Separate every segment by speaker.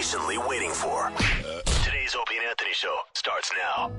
Speaker 1: patiently waiting for. Today's Opie and Anthony Show starts now.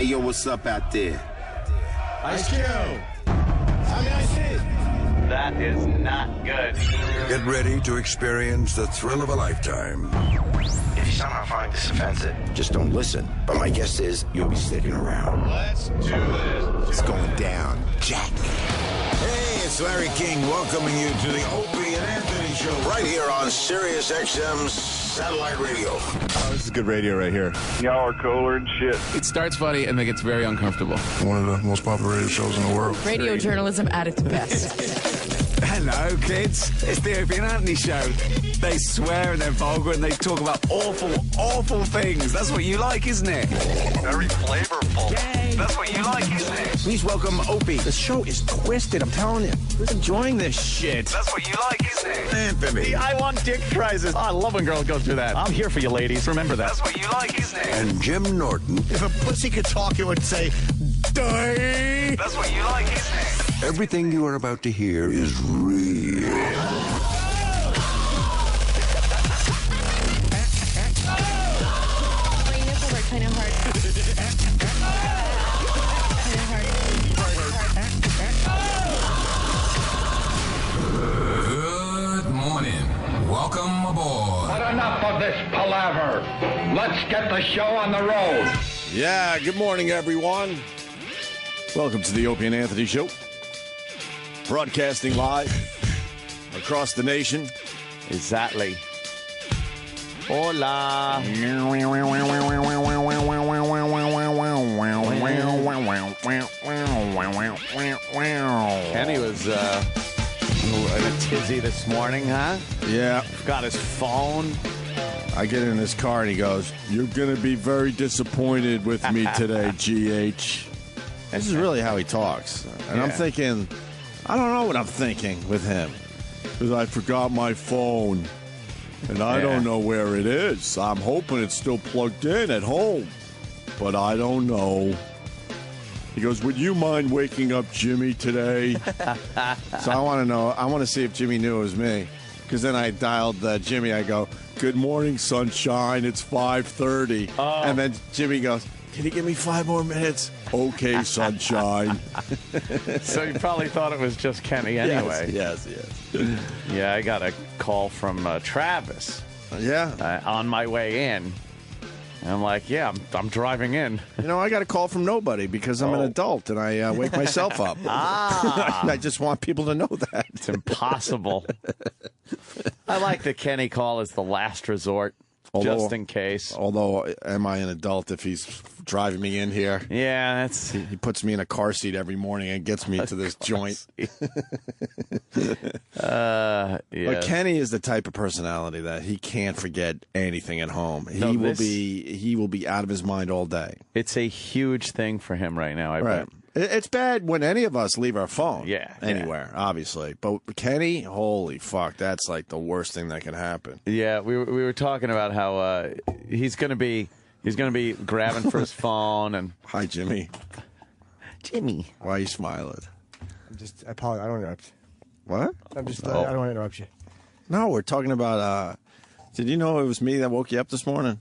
Speaker 2: Yo, what's up out there?
Speaker 3: Ice Cube! How many ice is?
Speaker 4: That is not good.
Speaker 5: Get ready to experience the thrill of a lifetime.
Speaker 2: If you somehow find this offensive, just don't listen. But my guess is you'll be sticking around.
Speaker 3: Let's do this.
Speaker 2: It's going down, Jack.
Speaker 5: Hey, it's Larry King welcoming you to the Opie and Anthony Show right here on Sirius XM's satellite radio.
Speaker 6: Oh, this is good radio right here.
Speaker 7: Y'all are cooler and shit.
Speaker 8: It starts funny and then gets very uncomfortable.
Speaker 6: One of the most popular radio shows in the world.
Speaker 9: Radio journalism at its best.
Speaker 10: Hello, kids. It's the Opie and Anthony Show. They swear and they're vulgar and they talk about awful, awful things. That's what you like, isn't it?
Speaker 4: Very flavorful.
Speaker 10: Yay.
Speaker 4: That's what you like, isn't it?
Speaker 10: Please welcome Opie. The show is twisted, I'm telling you. Who's enjoying this shit?
Speaker 4: That's what you like, isn't it?
Speaker 5: Anthony.
Speaker 3: I want dick prizes. I love when girls go through that. I'm here for you, ladies. Remember that.
Speaker 4: That's what you like, isn't it?
Speaker 5: And Jim Norton.
Speaker 6: If a pussy could talk, it would say, die.
Speaker 4: That's what you like, isn't it?
Speaker 5: Everything you are about to hear is real.
Speaker 9: Kind of hard.
Speaker 11: Good morning. Welcome aboard.
Speaker 7: But enough of this palaver. Let's get the show on the road.
Speaker 6: Yeah, good morning, everyone. Welcome to the Opie and Anthony Show. Broadcasting live across the nation.
Speaker 3: Exactly. Hola. Kenny was in a tizzy this morning, huh?
Speaker 6: Yeah.
Speaker 3: Got his phone.
Speaker 6: I get in his car and he goes, "You're going to be very disappointed with me today, GH." This is really how he talks. And I'm thinking, I don't know what I'm thinking with him. Because I forgot my phone. And I don't know where it is. I'm hoping it's still plugged in at home. But I don't know. He goes, "Would you mind waking up Jimmy today?" So I want to know. I want to see if Jimmy knew it was me. Because then I dialed Jimmy. I go, "Good morning, sunshine. It's 5:30. And then Jimmy goes, "Can you give me 5 more minutes?" "Okay, sunshine."
Speaker 3: So you probably thought it was just Kenny anyway.
Speaker 6: Yes.
Speaker 3: Yeah, I got a call from Travis.
Speaker 6: Yeah.
Speaker 3: On my way in. And I'm like, I'm driving in.
Speaker 6: You know, I got a call from nobody because I'm an adult and I wake myself up. I just want people to know that.
Speaker 3: It's impossible. I like the Kenny call as the last resort. Just in case.
Speaker 6: Although, am I an adult if he's driving me in here?
Speaker 3: Yeah,
Speaker 6: He puts me in a car seat every morning and gets me to this joint. But Kenny is the type of personality that he can't forget anything at home. He will be out of his mind all day.
Speaker 3: It's a huge thing for him right now, I bet.
Speaker 6: It's bad when any of us leave our phone anywhere,
Speaker 3: yeah.
Speaker 6: Obviously. But Kenny, holy fuck, that's like the worst thing that can happen.
Speaker 3: Yeah, we were talking about how he's going to be grabbing for his phone and
Speaker 6: Hi, Jimmy.
Speaker 3: Jimmy.
Speaker 6: Why are you smiling?
Speaker 12: I apologize. I don't interrupt.
Speaker 6: What?
Speaker 12: I don't want to interrupt you.
Speaker 6: No, we're talking about did you know it was me that woke you up this morning?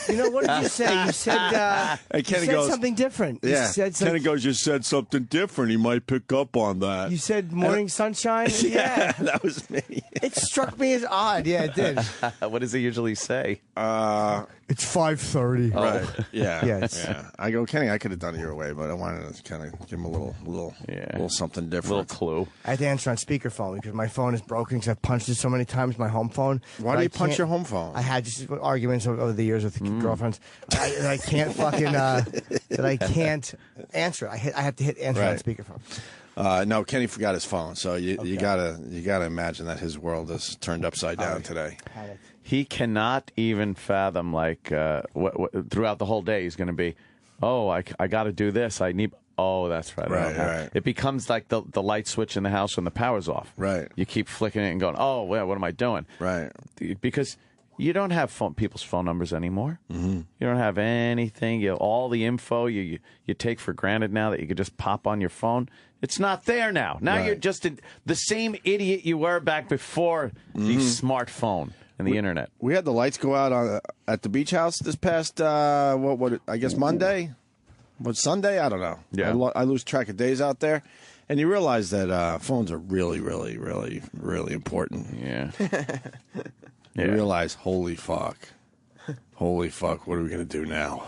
Speaker 12: You know, what did you say? You said,
Speaker 6: Kenny goes,
Speaker 12: something different.
Speaker 6: Yeah.
Speaker 12: Kenny
Speaker 6: goes, "You said something different. He might pick up on that."
Speaker 12: You said morning sunshine?
Speaker 6: Yeah, that was me.
Speaker 12: It struck me as odd. Yeah, it did.
Speaker 3: What does he usually say?
Speaker 12: It's 5:30.
Speaker 6: Right. Yeah.
Speaker 12: Yeah.
Speaker 6: I go, "Kenny, I could have done it your way, but I wanted to kind of give him a little something different.
Speaker 3: Little clue."
Speaker 12: I had to answer on speakerphone because my phone is broken because I've punched it so many times, my home phone.
Speaker 6: Why do you punch your home phone?
Speaker 12: I had just arguments over the years with girlfriends. I can't fucking that I can't answer. I have to hit answer on speakerphone.
Speaker 6: No, Kenny forgot his phone, so you gotta imagine that his world is turned upside down today.
Speaker 3: He cannot even fathom what throughout the whole day he's going to be. Oh, I got to do this. I need. Oh, that's right.
Speaker 6: Right.
Speaker 3: It becomes like the light switch in the house when the power's off.
Speaker 6: Right.
Speaker 3: You keep flicking it and going, oh, well, what am I doing?
Speaker 6: Right.
Speaker 3: Because you don't have people's phone numbers anymore.
Speaker 6: Mm-hmm.
Speaker 3: You don't have anything. All the info you take for granted now that you could just pop on your phone. It's not there now. Now you're just the same idiot you were back before the smartphone and the internet.
Speaker 6: We had the lights go out at the beach house this past I guess Monday. What, Sunday? I don't know.
Speaker 3: Yeah.
Speaker 6: I lose track of days out there. And you realize that phones are really, really, really, really important.
Speaker 3: Yeah.
Speaker 6: You realize, holy fuck, what are we going to do now?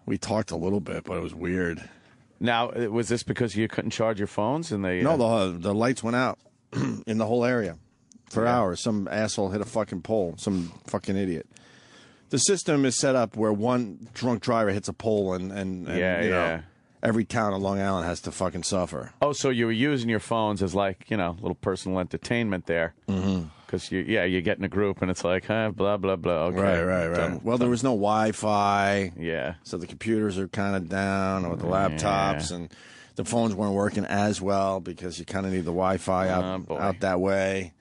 Speaker 6: We talked a little bit, but it was weird.
Speaker 3: Now, was this because you couldn't charge your phones? And they
Speaker 6: No, the lights went out in the whole area for hours. Some asshole hit a fucking pole, some fucking idiot. The system is set up where one drunk driver hits a pole and every town on Long Island has to fucking suffer.
Speaker 3: Oh, so you were using your phones as little personal entertainment there. Mm-hmm. Because you get in a group and it's like, blah, blah, blah. Okay.
Speaker 6: Right. Well, there was no Wi-Fi.
Speaker 3: Yeah.
Speaker 6: So the computers are kind of down with the laptops and the phones weren't working as well because you kind of need the Wi-Fi out that way.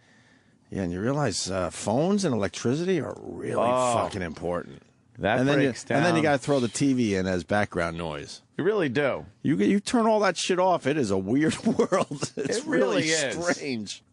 Speaker 6: Yeah, and you realize phones and electricity are really fucking important.
Speaker 3: That breaks down.
Speaker 6: And then you got to throw the TV in as background noise.
Speaker 3: You really do.
Speaker 6: You turn all that shit off. It is a weird world. It's
Speaker 3: it really is
Speaker 6: strange.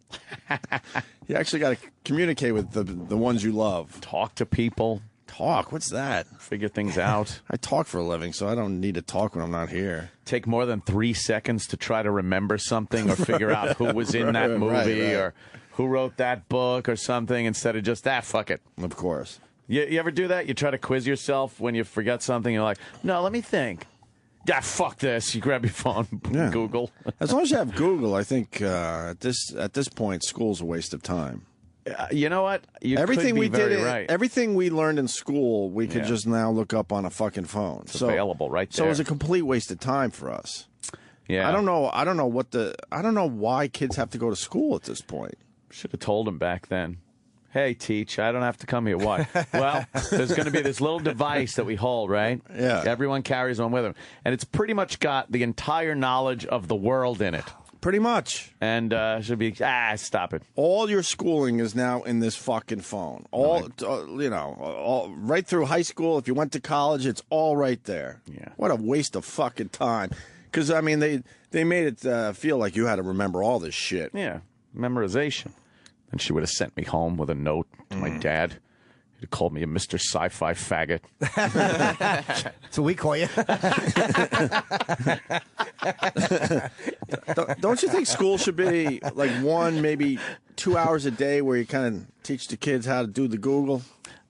Speaker 6: You actually got to communicate with the ones you love.
Speaker 3: Talk to people.
Speaker 6: Talk? What's that?
Speaker 3: Figure things out.
Speaker 6: I talk for a living, so I don't need to talk when I'm not here.
Speaker 3: Take more than 3 seconds to try to remember something or figure out who was in that movie or who wrote that book or something instead of just, fuck it.
Speaker 6: Of course.
Speaker 3: You ever do that? You try to quiz yourself when you forget something. You're like, no, let me think. Yeah, fuck this. You grab your phone, Google.
Speaker 6: As long as you have Google, I think at this point, school's a waste of time.
Speaker 3: You know what?
Speaker 6: Everything we did,
Speaker 3: right.
Speaker 6: everything we learned in school, we could just now look up on a fucking phone.
Speaker 3: It's available right there.
Speaker 6: So it's a complete waste of time for us.
Speaker 3: Yeah.
Speaker 6: I don't know why kids have to go to school at this point.
Speaker 3: Should have told them back then. Hey, teach, I don't have to come here. Why? Well, there's going to be this little device that we hold, right?
Speaker 6: Yeah.
Speaker 3: Everyone carries one with them. And it's pretty much got the entire knowledge of the world in it.
Speaker 6: Pretty much.
Speaker 3: And should be, stop it.
Speaker 6: All your schooling is now in this fucking phone. Right through high school. If you went to college, it's all right there.
Speaker 3: Yeah.
Speaker 6: What a waste of fucking time. Because, I mean, they made it feel like you had to remember all this shit.
Speaker 3: Yeah, memorization. And she would have sent me home with a note to my dad. He'd called me a Mr. Sci-Fi faggot.
Speaker 12: That's what we call you.
Speaker 6: Don't you think school should be like 1, maybe 2 hours a day where you kind of teach the kids how to do the Google?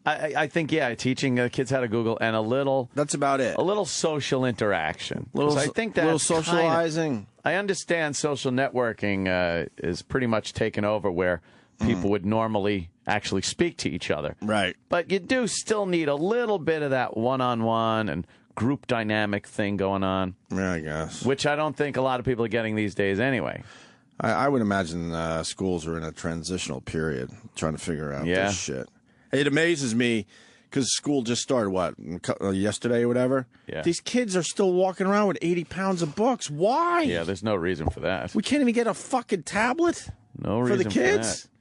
Speaker 3: I think, teaching kids how to Google and a little...
Speaker 6: That's about it.
Speaker 3: A little social interaction.
Speaker 6: I
Speaker 3: think that's
Speaker 6: little socializing.
Speaker 3: I understand social networking is pretty much taken over where people would normally actually speak to each other.
Speaker 6: Right.
Speaker 3: But you do still need a little bit of that one-on-one and group dynamic thing going on.
Speaker 6: Yeah, I guess.
Speaker 3: Which I don't think a lot of people are getting these days anyway.
Speaker 6: I would imagine schools are in a transitional period trying to figure out this shit. It amazes me because school just started, yesterday or whatever?
Speaker 3: Yeah.
Speaker 6: These kids are still walking around with 80 pounds of books. Why?
Speaker 3: Yeah, there's no reason for that.
Speaker 6: We can't even get a fucking tablet
Speaker 3: no reason
Speaker 6: for the kids?
Speaker 3: For that.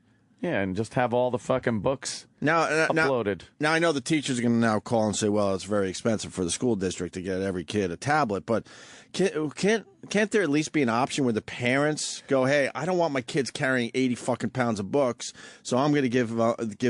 Speaker 3: Yeah, and just have all the fucking books uploaded.
Speaker 6: Now, I know the teachers are going to now call and say, well, it's very expensive for the school district to get every kid a tablet, but can't there at least be an option where the parents go, hey, I don't want my kids carrying 80 fucking pounds of books, so I'm going to give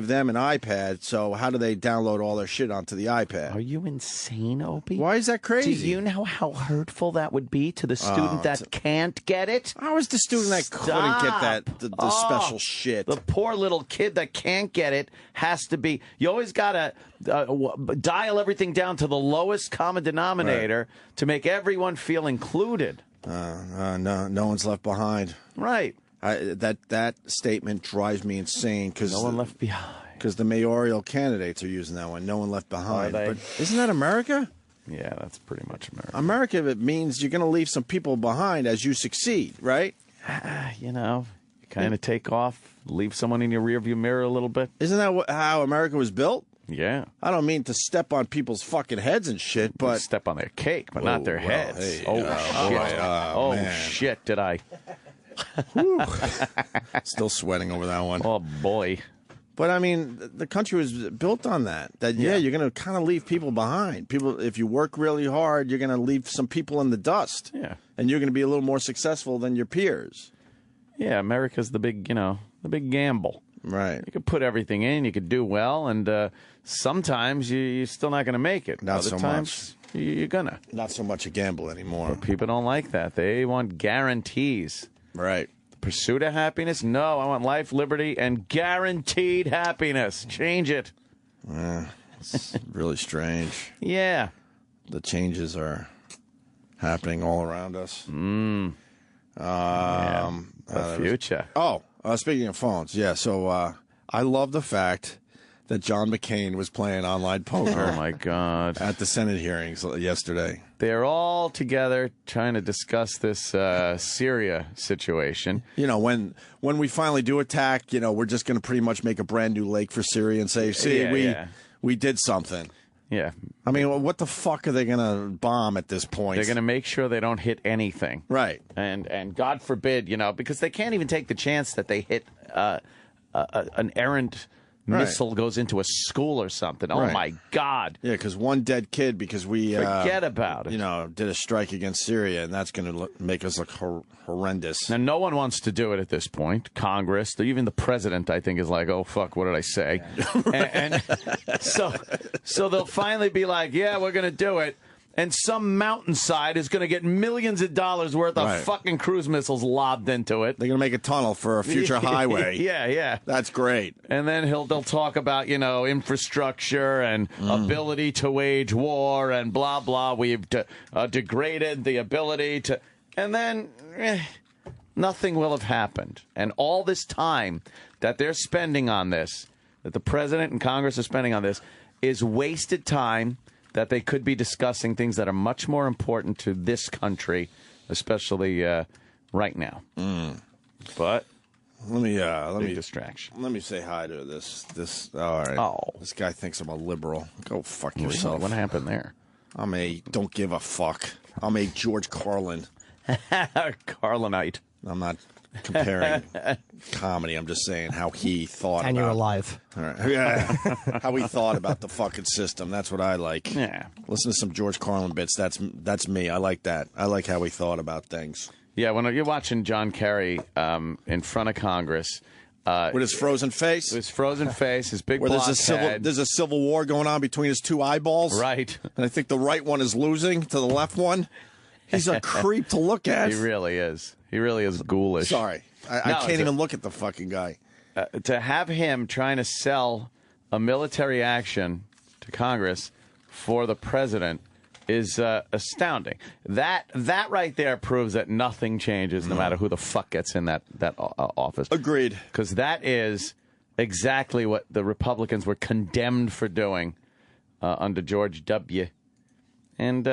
Speaker 6: them an iPad, so how do they download all their shit onto the iPad?
Speaker 3: Are you insane, Opie?
Speaker 6: Why is that crazy?
Speaker 3: Do you know how hurtful that would be to the student that can't get it?
Speaker 6: How is the student that couldn't get the special shit?
Speaker 3: The poor little kid that can't get it has to be... You always got to dial everything down to the lowest common denominator to make everyone feel included.
Speaker 6: No one's left behind.
Speaker 3: Right.
Speaker 6: That statement drives me insane because
Speaker 3: no one left behind.
Speaker 6: Because the mayoral candidates are using that one. No one left behind.
Speaker 3: Are they?
Speaker 6: But isn't that America?
Speaker 3: Yeah, that's pretty much America.
Speaker 6: America, it means you're going to leave some people behind as you succeed, right?
Speaker 3: You kind of take off, leave someone in your rearview mirror a little bit.
Speaker 6: Isn't that how America was built?
Speaker 3: Yeah.
Speaker 6: I don't mean to step on people's fucking heads and shit, but...
Speaker 3: Step on their cake, but not their heads.
Speaker 6: Hey,
Speaker 3: shit. Shit, did I...
Speaker 6: Still sweating over that one.
Speaker 3: Oh, boy.
Speaker 6: But, I mean, the country was built on that. You're going to kind of leave people behind. People, if you work really hard, you're going to leave some people in the dust.
Speaker 3: Yeah.
Speaker 6: And you're going to be a little more successful than your peers.
Speaker 3: Yeah, America's the big gamble.
Speaker 6: Right.
Speaker 3: You could put everything in, you could do well, and sometimes you're still not going to make it.
Speaker 6: Not
Speaker 3: Other
Speaker 6: so
Speaker 3: times,
Speaker 6: much.
Speaker 3: You're going to.
Speaker 6: Not so much a gamble anymore.
Speaker 3: But people don't like that. They want guarantees.
Speaker 6: Right.
Speaker 3: The pursuit of happiness? No, I want life, liberty, and guaranteed happiness. Change it.
Speaker 6: It's really strange.
Speaker 3: Yeah.
Speaker 6: The changes are happening all around us.
Speaker 3: The future.
Speaker 6: Speaking of phones, so I love the fact that John McCain was playing online poker.
Speaker 3: Oh, my God.
Speaker 6: At the Senate hearings yesterday.
Speaker 3: They're all together trying to discuss this Syria situation.
Speaker 6: When we finally do attack, we're just going to pretty much make a brand new lake for Syria and say, we did something.
Speaker 3: Yeah.
Speaker 6: I mean, what the fuck are they going to bomb at this point?
Speaker 3: They're going to make sure they don't hit anything.
Speaker 6: Right.
Speaker 3: And God forbid, because they can't even take the chance that they hit an errant missile goes into a school or something. Oh, my God.
Speaker 6: Yeah, because one dead kid because we...
Speaker 3: Forget about it.
Speaker 6: Did a strike against Syria, and that's going to make us look horrendous.
Speaker 3: Now, no one wants to do it at this point. Congress, even the president, I think, is like, oh, fuck, what did I say? and so they'll finally be like, yeah, we're going to do it. and some mountainside is going to get millions of dollars worth of fucking cruise missiles lobbed into it.
Speaker 6: They're going to make a tunnel for a future highway.
Speaker 3: Yeah.
Speaker 6: That's great.
Speaker 3: And then they'll talk about, infrastructure and ability to wage war and blah, blah. We've degraded the ability to... And then nothing will have happened. And all this time that they're spending on this, that the president and Congress are spending on this, is wasted time that they could be discussing things that are much more important to this country, especially right now. But
Speaker 6: let me
Speaker 3: distraction.
Speaker 6: Let me say hi to this. All right.
Speaker 3: Oh,
Speaker 6: this guy thinks I'm a liberal. Go fuck yourself.
Speaker 3: What happened there?
Speaker 6: I'm a don't give a fuck. I'm a George Carlin.
Speaker 3: Carlinite.
Speaker 6: I'm not comparing comedy. I'm just saying how he thought.
Speaker 12: And you're alive.
Speaker 6: All right. Yeah. How he thought about the fucking system. That's what I like.
Speaker 3: Yeah.
Speaker 6: Listen to some George Carlin bits. That's me. I like that. I like how he thought about things.
Speaker 3: Yeah. When you're watching John Kerry in front of Congress.
Speaker 6: With his frozen face?
Speaker 3: His frozen face, his big
Speaker 6: Where
Speaker 3: block head.
Speaker 6: there's a civil war going on between his two eyeballs.
Speaker 3: Right.
Speaker 6: And I think the right one is losing to the left one. He's a creep to look at.
Speaker 3: He really is. He really is ghoulish.
Speaker 6: Sorry. I can't even look at the fucking guy.
Speaker 3: To have him trying to sell a military action to Congress for the president is astounding. That right there proves that nothing changes no matter who the fuck gets in that office.
Speaker 6: Agreed.
Speaker 3: Because that is exactly what the Republicans were condemned for doing under George W. And,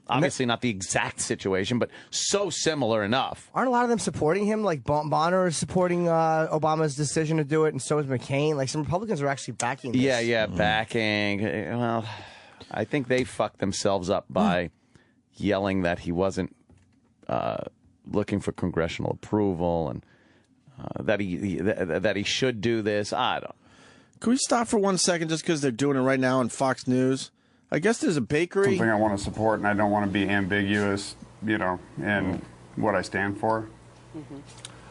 Speaker 3: obviously not the exact situation, but so similar enough.
Speaker 12: Aren't a lot of them supporting him? Like Bonner is supporting Obama's decision to do it, and so is McCain. Like some Republicans are actually backing this.
Speaker 3: Yeah, backing. Well, I think they fucked themselves up by yelling that he wasn't looking for congressional approval and that he should do this. I don't.
Speaker 6: Can we stop for 1 second just because they're doing it right now on Fox News? I guess there's a bakery.
Speaker 13: Something I want to support, and I don't want to be ambiguous, in what I stand for.
Speaker 14: Mm-hmm.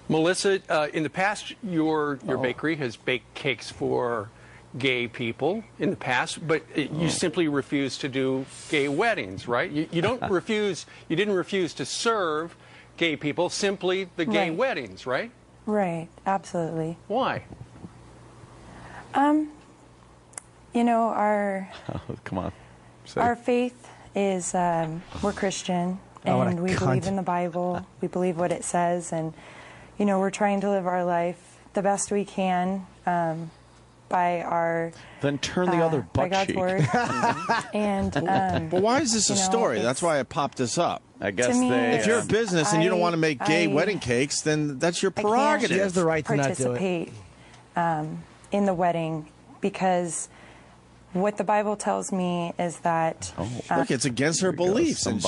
Speaker 14: Melissa, in the past, your bakery has baked cakes for gay people in the past, but you simply refuse to do gay weddings, right? You don't refuse. You didn't refuse to serve gay people, simply the gay weddings, right?
Speaker 15: Right. Absolutely.
Speaker 14: Why?
Speaker 15: Our
Speaker 3: come on.
Speaker 15: Our faith is we're Christian, and we believe in the Bible. We believe what it says, and we're trying to live our life the best we can by our.
Speaker 3: Then turn the other butt
Speaker 15: by God's
Speaker 3: cheek.
Speaker 15: word. And
Speaker 6: but why is this a story? That's why I popped this up.
Speaker 3: I guess
Speaker 6: if you're a business and you don't want to make gay wedding cakes, then that's your prerogative.
Speaker 12: She has the right to not do it.
Speaker 15: Participate in the wedding because. What the Bible tells me is that...
Speaker 6: look, it's against her beliefs. And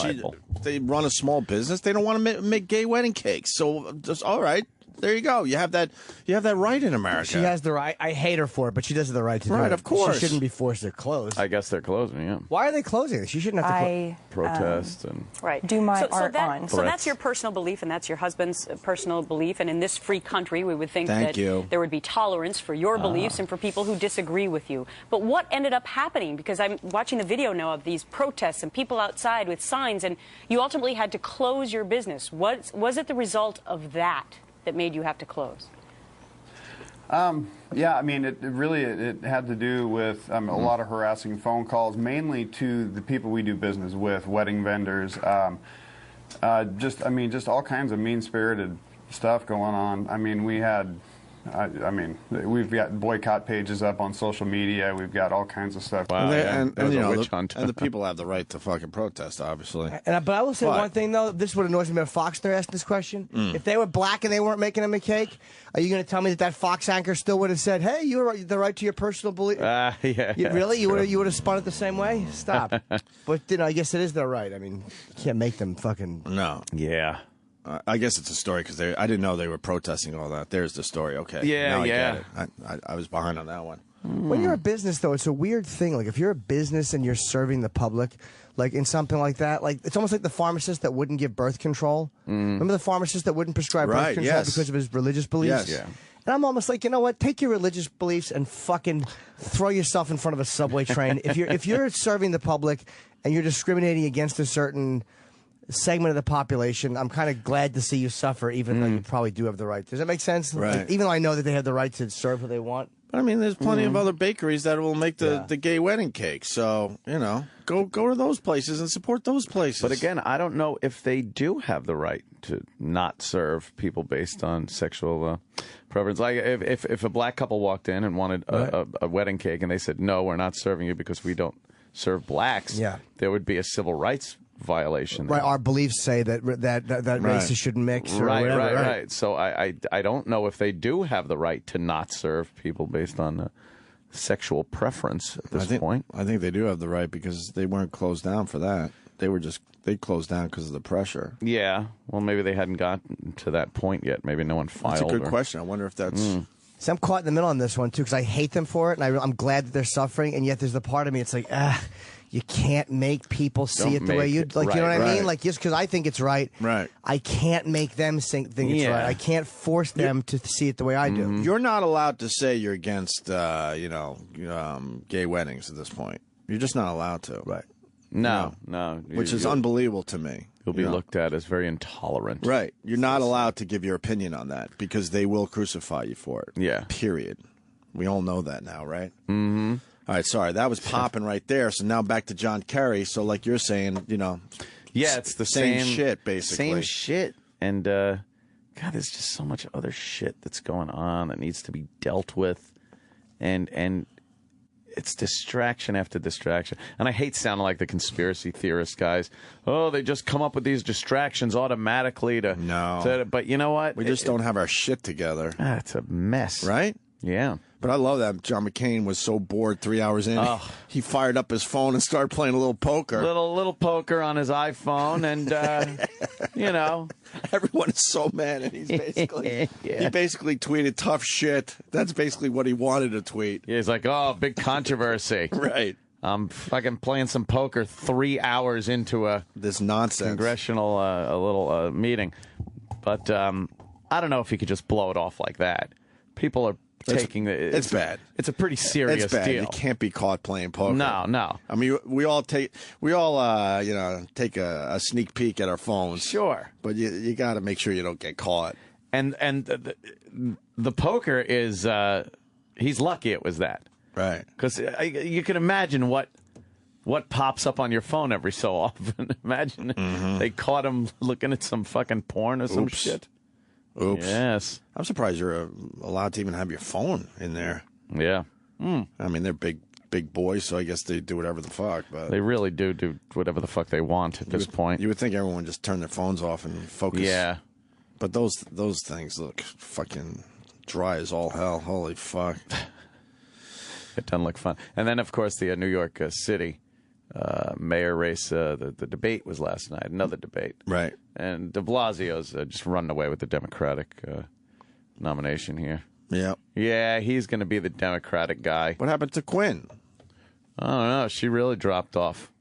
Speaker 6: they run a small business. They don't want to make gay wedding cakes. So, just all right. There you go. You have that right in America.
Speaker 12: She has the right. I hate her for it, but she does have the right to do it.
Speaker 6: Right, of course.
Speaker 12: She shouldn't be forced to close.
Speaker 3: I guess they're closing, yeah.
Speaker 12: Why are they closing? She shouldn't have to
Speaker 3: protest and
Speaker 15: do my art
Speaker 16: on. So that's your personal belief, and that's your husband's personal belief. And in this free country, we would think that there would be tolerance for your beliefs and for people who disagree with you. But what ended up happening? Because I'm watching the video now of these protests and people outside with signs, and you ultimately had to close your business. Was it the result of that made you have to close?
Speaker 13: Yeah, I mean, it had to do with a lot of harassing phone calls, mainly to the people we do business with, wedding vendors, just all kinds of mean-spirited stuff going on. I mean, we've got boycott pages up on social media. We've got all kinds of stuff.
Speaker 3: Wow,
Speaker 6: and the people have the right to fucking protest, obviously.
Speaker 12: But I will say one thing, though. This is what annoys me about Fox. They're asking this question. If they were black and they weren't making them a cake, are you going to tell me that Fox anchor still would have said, hey, you have the right to your personal belief? Really? You would have spun it the same way? Stop. But, I guess it is their right. I mean, you can't make them fucking...
Speaker 6: No.
Speaker 3: Yeah.
Speaker 6: I guess it's a story because I didn't know they were protesting all that. There's the story. Okay.
Speaker 3: Yeah,
Speaker 6: I get it. I was behind on that one.
Speaker 12: When you're a business, though, it's a weird thing. Like, if you're a business and you're serving the public, like in something like that, like it's almost like the pharmacist that wouldn't give birth control. Remember the pharmacist that wouldn't prescribe birth control because of his religious beliefs?
Speaker 6: Yes. Yeah.
Speaker 12: And I'm almost like, you know what? Take your religious beliefs and fucking throw yourself in front of a subway train. If you're serving the public and you're discriminating against a certain segment of the population, I'm kind of glad to see you suffer, even though you probably do have the right. Does that make sense?
Speaker 6: Right.
Speaker 12: Like, even though I know that they have the right to serve who they want.
Speaker 6: But I mean, there's plenty of other bakeries that will make the gay wedding cake. So, you know, go to those places and support those places.
Speaker 3: But again, I don't know if they do have the right to not serve people based on sexual preference. Like if a black couple walked in and wanted a wedding cake and they said, no, we're not serving you because we don't serve blacks, there would be a civil rights violation.
Speaker 12: Right, our beliefs say that races shouldn't mix or whatever.
Speaker 3: Right. So I don't know if they do have the right to not serve people based on sexual preference at this point.
Speaker 6: I think they do have the right because they weren't closed down for that. They closed down because of the pressure.
Speaker 3: Yeah. Well, maybe they hadn't gotten to that point yet. Maybe no one filed.
Speaker 6: That's a good question. I wonder if that's...
Speaker 12: So I'm caught in the middle on this one, too, because I hate them for it, and I'm glad that they're suffering, and yet there's the part of me, it's like, you can't make people see it the way you like. You know what I mean? Like, just because I think it's right, I can't make them think it's right. I can't force them to see it the way I do.
Speaker 6: You're not allowed to say you're against, gay weddings at this point. You're just not allowed to.
Speaker 12: Right.
Speaker 3: No.
Speaker 6: Which is unbelievable to me.
Speaker 3: You'll be looked at as very intolerant.
Speaker 6: Right. You're not allowed to give your opinion on that because they will crucify you for it.
Speaker 3: Yeah.
Speaker 6: Period. We all know that now, right? Mm-hmm. All right, sorry. That was popping right there. So now back to John Kerry. So like you're saying,
Speaker 3: yeah, it's the
Speaker 6: same shit, basically.
Speaker 3: Same shit. And, God, there's just so much other shit that's going on that needs to be dealt with. And it's distraction after distraction. And I hate sounding like the conspiracy theorist guys. Oh, they just come up with these distractions automatically to...
Speaker 6: No.
Speaker 3: But you know what?
Speaker 6: We just don't have our shit together.
Speaker 3: It's a mess.
Speaker 6: Right?
Speaker 3: Yeah.
Speaker 6: But I love that John McCain was so bored 3 hours in. He fired up his phone and started playing a little poker.
Speaker 3: Little poker on his iPhone, and
Speaker 6: everyone is so mad, and he's basically he basically tweeted tough shit. That's basically what he wanted to tweet.
Speaker 3: Yeah, he's like, oh, big controversy.
Speaker 6: Right.
Speaker 3: I'm fucking playing some poker 3 hours into
Speaker 6: this nonsense
Speaker 3: congressional a little meeting, but I don't know if he could just blow it off like that. People are taking
Speaker 6: it's bad.
Speaker 3: It's a pretty serious deal.
Speaker 6: You can't be caught playing poker.
Speaker 3: No.
Speaker 6: I mean, we all take take a sneak peek at our phones.
Speaker 3: Sure,
Speaker 6: but you got to make sure you don't get caught.
Speaker 3: And the poker is he's lucky it was that.
Speaker 6: Right.
Speaker 3: Because you can imagine what pops up on your phone every so often. Imagine they caught him looking at some fucking porn or some shit.
Speaker 6: Oops.
Speaker 3: Yes.
Speaker 6: I'm surprised you're allowed to even have your phone in there.
Speaker 3: Yeah.
Speaker 6: I mean, they're big boys, so I guess they do whatever the fuck. But
Speaker 3: they really do whatever the fuck they want at this point.
Speaker 6: You would think everyone would just turn their phones off and focus.
Speaker 3: Yeah.
Speaker 6: But those things look fucking dry as all hell. Holy fuck.
Speaker 3: It doesn't look fun. And then, of course, the New York City mayor race, the debate was last night, another debate.
Speaker 6: Right.
Speaker 3: And de Blasio's just running away with the Democratic nomination here.
Speaker 6: Yeah.
Speaker 3: Yeah, he's going to be the Democratic guy.
Speaker 6: What happened to Quinn?
Speaker 3: I don't know. She really dropped off.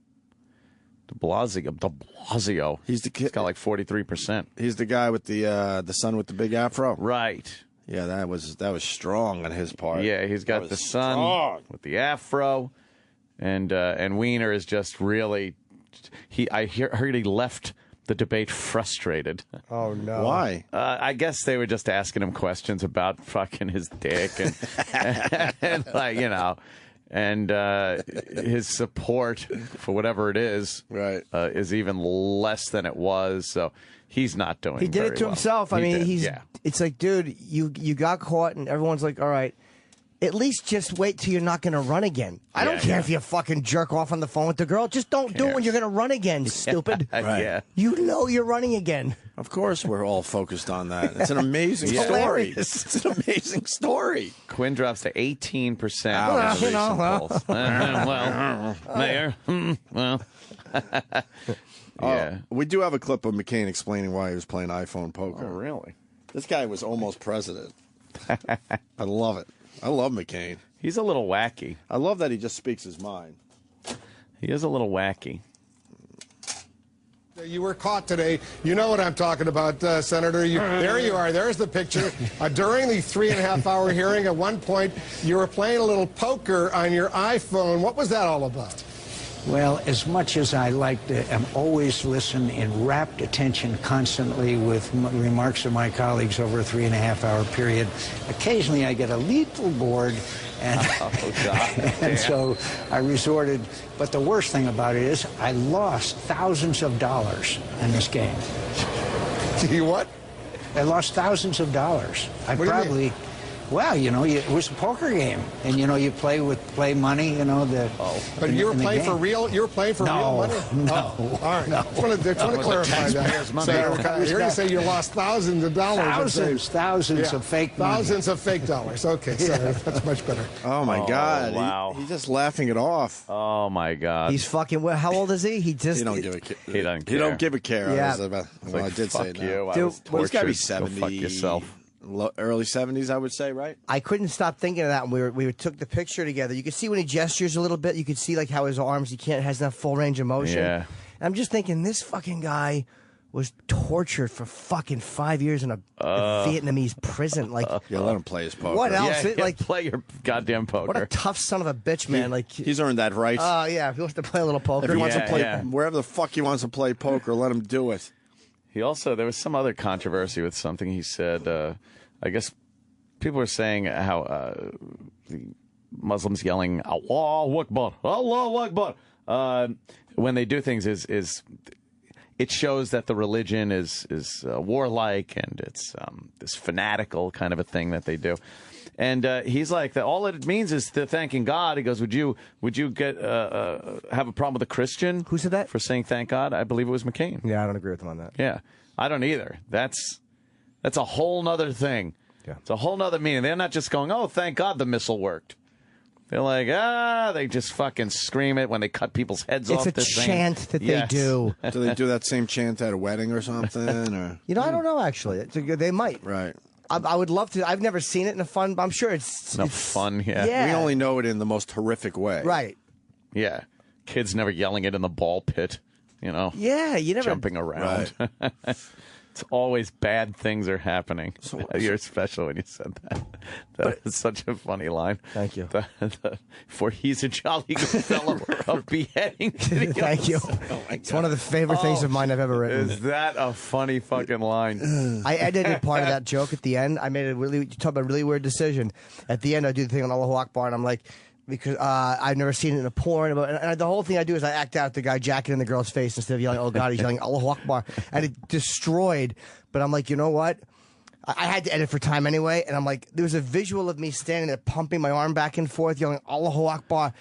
Speaker 3: De Blasio.
Speaker 6: He's
Speaker 3: got like 43%.
Speaker 6: He's the guy with the son with the big afro.
Speaker 3: Right.
Speaker 6: Yeah, that was strong on his part.
Speaker 3: Yeah, he's got the son with the afro, and Wiener is just really. I heard he left the debate frustrated.
Speaker 12: Oh no!
Speaker 6: Why?
Speaker 3: I guess they were just asking him questions about fucking his dick and like and his support for whatever it is, is even less than it was. So he's not doing.
Speaker 12: He did it to himself. I mean, It's like, dude, you got caught, and everyone's like, all right. At least just wait till you're not going to run again. I don't care if you fucking jerk off on the phone with the girl. Just don't do it when you're going to run again, stupid.
Speaker 6: Right.
Speaker 3: Yeah.
Speaker 12: You know you're running again.
Speaker 6: Of course we're all focused on that. It's an amazing story. It's an amazing story.
Speaker 3: Quinn drops to 18% in the recent polls. Well, Mayor. Well. Yeah.
Speaker 6: We do have a clip of McCain explaining why he was playing iPhone poker.
Speaker 3: Oh, really?
Speaker 6: This guy was almost president. I love it. I love McCain.
Speaker 3: He's a little wacky.
Speaker 6: I love that he just speaks his mind.
Speaker 3: He is a little wacky.
Speaker 17: You were caught today. You know what I'm talking about, Senator. There you are. There's the picture. During the 3.5-hour hearing, at one point, you were playing a little poker on your iPhone. What was that all about?
Speaker 18: Well, as much as I like to, I'm always listen in rapt attention constantly with remarks of my colleagues over a 3.5-hour period. Occasionally I get a little bored, and, and so I resorted. But the worst thing about it is I lost thousands of dollars in this game.
Speaker 17: You what?
Speaker 18: I lost thousands of dollars. I probably... Well, you know, it was a poker game, and you know, you play money. You know the.
Speaker 17: But you were playing for real. You were playing for real money.
Speaker 18: No,
Speaker 17: all right. I just want to clarify that. I hear you say you lost thousands of dollars.
Speaker 18: Thousands of fake money.
Speaker 17: Thousands of fake dollars. Okay, sorry, that's much better.
Speaker 6: Oh my God!
Speaker 3: Wow,
Speaker 6: he's just laughing it off.
Speaker 3: Oh my God!
Speaker 12: He's fucking. Well, how old is he? He
Speaker 6: don't give a care.
Speaker 3: He doesn't care.
Speaker 6: He don't give a care.
Speaker 12: Yeah.
Speaker 6: I did say
Speaker 3: fuck
Speaker 6: no.
Speaker 3: you.
Speaker 12: Dude,
Speaker 6: He's got to be
Speaker 3: 70. Go fuck yourself.
Speaker 6: Early 70s, I would say, right?
Speaker 12: I couldn't stop thinking of that when we took the picture together. You could see when he gestures a little bit. You could see like how his arms, has that full range of motion.
Speaker 3: Yeah.
Speaker 12: And I'm just thinking, this fucking guy was tortured for fucking 5 years in a Vietnamese prison. Like,
Speaker 6: yeah, let him play his poker.
Speaker 12: What else?
Speaker 3: Yeah, play your goddamn poker.
Speaker 12: What a tough son of a bitch, man. Like
Speaker 6: he's earned that right.
Speaker 12: Yeah, if he wants to play a little poker.
Speaker 6: If he wants to play wherever the fuck he wants to play poker, let him do it.
Speaker 3: He also, there was some other controversy with something he said. I guess people were saying how the Muslims yelling "Allahu Akbar, Allahu Akbar" when they do things is it shows that the religion is warlike, and it's this fanatical kind of a thing that they do. And he's like, that all it means is they're thanking God. He goes, would you get have a problem with a Christian?
Speaker 12: Who said that?
Speaker 3: For saying thank God? I believe it was McCain.
Speaker 12: Yeah, I don't agree with him on that.
Speaker 3: Yeah, I don't either. That's a whole nother thing. Yeah. It's a whole nother meaning. They're not just going, oh, thank God the missile worked. They're like, they just fucking scream it when they cut people's heads off.
Speaker 12: It's a chant that they do.
Speaker 6: Do they do that same chant at a wedding or something? Or?
Speaker 12: You know, I don't know, actually. They might.
Speaker 6: Right.
Speaker 12: I would love to. I've never seen it in a fun, but I'm sure it's
Speaker 3: fun, yeah.
Speaker 6: We only know it in the most horrific way.
Speaker 12: Right.
Speaker 3: Yeah. Kids never yelling it in the ball pit, you know.
Speaker 12: Yeah, you never.
Speaker 3: Jumping around. Right. It's always bad things are happening. You're special when you said that. That was such a funny line.
Speaker 12: Thank you.
Speaker 3: For he's a jolly good fellow of beheading.
Speaker 12: Thank you. It's one of the favorite things of mine I've ever written.
Speaker 3: Is that a funny fucking line?
Speaker 12: I edited part of that joke at the end. I made you talk about a really weird decision. At the end, I do the thing on Allahu Akbar, and I'm like, because I've never seen it in a porn. And the whole thing I do is I act out the guy jacketing the girl's face instead of yelling, oh, God, he's yelling Allahu Akbar. And it destroyed. But I'm like, you know what? I had to edit for time anyway. And I'm like, there was a visual of me standing there pumping my arm back and forth, yelling Allahu Akbar.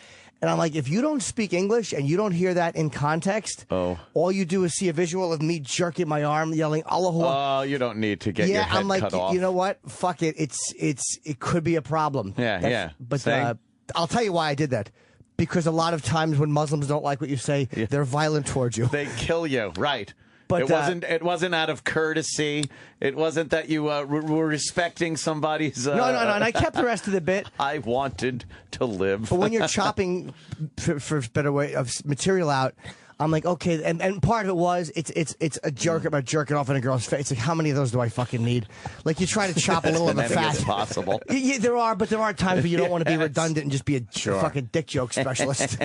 Speaker 12: And I'm like, if you don't speak English and you don't hear that in context, all you do is see a visual of me jerking my arm, yelling Allahu Akbar.
Speaker 3: Oh, you don't need to get your head
Speaker 12: I'm like,
Speaker 3: cut off.
Speaker 12: you know what? Fuck it. It could be a problem.
Speaker 3: Yeah.
Speaker 12: But I'll tell you why I did that. Because a lot of times when Muslims don't like what you say, they're violent towards you.
Speaker 3: They kill you, right? But it wasn't out of courturity. It wasn't that you were respecting somebody's.
Speaker 12: No. And I kept the rest of the bit.
Speaker 3: I wanted to live.
Speaker 12: But when you're chopping, for a better way of material out, I'm like, okay, and part of it was it's a joke about jerking off in a girl's face. It's like, how many of those do I fucking need? Like, you try to chop a little of the fat.
Speaker 3: It's possible.
Speaker 12: Yeah, there are times where you don't want to be redundant and just be a fucking dick joke specialist.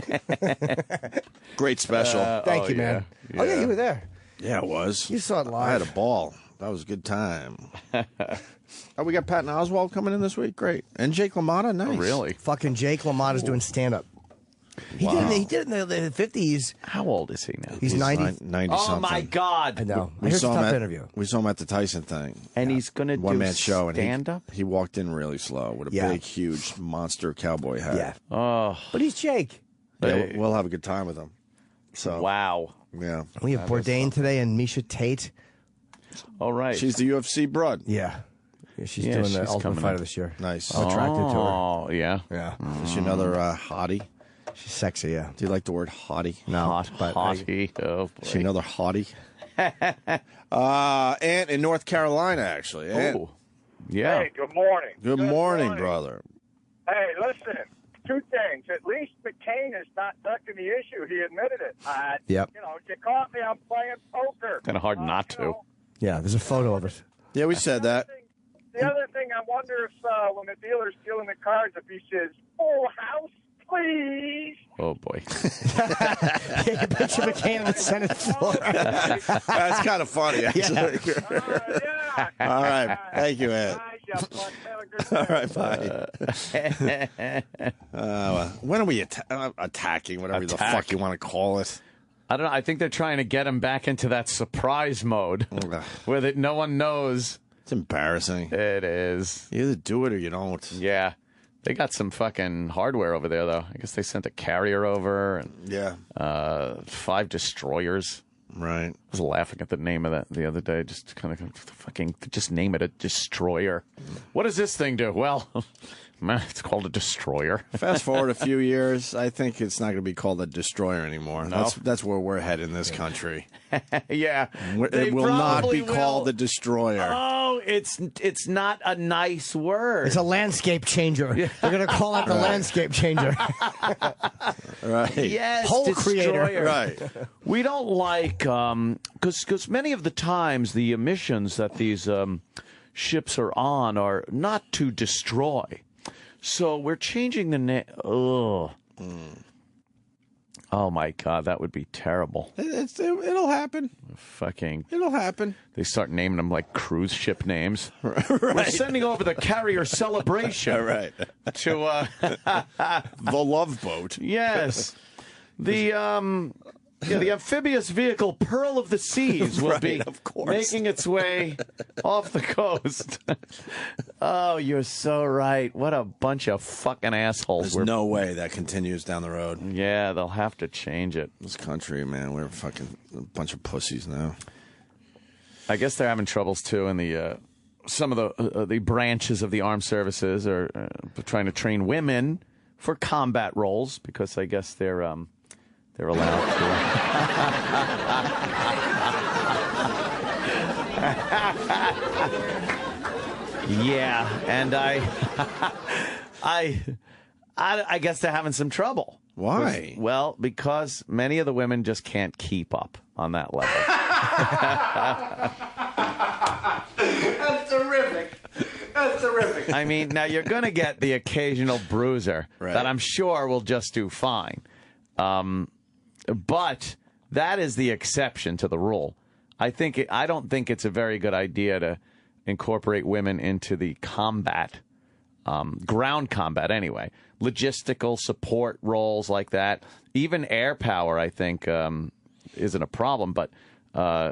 Speaker 6: Great special.
Speaker 12: Thank you, man.
Speaker 3: Yeah.
Speaker 12: Oh yeah, you were there.
Speaker 6: Yeah, it was.
Speaker 12: You saw it live.
Speaker 6: I had a ball. That was a good time. We got Patton Oswalt coming in this week. Great. And Jake LaMotta. Nice.
Speaker 3: Oh, really?
Speaker 12: Fucking Jake LaMotta's doing stand-up. He did it in the 50s.
Speaker 3: How old is he now?
Speaker 12: He's 90.
Speaker 6: 90
Speaker 3: oh,
Speaker 6: something.
Speaker 3: my God.
Speaker 12: I know.
Speaker 6: We
Speaker 12: Here's a
Speaker 6: saw
Speaker 12: tough
Speaker 6: him
Speaker 12: interview.
Speaker 6: We saw him at the Tyson thing.
Speaker 3: And he's going to do
Speaker 6: one-man show.
Speaker 3: stand-up?
Speaker 6: He walked in really slow with a big, huge monster cowboy hat.
Speaker 12: Yeah.
Speaker 3: Oh.
Speaker 12: But he's Jake.
Speaker 6: Yeah, we'll have a good time with him. So
Speaker 3: wow.
Speaker 6: Yeah.
Speaker 12: We have Bourdain today and Misha Tate.
Speaker 3: All right.
Speaker 6: She's the UFC broad.
Speaker 12: Yeah. She's doing the Ultimate Fighter this year.
Speaker 6: Nice.
Speaker 12: I'm attracted to her.
Speaker 3: Oh, yeah.
Speaker 12: Yeah.
Speaker 6: Is she another hottie?
Speaker 12: She's sexy, yeah.
Speaker 6: Do you like the word hottie?
Speaker 12: No.
Speaker 3: Hottie. Oh, boy.
Speaker 6: Is she another hottie? Ant in North Carolina, actually.
Speaker 3: Oh. Yeah.
Speaker 7: Hey, good morning.
Speaker 6: Good morning, brother.
Speaker 7: Hey, listen.
Speaker 19: two things. At least McCain is not ducking the issue. He admitted it.
Speaker 12: Yep.
Speaker 19: You know, you caught me. I'm playing poker.
Speaker 3: Kind of hard not to.
Speaker 12: Yeah, there's a photo of it.
Speaker 6: Yeah, we said that.
Speaker 19: The other thing, I wonder if when the dealer's dealing the cards, if he says, "Full house, please."
Speaker 3: Oh, boy.
Speaker 12: Yeah, picture McCain on the Senate floor.
Speaker 6: That's kind of funny, actually.
Speaker 19: Yeah.
Speaker 6: All right. Thank you, Ed. All right, bye. When are we attacking, whatever the fuck you want to call it?
Speaker 3: I don't know. I think they're trying to get him back into that surprise mode where no one knows.
Speaker 6: It's embarrassing.
Speaker 3: It is.
Speaker 6: You either do it or you don't.
Speaker 3: Yeah. They got some fucking hardware over there, though. I guess they sent a carrier over and 5 destroyers.
Speaker 6: Right.
Speaker 3: I was laughing at the name of that the other day. Just kind of fucking just name it a destroyer. What does this thing do? Well, man, it's called a destroyer.
Speaker 6: Fast forward a few years, I think it's not going to be called a destroyer anymore.
Speaker 3: No?
Speaker 6: That's where we're headed in this country.
Speaker 3: Yeah.
Speaker 6: It will not be called the destroyer.
Speaker 3: Oh, it's not a nice word.
Speaker 12: It's a landscape changer. They're going to call it the landscape changer.
Speaker 6: Right.
Speaker 3: Yes,
Speaker 12: Whole
Speaker 3: destroyer.
Speaker 12: creator.
Speaker 6: Right.
Speaker 3: We don't like, because many of the times the missions that these ships are on are not to destroy. So we're changing the name. Oh. Oh, my God, that would be terrible.
Speaker 6: It'll happen. It'll happen.
Speaker 3: They start naming them like cruise ship names.
Speaker 6: Right.
Speaker 3: We're sending over the carrier celebration.
Speaker 6: Right.
Speaker 3: To
Speaker 6: the Love Boat.
Speaker 3: Yes. The amphibious vehicle Pearl of the Seas will be making its way off the coast. Oh, you're so right. What a bunch of fucking assholes.
Speaker 6: There's no way that continues down the road.
Speaker 3: Yeah, they'll have to change it.
Speaker 6: This country, man, we're fucking a bunch of pussies now.
Speaker 3: I guess they're having troubles, too, in the some of the branches of the armed services are trying to train women for combat roles because I guess they're allowed to. Yeah, and I guess they're having some trouble.
Speaker 6: Why?
Speaker 3: Well, because many of the women just can't keep up on that level.
Speaker 12: That's terrific. That's terrific.
Speaker 3: I mean, now you're going to get the occasional bruiser that I'm sure will just do fine. But that is the exception to the rule. I don't think it's a very good idea to incorporate women into the combat, ground combat anyway. Logistical support roles like that. Even air power, I think, isn't a problem. But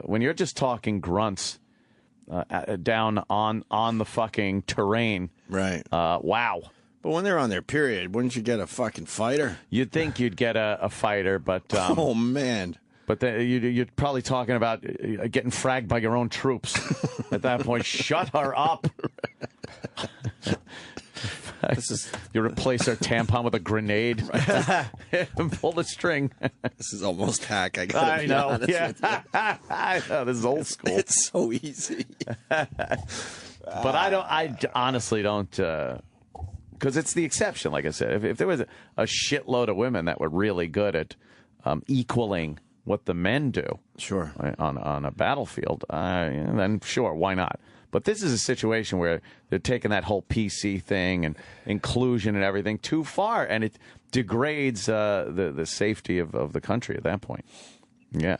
Speaker 3: when you're just talking grunts down on the fucking terrain,
Speaker 6: right?
Speaker 3: Wow.
Speaker 6: But when they're on their period, wouldn't you get a fucking fighter?
Speaker 3: You'd think you'd get a fighter, but...
Speaker 6: oh, man.
Speaker 3: But you're probably talking about getting fragged by your own troops at that point. Shut her up. You replace her tampon with a grenade and pull the string.
Speaker 6: This is almost hack. I
Speaker 3: know.
Speaker 6: Yeah.
Speaker 3: I know. This is old school.
Speaker 6: It's so easy.
Speaker 3: But I honestly don't... because it's the exception, like I said. If there was a shitload of women that were really good at equaling what the men do,
Speaker 6: sure,
Speaker 3: on a battlefield, then sure, why not? But this is a situation where they're taking that whole PC thing and inclusion and everything too far, and it degrades the safety of the country at that point. Yeah,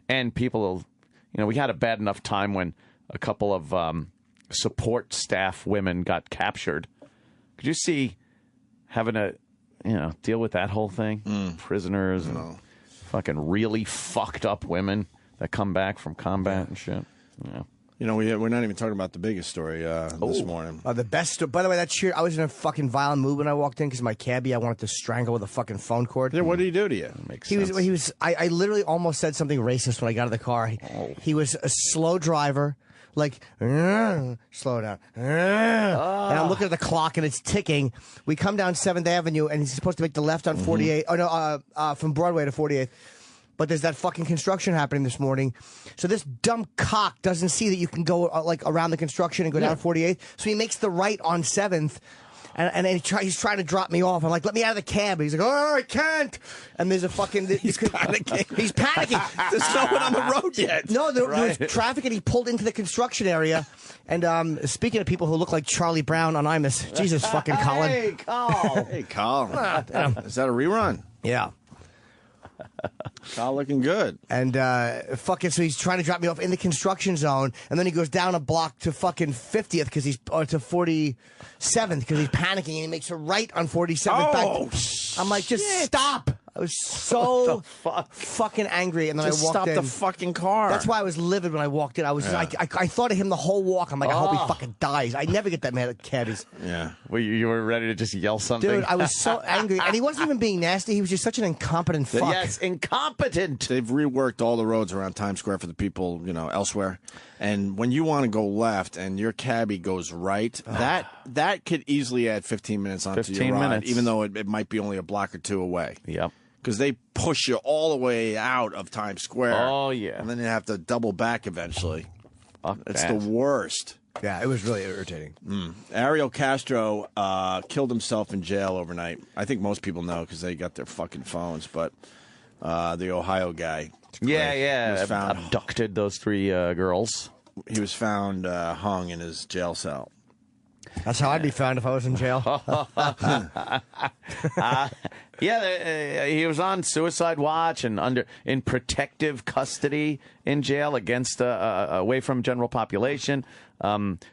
Speaker 3: and people, we had a bad enough time when a couple of support staff women got captured. Could you see having to, deal with that whole thing? Prisoners and fucking really fucked up women that come back from combat and shit. Yeah.
Speaker 6: We're not even talking about the biggest story this morning.
Speaker 12: The best. By the way, that shit. I was in a fucking violent mood when I walked in because my cabbie I wanted to strangle with a fucking phone cord.
Speaker 6: Yeah, what did he do to you?
Speaker 12: He was. I literally almost said something racist when I got out of the car. He was a slow driver. Like, slow down. And I'm looking at the clock, and it's ticking. We come down 7th Avenue, and he's supposed to make the left on 48. Oh, no, from Broadway to 48th. But there's that fucking construction happening this morning. So this dumb cock doesn't see that you can go, around the construction and go down 48th. So he makes the right on 7th. and he's trying to drop me off. I'm like, let me out of the cab. He's like, oh, I can't. And there's a fucking...
Speaker 6: He's panicking.
Speaker 12: He's panicking.
Speaker 6: There's no one on the road yet.
Speaker 12: No, there was traffic, and he pulled into the construction area. And speaking of people who look like Charlie Brown on Imus, Jesus fucking Colin.
Speaker 3: Hey, Carl.
Speaker 6: Hey, Carl. Is that a rerun?
Speaker 12: Yeah.
Speaker 6: Carl looking good.
Speaker 12: And so he's trying to drop me off in the construction zone, and then he goes down a block to fucking 50th because he's to 47th because he's panicking, and he makes a right on 47th. I'm like, just stop. I was so fucking angry, and then
Speaker 6: Just
Speaker 12: I walked in.
Speaker 6: stop the fucking car.
Speaker 12: That's why I was livid when I walked in. I was I thought of him the whole walk. I'm like, I hope he fucking dies. I never get that mad at cabbies.
Speaker 6: Yeah.
Speaker 3: Well, you were ready to just yell something?
Speaker 12: Dude, I was so angry. And he wasn't even being nasty. He was just such an incompetent fuck.
Speaker 3: Yes, incompetent.
Speaker 6: They've reworked all the roads around Times Square for the people, elsewhere. And when you want to go left and your cabbie goes right, that could easily add 15 minutes onto your ride, even though it might be only a block or two away.
Speaker 3: Yep.
Speaker 6: Because they push you all the way out of Times Square.
Speaker 3: Oh, yeah.
Speaker 6: And then you have to double back eventually. It's
Speaker 3: that.
Speaker 6: the worst.
Speaker 12: Yeah, it was really irritating.
Speaker 6: Ariel Castro killed himself in jail overnight. I think most people know because they got their fucking phones. But the Ohio guy.
Speaker 3: Yeah. Abducted those 3 girls.
Speaker 6: He was found hung in his jail cell.
Speaker 12: That's how I'd be found if I was in jail.
Speaker 3: He was on suicide watch and in protective custody in jail against away from general population.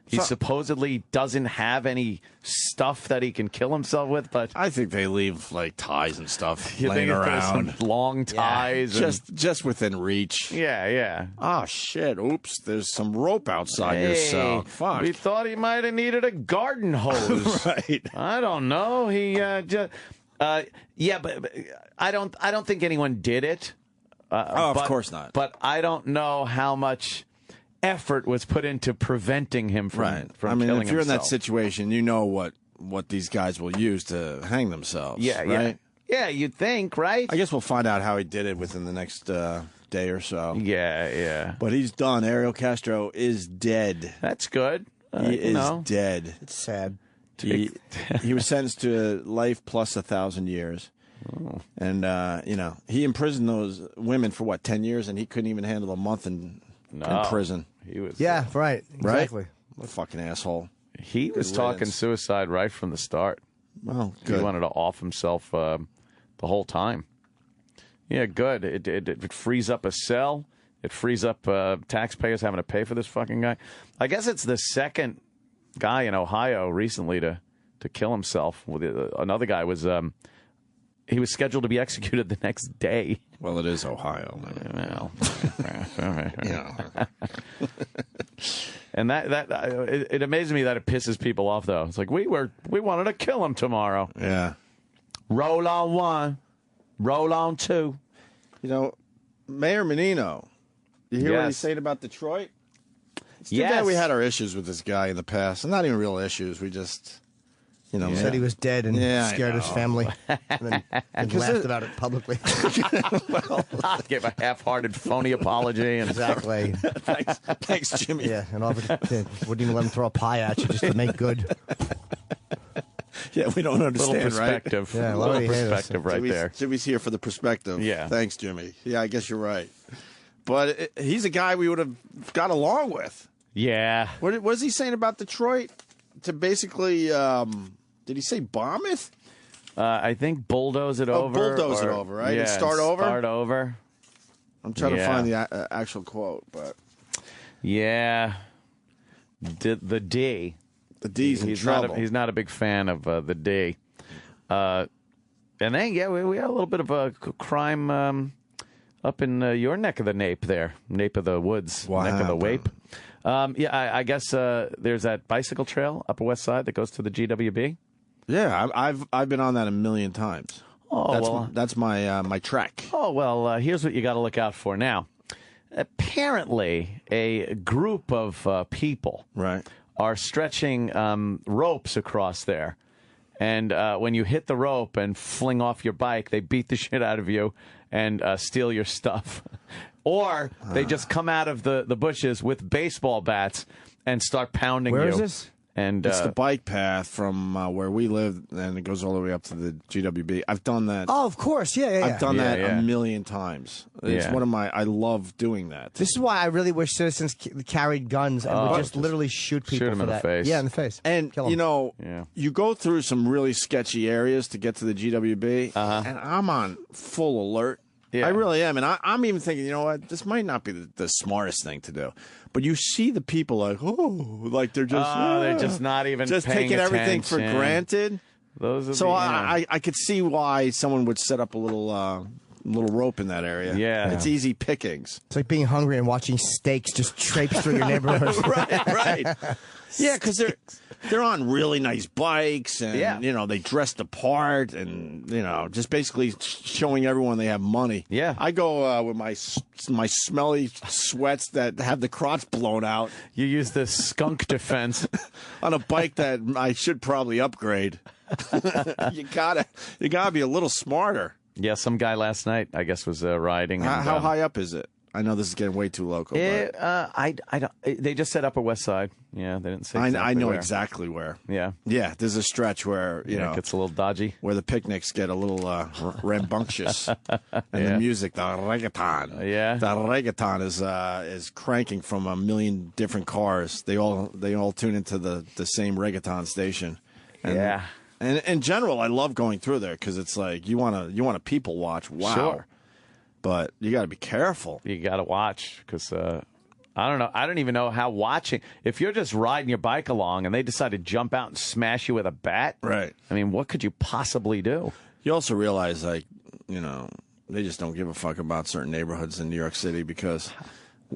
Speaker 3: He supposedly doesn't have any stuff that he can kill himself with, but
Speaker 6: I think they leave like ties and stuff
Speaker 3: you
Speaker 6: laying
Speaker 3: think
Speaker 6: around.
Speaker 3: There's some long ties,
Speaker 6: just within reach.
Speaker 3: Yeah.
Speaker 6: Oh shit! Oops, there's some rope outside your cell. Fuck.
Speaker 3: We thought he might have needed a garden hose.
Speaker 6: Right.
Speaker 3: I don't know. He just. But I don't think anyone did it.
Speaker 6: Of course not.
Speaker 3: But I don't know how much effort was put into preventing him from killing himself.
Speaker 6: If you're in that situation, you know what these guys will use to hang themselves.
Speaker 3: Yeah,
Speaker 6: right?
Speaker 3: Yeah, you'd think, right?
Speaker 6: I guess we'll find out how he did it within the next day or so.
Speaker 3: Yeah.
Speaker 6: But he's done. Ariel Castro is dead.
Speaker 3: That's good.
Speaker 6: He is dead.
Speaker 12: It's sad.
Speaker 6: He was sentenced to life plus 1,000 years.
Speaker 3: Oh.
Speaker 6: And, he imprisoned those women for, 10 years, and he couldn't even handle a month in prison.
Speaker 3: He was,
Speaker 12: right. Exactly.
Speaker 6: What a fucking asshole.
Speaker 3: He was talking suicide right from the start.
Speaker 6: Well, good.
Speaker 3: He wanted to off himself the whole time. Yeah, good. It frees up a cell. It frees up taxpayers having to pay for this fucking guy. I guess it's the second guy in Ohio recently to kill himself. Another guy was he was scheduled to be executed the next day.
Speaker 6: Well, it is Ohio.
Speaker 3: Well, and it amazes me that it pisses people off though. It's like we wanted to kill him tomorrow.
Speaker 6: Yeah.
Speaker 3: Roll on 1, roll on 2.
Speaker 6: Mayor Menino. You hear what he's saying about Detroit? It's too bad we had our issues with this guy in the past. And not even real issues. We just,
Speaker 12: said he was dead and scared his family. And laughed about it publicly.
Speaker 3: Well, I'll give a half-hearted, phony apology. And
Speaker 12: exactly.
Speaker 6: Thanks, Jimmy.
Speaker 12: Yeah, and wouldn't even let him throw a pie at you just to make good.
Speaker 6: Yeah, we don't understand,
Speaker 3: little perspective.
Speaker 6: Right?
Speaker 3: Yeah, a little perspective right there.
Speaker 6: Jimmy's here for the perspective.
Speaker 3: Yeah.
Speaker 6: Thanks, Jimmy. Yeah, I guess you're right. But he's a guy we would have got along with.
Speaker 3: Yeah.
Speaker 6: What was he saying about Detroit? To basically, did he say bomb it?
Speaker 3: I think bulldoze it over.
Speaker 6: Bulldoze it over, right?
Speaker 3: Yeah,
Speaker 6: and start over?
Speaker 3: Start over.
Speaker 6: I'm trying to find the actual quote, but...
Speaker 3: Yeah. The D.
Speaker 6: The D's in trouble.
Speaker 3: He's not a big fan of the D. And then, we had a little bit of a crime up in your neck of the nape there. Nape of the woods. Neck of the wape. I guess there's that bicycle trail Upper West Side that goes to the GWB.
Speaker 6: Yeah, I've been on that a million times.
Speaker 3: Oh,
Speaker 6: that's my trek.
Speaker 3: Oh, well, here's what you got to look out for now. Apparently, a group of people are stretching ropes across there. And when you hit the rope and fling off your bike, they beat the shit out of you and steal your stuff. Or they just come out of the bushes with baseball bats and start pounding you.
Speaker 12: Where is this?
Speaker 3: And
Speaker 6: it's the bike path from where we live, and it goes all the way up to the GWB. I've done that.
Speaker 12: Oh, of course. Yeah.
Speaker 6: I've done that a million times. It's one of my. I love doing that.
Speaker 12: This is why I really wish citizens carried guns and would just literally shoot people
Speaker 3: shoot 'em
Speaker 12: for
Speaker 3: in
Speaker 12: that.
Speaker 3: the face.
Speaker 12: Yeah, in the face.
Speaker 6: And
Speaker 12: Kill 'em.
Speaker 6: you know, you go through some really sketchy areas to get to the GWB, and I'm on full alert.
Speaker 3: Yeah.
Speaker 6: I really am, and I'm even thinking, you know what, this might not be the smartest thing to do. But you see the people like, like they're just
Speaker 3: not even
Speaker 6: just
Speaker 3: paying
Speaker 6: taking everything for
Speaker 3: attention.
Speaker 6: granted.
Speaker 3: Those are
Speaker 6: So I could see why someone would set up a little rope in that area.
Speaker 3: Yeah.
Speaker 6: It's easy pickings.
Speaker 12: It's like being hungry and watching steaks just traipse through your neighborhood.
Speaker 6: right. Yeah, because they're on really nice bikes, and you know, they dress the part, and you know, just basically showing everyone they have money.
Speaker 3: Yeah,
Speaker 6: I go with my smelly sweats that have the crotch blown out.
Speaker 3: You use the skunk defense
Speaker 6: on a bike that I should probably upgrade. you gotta be a little smarter.
Speaker 3: Yeah, some guy last night, I guess, was riding.
Speaker 6: How high up is it? I know this is getting way too local.
Speaker 3: I don't. They just set up a West Side. Yeah, they didn't say. Exactly
Speaker 6: I know
Speaker 3: where.
Speaker 6: exactly where.
Speaker 3: Yeah.
Speaker 6: There's a stretch where you know
Speaker 3: it gets a little dodgy,
Speaker 6: where the picnics get a little rambunctious, and the music, the reggaeton.
Speaker 3: The
Speaker 6: reggaeton is cranking from a million different cars. They all tune into the same reggaeton station. And, And in general, I love going through there because it's like you want to people watch. Wow.
Speaker 3: Sure.
Speaker 6: But you got to be careful.
Speaker 3: You got to watch because I don't know. I don't even know how watching. If you're just riding your bike along and they decide to jump out and smash you with a bat,
Speaker 6: right?
Speaker 3: I mean, what could you possibly do?
Speaker 6: You also realize, like, you know, they just don't give a fuck about certain neighborhoods in New York City because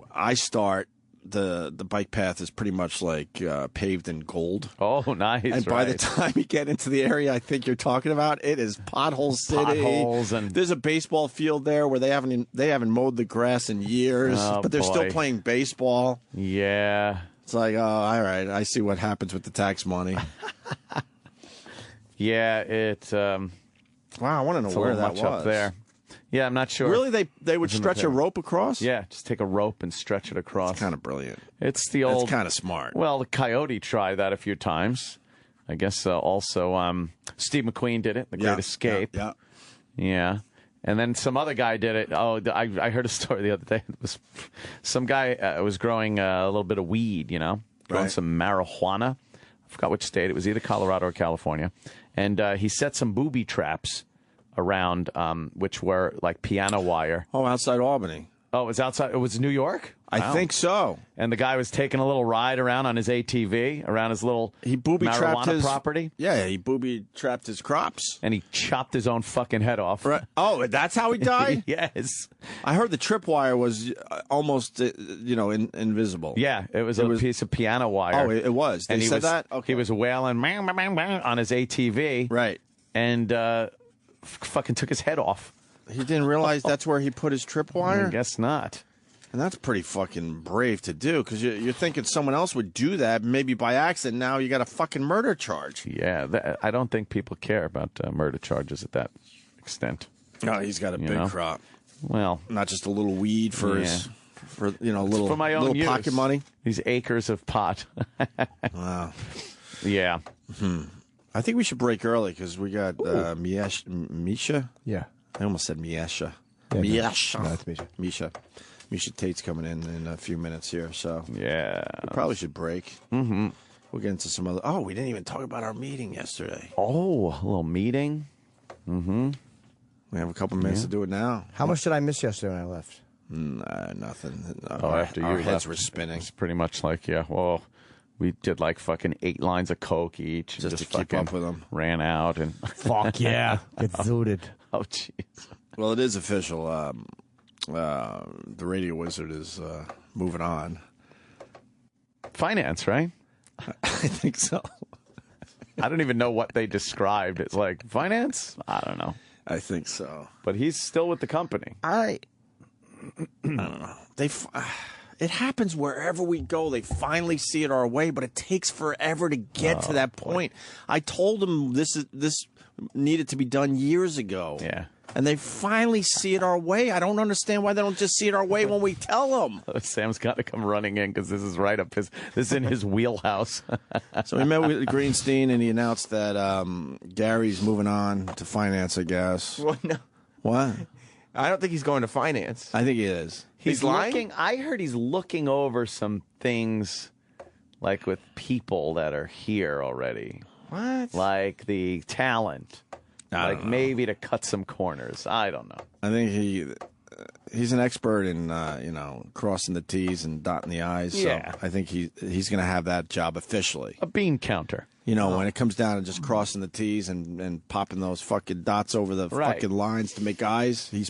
Speaker 6: I start. The bike path is pretty much like paved in gold.
Speaker 3: Oh, nice!
Speaker 6: And by the time you get into the area I think you're talking about, it is pothole city.
Speaker 3: Potholes and
Speaker 6: there's a baseball field there where they haven't mowed the grass in years, but they're still playing baseball.
Speaker 3: Yeah,
Speaker 6: it's like, oh, all right, I see what happens with the tax money.
Speaker 3: Yeah,
Speaker 6: wow, I want to know where that was
Speaker 3: up there. Yeah, I'm not sure.
Speaker 6: Really, they would stretch a rope across?
Speaker 3: Yeah, just take a rope and stretch it across.
Speaker 6: That's kind of brilliant.
Speaker 3: It's the old.
Speaker 6: That's kind of smart.
Speaker 3: Well, the Coyote tried that a few times. I guess also Steve McQueen did it. The Great Escape. Yeah. And then some other guy did it. Oh, I heard a story the other day. It was some guy was growing a little bit of weed. You know, growing some marijuana. I forgot which state. It was either Colorado or California. And he set some booby traps around, which were like piano wire.
Speaker 6: Oh, outside Albany.
Speaker 3: Oh, it was outside. It was New York?
Speaker 6: I think so.
Speaker 3: And the guy was taking a little ride around on his ATV around his little marijuana property.
Speaker 6: Yeah, he booby-trapped his crops.
Speaker 3: And he chopped his own fucking head off.
Speaker 6: Right. Oh, that's how he died?
Speaker 3: Yes.
Speaker 6: I heard the tripwire was almost, invisible.
Speaker 3: Yeah, it was a piece of piano wire.
Speaker 6: Oh, it was. They said that? Okay.
Speaker 3: He was wailing on his ATV.
Speaker 6: Right.
Speaker 3: And fucking took his head off.
Speaker 6: He didn't realize that's where he put his tripwire?
Speaker 3: I guess not.
Speaker 6: And that's pretty fucking brave to do, because you're thinking someone else would do that, maybe by accident. Now you got a fucking murder charge.
Speaker 3: Yeah, I don't think people care about murder charges at that extent.
Speaker 6: No, he's got a big crop.
Speaker 3: Well,
Speaker 6: not just a little weed for his, little,
Speaker 3: for my own
Speaker 6: little
Speaker 3: use.
Speaker 6: pocket money.
Speaker 3: These acres of pot.
Speaker 6: Wow.
Speaker 3: Yeah.
Speaker 6: I think we should break early because we got Misha.
Speaker 12: Yeah.
Speaker 6: I almost said Miesha.
Speaker 12: Yeah, no, it's Misha.
Speaker 6: Misha Tate's coming in a few minutes here, so
Speaker 3: yeah,
Speaker 6: we probably should break.
Speaker 3: Mm-hmm.
Speaker 6: We'll get into some other. Oh, we didn't even talk about our meeting yesterday.
Speaker 3: Oh, a little meeting. Mm-hmm.
Speaker 6: We have a couple minutes to do it now.
Speaker 12: How much did I miss yesterday when I left?
Speaker 6: Nothing.
Speaker 3: After
Speaker 6: our
Speaker 3: you
Speaker 6: heads
Speaker 3: left,
Speaker 6: were spinning.
Speaker 3: It's pretty much like, we did like fucking 8 lines of coke each,
Speaker 6: just to keep up with them.
Speaker 3: Ran out and
Speaker 12: fuck yeah, get zooted.
Speaker 3: Oh jeez.
Speaker 6: Well, it is official. The Radio Wizard is moving on.
Speaker 3: Finance, right?
Speaker 6: I think so.
Speaker 3: I don't even know what they described. It's like finance? I don't know.
Speaker 6: I think so.
Speaker 3: But he's still with the company.
Speaker 6: I don't know. It happens wherever we go. They finally see it our way, but it takes forever to get to that point. I told them this needed to be done years ago.
Speaker 3: Yeah.
Speaker 6: And they finally see it our way. I don't understand why they don't just see it our way when we tell them.
Speaker 3: Sam's got to come running in because this is right up this is in his wheelhouse.
Speaker 6: So we met with Greenstein, and he announced that Gary's moving on to finance, I guess.
Speaker 20: Well, no.
Speaker 6: What?
Speaker 20: I don't think he's going to finance.
Speaker 6: I think he is.
Speaker 20: He's lying?
Speaker 3: I heard he's looking over some things, like with people that are here already.
Speaker 20: What?
Speaker 3: Like the talent. Like maybe to cut some corners. I don't know.
Speaker 6: I think he's an expert in crossing the T's and dotting the I's.
Speaker 3: Yeah.
Speaker 6: So I think he's going to have that job officially.
Speaker 3: A bean counter.
Speaker 6: You know, when it comes down to just crossing the T's and popping those fucking dots over the fucking lines to make I's, he's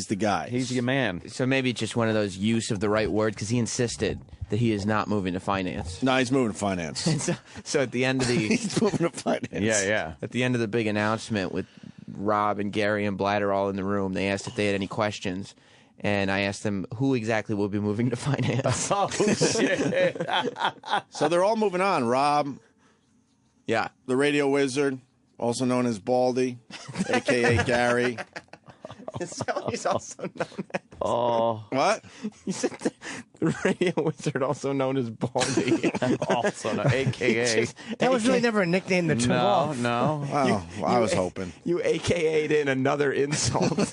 Speaker 6: the guy.
Speaker 3: He's your man.
Speaker 20: So maybe just one of those use of the right word, because he insisted that he is not moving to finance.
Speaker 6: No, he's moving to finance.
Speaker 20: so at the end of the
Speaker 6: he's moving to finance.
Speaker 3: Yeah.
Speaker 20: At the end of the big announcement with Rob and Gary and Blatter all in the room, they asked if they had any questions. And I asked them who exactly will be moving to finance.
Speaker 3: Oh, shit.
Speaker 6: So they're all moving on. Rob.
Speaker 20: Yeah.
Speaker 6: The radio wizard, also known as Baldy, a.k.a. Gary.
Speaker 20: He's also known as...
Speaker 3: Oh.
Speaker 6: What?
Speaker 20: You said the radio wizard, also known as Baldy.
Speaker 3: Also known, a.k.a.
Speaker 12: That was really never a nickname that took off.
Speaker 3: No.
Speaker 6: Oh, I was hoping.
Speaker 20: You a.k.a'd in another insult.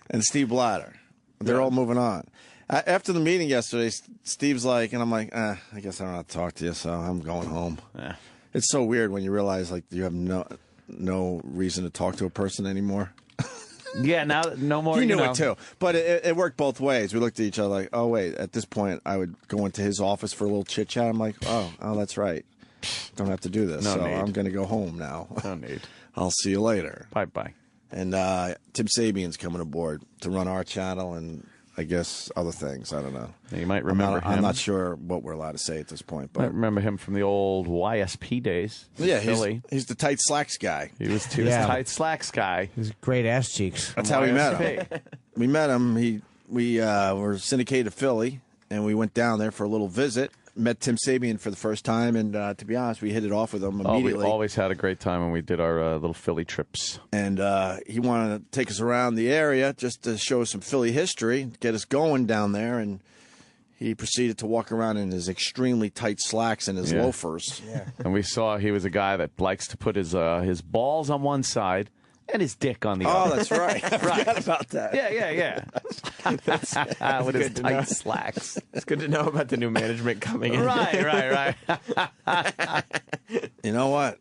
Speaker 6: And Steve Blatter. They're all moving on. After the meeting yesterday, Steve's like, and I'm like, I guess I don't have to talk to you, so I'm going home.
Speaker 3: Yeah.
Speaker 6: It's so weird when you realize like you have no reason to talk to a person anymore.
Speaker 3: Yeah, now no more.
Speaker 6: He knew it too, but it worked both ways. We looked at each other like, oh wait. At this point, I would go into his office for a little chit chat. I'm like, oh, that's right. Don't have to do this.
Speaker 3: No
Speaker 6: so
Speaker 3: need.
Speaker 6: I'm going to go home now.
Speaker 3: No need.
Speaker 6: I'll see you later.
Speaker 3: Bye.
Speaker 6: And Tim Sabian's coming aboard to run our channel and I guess other things. I don't know.
Speaker 3: You might remember him.
Speaker 6: I'm not sure what we're allowed to say at this point. But
Speaker 3: I remember him from the old YSP days.
Speaker 6: Yeah,
Speaker 3: Philly.
Speaker 6: He's the tight slacks guy.
Speaker 3: He was the tight slacks guy.
Speaker 12: He's great ass cheeks.
Speaker 6: That's how we met him. We met him. We were syndicated to Philly, and we went down there for a little visit. Met Tim Sabian for the first time, and to be honest, we hit it off with him immediately.
Speaker 3: We always had a great time when we did our little Philly trips.
Speaker 6: And he wanted to take us around the area just to show us some Philly history, get us going down there, and he proceeded to walk around in his extremely tight slacks and his loafers.
Speaker 12: Yeah.
Speaker 3: And we saw he was a guy that likes to put his balls on one side and his dick on the other.
Speaker 6: Oh, that's right. I forgot about that.
Speaker 3: Yeah. That's with his tight slacks.
Speaker 20: It's good to know about the new management coming in.
Speaker 3: Right.
Speaker 6: You know what?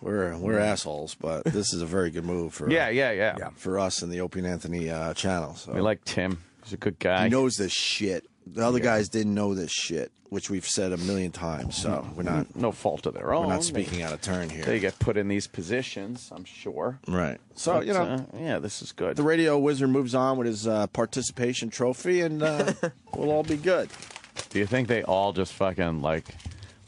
Speaker 6: We're assholes, but this is a very good move for for us and the Opie and Anthony channel. So.
Speaker 3: We like Tim. He's a good guy.
Speaker 6: He knows this shit. The other guys didn't know this shit, which we've said a million times. So we're not
Speaker 3: no fault of their own.
Speaker 6: We're not speaking out of turn here.
Speaker 3: They get put in these positions, I'm sure.
Speaker 6: Right. So
Speaker 3: but, this is good.
Speaker 6: The radio wizard moves on with his participation trophy, and we'll all be good.
Speaker 3: Do you think they all just fucking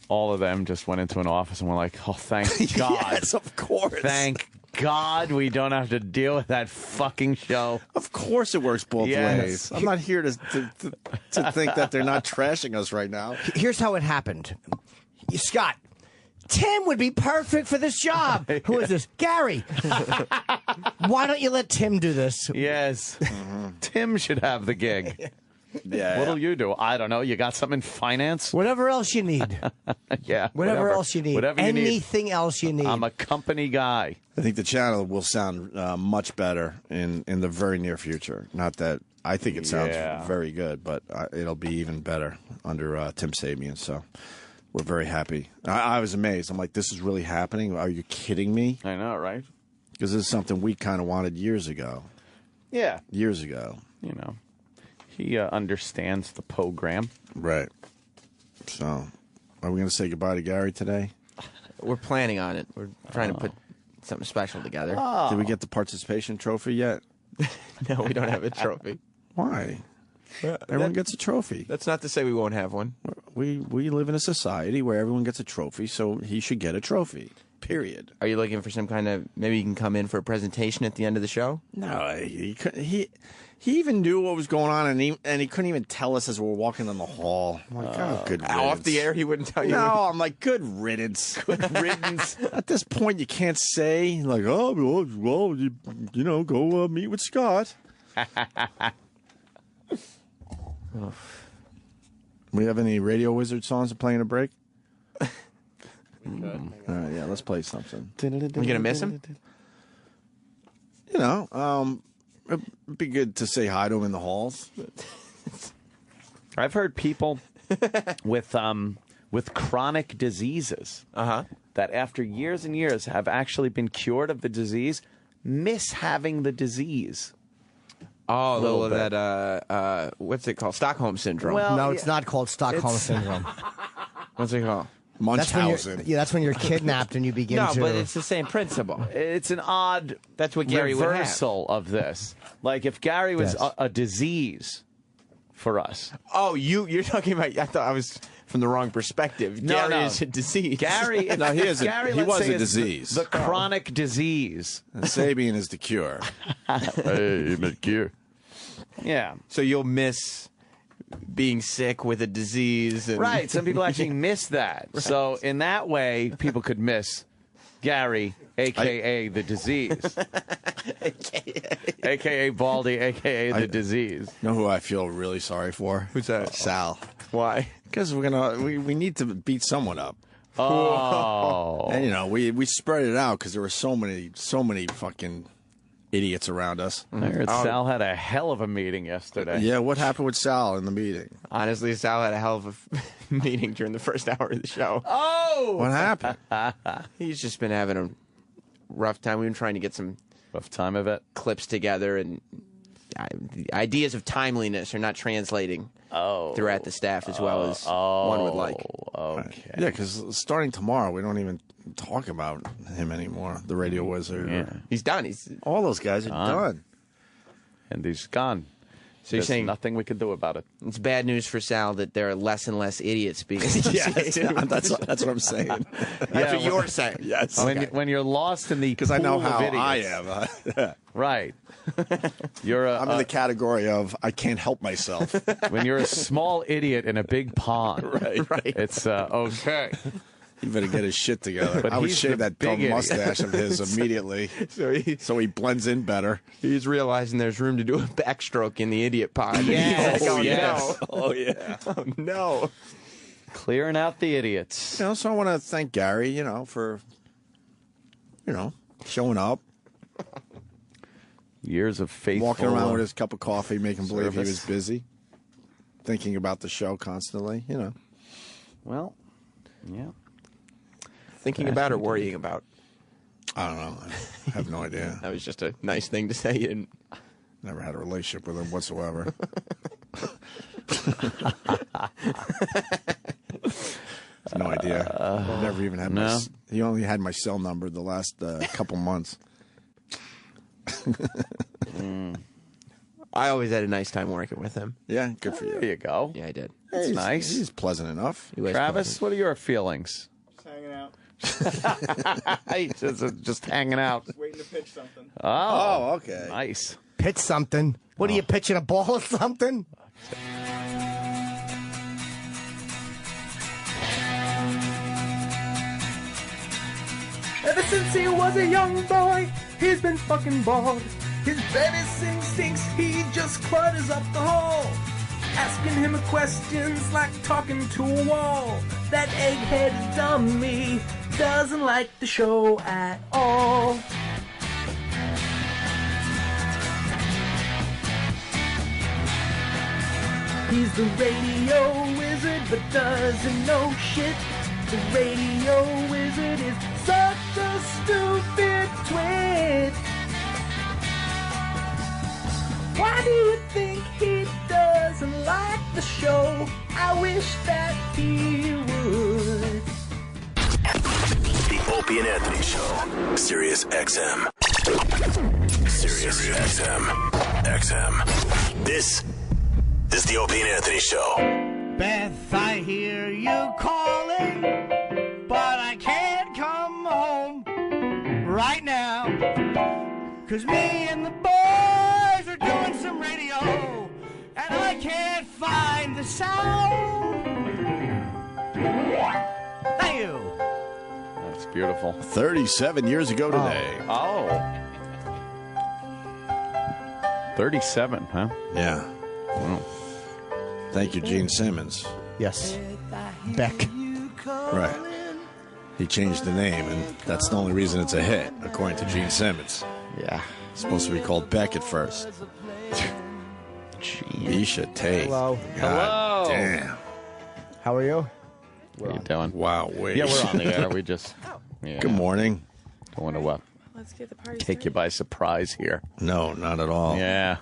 Speaker 3: all of them just went into an office and were like, oh, thank God.
Speaker 6: Yes, of course.
Speaker 3: Thank God we don't have to deal with that fucking show.
Speaker 6: Of course it works both ways. I'm not here to think that they're not trashing us right now.
Speaker 12: Here's how it happened. Scott, Tim would be perfect for this job. Who is this? Gary. Why don't you let Tim do this?
Speaker 3: Yes. Tim should have the gig.
Speaker 6: Yeah.
Speaker 3: What'll you do? I don't know. You got something in finance?
Speaker 12: Whatever else you need.
Speaker 3: Yeah.
Speaker 12: Whatever else you need.
Speaker 3: Whatever you
Speaker 12: Anything else you need.
Speaker 3: I'm a company guy.
Speaker 6: I think the channel will sound much better in the very near future. Not that I think it sounds very good, but it'll be even better under Tim Sabian. So we're very happy. I was amazed. I'm like, this is really happening? Are you kidding me?
Speaker 3: I know, right?
Speaker 6: Because this is something we kind of wanted years ago.
Speaker 3: Yeah.
Speaker 6: Years ago.
Speaker 3: You know. He understands the program.
Speaker 6: Right. So, are we going to say goodbye to Gary today?
Speaker 20: We're planning on it. We're trying to put something special together.
Speaker 3: Oh.
Speaker 6: Did we get the participation trophy yet?
Speaker 20: No, we don't have a trophy.
Speaker 6: Why? Everyone gets a trophy.
Speaker 20: That's not to say we won't have one.
Speaker 6: We live in a society where everyone gets a trophy, so he should get a trophy. period.
Speaker 20: Are you looking for some kind of, maybe you can come in for a presentation at the end of the show?
Speaker 6: No, he even knew what was going on, and he couldn't even tell us as we were walking in the hall. I'm like, good riddance.
Speaker 20: Off the air, he wouldn't tell you.
Speaker 6: No, I'm like, good riddance.
Speaker 20: Good riddance.
Speaker 6: At this point, you can't say, like, oh, well, you know, go meet with Scott. We have any Radio Wizard songs to play in a break? All right, yeah, let's play something.
Speaker 20: You gonna miss him?
Speaker 6: You know, it'd be good to say hi to him in the halls.
Speaker 3: I've heard people with chronic diseases that after years and years have actually been cured of the disease, miss having the disease.
Speaker 20: Oh, that what's it called? Stockholm syndrome.
Speaker 12: Well, no, it's not called Stockholm syndrome.
Speaker 20: What's it called?
Speaker 6: Munchausen.
Speaker 12: That's when you're kidnapped and you begin to.
Speaker 20: No, but it's the same principle.
Speaker 3: It's an odd.
Speaker 20: That's what Gary would have.
Speaker 3: Reversal of this. Like if Gary was a disease for us.
Speaker 20: Oh, you're talking about. I thought I was from the wrong perspective.
Speaker 3: No,
Speaker 20: Gary is a disease.
Speaker 3: Gary,
Speaker 6: no, he was a disease.
Speaker 3: The chronic disease.
Speaker 6: And Sabian is the cure.
Speaker 3: Hey, the cure. Yeah.
Speaker 20: So you'll miss being sick with a disease. And
Speaker 3: Right. Some people actually miss that. Right. So in that way, people could miss Gary, a.k.a. the disease. A.k.a. Baldy, a.k.a. the disease.
Speaker 6: You know who I feel really sorry for?
Speaker 20: Who's that?
Speaker 6: Sal.
Speaker 20: Why?
Speaker 6: Because we need to beat someone up.
Speaker 3: Oh.
Speaker 6: And, you know, we spread it out because there were so many fucking idiots around us.
Speaker 3: I heard Sal had a hell of a meeting yesterday.
Speaker 6: Yeah, what happened with Sal in the meeting?
Speaker 20: Honestly, Sal had a hell of a meeting during the first hour of the show.
Speaker 3: Oh!
Speaker 6: What happened?
Speaker 20: He's just been having a rough time. We've been trying to get some
Speaker 3: rough time of it
Speaker 20: clips together, and the ideas of timeliness are not translating throughout the staff as well as one would like.
Speaker 3: Okay.
Speaker 6: Yeah, because starting tomorrow, we don't even talk about him anymore. The Radio Wizard.
Speaker 3: Yeah.
Speaker 20: He's done.
Speaker 6: All those guys are done.
Speaker 3: And he's gone.
Speaker 20: So you're saying
Speaker 3: nothing we can do about it.
Speaker 20: It's bad news for Sal that there are less and less idiots being
Speaker 6: that's what I'm saying.
Speaker 20: That's what you're saying.
Speaker 6: Yes.
Speaker 3: When you're lost in the
Speaker 6: because I know how I
Speaker 3: idiots.
Speaker 6: am.
Speaker 3: Right.
Speaker 6: I'm in the category of I can't help myself.
Speaker 3: When you're a small idiot in a big pond,
Speaker 6: right.
Speaker 3: It's okay.
Speaker 6: You better get his shit together.
Speaker 3: But
Speaker 6: I would
Speaker 3: he's
Speaker 6: shave
Speaker 3: the
Speaker 6: that dumb
Speaker 3: big
Speaker 6: mustache of his immediately, so he blends in better.
Speaker 20: He's realizing there's room to do a backstroke in the idiot pond.
Speaker 3: Yes.
Speaker 20: Oh,
Speaker 3: yes.
Speaker 20: No. Oh, yeah. Oh, no.
Speaker 3: Clearing out the idiots.
Speaker 6: You know, so I want to thank Gary, for, showing up.
Speaker 3: Years of faithful
Speaker 6: walking around with his cup of coffee, making believe he
Speaker 3: service.
Speaker 6: was busy, thinking about the show constantly,
Speaker 3: Well, yeah.
Speaker 20: Thinking about or worrying about?
Speaker 6: I don't know. I have no idea.
Speaker 20: That was just a nice thing to say. And
Speaker 6: never had a relationship with him whatsoever. No idea. Never even had he only had my cell number the last couple months.
Speaker 20: I always had a nice time working with him.
Speaker 6: Yeah, good for you.
Speaker 3: There you go.
Speaker 20: Yeah, I did.
Speaker 3: That's nice.
Speaker 6: He's pleasant enough.
Speaker 3: Travis, what are your feelings? Just hanging out.
Speaker 21: Just waiting to pitch something.
Speaker 3: Oh,
Speaker 6: okay.
Speaker 3: Nice.
Speaker 12: Pitch something. What are you pitching, a ball or something?
Speaker 21: Ever since he was a young boy, he's been fucking bald. His baby's instincts, he just clutters up the hall. Asking him questions like talking to a wall. That egghead dummy doesn't like the show at all. He's the radio wizard but doesn't know shit. The radio wizard is such a stupid twit. Why do you think he doesn't like the show? I wish that he would.
Speaker 1: The Opie and Anthony Show. Sirius XM. Sirius XM. XM. This is the Opie and Anthony Show.
Speaker 21: Beth, I hear you calling, but I can't come home.
Speaker 12: 'Cause me and the boys are doing some radio, and I can't find the sound. Thank you.
Speaker 3: That's beautiful.
Speaker 6: 37 years ago today.
Speaker 3: Oh. 37, huh?
Speaker 6: Yeah. Wow. Thank you, Gene Simmons.
Speaker 12: Yes. Beck.
Speaker 6: Right. He changed the name, and that's the only reason it's a hit, according to Gene Simmons.
Speaker 3: Yeah.
Speaker 6: It's supposed to be called Beck at first. Misha Tate.
Speaker 12: Hello.
Speaker 6: God damn.
Speaker 12: How are you?
Speaker 3: What are you doing?
Speaker 6: Wow, wait.
Speaker 3: Yeah, we're on the air. We just... Yeah.
Speaker 6: Good morning.
Speaker 3: Don't want to
Speaker 9: Let's get the party
Speaker 3: take you by surprise here.
Speaker 6: No, not at all.
Speaker 3: Yeah.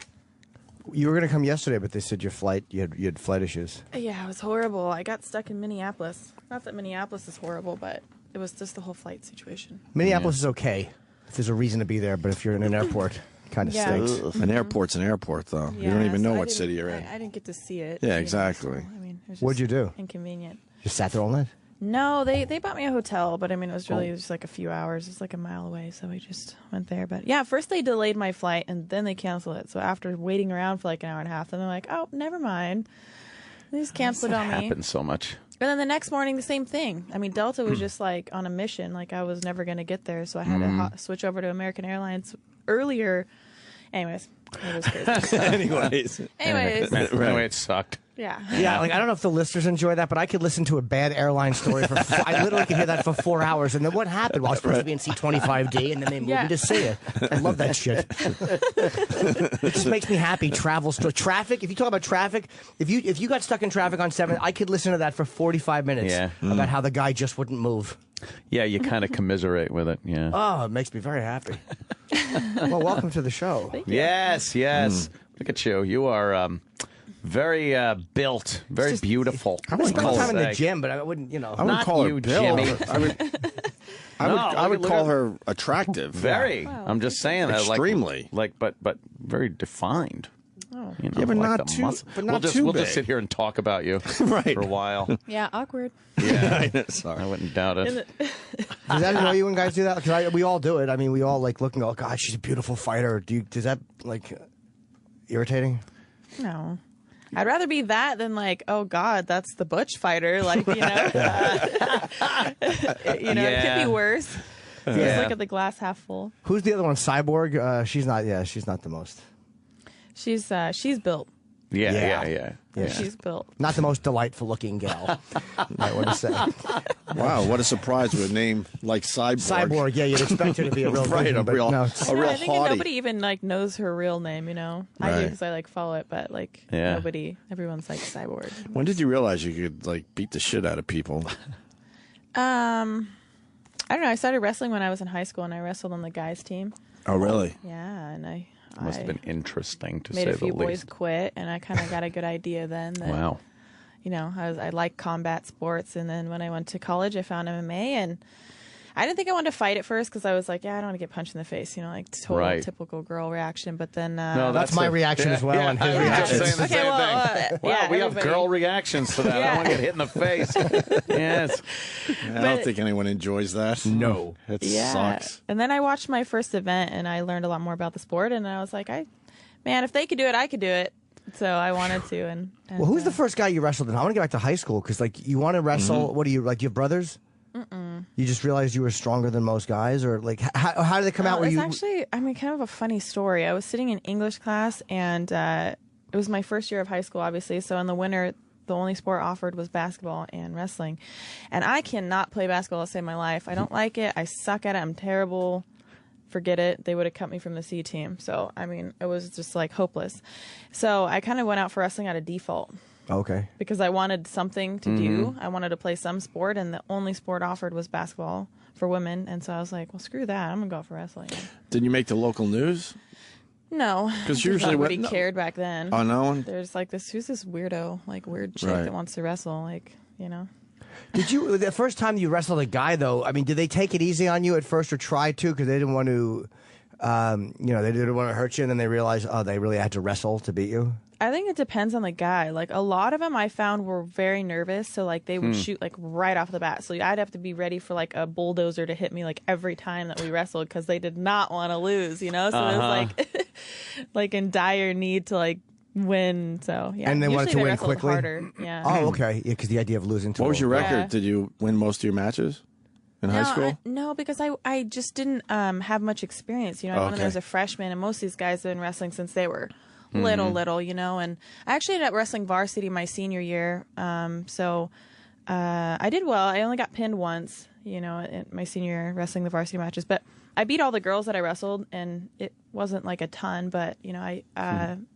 Speaker 12: You were going to come yesterday, but they said your flight, you had flight issues.
Speaker 9: Yeah, it was horrible. I got stuck in Minneapolis. Not that Minneapolis is horrible, but it was just the whole flight situation.
Speaker 12: Minneapolis is okay if there's a reason to be there, but if you're in an airport, kind of stinks.
Speaker 6: An airport's an airport, though.
Speaker 9: Yeah,
Speaker 6: you don't even know
Speaker 9: so
Speaker 6: what city you're in.
Speaker 9: I didn't get to see it.
Speaker 6: Yeah, exactly.
Speaker 9: So, I mean, it was
Speaker 12: What'd you
Speaker 9: just
Speaker 12: do?
Speaker 9: Inconvenient.
Speaker 12: Just sat there all night?
Speaker 9: No, they bought me a hotel, but I mean, it was really just like a few hours. It's like a mile away, so we just went there. But yeah, first they delayed my flight, and then they canceled it. So after waiting around for like an hour and a half, then they're like, oh, never mind. They just canceled it on me.
Speaker 3: Happens so much.
Speaker 9: And then the next morning, the same thing. I mean, Delta was just like on a mission. Like I was never going to get there, so I had to switch over to American Airlines earlier. Anyways, it was crazy.
Speaker 3: Anyways, it sucked.
Speaker 9: Yeah.
Speaker 12: Yeah, like I don't know if the listeners enjoy that, but I could listen to a bad airline story for. I literally could hear that for 4 hours, and then what happened? Well, I was supposed to be in C25D, and then they moved me to C. I love that shit. It just makes me happy. Traffic. If you talk about traffic, if you got stuck in traffic on 7, I could listen to that for 45 minutes about how the guy just wouldn't move.
Speaker 3: Yeah, you kind of commiserate with it. Yeah.
Speaker 12: Oh, it makes me very happy. Well, welcome to the show.
Speaker 9: Thank you.
Speaker 3: Yes. Look at you. You are very built, very beautiful.
Speaker 12: I would spend time in the gym, but I wouldn't,
Speaker 6: I wouldn't call her built.
Speaker 3: Jimmy.
Speaker 6: I would call her attractive.
Speaker 3: Very. Wow. I'm just saying that.
Speaker 6: Extremely.
Speaker 3: But very defined.
Speaker 9: Oh.
Speaker 3: You know,
Speaker 6: yeah, but
Speaker 3: like
Speaker 6: not too. But not
Speaker 3: we'll
Speaker 6: big.
Speaker 3: just sit here and talk about you
Speaker 6: right.
Speaker 3: for a while.
Speaker 9: Yeah, awkward.
Speaker 3: Yeah,
Speaker 6: sorry,
Speaker 3: I wouldn't doubt it.
Speaker 12: Does that annoy you when guys do that? Because we all do it. I mean, we all like look and go, "God, she's a beautiful fighter." Does that like irritating?
Speaker 9: No. I'd rather be that than like, oh God, that's the butch fighter. Like, you know, it could be worse. Just look at the glass half full.
Speaker 12: Who's the other one? Cyborg. She's not. Yeah, she's not the most.
Speaker 9: She's built.
Speaker 3: Yeah.
Speaker 9: She's built.
Speaker 12: Not the most delightful looking gal. I want to say.
Speaker 6: Wow, what a surprise with a name like Cyborg.
Speaker 12: Cyborg, yeah, you'd expect her to be a real
Speaker 6: right,
Speaker 12: vision,
Speaker 6: a real
Speaker 9: I think
Speaker 6: hottie.
Speaker 9: nobody even like knows her real name. You know, I do because I like follow it, but like nobody. Everyone's like Cyborg.
Speaker 6: When did you realize you could like beat the shit out of people?
Speaker 9: I don't know. I started wrestling when I was in high school, and I wrestled on the guys' team.
Speaker 6: Oh, really?
Speaker 9: Yeah, and I
Speaker 3: must have been interesting to
Speaker 9: made
Speaker 3: say
Speaker 9: a few
Speaker 3: the
Speaker 9: boys
Speaker 3: least.
Speaker 9: quit, and I kind of got a good idea then. That,
Speaker 3: wow.
Speaker 9: You know, I like combat sports, and then when I went to college, I found MMA, and I didn't think I wanted to fight at first because I was like, yeah, I don't want to get punched in the face, you know, like total typical girl reaction. But then
Speaker 3: no,
Speaker 12: that's my reaction as well. And his reaction.
Speaker 9: Okay, well,
Speaker 3: wow, we have girl reactions to that. I don't want to get hit in the face. Yes,
Speaker 6: I don't think anyone enjoys that.
Speaker 3: No,
Speaker 6: it sucks.
Speaker 9: And then I watched my first event, and I learned a lot more about the sport. And I was like, man, if they could do it, I could do it. So I wanted to. And
Speaker 12: well, who's the first guy you wrestled in? I want to get back to high school because, like, you want to wrestle.
Speaker 6: Mm-hmm.
Speaker 12: What do you like? Do you have brothers?
Speaker 9: Mm-mm.
Speaker 12: You just realized you were stronger than most guys, or like how did it come out?
Speaker 9: It's actually, I mean, kind of a funny story. I was sitting in English class, and it was my first year of high school, obviously. So in the winter, the only sport offered was basketball and wrestling, and I cannot play basketball to save my life. I don't like it. I suck at it. I'm terrible. Forget it. They would have cut me from the C team. So I mean, it was just like hopeless. So I kind of went out for wrestling out of default.
Speaker 12: Okay.
Speaker 9: Because I wanted something to do. I wanted to play some sport, and the only sport offered was basketball for women. And so I was like, well, screw that. I'm going to go for wrestling.
Speaker 6: Did you make the local news?
Speaker 9: No.
Speaker 6: Because usually
Speaker 9: nobody cared back then.
Speaker 6: Oh, no?
Speaker 9: There's like who's this weirdo, like weird chick that wants to wrestle, like, you know.
Speaker 12: Did you, the first time you wrestled a guy, though, I mean, did they take it easy on you at first or try to? Because they didn't want to, they didn't want to hurt you, and then they realized, oh, they really had to wrestle to beat you?
Speaker 9: I think it depends on the guy. Like, a lot of them I found were very nervous, so like they would shoot like right off the bat. So I'd have to be ready for like a bulldozer to hit me like every time that we wrestled because they did not want to lose, you know. So it was like like in dire need to like win. So yeah,
Speaker 12: and they wanted to win quickly.
Speaker 9: Harder. Yeah.
Speaker 12: Oh, okay. Yeah, because the idea of losing.
Speaker 6: What was your record?
Speaker 9: Yeah.
Speaker 6: Did you win most of your matches in high school?
Speaker 9: No, because I just didn't have much experience. You know, I went in there as a freshman, and most of these guys have been wrestling since they were little, you know. And I actually ended up wrestling varsity my senior year. So I did well. I only got pinned once, you know, in my senior year wrestling the varsity matches. But I beat all the girls that I wrestled, and it wasn't like a ton. But, you know,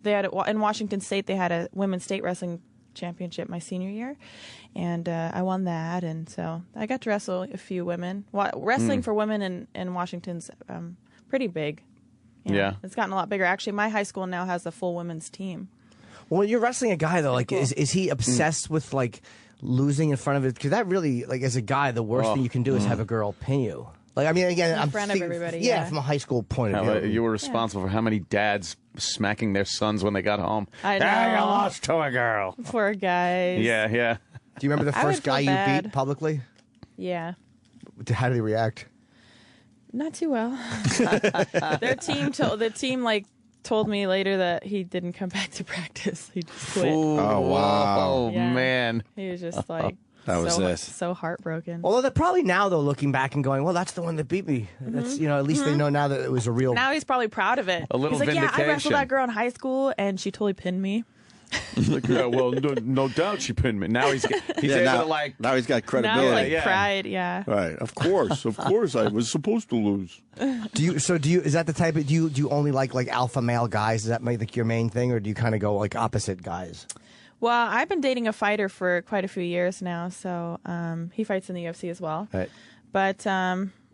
Speaker 9: they had in Washington State, they had a women's state wrestling championship my senior year, and I won that. And so I got to wrestle a few women. Wrestling for women in Washington's pretty big. Yeah, it's gotten a lot bigger. Actually, my high school now has a full women's team.
Speaker 12: Well, you're wrestling a guy though. Like, cool. is he obsessed with like losing in front of it? Because that really, like, as a guy, the worst thing you can do is have a girl pin you. Like, I mean, again, I'm
Speaker 9: in front of everybody.
Speaker 12: Yeah, from a high school point of view.
Speaker 3: You were responsible for how many dads smacking their sons when they got home.
Speaker 9: I know.
Speaker 3: I lost to a girl.
Speaker 9: Poor guys.
Speaker 3: Yeah.
Speaker 12: Do you remember the first guy you beat publicly?
Speaker 9: Yeah.
Speaker 12: How did he react?
Speaker 9: Not too well. The team like told me later that he didn't come back to practice. He just quit.
Speaker 6: Oh wow!
Speaker 3: Oh man,
Speaker 9: he was just like so heartbroken.
Speaker 12: Although they're probably now though looking back and going, well, that's the one that beat me. That's at least they know now that it was a real.
Speaker 9: Now he's probably proud of it.
Speaker 3: A little
Speaker 9: he's like,
Speaker 3: vindication.
Speaker 9: yeah, I wrestled that girl in high school and she totally pinned me.
Speaker 3: Like, yeah, well, no doubt she pinned me. Now he's able to like.
Speaker 6: Now he's got credibility.
Speaker 9: Now pride, yeah.
Speaker 6: Right, of course, I was supposed to lose.
Speaker 12: Do you? Is that the type of? Do you only like alpha male guys? Is that like your main thing, or do you kind of go like opposite guys?
Speaker 9: Well, I've been dating a fighter for quite a few years now, so he fights in the UFC as well.
Speaker 12: Right.
Speaker 9: But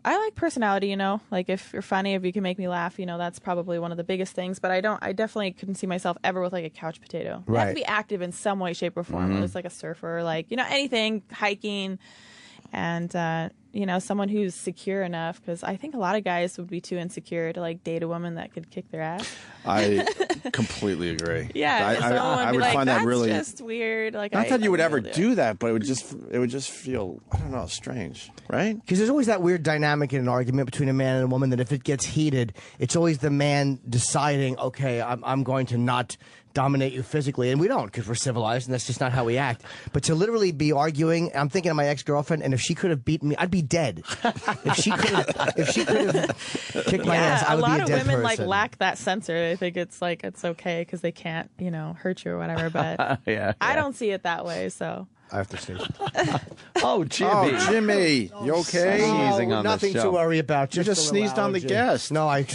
Speaker 9: I like personality, you know. Like, if you're funny, if you can make me laugh, you know, that's probably one of the biggest things. But I definitely couldn't see myself ever with like a couch potato.
Speaker 12: Right.
Speaker 9: I have to be active in some way, shape, or form. Whether it's like a surfer, like, you know, anything, hiking, and you know, someone who's secure enough, because I think a lot of guys would be too insecure to like date a woman that could kick their ass.
Speaker 6: I completely agree.
Speaker 9: Yeah,
Speaker 6: I would find that really
Speaker 9: just weird. Like,
Speaker 6: not that you would ever do that, but it would just feel, I don't know, strange, right?
Speaker 12: Because there's always that weird dynamic in an argument between a man and a woman that if it gets heated, it's always the man deciding, okay, I'm going to not dominate you physically, and we don't, because we're civilized and that's just not how we act. But to literally be arguing, I'm thinking of my ex-girlfriend, and if she could have beaten me, I'd be dead. If she could have kicked my ass, I would be a dead person.
Speaker 9: A lot of women like lack that sensor. They think it's like it's okay because they can't, you know, hurt you or whatever. But I don't see it that way. So
Speaker 12: I have to say.
Speaker 3: Oh, Jimmy,
Speaker 6: you okay?
Speaker 3: Sneezing on
Speaker 12: nothing
Speaker 3: the show.
Speaker 12: to worry about.
Speaker 6: You just sneezed on the guest.
Speaker 12: No, all right,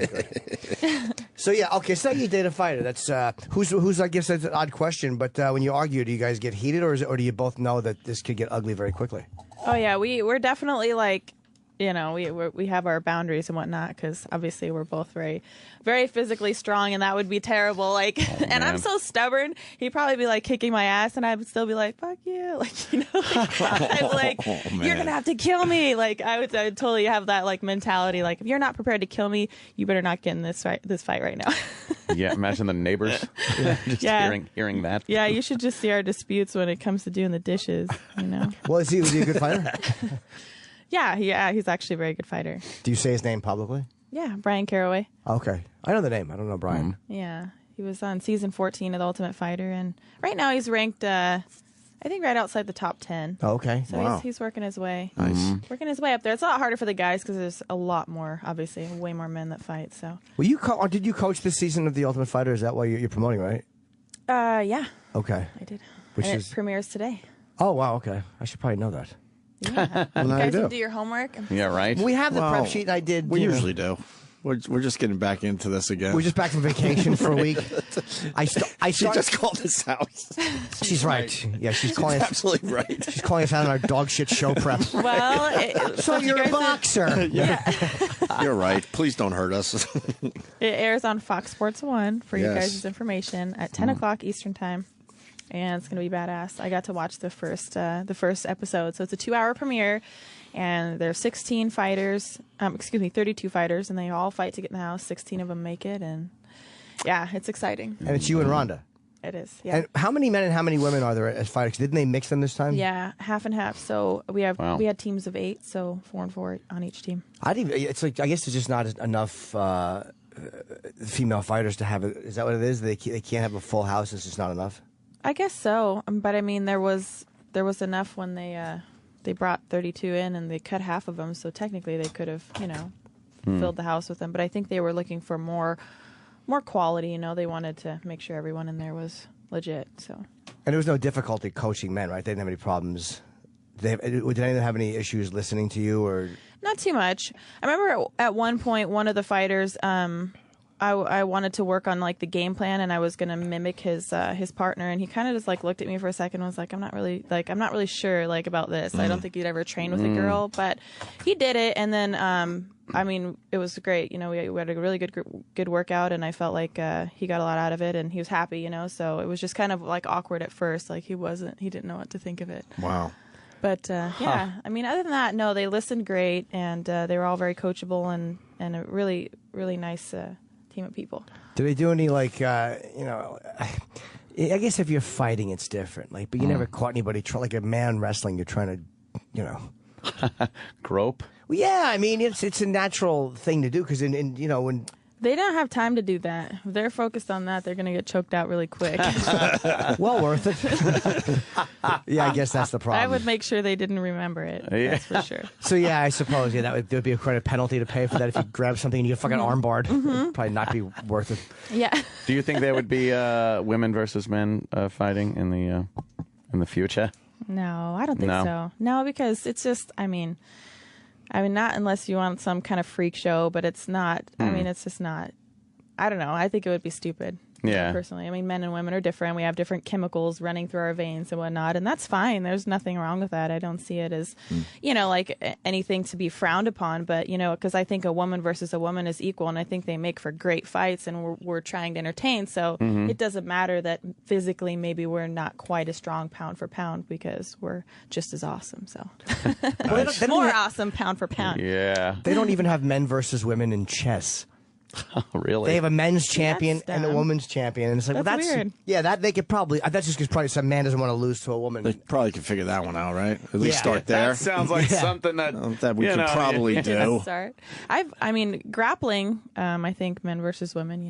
Speaker 12: good. So yeah, okay. So you date a fighter. That's who's. I guess that's an odd question, but when you argue, do you guys get heated, or do you both know that this could get ugly very quickly?
Speaker 9: Oh yeah, we're definitely like, you know, we have our boundaries and whatnot, because obviously we're both very, very physically strong, and that would be terrible. Like, and I'm so stubborn. He'd probably be like kicking my ass, and I would still be like, "Fuck you!" Like, you know, like, you're gonna have to kill me. Like, I would totally have that like mentality. Like, if you're not prepared to kill me, you better not get in this fight right now.
Speaker 3: Yeah, imagine the neighbors just hearing that.
Speaker 9: Yeah, you should just see our disputes when it comes to doing the dishes. You know.
Speaker 12: Well, was he a good fighter?
Speaker 9: Yeah, he's actually a very good fighter.
Speaker 12: Do you say his name publicly?
Speaker 9: Yeah, Brian Carraway.
Speaker 12: Okay. I know the name. I don't know Brian.
Speaker 9: Yeah, he was on season 14 of The Ultimate Fighter, and right now he's ranked, I think, right outside the top 10.
Speaker 12: Oh, okay.
Speaker 9: So he's working his way.
Speaker 6: Nice.
Speaker 9: Working his way up there. It's a lot harder for the guys because there's a lot more, obviously, way more men that fight. So.
Speaker 12: Well, did you coach this season of The Ultimate Fighter? Is that why you're promoting, right?
Speaker 9: Yeah.
Speaker 12: Okay.
Speaker 9: I did.
Speaker 12: It
Speaker 9: premieres today.
Speaker 12: Oh, wow, okay. I should probably know that.
Speaker 9: Yeah.
Speaker 6: Well,
Speaker 9: you
Speaker 6: now
Speaker 9: guys
Speaker 6: you
Speaker 9: can
Speaker 6: do.
Speaker 9: do your homework.
Speaker 3: Yeah, right.
Speaker 12: We have the prep sheet, and I did.
Speaker 6: We usually do. We're just getting back into this again.
Speaker 12: We're just back from vacation for a week.
Speaker 6: She just called us out.
Speaker 12: She's right. Yeah, she's calling us.
Speaker 6: Absolutely right.
Speaker 12: She's calling us out on our dog shit show prep.
Speaker 9: Well,
Speaker 12: so you're a boxer.
Speaker 9: Yeah.
Speaker 6: You're right. Please don't hurt us.
Speaker 9: It airs on Fox Sports 1 for you guys' information at 10 o'clock Eastern Time. And it's going to be badass. I got to watch the first episode. So it's a 2-hour premiere. And there's 16 fighters, 32 fighters, and they all fight to get in the house. 16 of them make it, and yeah, it's exciting.
Speaker 12: And it's you and Rhonda.
Speaker 9: It is, yeah.
Speaker 12: And how many men and how many women are there as fighters? Didn't they mix them this time?
Speaker 9: Yeah, half and half. So we had teams of 8, so 4 and 4 on each team.
Speaker 12: It's like I guess there's just not enough female fighters to have it. Is that what it is? They can't have a full house. It's just not enough.
Speaker 9: I guess so. But I mean, there was enough when they brought 32 in and they cut half of them. So technically, they could have filled the house with them. But I think they were looking for more quality. They wanted to make sure everyone in there was legit. So.
Speaker 12: And there was no difficulty coaching men, right? They didn't have any problems. Did any of them have any issues listening to you or?
Speaker 9: Not too much. I remember at one point, one of the fighters, I wanted to work on like the game plan, and I was going to mimic his partner, and he kind of just like looked at me for a second and was like, I'm not really sure like about this. I don't think he'd ever trained with a girl, but he did it, and then I mean, it was great. We had a really good workout, and I felt like he got a lot out of it, and he was happy. So it was just kind of like awkward at first, like he didn't know what to think of it.
Speaker 6: Wow.
Speaker 9: But yeah, I mean, other than that, no, they listened great, and they were all very coachable and a really, really nice team of people.
Speaker 12: Do they do any like I guess if you're fighting, it's different. Like, but you never caught anybody like a man wrestling. You're trying to,
Speaker 3: grope.
Speaker 12: Well, yeah, I mean, it's a natural thing to do because when.
Speaker 9: They don't have time to do that. If they're focused on that, they're going to get choked out really quick.
Speaker 12: Well worth it. Yeah, I guess that's the problem.
Speaker 9: I would make sure they didn't remember it. Yeah. That's for sure.
Speaker 12: So yeah, I suppose there would be a penalty to pay for that if you grab something and you get fucking armbarred. Probably not be worth it.
Speaker 9: Yeah.
Speaker 3: Do you think there would be women versus men fighting in the future?
Speaker 9: No, I don't think so. No, because it's just, I mean, not unless you want some kind of freak show, but it's not. I mean, it's just not. I don't know. I think it would be stupid.
Speaker 3: Yeah.
Speaker 9: Personally, I mean, men and women are different. We have different chemicals running through our veins and whatnot, and that's fine. There's nothing wrong with that. I don't see it as, like anything to be frowned upon. But because I think a woman versus a woman is equal, and I think they make for great fights, and we're trying to entertain. So it doesn't matter that physically maybe we're not quite as strong pound for pound because we're just as awesome. So more awesome pound for pound.
Speaker 3: Yeah.
Speaker 12: They don't even have men versus women in chess.
Speaker 3: Oh, really?
Speaker 12: They have a men's champion and a woman's champion, and it's like
Speaker 9: that's weird.
Speaker 12: Yeah, that they could probably. That's just because probably some man doesn't want to lose to a woman.
Speaker 6: They probably could figure that one out, right? At least start there.
Speaker 3: That sounds like something that
Speaker 6: we could probably do.
Speaker 9: Start. I mean, grappling. I think men versus women.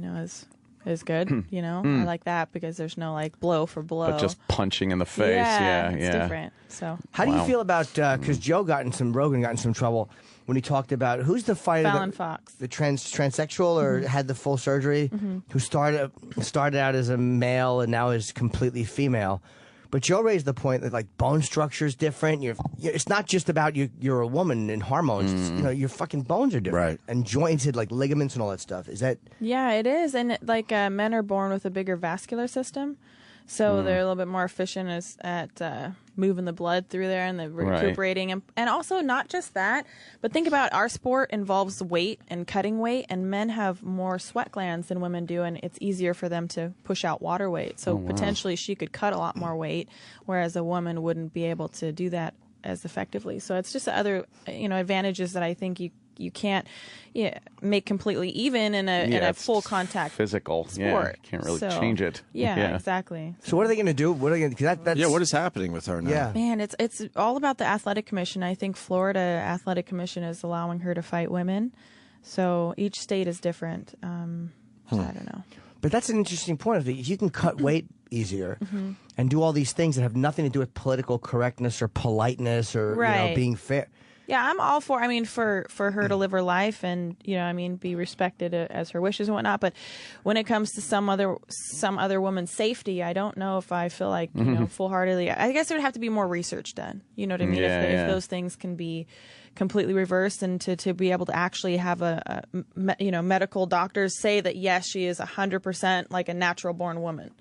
Speaker 9: Is good. I like that because there's no like blow for blow.
Speaker 3: But just punching in the face. Yeah,
Speaker 9: it's different. So
Speaker 12: how do you feel about because Rogan got in some trouble when he talked about who's the fighter?
Speaker 9: Fallon Fox, the
Speaker 12: transsexual or had the full surgery, who started out as a male and now is completely female. But Joe raised the point that like bone structure is different. It's not just about you're a woman and hormones. Your fucking bones are different,
Speaker 6: right?
Speaker 12: And jointed like ligaments and all that stuff. Is that?
Speaker 9: Yeah, it is. And men are born with a bigger vascular system, so they're a little bit more efficient at moving the blood through there and the recuperating. Right. And also not just that, but think about our sport involves weight and cutting weight, and men have more sweat glands than women do, and it's easier for them to push out water weight. So potentially she could cut a lot more weight, whereas a woman wouldn't be able to do that as effectively. So it's just other advantages that I think you can't make completely even in a full contact
Speaker 3: physical sport. Yeah, can't really change it.
Speaker 9: Yeah, exactly.
Speaker 12: So what are they going to do? What are they going to? That's
Speaker 6: what is happening with her now?
Speaker 12: Yeah,
Speaker 9: man, it's all about the athletic commission. I think Florida Athletic Commission is allowing her to fight women. So each state is different. So I don't know.
Speaker 12: But that's an interesting point. If you can cut weight easier and do all these things that have nothing to do with political correctness or politeness or being fair.
Speaker 9: Yeah, I'm all for. I mean, for her to live her life and be respected as her wishes and whatnot. But when it comes to some other woman's safety, I don't know if I feel like full-heartedly. I guess there would have to be more research done. You know what I mean? If those things can be completely reversed, and to be able to actually have medical doctors say that yes, she is 100% like a natural-born woman.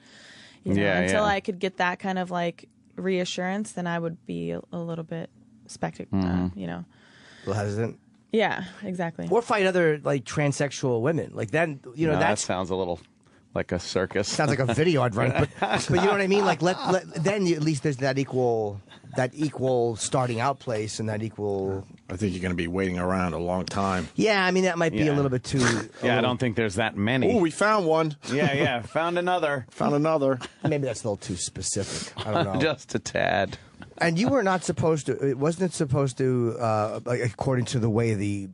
Speaker 9: Until I could get that kind of like reassurance, then I would be a little bit. A little
Speaker 12: hesitant.
Speaker 9: Yeah, exactly.
Speaker 12: Or fight other like transsexual women. Like then,
Speaker 3: that sounds a little like a circus.
Speaker 12: Sounds like a video I'd run. But you know what I mean? Like then at least there's that equal starting out place and that equal
Speaker 6: I think you're going to be waiting around a long time.
Speaker 12: Yeah, I mean, that might be a little bit too...
Speaker 3: Yeah, I don't think there's that many.
Speaker 6: Oh, we found one.
Speaker 3: Yeah, found another.
Speaker 6: Found another.
Speaker 12: Maybe that's a little too specific. I don't know.
Speaker 3: Just a tad.
Speaker 12: And you were not supposed to... Wasn't it supposed to, according to the way the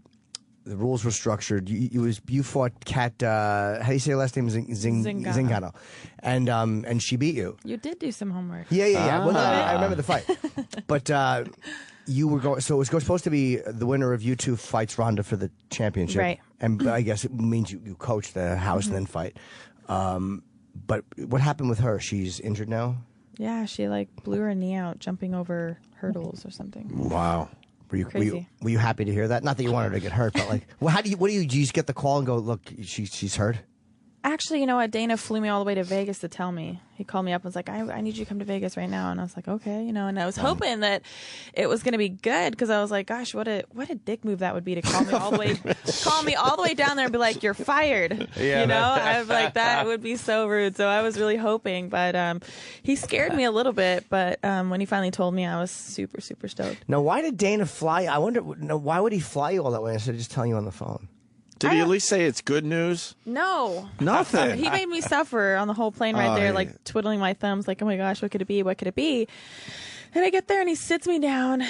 Speaker 12: rules were structured, you fought Kat... how do you say her last name? Zingano. And she beat you.
Speaker 9: You did do some homework.
Speaker 12: Yeah. Well, no, I remember the fight. But... you were going, so it was supposed to be the winner of you two fights Ronda for the championship,
Speaker 9: right?
Speaker 12: And I guess it means you coach the house and then fight. But what happened with her? She's injured now.
Speaker 9: Yeah, she like blew her knee out jumping over hurdles or something.
Speaker 12: Wow. Were you happy to hear that? Not that you wanted her to get hurt, but like, well, do you just get the call and go, look, she's hurt?
Speaker 9: Actually, you know what? Dana flew me all the way to Vegas to tell me. He called me up and was like, I need you to come to Vegas right now. And I was like, okay, you know, and I was hoping that it was going to be good because I was like, gosh, what a dick move that would be to call me all the way down there and be like, you're fired.
Speaker 3: Yeah,
Speaker 9: you know, I was like, that would be so rude. So I was really hoping, but he scared me a little bit. But when he finally told me, I was super, super stoked.
Speaker 12: Now, why did Dana fly? I wonder, why would he fly you all that way instead of just telling you on the phone?
Speaker 6: Did he at least say it's good news?
Speaker 9: No.
Speaker 6: Nothing.
Speaker 9: He made me suffer on the whole plane right there, like twiddling my thumbs, like, oh my gosh, what could it be? What could it be? And I get there and he sits me down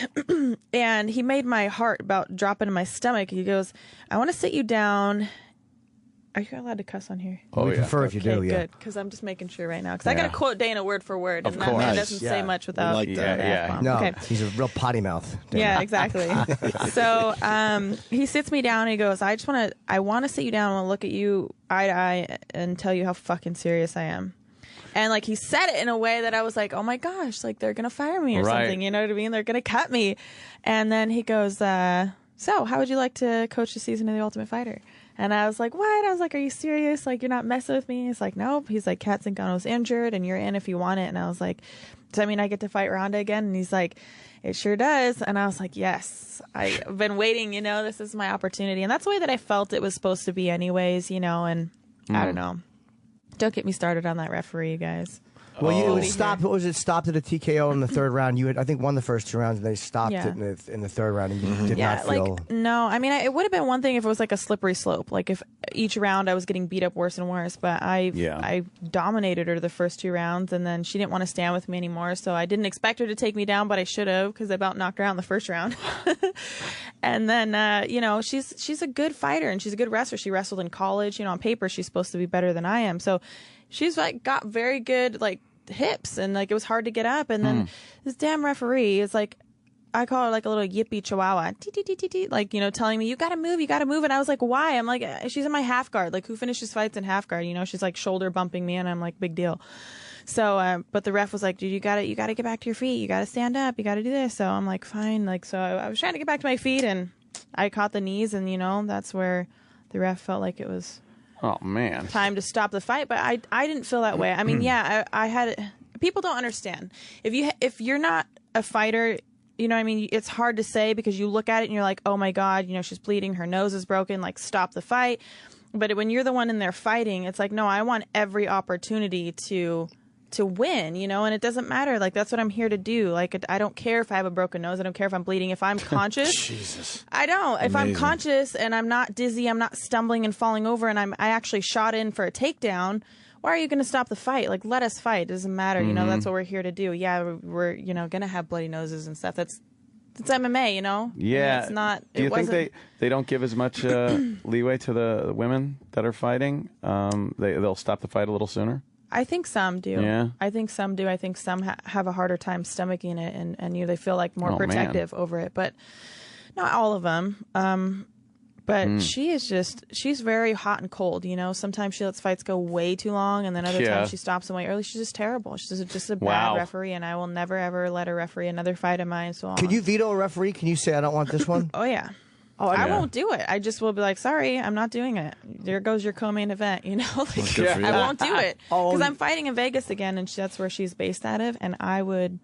Speaker 9: and he made my heart about drop into my stomach. He goes, I want to sit you down. Are you allowed to cuss on here?
Speaker 12: Oh, we prefer if you do, yeah.
Speaker 9: Good, because I'm just making sure right now. Because I got to quote Dana word for word. And that man doesn't say much without...
Speaker 6: like that.
Speaker 3: Yeah.
Speaker 12: No,
Speaker 9: okay.
Speaker 12: He's a real potty mouth. Dana.
Speaker 9: Yeah, exactly. So he sits me down and he goes, I want to sit you down and look at you eye to eye and tell you how fucking serious I am. And like he said it in a way that I was like, oh my gosh, like they're going to fire me or something. You know what I mean? They're going to cut me. And then he goes, so how would you like to coach the season of The Ultimate Fighter? And I was like, what? I was like, are you serious? Like, you're not messing with me? He's like, nope. He's like, Kat Zingano's injured and you're in if you want it. And I was like, does that mean I get to fight Ronda again? And he's like, it sure does. And I was like, yes, I've been waiting, you know, this is my opportunity. And that's the way that I felt it was supposed to be anyways, you know, and I don't know. Don't get me started on that referee, you guys.
Speaker 12: Well, you stopped. What was it? Stopped at a TKO in the third round. You had, I think, won the first 2 rounds, and they stopped it in the third round, and you did not feel.
Speaker 9: Like, no, I mean, it would have been one thing if it was like a slippery slope, like if each round I was getting beat up worse and worse. But I dominated her the first 2 rounds, and then she didn't want to stand with me anymore. So I didn't expect her to take me down, but I should have because I about knocked her out in the first round. And then you know, she's a good fighter and she's a good wrestler. She wrestled in college. You know, on paper she's supposed to be better than I am. So she's like got very good like hips and like it was hard to get up. And then this damn referee is like, I call her like a little yippy chihuahua, like, you know, telling me you gotta move. And I was like, why? I'm like, she's in my half guard. Like, who finishes fights in half guard? You know, she's like shoulder bumping me, and I'm like, big deal. So, but the ref was like, dude, you gotta get back to your feet. You gotta stand up. You gotta do this. So I'm like, fine. Like, so I was trying to get back to my feet, and I caught the knees, and you know, that's where the ref felt like it was.
Speaker 3: Oh man!
Speaker 9: Time to stop the fight, but I didn't feel that way. I mean, I had. People don't understand if you're not a fighter. You know what I mean? It's hard to say because you look at it and you're like, oh my God, you know, she's bleeding, her nose is broken, like stop the fight. But when you're the one in there fighting, it's like, no, I want every opportunity to win, you know, and it doesn't matter. Like, that's what I'm here to do. Like, I don't care if I have a broken nose. I don't care if I'm bleeding. If I'm conscious,
Speaker 6: Jesus.
Speaker 9: I don't. If I'm conscious and I'm not dizzy, I'm not stumbling and falling over, and I actually shot in for a takedown, why are you going to stop the fight? Like, let us fight. It doesn't matter. You know, that's what we're here to do. Yeah, we're you know, going to have bloody noses and stuff. It's MMA, you know?
Speaker 3: Yeah.
Speaker 9: It's not.
Speaker 3: Do you think they don't give as much leeway to the women that are fighting? They'll stop the fight a little sooner?
Speaker 9: I think some do.
Speaker 3: Yeah.
Speaker 9: I think some do. I think some have a harder time stomaching it, and you know, they feel like more protective over it. But not all of them. But she's very hot and cold, you know. Sometimes she lets fights go way too long, and then other times she stops them way early. She's just terrible. She's just a bad referee, and I will never, ever let her referee another fight of mine. So
Speaker 12: Can you veto a referee? Can you say, I don't want this one?
Speaker 9: Oh, yeah. Oh, I won't do it. I just will be like, sorry, I'm not doing it. There goes your co-main event, you know. Like, I won't do it because I'm fighting in Vegas again, and that's where she's based out of, and I would.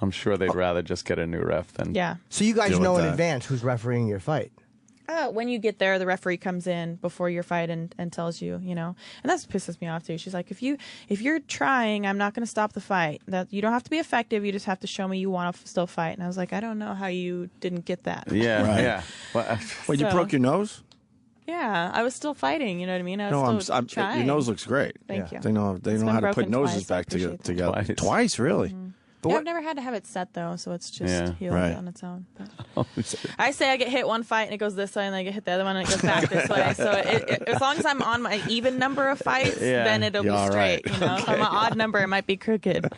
Speaker 3: I'm sure they'd rather just get a new ref than.
Speaker 9: Yeah.
Speaker 12: So you guys know in advance who's refereeing your fight.
Speaker 9: when you get there, the referee comes in before your fight and tells you, and that pisses me off too. She's like, if you're trying, I'm not going to stop the fight. That you don't have to be effective. You just have to show me you want to still fight. And I was like, I don't know how you didn't get that.
Speaker 3: Yeah,
Speaker 6: Right.
Speaker 3: yeah. Well,
Speaker 6: Wait, you broke your nose?
Speaker 9: Yeah, I was still fighting. You know what I mean? I was still trying.
Speaker 6: Your nose looks great.
Speaker 9: Thank you.
Speaker 6: They know how to put noses back together. Twice, really?
Speaker 9: Yeah, I've never had to have it set though, so it's just healed on its own. But I say I get hit one fight and it goes this way, and then I get hit the other one and it goes back this way. So as long as I'm on my even number of fights, then it'll be straight. Right. If I'm an odd number, it might be crooked.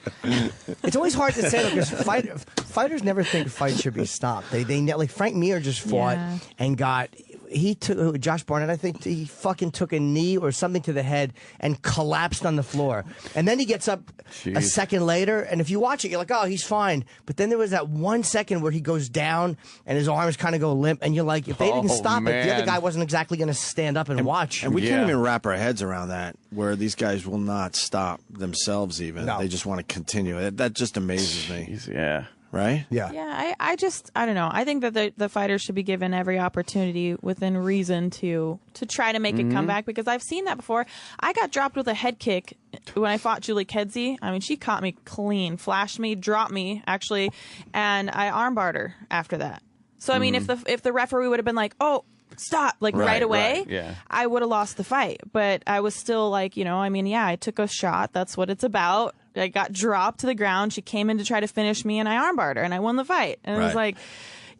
Speaker 12: It's always hard to say because fighters never think fights should be stopped. They like Frank Mir just fought and got. He took Josh Barnett. I think he fucking took a knee or something to the head and collapsed on the floor. And then he gets up a second later, and if you watch it, you're like, "Oh, he's fine." But then there was that 1 second where he goes down and his arms kind of go limp, and you're like, if they didn't stop it, the other guy wasn't exactly going to stand up and watch.
Speaker 6: And we can't even wrap our heads around that, where these guys will not stop themselves. Even they just want to continue. That just amazes me.
Speaker 3: Yeah.
Speaker 6: Right?
Speaker 9: Yeah. Yeah, I don't know. I think that the fighters should be given every opportunity within reason to try to make a comeback, because I've seen that before. I got dropped with a head kick when I fought Julie Kedzie. I mean, she caught me clean, flashed me, dropped me, actually, and I armbarred her after that. So, I mean, if the referee would have been like, oh, stop, like right away, I would have lost the fight. But I was still like, I took a shot. That's what it's about. I got dropped to the ground. She came in to try to finish me, and I armbarred her, and I won the fight. And it was like,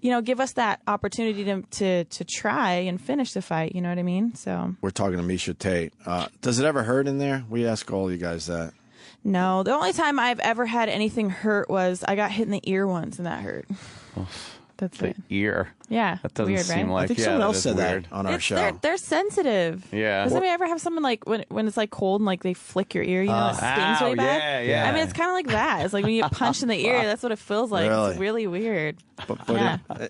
Speaker 9: give us that opportunity to try and finish the fight. You know what I mean? So
Speaker 6: we're talking to Misha Tate. Does it ever hurt in there? We ask all you guys that.
Speaker 9: No, the only time I've ever had anything hurt was I got hit in the ear once, and that hurt. That's
Speaker 3: the ear.
Speaker 9: Yeah.
Speaker 3: That doesn't
Speaker 9: weird,
Speaker 3: seem
Speaker 9: right?
Speaker 3: like.
Speaker 6: I think someone else said that on our show.
Speaker 9: They're sensitive.
Speaker 3: Yeah.
Speaker 9: Does anybody ever have someone like when it's like cold and like they flick your ear? It stings really bad.
Speaker 3: Yeah.
Speaker 9: I mean, it's kind of like that. It's like when you get punched in the ear. That's what it feels like. It's really weird.
Speaker 6: But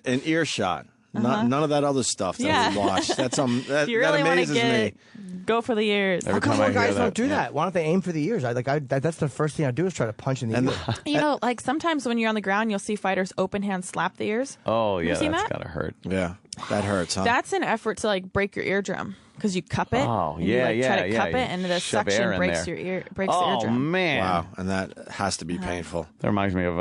Speaker 6: an earshot. None of that other stuff that we watch. That's that
Speaker 9: you really
Speaker 6: amazes me.
Speaker 9: Go for the ears.
Speaker 12: How come more guys don't do that? Why don't they aim for the ears? That's the first thing I do is try to punch in the ear.
Speaker 9: Like sometimes when you're on the ground, you'll see fighters open hand slap the ears.
Speaker 3: Oh yeah, that's gotta hurt.
Speaker 6: Yeah, that hurts. Huh?
Speaker 9: That's an effort to like break your eardrum because you cup it.
Speaker 3: Oh
Speaker 9: yeah, you try to cup it, and the suction breaks your ear. Breaks the eardrum.
Speaker 3: Oh man!
Speaker 6: Wow, and that has to be painful.
Speaker 3: That reminds me of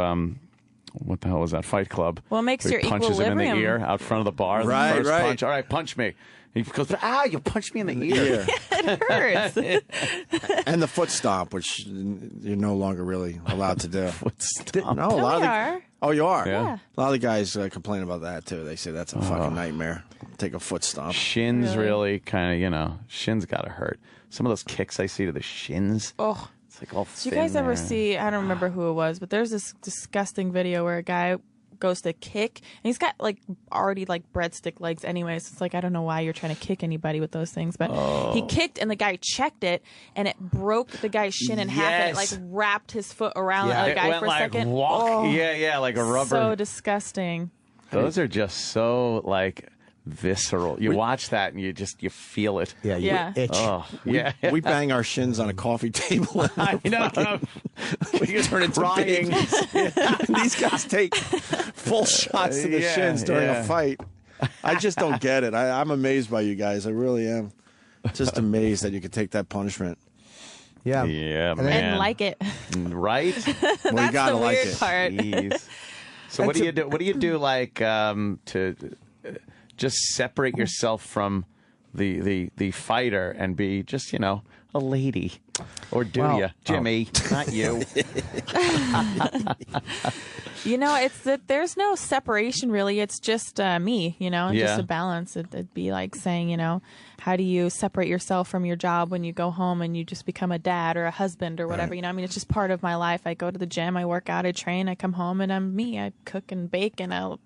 Speaker 3: what the hell was that? Fight Club.
Speaker 9: Well, it makes your
Speaker 3: punches
Speaker 9: equilibrium.
Speaker 3: him in the ear out front of the bar.
Speaker 6: Right,
Speaker 3: the first punch. All right, punch me. He goes, you punched me in the ear.
Speaker 9: It hurts.
Speaker 6: And the foot stomp, which you're no longer really allowed to do.
Speaker 3: Foot stomp.
Speaker 6: No, a lot of
Speaker 9: are.
Speaker 6: Oh, you are?
Speaker 9: Yeah.
Speaker 6: A lot of the guys complain about that, too. They say that's a fucking nightmare. Take a foot stomp.
Speaker 3: Shins really kind of, shins got to hurt. Some of those kicks I see to the shins.
Speaker 9: Oh.
Speaker 3: It's like all
Speaker 9: Did you guys ever see, I don't remember who it was, but there's this disgusting video where a guy goes to kick, and he's got already breadstick legs anyways. It's like, I don't know why you're trying to kick anybody with those things, but he kicked and the guy checked it, and it broke the guy's shin in half, and it wrapped his foot around the other guy for a second.
Speaker 3: Yeah, like a rubber.
Speaker 9: So disgusting.
Speaker 3: Those are just so visceral. You watch that and you feel it.
Speaker 12: Yeah, you itch.
Speaker 3: Oh,
Speaker 6: we bang our shins on a coffee table.
Speaker 3: I know.
Speaker 6: We turn into
Speaker 3: crying.
Speaker 6: These guys take full shots to the shins during a fight. I just don't get it. I'm amazed by you guys. I really am. Just amazed that you could take that punishment.
Speaker 12: Yeah.
Speaker 3: Yeah, man.
Speaker 9: And like it.
Speaker 3: Right?
Speaker 9: That's
Speaker 6: you gotta
Speaker 9: the
Speaker 6: like
Speaker 9: weird
Speaker 6: it.
Speaker 9: part.
Speaker 3: Jeez. So what do you do? What do you do to just separate yourself from the fighter and be just, a lady? Or do you, Jimmy? Not you.
Speaker 9: It's that there's no separation really. It's just me, and just a balance. It'd be like saying, how do you separate yourself from your job when you go home and you just become a dad or a husband or whatever? Right. It's just part of my life. I go to the gym, I work out, I train, I come home, and I'm me. I cook and bake, and I'll,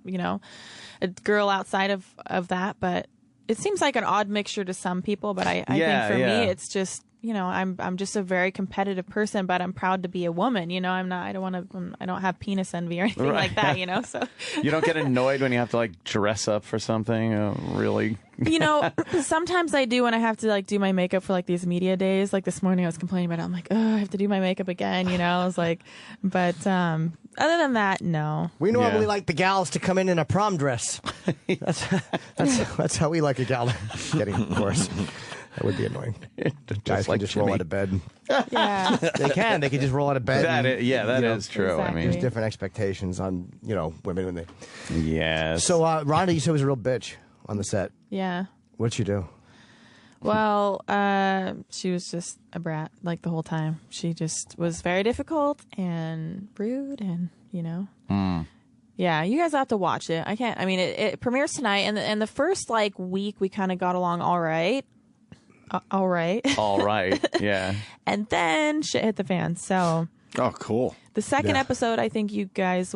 Speaker 9: a girl outside of that. But it seems like an odd mixture to some people. But I think for me, it's just, I'm just a very competitive person, but I'm proud to be a woman. I don't have penis envy or anything like that. So
Speaker 3: you don't get annoyed when you have to like dress up for something, really.
Speaker 9: Sometimes I do when I have to like do my makeup for like these media days. Like this morning I was complaining about it. I'm like, I have to do my makeup again, I was like, but other than that, no.
Speaker 12: We normally like the gals to come in a prom dress. That's how we like a gal getting, of course. That would be annoying. Guys can just roll out of bed.
Speaker 9: Yeah.
Speaker 12: They can just roll out of bed.
Speaker 3: That is true.
Speaker 9: Exactly.
Speaker 3: I mean,
Speaker 12: there's different expectations on, women when they...
Speaker 3: Yes.
Speaker 12: So, Rhonda, you said was a real bitch on the set.
Speaker 9: Yeah.
Speaker 12: What'd she do?
Speaker 9: Well, she was just a brat, like, the whole time. She just was very difficult and rude and, Yeah, you guys have to watch it. I can't... I mean, it premieres tonight, and the first, like, week we kind of got along all right. All right.
Speaker 3: All right, yeah.
Speaker 9: And then shit hit the fan, so...
Speaker 6: Oh, cool.
Speaker 9: The second episode, I think you guys...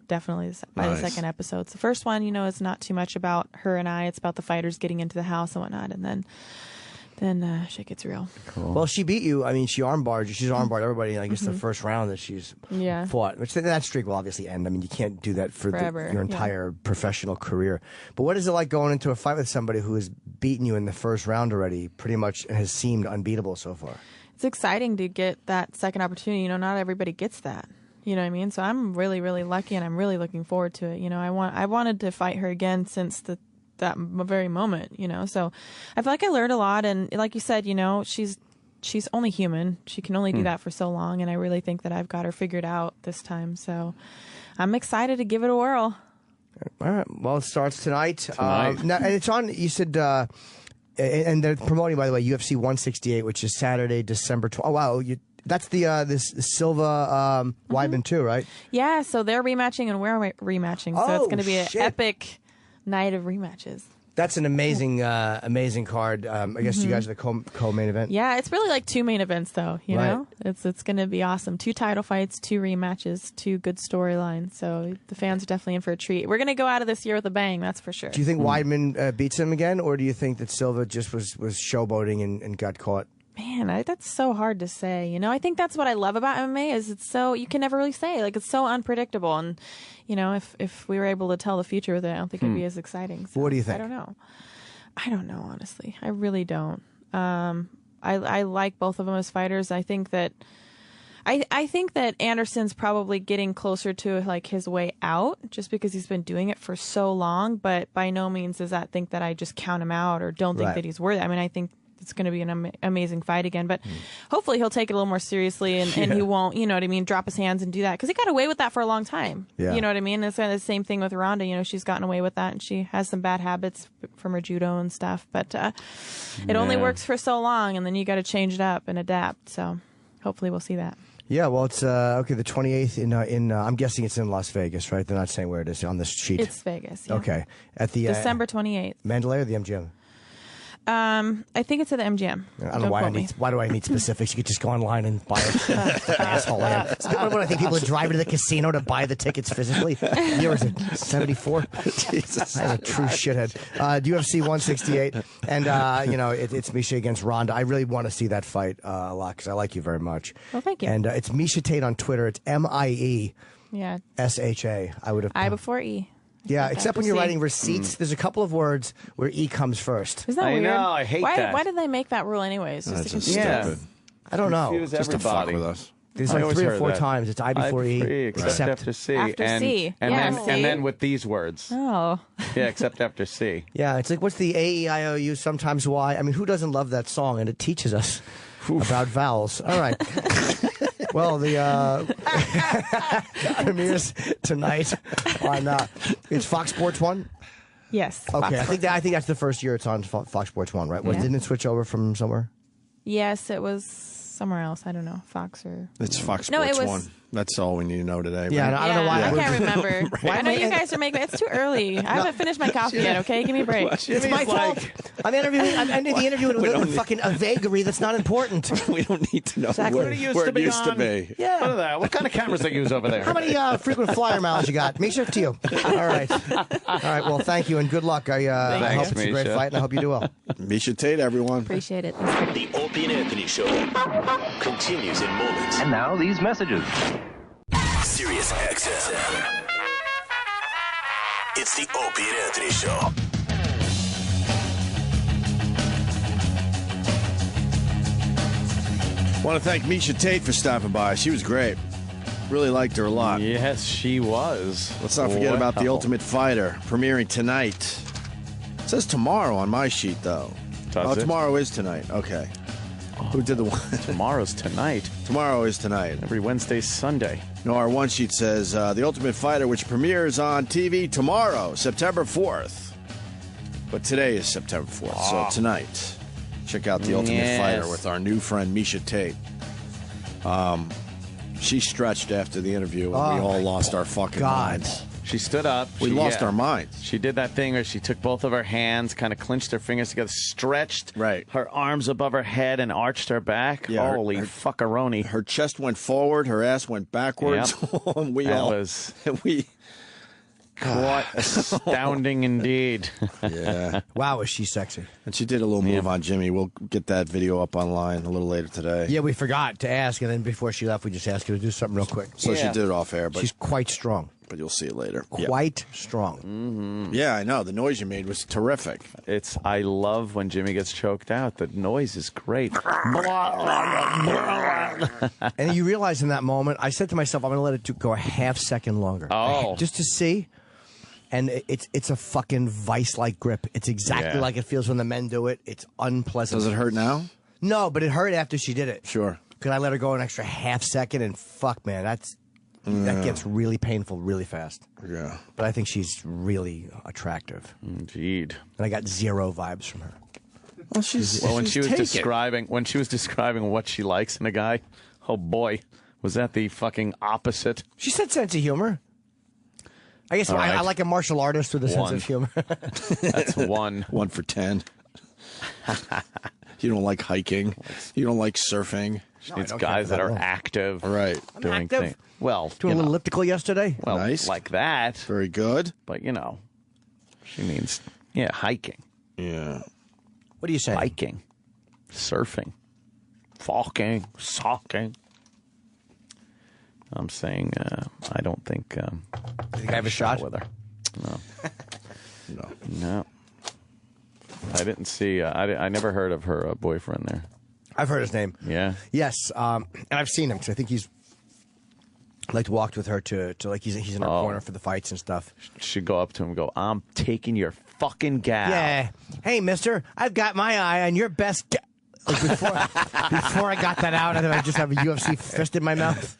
Speaker 9: definitely by the second episode. The first one, is not too much about her and I. It's about the fighters getting into the house and whatnot, and then shit gets real.
Speaker 12: Cool. Well, she beat you. I mean, she's armbarred everybody in, I guess, the first round that she's fought. Which that streak will obviously end. I mean, you can't do that for your entire professional career. But what is it like going into a fight with somebody who has beaten you in the first round already, pretty much, and has seemed unbeatable so far?
Speaker 9: It's exciting to get that second opportunity. Not everybody gets that. You know what I mean? So I'm really, really lucky, and I'm really looking forward to it. I wanted to fight her again since that very moment, so I feel like I learned a lot, and like you said, she's only human. She can only do that for so long, and I really think that I've got her figured out this time, so I'm excited to give it a whirl.
Speaker 12: All right, well, it starts tonight. And it's on, you said, and they're promoting, by the way, UFC 168, which is Saturday, December 12th. Oh, wow, that's this Silva Weidman too, right?
Speaker 9: Yeah, so they're rematching and we're rematching, so it's going to be an epic night of rematches.
Speaker 12: That's an amazing card. I guess you guys are the co-main event.
Speaker 9: Yeah, it's really like two main events, though. You know, it's going to be awesome. 2 title fights, 2 rematches, 2 good storylines. So the fans are definitely in for a treat. We're going to go out of this year with a bang, that's for sure.
Speaker 12: Do you think Weidman beats him again, or do you think that Silva just was showboating and got caught?
Speaker 9: Man, that's so hard to say. I think that's what I love about MMA is it's so, you can never really say. Like, it's so unpredictable. And, if we were able to tell the future with it, I don't think it'd be as exciting. So,
Speaker 12: what do you think?
Speaker 9: I don't know, honestly. I really don't. I like both of them as fighters. I think that Anderson's probably getting closer to like his way out just because he's been doing it for so long. But by no means does that think that I just count him out or don't think that he's worth it. I mean, I think it's going to be an amazing fight again, but hopefully he'll take it a little more seriously and he won't, drop his hands and do that because he got away with that for a long time. Yeah. You know what I mean? It's kind of the same thing with Ronda. She's gotten away with that and she has some bad habits from her judo and stuff, but it only works for so long and then you got to change it up and adapt. So hopefully we'll see that.
Speaker 12: Yeah, well, it's the 28th in I'm guessing it's in Las Vegas, right? They're not saying where it is on this sheet.
Speaker 9: It's Vegas. Yeah.
Speaker 12: Okay, at the
Speaker 9: December 28th.
Speaker 12: Mandalay or the MGM?
Speaker 9: I think it's at the MGM.
Speaker 12: I don't know why do I need specifics? You could just go online and buy it. Asshole I am. What I think people are driving to the casino to buy the tickets physically. Year was it 74? Jesus, I'm a true shithead. UFC 168, and it's Misha against Ronda. I really want to see that fight a lot because I like you very much.
Speaker 9: Well, thank you.
Speaker 12: And it's Misha Tate on Twitter. It's MIE.
Speaker 9: Yeah.
Speaker 12: SHA. I would have.
Speaker 9: I before E.
Speaker 12: Yeah, except when you're writing receipts, there's a couple of words where E comes first.
Speaker 9: Isn't that weird?
Speaker 3: I know, I hate that.
Speaker 9: Why did they make that rule anyways?
Speaker 6: That's just stupid.
Speaker 12: I don't know.
Speaker 3: Just to fuck with us.
Speaker 12: There's like 3 or 4 times. It's I before E.
Speaker 3: Except after C.
Speaker 9: After C.
Speaker 3: And then with these words.
Speaker 9: Oh.
Speaker 3: Yeah, except after C.
Speaker 12: Yeah, it's like, what's the A-E-I-O-U, sometimes Y? I mean, who doesn't love that song? And it teaches us about vowels. All right. Well, the premieres tonight on it's Fox Sports 1?
Speaker 9: Yes.
Speaker 12: Okay, I think that's the first year it's on Fox Sports 1, right? Didn't it switch over from somewhere?
Speaker 9: Yes, it was somewhere else. I don't know, Fox or...
Speaker 6: It's Fox Sports 1. That's all we need to know today.
Speaker 12: Yeah,
Speaker 6: right?
Speaker 12: I don't know why.
Speaker 9: I can't remember.
Speaker 12: Why
Speaker 9: I know
Speaker 12: am I-
Speaker 9: you guys are making. It's too early. I haven't finished my coffee yet. Okay, give me a break.
Speaker 12: It's my fault. I'm ending the interview with fucking a vagary that's not important.
Speaker 6: We don't need to know
Speaker 12: Exactly.
Speaker 6: where,
Speaker 12: What it used
Speaker 6: where
Speaker 12: to
Speaker 6: it
Speaker 12: be
Speaker 6: used to
Speaker 12: on.
Speaker 6: be.
Speaker 12: Yeah.
Speaker 3: What are that? What kind of cameras they use over there?
Speaker 12: How many frequent flyer miles you got? Misha, to you. All right. All right. Well, thank you and good luck. I
Speaker 3: Thanks,
Speaker 12: hope it's a great
Speaker 3: Misha.
Speaker 12: fight, and I hope you do well.
Speaker 6: Misha Tate, everyone.
Speaker 9: Appreciate it.
Speaker 1: The Opie and Anthony Show continues in moments.
Speaker 2: And now these messages.
Speaker 1: Sirius XM. It's the Opie and Anthony Show.
Speaker 6: Want to thank Misha Tate for stopping by. She was great. Really liked her a lot.
Speaker 3: Yes, she was.
Speaker 6: Let's not forget about The
Speaker 3: Wow.
Speaker 6: Ultimate Fighter, premiering tonight. It says tomorrow on my sheet, though.
Speaker 3: Does it?
Speaker 6: Tomorrow is tonight. Okay. Who did the one?
Speaker 3: Tomorrow's tonight.
Speaker 6: Tomorrow is tonight.
Speaker 3: Every Wednesday, Sunday.
Speaker 6: No, our one sheet says The Ultimate Fighter, which premieres on TV tomorrow, September 4th. But today is September 4th, so tonight. Check out The Ultimate
Speaker 3: Yes.
Speaker 6: Fighter with our new friend Misha Tate. She stretched after the interview, and we all lost our fucking minds.
Speaker 3: She stood up.
Speaker 6: We
Speaker 3: She-
Speaker 6: lost
Speaker 3: yeah.
Speaker 6: our minds.
Speaker 3: She did that thing where she took both of her hands, kind of clinched her fingers together, stretched her arms above her head, and arched her back.
Speaker 6: Yeah, her-
Speaker 3: Holy fuckaroni.
Speaker 6: Her chest went forward, her ass went backwards.
Speaker 3: Yep.
Speaker 6: we
Speaker 3: That
Speaker 6: all
Speaker 3: was
Speaker 6: we
Speaker 3: quite astounding indeed.
Speaker 6: Yeah.
Speaker 12: Wow, is she sexy?
Speaker 6: And she did a little move on Jimmy. We'll get that video up online a little later today.
Speaker 12: Yeah, we forgot to ask, and then before she left, we just asked her to do something real quick.
Speaker 6: So she did it off air, but
Speaker 12: she's quite strong.
Speaker 6: But you'll see it later.
Speaker 12: Quite strong.
Speaker 3: Mm-hmm.
Speaker 6: Yeah, I know. The noise you made was terrific.
Speaker 3: I love when Jimmy gets choked out. The noise is great.
Speaker 12: And you realize in that moment, I said to myself, I'm going to let it go a half second longer.
Speaker 3: Oh.
Speaker 12: Just to see. And it's a fucking vice-like grip. It's exactly like it feels when the men do it. It's unpleasant.
Speaker 6: Does it hurt now?
Speaker 12: No, but it hurt after she did it.
Speaker 6: Sure.
Speaker 12: Because I let her go an extra half second, and fuck, man, that gets really painful really fast.
Speaker 6: Yeah.
Speaker 12: But I think she's really attractive.
Speaker 3: Indeed.
Speaker 12: And I got zero vibes from her.
Speaker 6: Well, she's
Speaker 3: when she was describing what she likes in a guy, oh boy, was that the fucking opposite.
Speaker 12: She said sense of humor. I guess
Speaker 3: All right.
Speaker 12: I like a martial artist with a sense
Speaker 3: One.
Speaker 12: of humor.
Speaker 3: That's one.
Speaker 6: 1 for 10. You don't like hiking. You don't like surfing.
Speaker 3: She needs guys that are active.
Speaker 6: Right.
Speaker 3: Doing
Speaker 12: active.
Speaker 3: things. Well,
Speaker 12: Doing a little elliptical yesterday.
Speaker 3: well,
Speaker 6: Nice.
Speaker 3: like that.
Speaker 6: Very good.
Speaker 3: But, she means, hiking.
Speaker 6: Yeah.
Speaker 12: What are you saying?
Speaker 3: Biking. Surfing. Falking. Socking. I'm saying I don't think...
Speaker 12: You think I have a shot
Speaker 3: with her. No.
Speaker 6: No.
Speaker 3: I didn't see... I never heard of her boyfriend there.
Speaker 12: I've heard his name.
Speaker 3: Yeah?
Speaker 12: Yes, and I've seen him because I think he's like walked with her to like he's in her corner for the fights and stuff.
Speaker 3: Should go up to him and go, I'm taking your fucking gal.
Speaker 12: Yeah. Hey, mister, I've got my eye on your best. Like before I got that out, I just have a UFC fist in my mouth.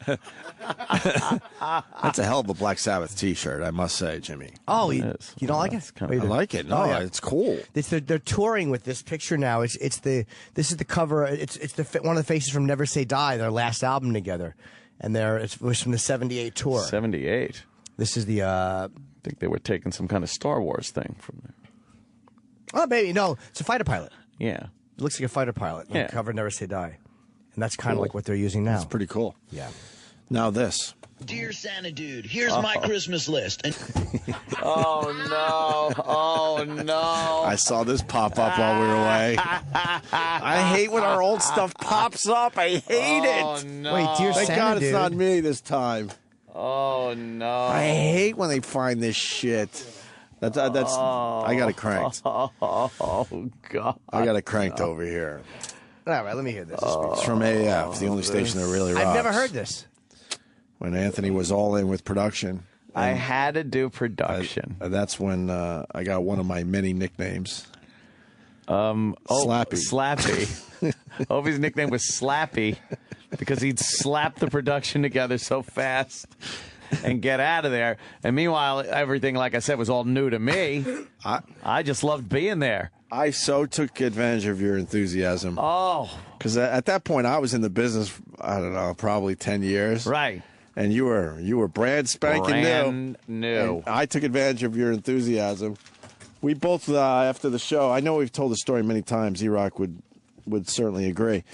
Speaker 6: That's a hell of a Black Sabbath T-shirt, I must say, Jimmy.
Speaker 12: Oh, you don't like it?
Speaker 6: I like it. No, it's cool.
Speaker 12: They're touring with this picture now. This is the cover. It's one of the faces from Never Say Die, their last album together, and it was from the '78 tour.
Speaker 3: 78.
Speaker 12: This is the.
Speaker 3: I think they were taking some kind of Star Wars thing from there.
Speaker 12: Oh, baby, no, it's a fighter pilot.
Speaker 3: Yeah.
Speaker 12: It looks like a fighter pilot.
Speaker 3: Yeah.
Speaker 12: The cover Never Say Die, and that's kind of like what they're using now.
Speaker 6: It's pretty cool.
Speaker 12: Yeah.
Speaker 6: Now this.
Speaker 22: Dear Santa Dude, here's my Christmas list.
Speaker 3: Oh, no. Oh, no.
Speaker 6: I saw this pop up while we were away. I hate when our old stuff pops up. I hate it.
Speaker 3: No.
Speaker 12: Wait, dear
Speaker 6: Thank
Speaker 12: Santa
Speaker 6: God
Speaker 12: Dude.
Speaker 6: it's not me this time.
Speaker 3: Oh, no.
Speaker 6: I hate when they find this shit. That's I got it cranked.
Speaker 3: Oh, God.
Speaker 6: I got it cranked over here.
Speaker 12: All right, let me hear this.
Speaker 6: It's from AF, the only station that really rocks.
Speaker 12: I've never heard this.
Speaker 6: When Anthony was all in with production.
Speaker 3: I had to do production.
Speaker 6: That's when I got one of my many nicknames.
Speaker 3: Slappy.
Speaker 6: Slappy.
Speaker 3: Opie's nickname was Slappy because he'd slap the production together so fast and get out of there. And meanwhile, everything, like I said, was all new to me. I just loved being there.
Speaker 6: I so took advantage of your enthusiasm.
Speaker 3: Oh.
Speaker 6: Because at that point, I was in the business, I don't know, probably 10 years.
Speaker 3: Right.
Speaker 6: And you were brand spanking
Speaker 3: new.
Speaker 6: And I took advantage of your enthusiasm. We both, after the show, I know we've told the story many times. E-Rock would certainly agree.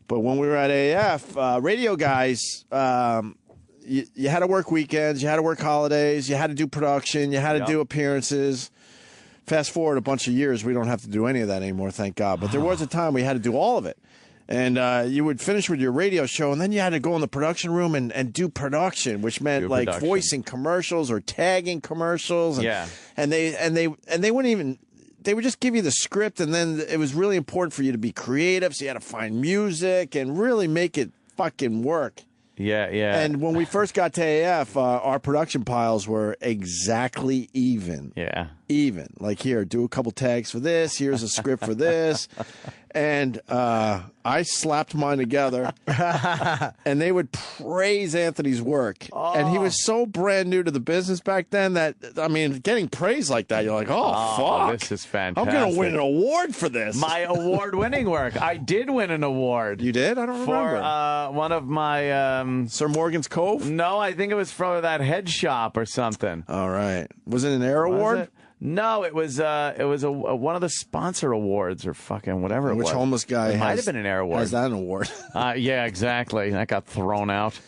Speaker 6: But when we were at AF, radio guys, you had to work weekends, you had to work holidays, you had to do production, you had to do appearances. Fast forward a bunch of years, we don't have to do any of that anymore, thank God. But there was a time we had to do all of it. And you would finish with your radio show, and then you had to go in the production room and do production, which meant like voicing commercials or tagging commercials. And they wouldn't even. They would just give you the script, and then it was really important for you to be creative, so you had to find music and really make it fucking work.
Speaker 3: Yeah.
Speaker 6: And when we first got to AF, our production piles were exactly even.
Speaker 3: Yeah.
Speaker 6: Even. Like, here, do a couple tags for this. Here's a script for this. And I slapped mine together, and they would praise Anthony's work. And he was so brand new to the business back then that, I mean, getting praise like that, you're like, fuck.
Speaker 3: This is fantastic.
Speaker 6: I'm going to win an award for this.
Speaker 3: My award-winning work. I did win an award.
Speaker 6: You did? I don't remember.
Speaker 3: For one of my...
Speaker 6: Sir Morgan's Cove?
Speaker 3: No, I think it was for that head shop or something.
Speaker 6: All right. Was it an Air Award?
Speaker 3: No, it was one of the sponsor awards or fucking whatever it was.
Speaker 6: Which homeless guy
Speaker 3: might have been an Air Award.
Speaker 6: Has that an award?
Speaker 3: Yeah, exactly. That got thrown out.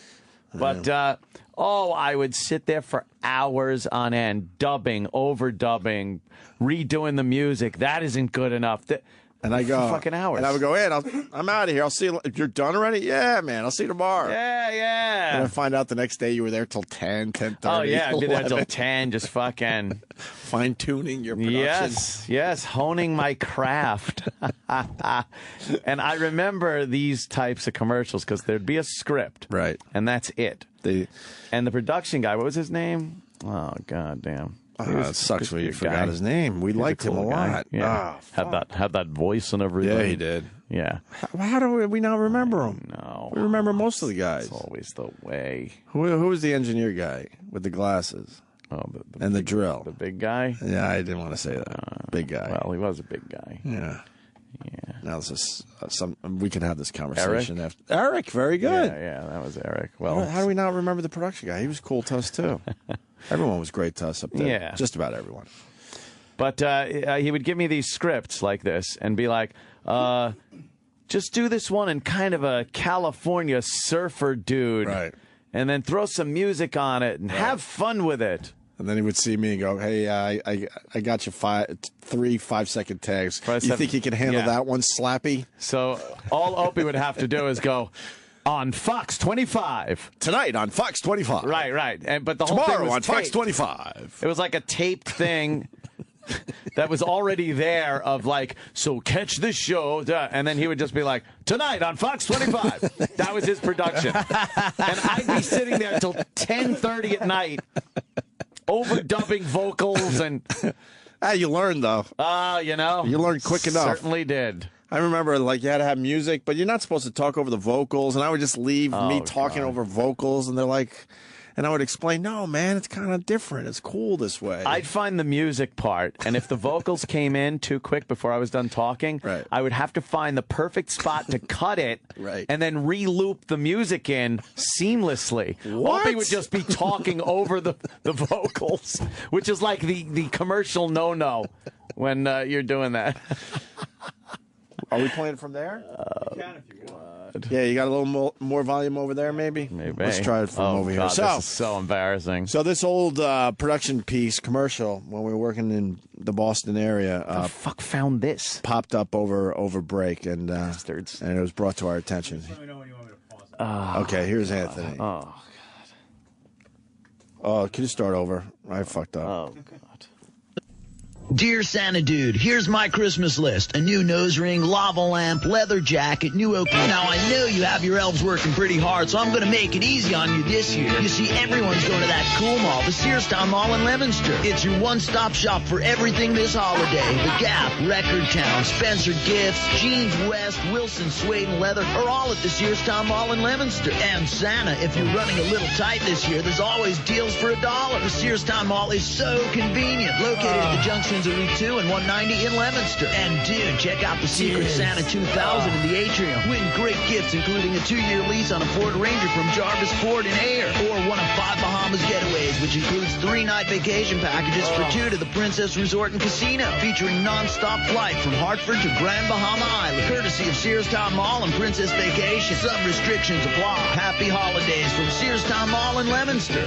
Speaker 3: But I would sit there for hours on end, dubbing, overdubbing, redoing the music. That isn't good enough.
Speaker 6: And I go,
Speaker 3: fucking hours.
Speaker 6: And I would go, I'm out of here. I'll see you. You're done already? Yeah, man. I'll see you tomorrow.
Speaker 3: Yeah.
Speaker 6: And I find out the next day you were there till 10, 10:30.
Speaker 3: Oh, yeah. I'd be there
Speaker 6: 11.
Speaker 3: till 10, just fucking...
Speaker 6: fine-tuning your production.
Speaker 3: Yes. Honing my craft. And I remember these types of commercials because there'd be a script.
Speaker 6: Right.
Speaker 3: And that's it. And the production guy, what was his name? Oh, God damn.
Speaker 6: It sucks when you forgot his name. We liked him a lot.
Speaker 3: Yeah. Had that voice and everything.
Speaker 6: Yeah, he did.
Speaker 3: Yeah.
Speaker 6: How do we not remember him?
Speaker 3: No.
Speaker 6: We remember most of the guys.
Speaker 3: It's always the way.
Speaker 6: Who was the engineer guy with the glasses?
Speaker 3: Oh,
Speaker 6: and the drill.
Speaker 3: The big guy?
Speaker 6: Yeah, I didn't want to say that. Big guy.
Speaker 3: Well, he was a big guy.
Speaker 6: Yeah. Now this is we can have this conversation
Speaker 3: Eric?
Speaker 6: after. Eric, very good.
Speaker 3: Yeah, that was Eric. Well,
Speaker 6: how do we not remember the production guy? He was cool to us too. Everyone was great to us up there.
Speaker 3: Yeah.
Speaker 6: Just about everyone.
Speaker 3: But he would give me these scripts like this and be like, just do this one in kind of a California surfer dude.
Speaker 6: Right.
Speaker 3: And then throw some music on it and have fun with it.
Speaker 6: And then he would see me and go, hey, I got you 3 5-second tags. You think you can handle that one, Slappy?
Speaker 3: So all Opie would have to do is go, on Fox 25.
Speaker 6: Tonight on Fox 25.
Speaker 3: Right. But the whole
Speaker 6: Tomorrow
Speaker 3: thing was
Speaker 6: on
Speaker 3: taped.
Speaker 6: Fox 25.
Speaker 3: It was like a taped thing that was already there of like, so catch this show. And then he would just be like, tonight on Fox 25. That was his production. And I'd be sitting there till 10:30 at night, overdubbing vocals and...
Speaker 6: You learned, though.
Speaker 3: You know.
Speaker 6: You learned quick enough.
Speaker 3: Certainly did.
Speaker 6: I remember, like, you had to have music, but you're not supposed to talk over the vocals. And I would just leave me talking over vocals, and they're like, and I would explain, no, man, it's kind of different. It's cool this way.
Speaker 3: I'd find the music part, and if the vocals came in too quick before I was done talking, I would have to find the perfect spot to cut it, and then re-loop the music in seamlessly.
Speaker 6: What?
Speaker 3: Opie would just be talking over the vocals, which is like the commercial no-no when you're doing that.
Speaker 6: Are we playing from there? You can if you want. Yeah, you got a little more volume over there, maybe?
Speaker 3: Maybe.
Speaker 6: Let's try it from over here.
Speaker 3: This is so embarrassing.
Speaker 6: So this old production piece, commercial, when we were working in the Boston area.
Speaker 3: Who the fuck found this?
Speaker 6: Popped up over break, and
Speaker 3: bastards.
Speaker 6: And it was brought to our attention.
Speaker 21: Let me know when you want me to pause it.
Speaker 6: Okay, here's Anthony.
Speaker 3: Oh, God.
Speaker 6: Oh, can you start over? I fucked up.
Speaker 3: Oh, God.
Speaker 22: Dear Santa Dude, here's my Christmas list. A new nose ring, lava lamp, leather jacket, new Opie. Now, I know you have your elves working pretty hard, so I'm going to make it easy on you this year. You see, everyone's going to that cool mall, the Sears Town Mall in Leominster. It's your one-stop shop for everything this holiday. The Gap, Record Town, Spencer Gifts, Jeans West, Wilson Suede and Leather are all at the Sears Town Mall in Leominster. And Santa, if you're running a little tight this year, there's always deals for $1. The Sears Town Mall is so convenient. Located at the junction Windsor Loop 2 and 190 in Leominster. And dude, check out the Secret Santa 2000 in the atrium. Win great gifts, including a 2-year lease on a Ford Ranger from Jarvis Ford in Ayer, or one of 5 Bahamas getaways, which includes 3-night vacation packages for 2 to the Princess Resort and Casino, featuring non-stop flight from Hartford to Grand Bahama Island, courtesy of Searstown Mall and Princess Vacation. Some restrictions apply. Happy holidays from Searstown Mall in Leominster.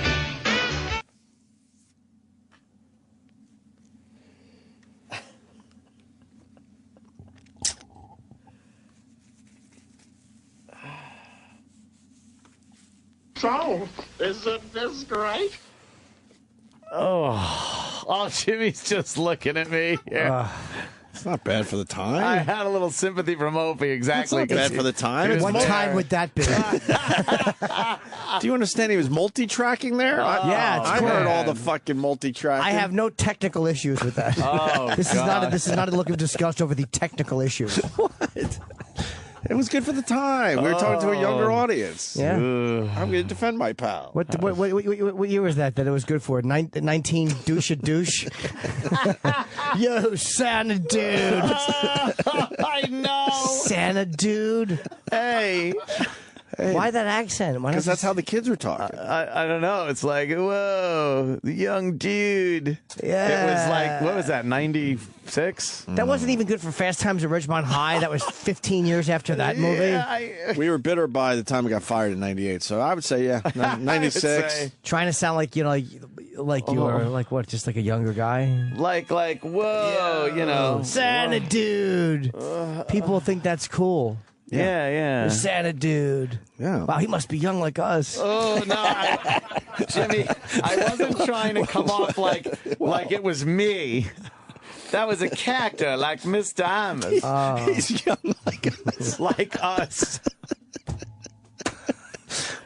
Speaker 2: So, isn't this great?
Speaker 3: Oh, Jimmy's just looking at me here.
Speaker 6: It's not bad for the time.
Speaker 3: I had a little sympathy from Opie, exactly.
Speaker 6: It's not bad for the time.
Speaker 12: What time would that be?
Speaker 6: Do you understand he was multi-tracking there?
Speaker 12: Yeah, it's
Speaker 6: I
Speaker 12: cool.
Speaker 6: heard all the fucking multi-tracking.
Speaker 12: I have no technical issues with that. This is not a look of disgust over the technical issues.
Speaker 6: What? It was good for the time. We were talking to a younger audience.
Speaker 12: Yeah.
Speaker 6: I'm going to defend my pal.
Speaker 12: What year was that it was good for? 19 douche a douche? Yo, Santa dude.
Speaker 3: I know.
Speaker 12: Santa dude.
Speaker 3: Hey.
Speaker 12: Why that accent?
Speaker 6: Because that's how the kids were talking.
Speaker 3: I don't know. It's like, whoa, the young dude.
Speaker 12: Yeah.
Speaker 3: It was like, what was that, 96?
Speaker 12: That wasn't even good for Fast Times at Ridgemont High. That was 15 years after that movie.
Speaker 6: We were bitter by the time we got fired in 98. So I would say, 96.
Speaker 12: Trying to sound like, like you were, like what, just like a younger guy?
Speaker 3: Like, whoa,
Speaker 12: Santa dude. People think that's cool.
Speaker 3: Yeah.
Speaker 12: Santa dude.
Speaker 6: Yeah.
Speaker 12: Wow, he must be young like us.
Speaker 3: Oh, no. Jimmy, I wasn't trying to come off like it was me. That was a character like Mr. Amos.
Speaker 6: He's young like us.
Speaker 3: Like us.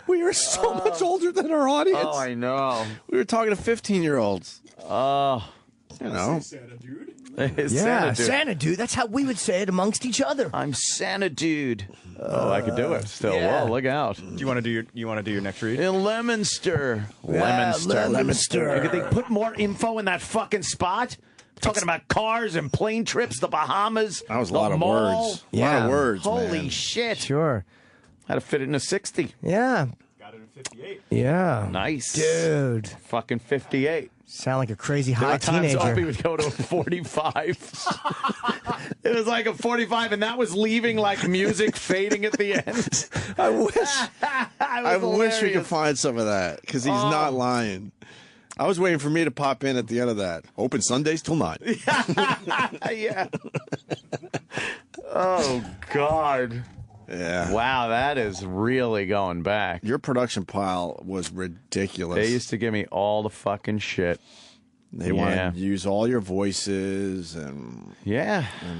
Speaker 6: We are so much older than our audience.
Speaker 3: Oh, I know.
Speaker 6: We were talking to 15-year-olds.
Speaker 3: Oh.
Speaker 2: Santa dude.
Speaker 12: Santa dude. That's how we would say it amongst each other.
Speaker 3: I'm Santa dude. I could do it still.
Speaker 12: Yeah.
Speaker 3: Whoa, look out.
Speaker 8: Do you want to do your next read?
Speaker 3: In Leominster.
Speaker 12: Leominster.
Speaker 3: Could they put more info in that fucking spot? Talking about cars and plane trips, the Bahamas.
Speaker 6: That was a lot of words. A lot of words,
Speaker 3: Holy
Speaker 6: man.
Speaker 3: shit.
Speaker 12: Sure.
Speaker 3: Had to fit it in a 60.
Speaker 12: Yeah.
Speaker 8: Got it in 58.
Speaker 12: Yeah.
Speaker 3: Nice.
Speaker 12: Dude.
Speaker 3: Fucking 58.
Speaker 12: Sound like a crazy
Speaker 3: There
Speaker 12: high
Speaker 3: were times
Speaker 12: teenager.
Speaker 3: Opie would go to a 45. It was like a 45, and that was leaving like music fading at the end.
Speaker 6: I wish we could find some of that, because he's not lying. I was waiting for me to pop in at the end of that. Open Sundays till 9.
Speaker 3: Yeah. Oh, God.
Speaker 6: Yeah.
Speaker 3: Wow, that is really going back.
Speaker 6: Your production pile was ridiculous.
Speaker 3: They used to give me all the fucking shit.
Speaker 6: They wanted to use all your voices and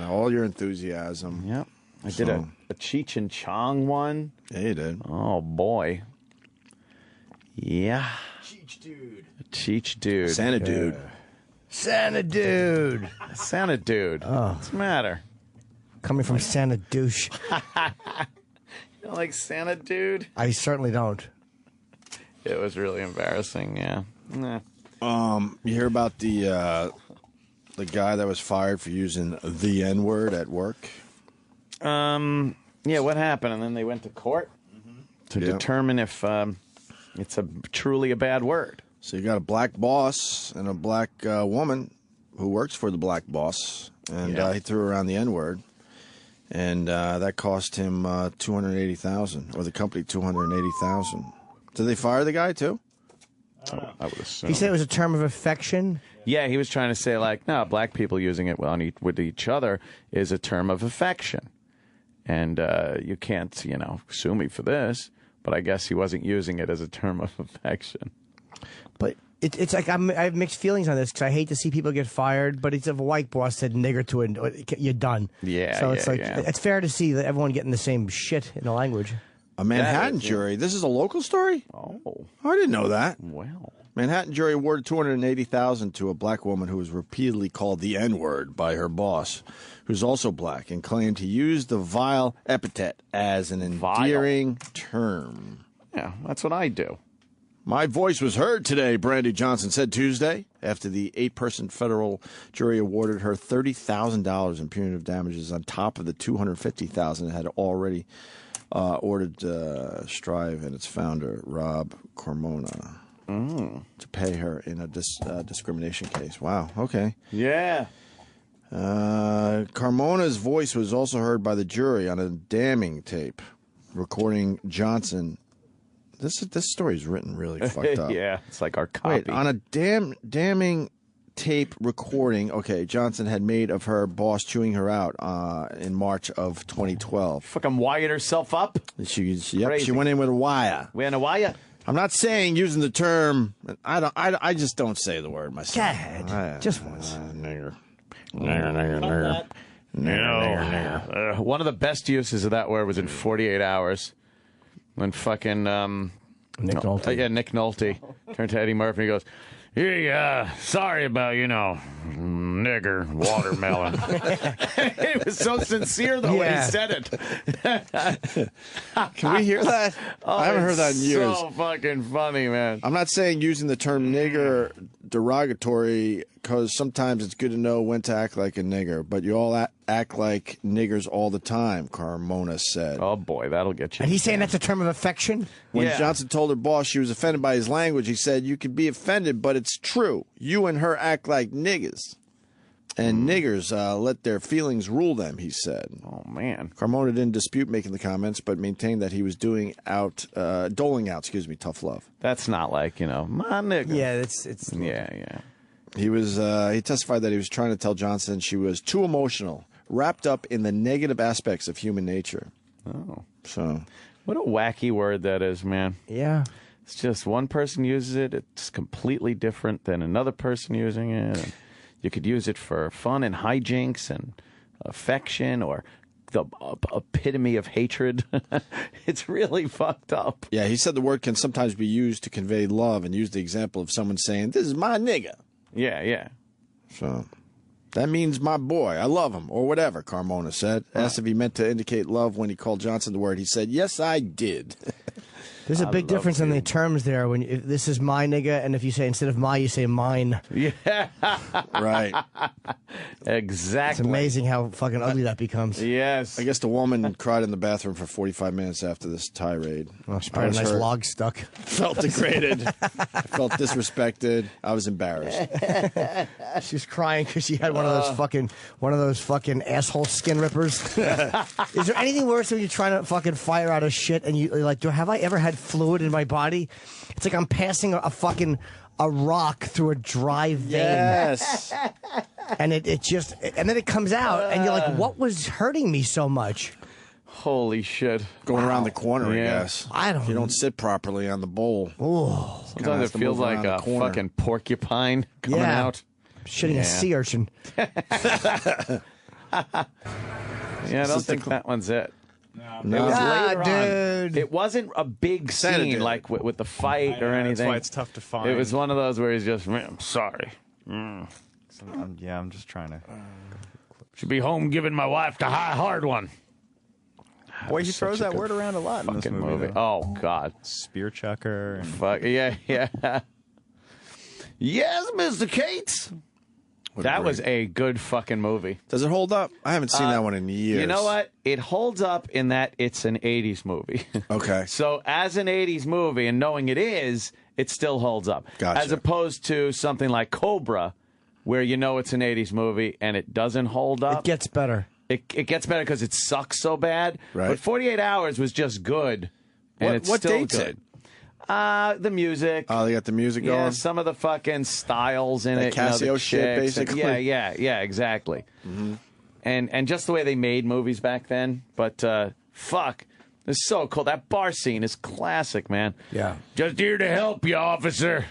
Speaker 6: all your enthusiasm.
Speaker 3: Yep. I did a Cheech and Chong one.
Speaker 6: Yeah, you did.
Speaker 3: Oh, boy. Yeah. Cheech dude.
Speaker 6: Santa dude.
Speaker 12: Santa dude.
Speaker 3: Santa dude.
Speaker 12: Oh.
Speaker 3: What's the matter?
Speaker 12: Coming from Santa douche.
Speaker 3: You don't like Santa dude?
Speaker 12: I certainly don't.
Speaker 3: It was really embarrassing, yeah. Nah.
Speaker 6: You hear about the guy that was fired for using the N-word at work?
Speaker 3: Yeah, what happened? And then they went to court to determine if it's truly a bad word.
Speaker 6: So you got a black boss and a black woman who works for the black boss, and he threw around the N-word, and that cost him $280,000, or the company $280,000. Did they fire the guy too?
Speaker 3: I would assume.
Speaker 12: He said it was a term of affection.
Speaker 3: Yeah, he was trying to say like, no, black people using it with each other is a term of affection, and you can't, sue me for this. But I guess he wasn't using it as a term of affection.
Speaker 12: But it's like I have mixed feelings on this, because I hate to see people get fired. But it's if a white boss said nigger to it, you're done.
Speaker 3: Yeah.
Speaker 12: So it's it's fair to see that everyone getting the same shit in the language.
Speaker 6: A Manhattan jury. This is a local story?
Speaker 3: Oh.
Speaker 6: I didn't know that.
Speaker 3: Well.
Speaker 6: Manhattan jury awarded $280,000 to a black woman who was repeatedly called the N-word by her boss, who's also black, and claimed he used the vile epithet as an endearing term.
Speaker 3: Yeah, that's what I do.
Speaker 6: My voice was heard today, Brandy Johnson said Tuesday, after the 8-person federal jury awarded her $30,000 in punitive damages on top of the $250,000 it had already ordered Strive and its founder, Rob Carmona, to pay her in a discrimination case. Wow, okay.
Speaker 3: Yeah.
Speaker 6: Carmona's voice was also heard by the jury on a damning tape recording Johnson. This story is written really fucked up.
Speaker 3: Yeah, it's like our copy.
Speaker 6: Wait, on a damning tape recording, Johnson had made of her boss chewing her out in March of 2012.
Speaker 3: Fucking wired herself up?
Speaker 6: She went in with a wire.
Speaker 3: We had a wire?
Speaker 6: I'm not saying using the term. I just don't say the word myself.
Speaker 12: Go ahead. Just once.
Speaker 6: Nigger.
Speaker 3: One of the best uses of that word was in 48 Hours. When fucking
Speaker 12: Nick Nolte.
Speaker 3: Nick Nolte turned to Eddie Murphy and he goes, "Hey, sorry about, nigger, watermelon." It was so sincere, though, when he said it.
Speaker 6: Can we hear that? I haven't heard that in years.
Speaker 3: So fucking funny, man.
Speaker 6: I'm not saying using the term nigger derogatory, because sometimes it's good to know when to act like a nigger, but you all act like niggers all the time, Carmona said.
Speaker 3: Oh, boy, that'll get you.
Speaker 12: And he's saying that's a term of affection?
Speaker 6: When Johnson told her boss she was offended by his language, he said, "You can be offended, but it's true. You and her act like niggas. And niggers let their feelings rule them," he said.
Speaker 3: Oh, man.
Speaker 6: Carmona didn't dispute making the comments, but maintained that he was doling out tough love.
Speaker 3: That's not like, my nigga.
Speaker 12: Yeah, it's.
Speaker 3: Yeah.
Speaker 6: He testified that he was trying to tell Johnson she was too emotional, wrapped up in the negative aspects of human nature.
Speaker 3: Oh.
Speaker 6: So.
Speaker 3: What a wacky word that is, man.
Speaker 12: Yeah.
Speaker 3: It's just one person uses it. It's completely different than another person using it. And you could use it for fun and hijinks and affection or the epitome of hatred. It's really fucked up.
Speaker 6: Yeah, he said the word can sometimes be used to convey love and used the example of someone saying, "This is my nigga."
Speaker 3: Yeah.
Speaker 6: So that means my boy. I love him, or whatever, Carmona said. Asked if he meant to indicate love when he called Johnson the word. He said, "Yes, I did."
Speaker 12: There's a big difference in the terms there. When if this is my nigga, and if you say instead of my, you say mine.
Speaker 3: Yeah.
Speaker 6: Right.
Speaker 3: Exactly.
Speaker 12: It's amazing how fucking ugly that becomes.
Speaker 3: Yes.
Speaker 6: I guess the woman cried in the bathroom for 45 minutes after this tirade.
Speaker 12: Well, she probably had a nice log stuck.
Speaker 6: Felt degraded. I felt disrespected. I was embarrassed.
Speaker 12: She was crying because she had one of those fucking asshole skin rippers. Is there anything worse than you trying to fucking fire out of shit and you like? Have I ever had fluid in my body? It's like I'm passing a rock through a dry vein.
Speaker 6: Yes.
Speaker 12: And and then it comes out and you're like, what was hurting me so much?
Speaker 3: Holy shit.
Speaker 6: Going around the corner, I guess.
Speaker 12: If
Speaker 6: you don't sit properly on the bowl.
Speaker 12: Oh.
Speaker 3: Sometimes it feels like a fucking porcupine coming out.
Speaker 12: Shitting a sea urchin.
Speaker 3: Yeah, I don't think that one's it.
Speaker 6: No.
Speaker 3: It was later
Speaker 12: dude.
Speaker 3: on. It wasn't a big scene like with the fight or anything.
Speaker 8: That's why it's tough to find.
Speaker 3: It was one of those where he's just, "I'm sorry.
Speaker 8: I'm just trying to.
Speaker 3: Should be home giving my wife the hard one."
Speaker 8: Boy, he throws that word around a lot in this movie.
Speaker 3: Oh, God.
Speaker 8: Spear chucker. And...
Speaker 3: Fuck, yeah. Yes, Mr. Cates. That was a good fucking movie.
Speaker 6: Does it hold up? I haven't seen that one in years.
Speaker 3: You know what? It holds up in that it's an 80s movie.
Speaker 6: Okay.
Speaker 3: So as an 80s movie, and knowing it is, it still holds up.
Speaker 6: Gotcha.
Speaker 3: As opposed to something like Cobra, where you know it's an 80s movie and it doesn't hold up.
Speaker 12: It gets better.
Speaker 3: It gets better because it sucks so bad.
Speaker 6: Right.
Speaker 3: But 48 Hours was just good. And it's
Speaker 6: what
Speaker 3: still
Speaker 6: date's
Speaker 3: good.
Speaker 6: it?
Speaker 3: The music.
Speaker 6: Oh, they got the music going?
Speaker 3: Yeah, some of the fucking styles in
Speaker 6: that
Speaker 3: it.
Speaker 6: Casio
Speaker 3: the
Speaker 6: shit,
Speaker 3: chicks.
Speaker 6: basically.
Speaker 3: Yeah, exactly.
Speaker 6: Mm-hmm.
Speaker 3: And just the way they made movies back then. But, fuck. It's so cool. That bar scene is classic, man.
Speaker 12: Yeah.
Speaker 3: Just here to help you, officer.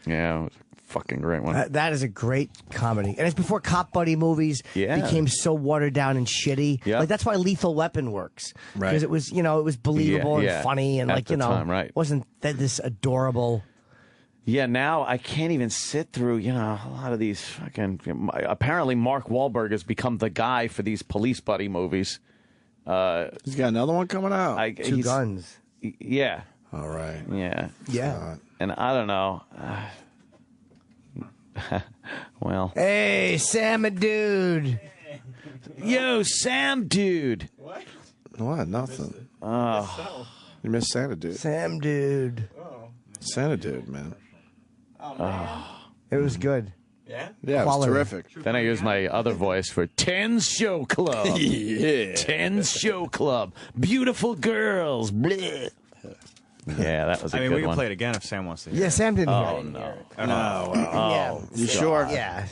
Speaker 3: Yeah, it was a fucking great one.
Speaker 12: That is a great comedy. And it's before cop buddy movies became so watered down and shitty.
Speaker 3: Yeah.
Speaker 12: Like, that's why Lethal Weapon works.
Speaker 6: Right.
Speaker 12: Because it was, it was believable and funny and
Speaker 3: At
Speaker 12: like,
Speaker 3: the time, right.
Speaker 12: wasn't that this adorable.
Speaker 3: Yeah, now I can't even sit through, a lot of these fucking... Apparently, Mark Wahlberg has become the guy for these police buddy movies.
Speaker 6: He's got another one coming out.
Speaker 12: Two Guns.
Speaker 3: Yeah.
Speaker 6: All right.
Speaker 3: Yeah.
Speaker 12: Yeah.
Speaker 3: And I don't know. Well.
Speaker 12: Hey, Sam, a dude.
Speaker 3: Yo, Sam, dude.
Speaker 6: What? Nothing.
Speaker 3: Oh.
Speaker 6: You missed Santa Dude.
Speaker 12: Sam, dude.
Speaker 6: Santa Dude, man.
Speaker 12: It was good.
Speaker 6: Yeah? Yeah, it was
Speaker 12: Quality.
Speaker 6: terrific.
Speaker 3: Then I used my other voice for Ten's Show Club.
Speaker 6: Yeah.
Speaker 3: Ten's Show Club. Beautiful girls. Bleh. Yeah, that was a
Speaker 8: I mean,
Speaker 3: good
Speaker 8: we can
Speaker 3: one.
Speaker 8: play it again if Sam wants to.
Speaker 12: Yeah, Sam didn't hear
Speaker 3: Oh,
Speaker 12: it.
Speaker 3: no.
Speaker 8: Oh, no.
Speaker 12: Yeah.
Speaker 6: You sure?
Speaker 12: Yeah.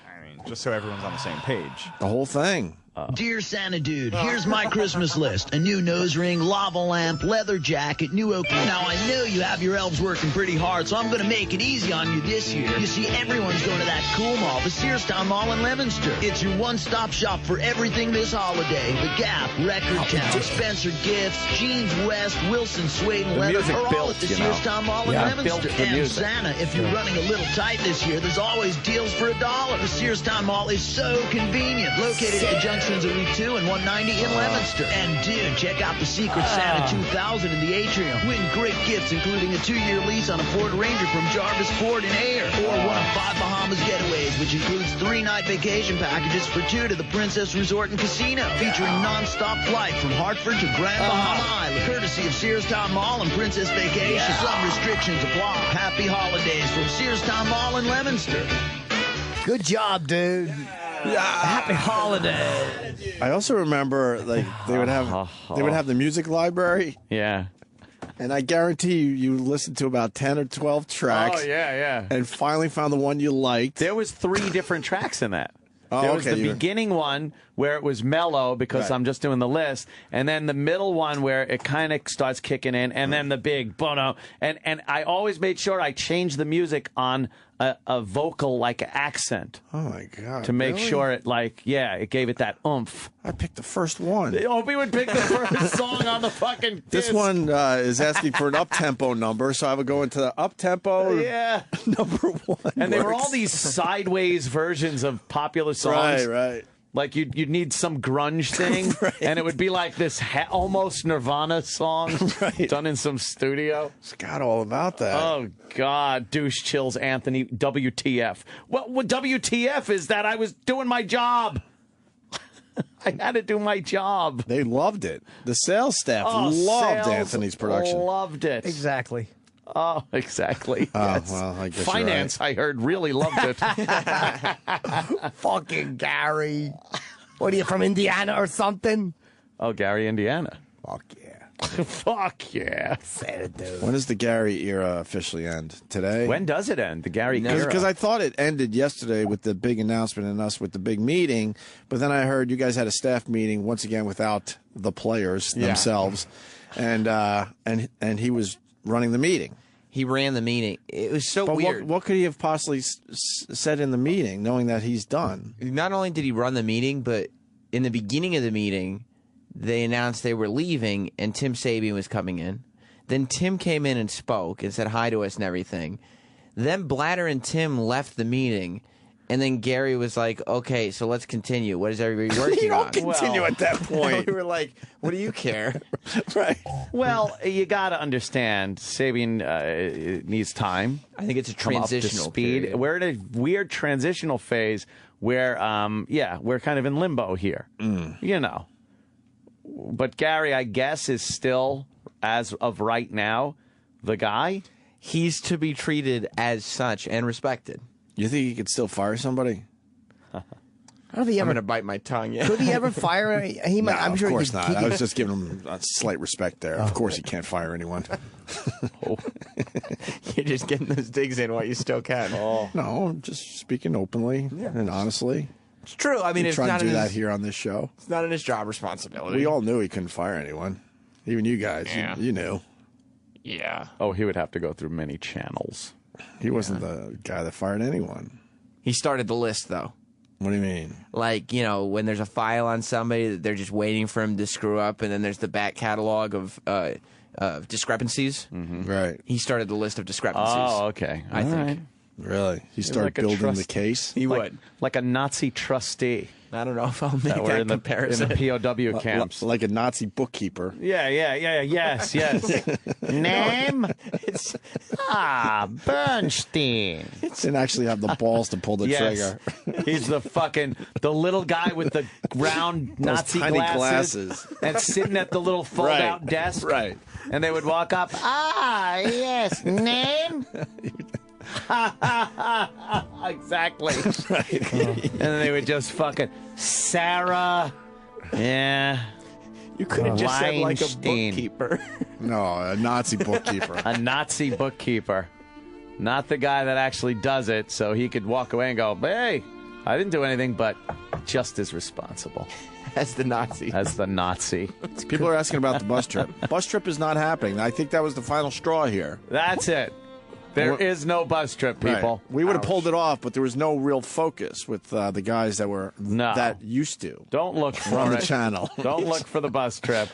Speaker 8: I mean, just so everyone's on the same page.
Speaker 6: The whole thing.
Speaker 22: Dear Santa Dude, here's my Christmas list. A new nose ring, lava lamp, leather jacket, new Opie. Now, I know you have your elves working pretty hard, so I'm going to make it easy on you this year. You see, everyone's going to that cool mall, the Sears Town Mall in Leominster. It's your one-stop shop for everything this holiday. The Gap, Record Town, Spencer Gifts, Jeans West, Wilson Suede and
Speaker 3: The
Speaker 22: Leather
Speaker 3: music
Speaker 22: are all
Speaker 3: built,
Speaker 22: at the
Speaker 3: you
Speaker 22: Sears
Speaker 3: know.
Speaker 22: Town Mall in
Speaker 3: Yeah, built
Speaker 22: Leominster.
Speaker 3: the
Speaker 22: And
Speaker 3: music.
Speaker 22: Santa, if you're running a little tight this year, there's always deals for $1. The Sears Town Mall is so convenient. Located at the junctions of Route 2 and 190 in Leominster. And dude, check out the Secret Santa 2000 in the atrium. Win great gifts, including a 2-year lease on a Ford Ranger from Jarvis Ford in Air, or one of 5 Bahamas getaways, which includes 3-night vacation packages for 2 to the Princess Resort and Casino, featuring non-stop flight from Hartford to Grand Bahama Island, courtesy of Sears Town Mall and Princess Vacation. Some restrictions apply. Happy holidays from Sears Town Mall in Leominster.
Speaker 12: Good job, dude. Happy holiday.
Speaker 6: I also remember, like, they would have the music library.
Speaker 3: Yeah.
Speaker 6: And I guarantee you listened to about 10 or 12 tracks.
Speaker 3: Oh, yeah.
Speaker 6: And finally found the one you liked.
Speaker 3: There was 3 different tracks in that.
Speaker 6: Oh,
Speaker 3: There was
Speaker 6: okay,
Speaker 3: the beginning one where it was mellow because
Speaker 6: Right.
Speaker 3: I'm just doing the list, and then the middle one where it kind of starts kicking in, and then the big bono. And I always made sure I changed the music on a vocal like accent.
Speaker 6: Oh my God!
Speaker 3: To make
Speaker 6: really?
Speaker 3: sure it gave it that oomph.
Speaker 6: I picked the first one.
Speaker 3: Opie would pick the first song on the fucking disc.
Speaker 6: This one is asking for an up-tempo number, so I would go into the up-tempo
Speaker 3: Yeah.
Speaker 6: number 1.
Speaker 3: And they were
Speaker 6: works.
Speaker 3: all these sideways versions of popular songs.
Speaker 6: Right.
Speaker 3: Like you'd need some grunge thing, and it would be like this almost Nirvana song done in some studio.
Speaker 6: Forgot all about that.
Speaker 3: Oh God, douche chills, Anthony. WTF? What WTF is that I was doing my job. I had to do my job.
Speaker 6: They loved it. The sales staff loved
Speaker 3: sales
Speaker 6: Anthony's production.
Speaker 3: Loved it.
Speaker 12: Exactly.
Speaker 3: Oh, exactly.
Speaker 6: Oh,
Speaker 3: Yes.
Speaker 6: well, I guess
Speaker 3: Finance, I heard, really loved it.
Speaker 12: Fucking Gary. What are you, from Indiana or something?
Speaker 3: Oh, Gary, Indiana.
Speaker 12: Fuck yeah.
Speaker 3: Fuck yeah.
Speaker 12: Santa dude.
Speaker 6: When does the Gary era officially end? Today?
Speaker 3: When does it end? The Gary era?
Speaker 6: Because I thought it ended yesterday with the big announcement and us with the big meeting, but then I heard you guys had a staff meeting once again without the players themselves, and he was running the meeting.
Speaker 20: He ran the meeting. It was so
Speaker 6: But
Speaker 20: weird.
Speaker 6: what could he have possibly said in the meeting, knowing that he's done?
Speaker 20: Not only did he run the meeting, but in the beginning of the meeting, they announced they were leaving and Tim Sabian was coming in. Then Tim came in and spoke and said hi to us and everything. Then Blatter and Tim left the meeting. And then Gary was like, okay, so let's continue. What is everybody working
Speaker 6: You don't
Speaker 20: on?
Speaker 6: continue at that point.
Speaker 20: We were like, what do you care?
Speaker 6: Right.
Speaker 3: Well, you got to understand, Sabian needs time.
Speaker 20: I think it's a
Speaker 3: come up to
Speaker 20: transitional
Speaker 3: speed.
Speaker 20: period.
Speaker 3: We're in a weird transitional phase where, we're kind of in limbo here. You know. But Gary, I guess, is still, as of right now, the guy.
Speaker 20: He's to be treated as such and respected.
Speaker 6: You think he could still fire somebody?
Speaker 12: I don't think he
Speaker 20: I'm
Speaker 12: ever.
Speaker 20: going to bite my tongue. Yeah.
Speaker 12: Could he ever fire? He might.
Speaker 6: No,
Speaker 12: I'm sure.
Speaker 6: of course
Speaker 12: he could,
Speaker 6: not.
Speaker 12: he
Speaker 6: I
Speaker 12: could-
Speaker 6: was just giving him a slight respect there. Of course he can't fire anyone.
Speaker 20: You're just getting those digs in while you still can.
Speaker 6: No, I'm just speaking openly and honestly.
Speaker 20: It's true. I mean,
Speaker 6: We
Speaker 20: it's
Speaker 6: try
Speaker 20: not
Speaker 6: to do
Speaker 20: in
Speaker 6: that
Speaker 20: his,
Speaker 6: here on this show.
Speaker 20: It's not in his job responsibility.
Speaker 6: We all knew he couldn't fire anyone. Even you guys.
Speaker 20: Yeah.
Speaker 6: You knew.
Speaker 20: Yeah.
Speaker 3: Oh, he would have to go through many channels.
Speaker 6: He wasn't the guy that fired anyone.
Speaker 20: He started the list, though.
Speaker 6: What do you mean?
Speaker 20: Like, you know, when there's a file on somebody, they're just waiting for him to screw up, and then there's the back catalog of discrepancies.
Speaker 6: Right.
Speaker 20: He started the list of discrepancies.
Speaker 3: Oh, okay.
Speaker 20: I
Speaker 3: All
Speaker 20: think.
Speaker 3: right.
Speaker 6: Really? He
Speaker 3: He's
Speaker 6: started
Speaker 3: like a
Speaker 6: building
Speaker 3: trust-
Speaker 6: the case?
Speaker 20: He
Speaker 3: like,
Speaker 20: would.
Speaker 3: Like a Nazi trustee.
Speaker 20: I don't know if I'll make
Speaker 3: We're
Speaker 20: that
Speaker 3: in
Speaker 20: comparison.
Speaker 3: the POW camps.
Speaker 6: Like a Nazi bookkeeper.
Speaker 3: Yes. Name? Bernstein.
Speaker 6: Didn't actually have the balls to pull the trigger.
Speaker 3: He's the little guy with the round Nazi
Speaker 6: tiny
Speaker 3: glasses. And sitting at the little fold-out desk.
Speaker 6: Right.
Speaker 3: And they would walk up, yes, name? Exactly.
Speaker 6: Right.
Speaker 3: And then they would just Sarah. Yeah.
Speaker 20: You could have just said like a bookkeeper.
Speaker 6: No, a Nazi bookkeeper.
Speaker 3: A Nazi bookkeeper. Not the guy that actually does it, so he could walk away and go, hey, I didn't do anything, but just as responsible.
Speaker 20: As the Nazi.
Speaker 3: As the Nazi.
Speaker 6: People are asking about the bus trip. Bus trip is not happening. I think that was the final straw here.
Speaker 3: That's it. There is no bus trip, people.
Speaker 6: Right. We would have pulled it off, but there was no real focus with the guys that were that used to.
Speaker 3: Don't look for
Speaker 6: run
Speaker 3: it.
Speaker 6: the channel.
Speaker 3: Don't look for the bus trip.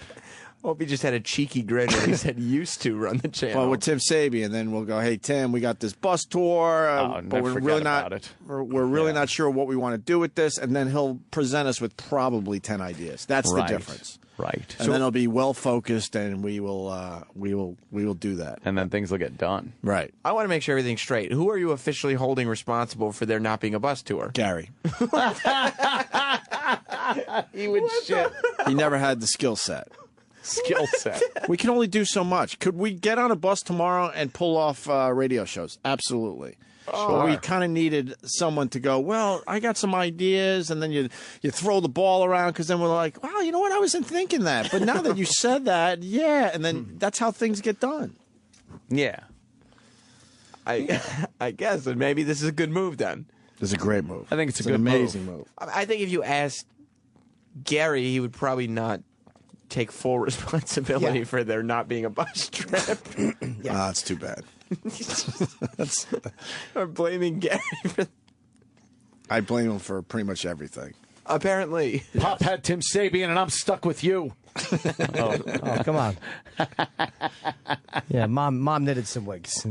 Speaker 20: Opie just had a cheeky grin when he said used to run the channel.
Speaker 6: Well, with Tim Sabian, then we'll go, hey, Tim, we got this bus tour, but we're really not we're really not sure what we want to do with this, and then he'll present us with probably 10 ideas. That's the difference.
Speaker 3: Right.
Speaker 6: And then it'll be well focused, and we will do that.
Speaker 3: And then things will get done.
Speaker 6: Right.
Speaker 20: I want to make sure everything's straight. Who are you officially holding responsible for there not being a bus tour?
Speaker 6: Gary.
Speaker 3: He would shit.
Speaker 6: He never had the skill set. We can only do so much. Could we get on a bus tomorrow and pull off radio shows? Absolutely. But we kind of needed someone to go, well, I got some ideas, and then you throw the ball around, because then we're like, wow, you know what? I wasn't thinking that. But now that you said that, yeah, and then that's how things get done.
Speaker 3: Yeah.
Speaker 20: I guess, and maybe this is a good move then.
Speaker 6: This is a great move.
Speaker 3: I think it's a good
Speaker 6: amazing move.
Speaker 20: I think if you asked Gary, he would probably not take full responsibility for there not being a bus trip.
Speaker 6: That's too bad.
Speaker 20: Or blaming Gary for...
Speaker 6: I blame him for pretty much everything.
Speaker 20: Apparently.
Speaker 3: Pop had Tim Sabian, and I'm stuck with you.
Speaker 12: Oh, come on. Yeah, mom knitted some wigs.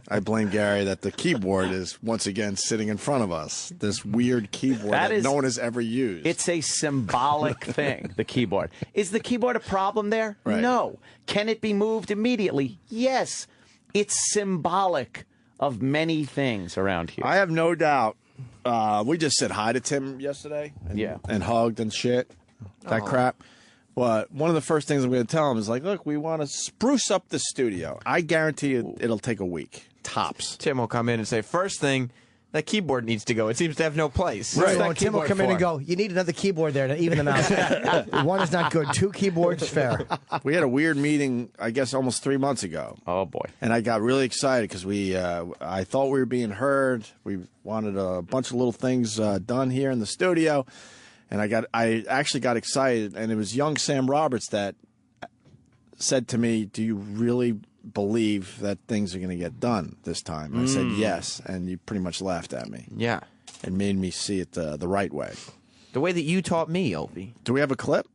Speaker 6: I blame Gary that the keyboard is once again sitting in front of us. This weird keyboard that no one has ever used.
Speaker 3: It's a symbolic thing, the keyboard. Is the keyboard a problem there?
Speaker 6: Right.
Speaker 3: No. Can it be moved immediately? Yes. It's symbolic of many things around here.
Speaker 6: I have no doubt. We just said hi to Tim yesterday. And hugged and shit. That crap. But one of the first things I'm going to tell him is like, look, we want to spruce up the studio. I guarantee you it'll take a week. Tops.
Speaker 20: Tim will come in and say, first thing, that keyboard needs to go. It seems to have no place.
Speaker 12: Right. So Tim will come in and go, you need another keyboard there to even them out. One is not good. 2 keyboards, fair.
Speaker 6: We had a weird meeting, I guess, almost 3 months ago.
Speaker 3: Oh, boy.
Speaker 6: And I got really excited because I thought we were being heard. We wanted a bunch of little things done here in the studio. And I actually got excited, and it was young Sam Roberts that said to me, do you really believe that things are going to get done this time? And I said, yes, and you pretty much laughed at me.
Speaker 20: Yeah.
Speaker 6: And made me see it the right way.
Speaker 20: The way that you taught me, Opie.
Speaker 6: Do we have a clip?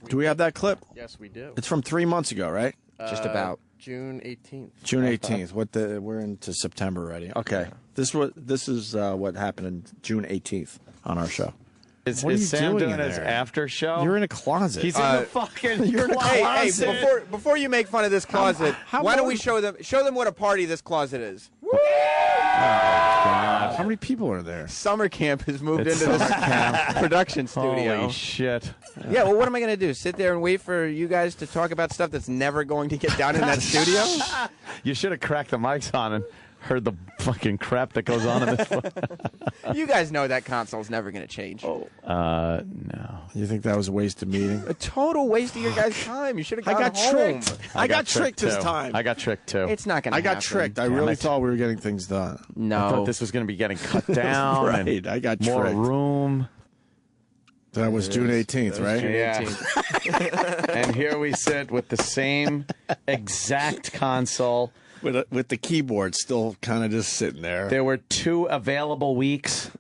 Speaker 6: Do we have that clip?
Speaker 8: Yes, we do.
Speaker 6: It's from 3 months ago, right?
Speaker 20: Just about.
Speaker 8: June 18th.
Speaker 6: June 18th. We're into September already. Okay. This is what happened on June 18th on our show.
Speaker 3: Is Sam doing his after show?
Speaker 6: You're in a closet.
Speaker 3: He's in the fucking
Speaker 6: You're in a
Speaker 3: closet.
Speaker 20: Hey, before you make fun of this closet, why don't we show them what a party this closet is?
Speaker 6: Oh, God. How many people are there?
Speaker 20: Summer camp has moved into this production studio.
Speaker 3: Holy shit.
Speaker 20: Yeah, well, what am I going to do? Sit there and wait for you guys to talk about stuff that's never going to get done in that studio?
Speaker 3: You should have cracked the mics on and heard the fucking crap that goes on in this.
Speaker 20: You guys know that console's never going to change.
Speaker 3: No.
Speaker 6: You think that was a wasted meeting?
Speaker 20: A total waste of your guys' time. You should have gone home.
Speaker 6: Tricked. I got tricked this time.
Speaker 3: I got tricked too.
Speaker 20: It's not going to happen.
Speaker 6: I got tricked. I really thought we were getting things done.
Speaker 20: No.
Speaker 3: I thought this was going to be getting cut down.
Speaker 6: Right.
Speaker 3: And
Speaker 6: I got
Speaker 3: more
Speaker 6: tricked.
Speaker 3: Room.
Speaker 6: That was June 18th, right?
Speaker 20: June 18th.
Speaker 3: And here we sit with the same exact console.
Speaker 6: With the keyboard still kind of just sitting there.
Speaker 3: There were 2 available weeks,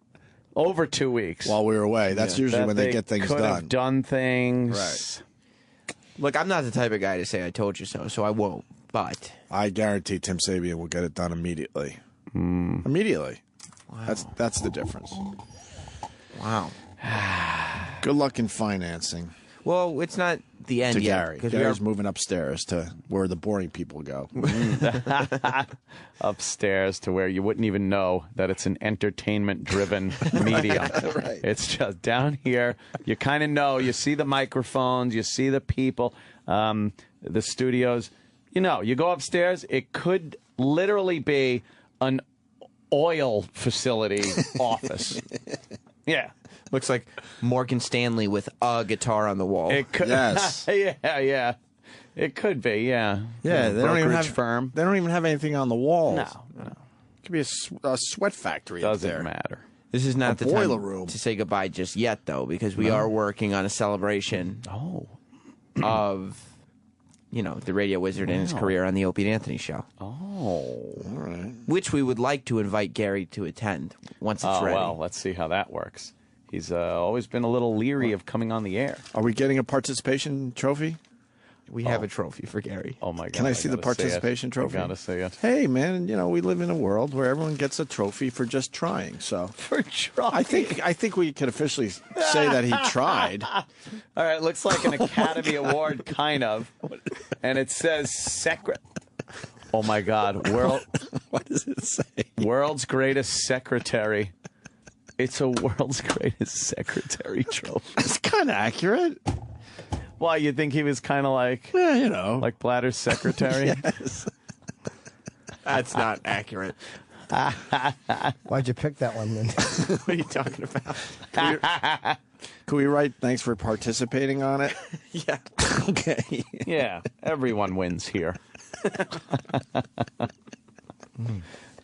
Speaker 3: over 2 weeks.
Speaker 6: While we were away. That's usually when they get things
Speaker 3: could
Speaker 6: done.
Speaker 3: Have done things.
Speaker 6: Right.
Speaker 20: Look, I'm not the type of guy to say I told you so I won't. But
Speaker 6: I guarantee Tim Sabian will get it done immediately. Immediately.
Speaker 20: Wow.
Speaker 6: That's the difference.
Speaker 20: Wow.
Speaker 6: Good luck in financing.
Speaker 20: Well, it's not the end
Speaker 6: to
Speaker 20: yet.
Speaker 6: Gary. Gary's moving upstairs to where the boring people go.
Speaker 3: Upstairs to where you wouldn't even know that it's an entertainment-driven medium.
Speaker 6: Right.
Speaker 3: It's just down here. You kind of know. You see the microphones. You see the people, the studios. You know, you go upstairs, it could literally be an oil facility office. Yeah.
Speaker 20: Looks like Morgan Stanley with a guitar on the wall.
Speaker 3: It could,
Speaker 6: Yes.
Speaker 3: yeah. It could be, yeah.
Speaker 6: Yeah, they don't even have
Speaker 3: firm.
Speaker 6: They don't even have anything on the walls.
Speaker 3: No.
Speaker 6: It could be a sweat factory.
Speaker 3: Doesn't
Speaker 6: up there.
Speaker 3: matter.
Speaker 20: This is not
Speaker 6: A
Speaker 20: the
Speaker 6: boiler
Speaker 20: time
Speaker 6: room.
Speaker 20: to say goodbye just yet, though, because we are working on a celebration of, the radio wizard and his career on the Opie and Anthony show.
Speaker 3: Oh.
Speaker 6: All right.
Speaker 20: Which we would like to invite Gary to attend once it's ready.
Speaker 3: Well, let's see how that works. He's always been a little leery of coming on the air.
Speaker 6: Are we getting a participation trophy?
Speaker 20: We have a trophy for Gary.
Speaker 3: Oh, my God.
Speaker 6: Can I see the participation trophy?
Speaker 3: I gotta see it.
Speaker 6: Hey, man, we live in a world where everyone gets a trophy for just trying. So
Speaker 3: For trying.
Speaker 6: I think we could officially say that he tried.
Speaker 3: All right, looks like an Academy Award, kind of. And it says Oh, my God.
Speaker 6: What does it say?
Speaker 3: World's Greatest Secretary. It's a World's Greatest Secretary trophy.
Speaker 6: It's kind of accurate.
Speaker 3: Why, you think he was kind of like...
Speaker 6: Yeah,
Speaker 3: like Blatter's secretary?
Speaker 6: Yes.
Speaker 8: That's not accurate.
Speaker 12: Why'd you pick that one then?
Speaker 8: What are you talking about?
Speaker 6: Could we write thanks for participating on it?
Speaker 8: Yeah.
Speaker 6: Okay.
Speaker 3: Yeah, everyone wins here.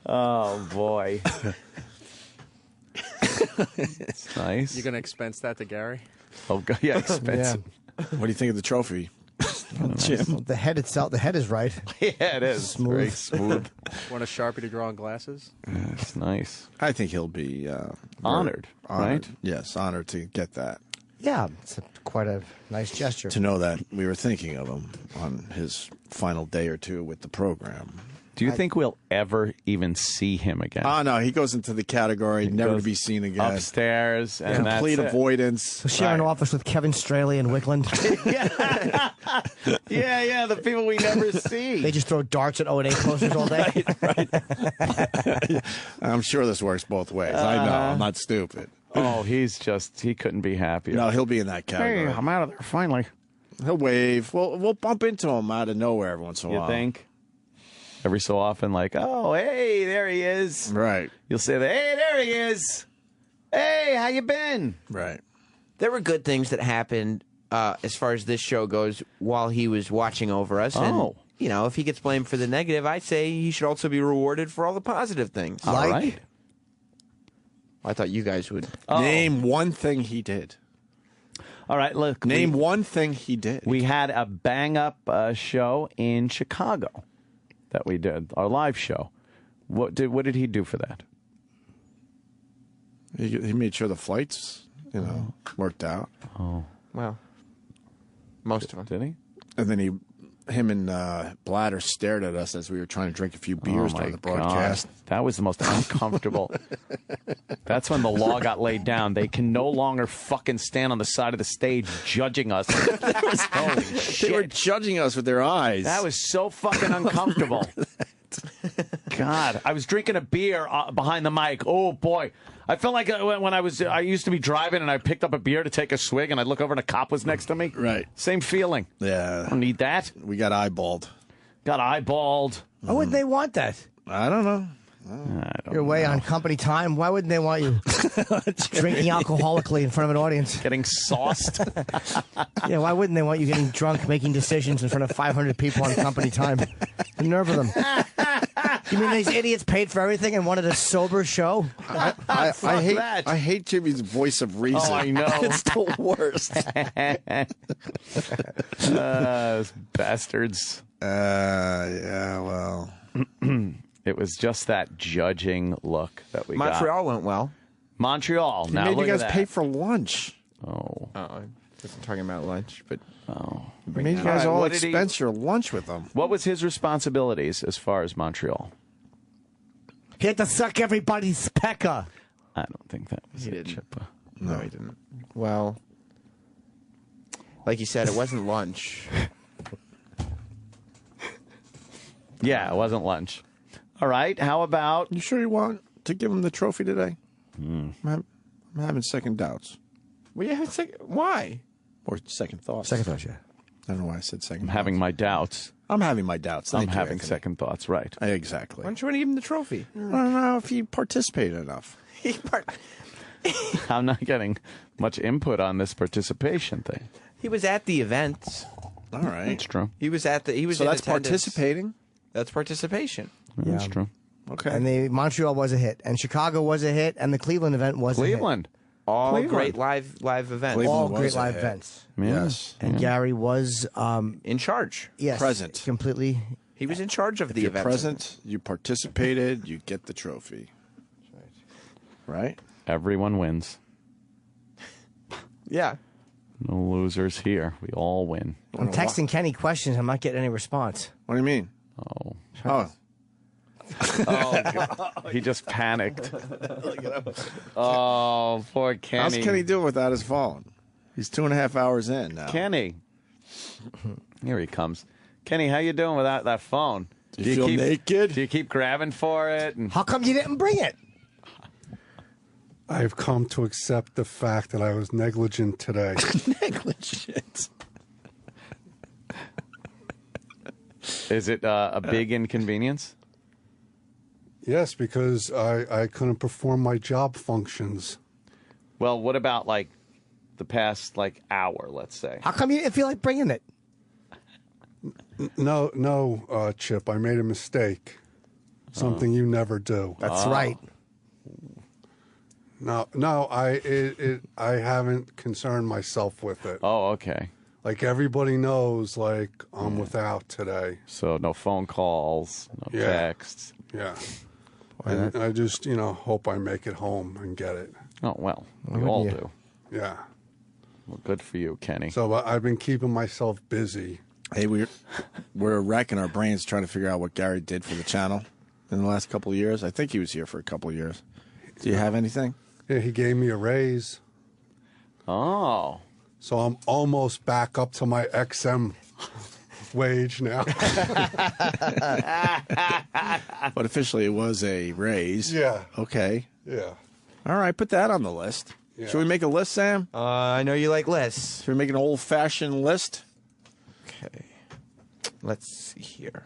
Speaker 3: Oh, boy. It's nice.
Speaker 8: You going to expense that to Gary?
Speaker 3: Oh, yeah, expensive.
Speaker 6: What do you think of the trophy, Jim?
Speaker 12: The head itself, the head is right.
Speaker 3: Yeah, it is.
Speaker 12: Smooth.
Speaker 3: Very smooth.
Speaker 8: Want a Sharpie to draw on glasses?
Speaker 3: It's nice.
Speaker 6: I think he'll be
Speaker 3: honored, right?
Speaker 6: Yes, honored to get that.
Speaker 12: Yeah, it's quite a nice gesture.
Speaker 6: To know that we were thinking of him on his final day or two with the program.
Speaker 3: Do you think we'll ever even see him again?
Speaker 6: Oh, no, he goes into the category never to be seen again.
Speaker 3: Upstairs. And
Speaker 6: complete
Speaker 3: that's
Speaker 6: avoidance.
Speaker 12: So share an office with Kevin Straley and Wickland.
Speaker 3: Yeah, the people we never see.
Speaker 12: They just throw darts at O&A posters all day.
Speaker 6: Right. I'm sure this works both ways. I know. I'm not stupid.
Speaker 3: Oh, he couldn't be happier.
Speaker 6: No, he'll be in that category.
Speaker 3: Hey, I'm out of there finally.
Speaker 6: He'll wave. We'll bump into him out of nowhere every once in a while.
Speaker 3: You think? Every so often, like, oh, hey, there he is.
Speaker 6: Right.
Speaker 3: You'll say that, hey, there he is. Hey, how you been?
Speaker 6: Right.
Speaker 20: There were good things that happened as far as this show goes while he was watching over us.
Speaker 3: Oh.
Speaker 20: And, if he gets blamed for the negative, I'd say he should also be rewarded for all the positive things.
Speaker 3: All right.
Speaker 20: I thought you guys would.
Speaker 6: Name one thing he did.
Speaker 3: All right, look.
Speaker 6: Name one thing he did.
Speaker 3: We had a bang-up show in Chicago that we did, our live show. What did he do for that?
Speaker 6: He made sure the flights, worked out.
Speaker 3: Oh.
Speaker 20: Well, most of them.
Speaker 3: Did he?
Speaker 6: And then him and Blatter stared at us as we were trying to drink a few beers during the broadcast.
Speaker 3: God. That was the most uncomfortable. That's when the law got laid down. They can no longer fucking stand on the side of the stage judging us. Holy shit.
Speaker 6: They were judging us with their eyes.
Speaker 3: That was so fucking uncomfortable. God, I was drinking a beer behind the mic. Oh, boy. I felt like when I used to be driving and I picked up a beer to take a swig and I'd look over and a cop was next to me.
Speaker 6: Right.
Speaker 3: Same feeling.
Speaker 6: Yeah.
Speaker 3: I don't need that.
Speaker 6: We got eyeballed.
Speaker 3: Why
Speaker 12: wouldn't they want that?
Speaker 6: I don't know.
Speaker 12: You're away on company time. Why wouldn't they want you drinking alcoholically in front of an audience?
Speaker 3: Getting sauced.
Speaker 12: Yeah, why wouldn't they want you getting drunk, making decisions in front of 500 people on company time? The nerve of them. You mean these idiots paid for everything and wanted a sober show?
Speaker 6: I hate Jimmy's voice of reason.
Speaker 3: Oh, I know.
Speaker 6: It's the worst.
Speaker 3: Those bastards.
Speaker 6: Yeah, well.
Speaker 3: It was just that judging look that we got.
Speaker 20: Montreal went well.
Speaker 3: Montreal.
Speaker 6: He
Speaker 3: Now
Speaker 6: made
Speaker 3: look
Speaker 6: you
Speaker 3: at
Speaker 6: guys
Speaker 3: that.
Speaker 6: pay for lunch.
Speaker 3: Oh.
Speaker 20: I wasn't talking about lunch, but
Speaker 6: He made you guys all
Speaker 3: What did
Speaker 6: expense your lunch with them.
Speaker 3: What was his responsibilities as far as Montreal?
Speaker 12: He had to suck everybody's pecker.
Speaker 3: I don't think that was it, Chippa.
Speaker 20: No, he didn't. Well, like you said, it wasn't lunch.
Speaker 3: Yeah, it wasn't lunch. All right, how about...
Speaker 6: You sure you want to give him the trophy today? I'm having second doubts.
Speaker 20: Well, yeah, why?
Speaker 6: Or second thoughts.
Speaker 12: Second thoughts, yeah.
Speaker 6: I don't know why I said second
Speaker 3: I'm having my doubts.
Speaker 6: I'm having my doubts.
Speaker 3: I'm
Speaker 6: Thank you,
Speaker 3: having
Speaker 6: Anthony.
Speaker 3: second thoughts, right.
Speaker 6: Exactly.
Speaker 20: Why don't you want to give him the trophy?
Speaker 6: I don't know if he participated enough.
Speaker 3: I'm not getting much input on this participation thing.
Speaker 20: He was at the event.
Speaker 6: All right.
Speaker 3: That's true.
Speaker 20: He was at the. He was.
Speaker 6: So
Speaker 20: in
Speaker 6: that's
Speaker 20: attendance.
Speaker 6: participating?
Speaker 20: That's participation.
Speaker 3: Yeah. That's true.
Speaker 6: Okay.
Speaker 12: And the Montreal was a hit, and Chicago was a hit, and the Cleveland event was
Speaker 3: Cleveland.
Speaker 20: All
Speaker 3: Cleveland.
Speaker 20: great live events.
Speaker 6: Cleveland
Speaker 12: All
Speaker 6: was
Speaker 12: great
Speaker 6: a
Speaker 12: live
Speaker 6: hit.
Speaker 12: events.
Speaker 3: Yeah.
Speaker 6: Yes.
Speaker 12: And Gary was
Speaker 20: in charge.
Speaker 12: Yes,
Speaker 6: Present.
Speaker 12: completely.
Speaker 20: He was in charge of
Speaker 6: If
Speaker 20: the
Speaker 6: you're
Speaker 20: event.
Speaker 6: present, you participated, you get the trophy. Right?
Speaker 3: Everyone wins.
Speaker 20: Yeah.
Speaker 3: No losers here. We all win.
Speaker 12: I'm texting Kenny questions. I'm not getting any response.
Speaker 6: What do you mean?
Speaker 3: Oh.
Speaker 6: Oh.
Speaker 3: Oh, God. He just panicked. Oh, poor Kenny.
Speaker 6: How's Kenny doing without his phone? He's 2.5 hours in now.
Speaker 3: Kenny. Here he comes. Kenny, how you doing without that phone?
Speaker 6: Do you feel naked?
Speaker 3: Do you keep grabbing for it? And...
Speaker 12: How come you didn't bring it?
Speaker 4: I've come to accept the fact that I was negligent today.
Speaker 6: Negligent.
Speaker 3: Is it a big inconvenience?
Speaker 4: Yes, because I couldn't perform my job functions.
Speaker 3: Well, what about like the past hour, let's say?
Speaker 12: How come you didn't feel like bringing it?
Speaker 4: No, Chip, I made a mistake. Something you never do.
Speaker 12: That's right.
Speaker 4: No, I haven't concerned myself with it.
Speaker 3: Oh, okay.
Speaker 4: Like everybody knows, I'm without today.
Speaker 3: So no phone calls, no
Speaker 4: Yeah.
Speaker 3: texts.
Speaker 4: Yeah. And I just, hope I make it home and get it.
Speaker 3: Oh, well, we all do.
Speaker 4: Yeah.
Speaker 3: Well, good for you, Kenny.
Speaker 4: So I've been keeping myself busy.
Speaker 6: Hey, we're racking our brains trying to figure out what Gary did for the channel in the last couple of years. I think he was here for a couple of years. Do you have anything?
Speaker 4: Yeah, he gave me a raise.
Speaker 3: Oh.
Speaker 4: So I'm almost back up to my XM wage now.
Speaker 6: But officially it was a raise.
Speaker 4: Yeah.
Speaker 6: Okay.
Speaker 4: Yeah.
Speaker 6: All right, put that on the list.
Speaker 4: Yeah.
Speaker 6: Should we make a list, Sam?
Speaker 20: I know you like lists.
Speaker 6: Should we make an old-fashioned list?
Speaker 20: Okay. Let's see here.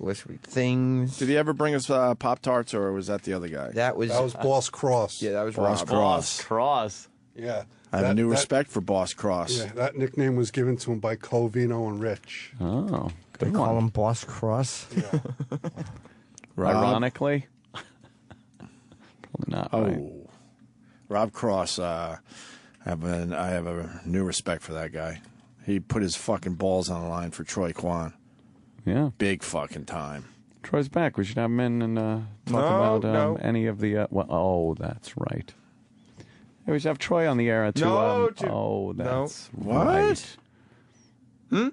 Speaker 20: List things.
Speaker 6: Did he ever bring us Pop-Tarts, or was that the other guy?
Speaker 20: That was
Speaker 4: Boss Cross.
Speaker 20: Yeah, that was
Speaker 6: Boss
Speaker 20: Rob.
Speaker 6: Cross.
Speaker 3: Cross.
Speaker 4: Yeah.
Speaker 6: I have a new respect for Boss Cross.
Speaker 4: Yeah, that nickname was given to him by Covino and Rich.
Speaker 3: Oh,
Speaker 12: They
Speaker 3: good
Speaker 12: call
Speaker 3: one.
Speaker 12: him Boss Cross.
Speaker 4: Yeah.
Speaker 3: Ironically. Probably not.
Speaker 6: Oh,
Speaker 3: right?
Speaker 6: Rob Cross. I have a new respect for that guy. He put his fucking balls on the line for Troy Kwan.
Speaker 3: Yeah.
Speaker 6: Big fucking time.
Speaker 3: Troy's back. We should have him in and talk about any of the. Oh, that's right. Yeah, we should have Troy on the air too. Oh, that's right.
Speaker 6: I'm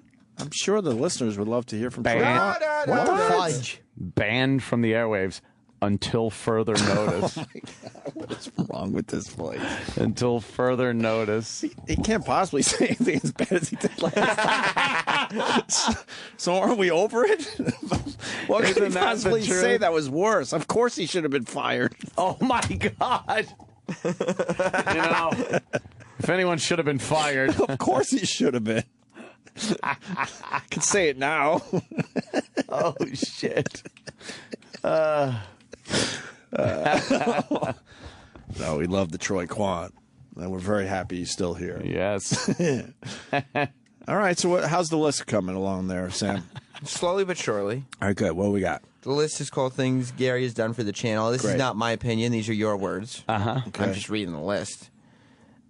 Speaker 6: sure the listeners would love to hear from Troy.
Speaker 3: Banned,
Speaker 12: What the fudge?
Speaker 3: banned from the airwaves until further notice.
Speaker 6: Oh my God, what is wrong with this place?
Speaker 3: Until further notice.
Speaker 6: He can't possibly say anything as bad as he did last time. So aren't we over it? What could he
Speaker 3: Isn't that the
Speaker 6: possibly
Speaker 3: truth?
Speaker 6: say that was worse? Of course he should have been fired.
Speaker 3: Oh my God. If anyone should have been fired.
Speaker 6: Of course he should have been. I can say it now.
Speaker 3: Oh, shit.
Speaker 6: No, we love the Troy Kwan. And we're very happy he's still here.
Speaker 3: Yes.
Speaker 6: All right, so how's the list coming along there, Sam?
Speaker 20: Slowly but surely.
Speaker 6: All right, good. What do we got?
Speaker 20: The list is called things Gary has done for the channel. This
Speaker 6: Great.
Speaker 20: is not my opinion. These are your words.
Speaker 6: Okay.
Speaker 20: I'm just reading the list.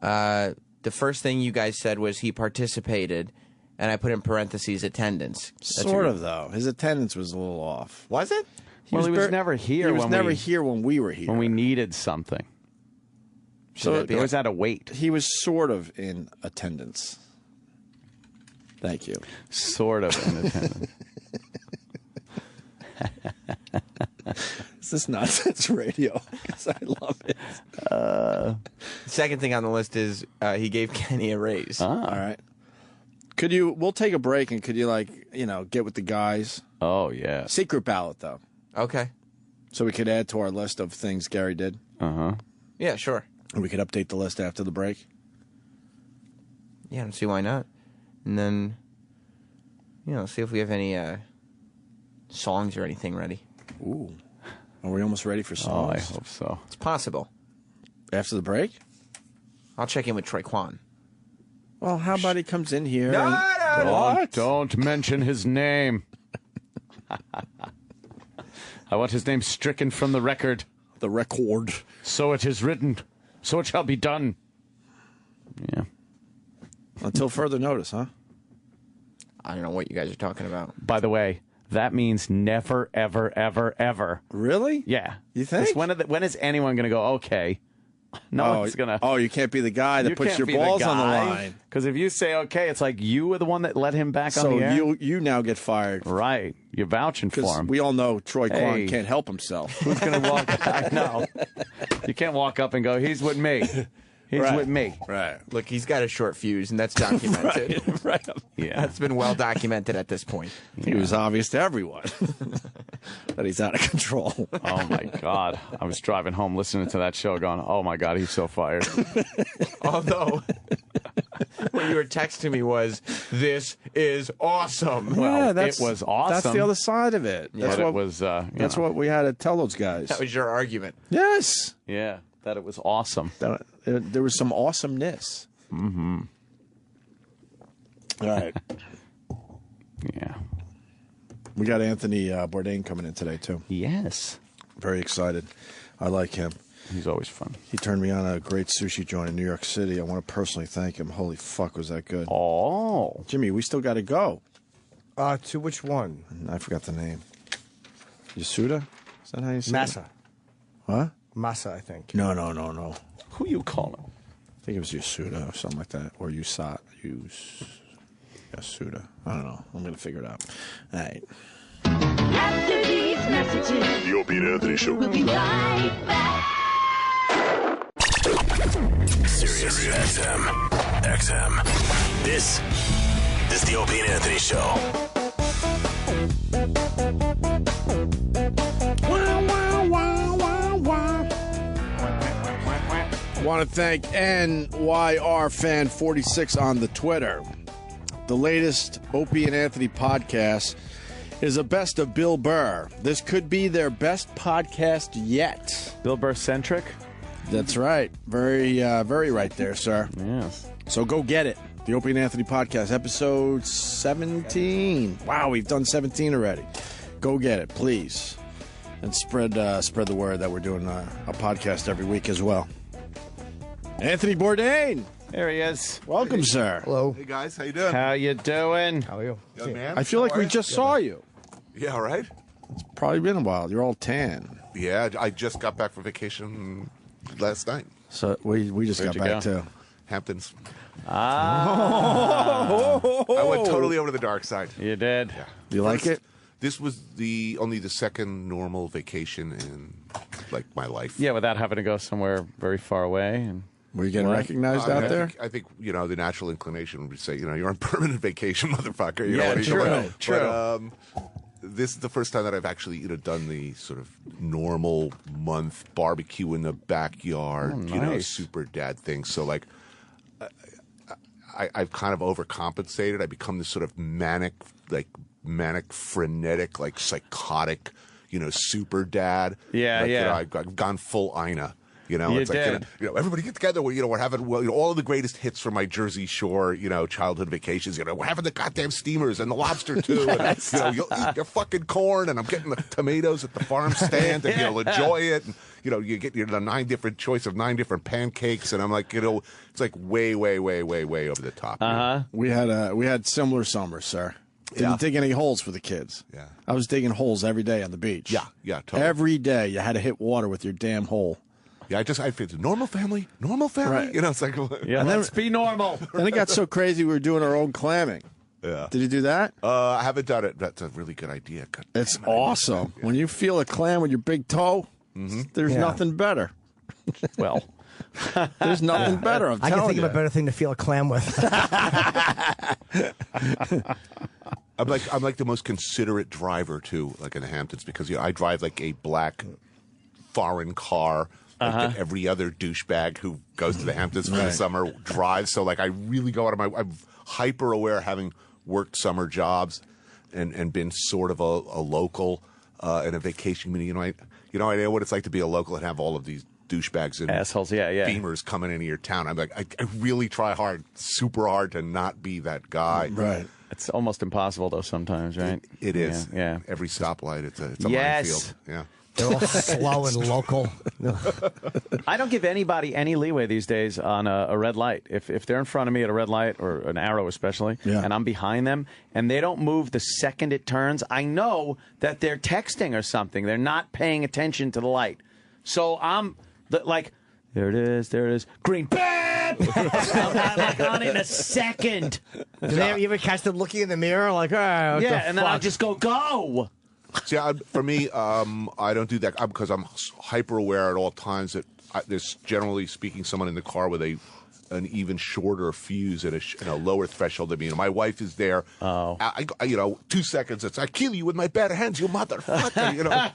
Speaker 20: The first thing you guys said was he participated, and I put in parentheses attendance. That's
Speaker 6: Sort of, though. His attendance was a little off.
Speaker 20: Was it?
Speaker 3: He was never here.
Speaker 6: He was
Speaker 3: when
Speaker 6: never
Speaker 3: we,
Speaker 6: here when we were here.
Speaker 3: When we needed something.
Speaker 6: So
Speaker 3: He always had to wait.
Speaker 6: He was sort of in attendance. Thank you.
Speaker 3: Sort of in attendance.
Speaker 6: This is nonsense radio. I love it.
Speaker 20: Second thing on the list is he gave Kenny a raise.
Speaker 6: All right. We'll take a break, and could you, get with the guys?
Speaker 3: Oh, yeah.
Speaker 6: Secret ballot, though.
Speaker 20: Okay.
Speaker 6: So we could add to our list of things Gary did.
Speaker 3: Uh-huh.
Speaker 20: Yeah, sure.
Speaker 6: And we could update the list after the break.
Speaker 20: Yeah, I don't see why not. And then, see if we have any songs or anything ready.
Speaker 6: Ooh. Are we almost ready for songs?
Speaker 3: Oh, I hope so.
Speaker 20: It's possible.
Speaker 6: After the break?
Speaker 20: I'll check in with Troy Kwan.
Speaker 6: Well, how about he comes in here?
Speaker 3: Don't mention his name. I want his name stricken from the record.
Speaker 6: The record.
Speaker 3: So it is written. So it shall be done. Yeah.
Speaker 6: Until further notice, huh?
Speaker 20: I don't know what you guys are talking about.
Speaker 3: By the way, that means never, ever, ever, ever.
Speaker 6: Really?
Speaker 3: Yeah.
Speaker 6: You think?
Speaker 3: When is anyone going to go, okay? No one's going to.
Speaker 6: Oh, you can't be the guy that puts your balls on the line.
Speaker 3: Because if you say, okay, it's like you were the one that let him back on the air.
Speaker 6: So you now get fired.
Speaker 3: Right. You're vouching for him.
Speaker 6: We all know Troy Kwan can't help himself.
Speaker 3: Who's going to walk? I know. You can't walk up and go, he's with me. He's with me.
Speaker 6: Right.
Speaker 20: Look, he's got a short fuse, and that's documented.
Speaker 6: right.
Speaker 3: Yeah.
Speaker 20: That's been well documented at this point.
Speaker 6: It was obvious to everyone that he's out of control.
Speaker 3: Oh, my God. I was driving home listening to that show going, oh, my God, he's so fired.
Speaker 20: Although, what you were texting me was, this is awesome.
Speaker 3: Well, it was awesome.
Speaker 6: That's the other side of it.
Speaker 3: That's what it was.
Speaker 6: That's what we had to tell those guys.
Speaker 20: That was your argument.
Speaker 6: Yes.
Speaker 3: Yeah. That it was awesome.
Speaker 6: There was some awesomeness.
Speaker 3: Mm-hmm.
Speaker 6: All right.
Speaker 3: Yeah.
Speaker 6: We got Anthony Bourdain coming in today, too.
Speaker 3: Yes.
Speaker 6: Very excited. I like him.
Speaker 3: He's always fun.
Speaker 6: He turned me on a great sushi joint in New York City. I want to personally thank him. Holy fuck, was that good.
Speaker 3: Oh.
Speaker 6: Jimmy, we still got to go.
Speaker 12: To which one?
Speaker 6: I forgot the name. Yasuda? Is that how you say
Speaker 12: Masa.
Speaker 6: it? What?
Speaker 12: Masa, I think.
Speaker 6: No.
Speaker 3: Who you calling?
Speaker 6: I think it was Yasuda or something like that. Or Yasuda. I don't know. I'm going to figure it out. All right.
Speaker 1: After these messages, the Opie and Anthony Show. We'll be right back. Sirius XM. This is the Opie and Anthony Show.
Speaker 6: Want to thank NYRFan46 on the Twitter. The latest Opie and Anthony podcast is a best of Bill Burr. This could be their best podcast yet.
Speaker 3: Bill Burr centric?
Speaker 6: That's right. Very right there, sir.
Speaker 3: Yes.
Speaker 6: So go get it. The Opie and Anthony podcast, episode 17. Wow, we've done 17 already. Go get it, please. And spread the word that we're doing a podcast every week as well. Anthony Bourdain.
Speaker 3: There he is.
Speaker 6: Welcome, sir.
Speaker 12: Hello.
Speaker 5: Hey, guys. How you doing?
Speaker 3: How you doing?
Speaker 12: How are you?
Speaker 5: Young man.
Speaker 6: I feel like we just saw you.
Speaker 5: Yeah, right?
Speaker 6: It's probably been a while. You're all tan.
Speaker 5: Yeah, I just got back from vacation last night.
Speaker 6: So we just
Speaker 3: Where'd
Speaker 6: got
Speaker 3: you
Speaker 6: back
Speaker 3: go?
Speaker 6: too.
Speaker 5: Hamptons.
Speaker 3: Ah.
Speaker 5: I went totally over to the dark side.
Speaker 3: You did?
Speaker 5: Yeah.
Speaker 6: You like it?
Speaker 5: This was only the second normal vacation in my life.
Speaker 3: Yeah, without having to go somewhere very far away. And
Speaker 6: were you getting recognized out there?
Speaker 5: I think the natural inclination would say, you're on permanent vacation, motherfucker. You know what
Speaker 3: true.
Speaker 5: But, this is the first time that I've actually done the sort of normal month barbecue in the backyard,
Speaker 3: Oh, nice.
Speaker 5: super dad thing. So I've kind of overcompensated. I become this sort of manic, frenetic, psychotic, super dad.
Speaker 3: Yeah.
Speaker 5: I've gone full Ina.
Speaker 3: You
Speaker 5: It's
Speaker 3: did.
Speaker 5: everybody get together. We're having all of the greatest hits from my Jersey Shore, childhood vacations. We're having the goddamn steamers and the lobster too.
Speaker 3: Yes.
Speaker 5: And, you'll eat your fucking corn, and I'm getting the tomatoes at the farm stand, and you'll enjoy it. And you get the 9 different choice of 9 different pancakes, and I'm like, it's like way over the top.
Speaker 6: We had similar summers, sir. Didn't dig any holes for the kids.
Speaker 5: Yeah,
Speaker 6: I was digging holes every day on the beach.
Speaker 5: Yeah, totally.
Speaker 6: Every day you had to hit water with your damn hole.
Speaker 5: Yeah, I fit normal family.
Speaker 6: Right.
Speaker 5: It's like
Speaker 3: Yeah,
Speaker 6: and
Speaker 3: let's be normal.
Speaker 6: Then it got so crazy we were doing our own clamming.
Speaker 5: Yeah.
Speaker 6: Did you do that?
Speaker 5: I haven't done it. That's a really good idea. God,
Speaker 6: it's awesome. When you feel a clam with your big toe, there's nothing better.
Speaker 3: Well,
Speaker 6: there's nothing better. I'm
Speaker 12: I
Speaker 6: telling
Speaker 12: can think
Speaker 6: you.
Speaker 12: of a better thing to feel a clam with.
Speaker 5: I'm like the most considerate driver too, like in the Hamptons, because I drive like a black foreign car. Like that every other douchebag who goes to the Hamptons for the summer drives. So like I really go out of I'm hyper aware, having worked summer jobs and been sort of a local in a vacation community. I know what it's like to be a local and have all of these douchebags and
Speaker 3: assholes,
Speaker 5: beamers coming into your town. I'm like, I really try hard, super hard to not be that guy.
Speaker 6: Right.
Speaker 3: It's almost impossible though sometimes, right?
Speaker 5: It is.
Speaker 3: Yeah.
Speaker 5: Every stoplight, it's a minefield. Yeah.
Speaker 12: They're all slow and local.
Speaker 3: I don't give anybody any leeway these days on a red light. If they're in front of me at a red light, or an arrow especially, and I'm behind them, and they don't move the second it turns, I know that they're texting or something. They're not paying attention to the light. So I'm like, there it is, green, bam! I'm like on it in a second.
Speaker 12: Do you ever catch them looking in the mirror like, all right, what the
Speaker 3: and then
Speaker 12: fuck?
Speaker 3: I just go.
Speaker 5: See, for me, I don't do that because I'm hyper aware at all times that there's, generally speaking, someone in the car with an even shorter fuse and a lower threshold than me. My wife is there.
Speaker 3: Oh,
Speaker 5: 2 seconds. I kill you with my bare hands, you motherfucker.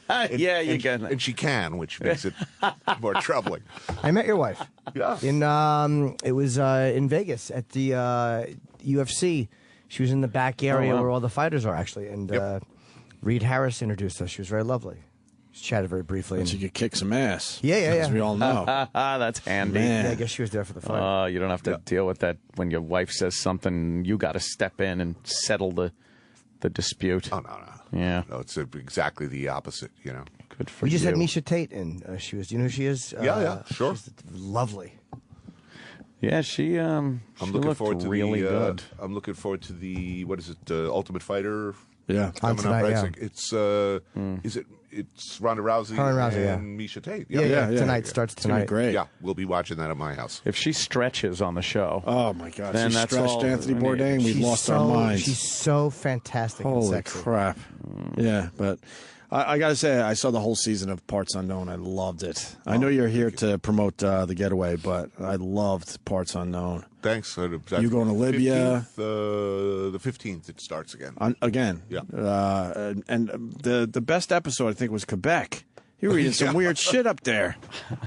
Speaker 5: And she can, which makes it more troubling.
Speaker 12: I met your wife.
Speaker 5: Yeah.
Speaker 12: It was in Vegas at the UFC. She was in the back area where all the fighters are actually, and. Reed Harris introduced us. She was very lovely. She chatted very briefly.
Speaker 6: And she could kick some ass.
Speaker 12: Yeah.
Speaker 6: As we all know.
Speaker 3: That's handy.
Speaker 6: Man.
Speaker 12: Yeah, I guess she was there for the fight.
Speaker 3: You don't have to deal with that when your wife says something. You got to step in and settle the dispute.
Speaker 5: Oh, no.
Speaker 3: Yeah.
Speaker 5: No, it's exactly the opposite,
Speaker 3: Good for
Speaker 12: We just
Speaker 3: you.
Speaker 12: had Misha Tate in. She was, do you know who she is?
Speaker 5: Yeah, sure.
Speaker 12: She's lovely.
Speaker 3: Yeah, she. I'm
Speaker 5: looking forward to
Speaker 3: really good.
Speaker 5: I'm looking forward to the Ultimate Fighter.
Speaker 6: Yeah,
Speaker 5: coming up,
Speaker 12: tonight,
Speaker 5: right? Yeah. It's Ronda Rousey, and Misha Tate.
Speaker 12: Yeah. Tonight starts tonight.
Speaker 6: Great.
Speaker 5: Yeah, we'll be watching that at my house.
Speaker 3: If she stretches on the show,
Speaker 6: oh my God,
Speaker 3: then
Speaker 6: she
Speaker 3: that's
Speaker 6: stretched
Speaker 3: all
Speaker 6: Anthony Bourdain. We've lost our minds.
Speaker 12: She's so fantastic.
Speaker 6: Holy
Speaker 12: and sexy.
Speaker 6: crap! Yeah, but I got to say, I saw the whole season of Parts Unknown. I loved it. I know you're here to promote the Getaway, but I loved Parts Unknown.
Speaker 5: Thanks.
Speaker 6: You going to Libya?
Speaker 5: The 15th it starts again.
Speaker 6: Again.
Speaker 5: Yeah.
Speaker 6: And the best episode, I think, was Quebec. You're reading some weird shit up there.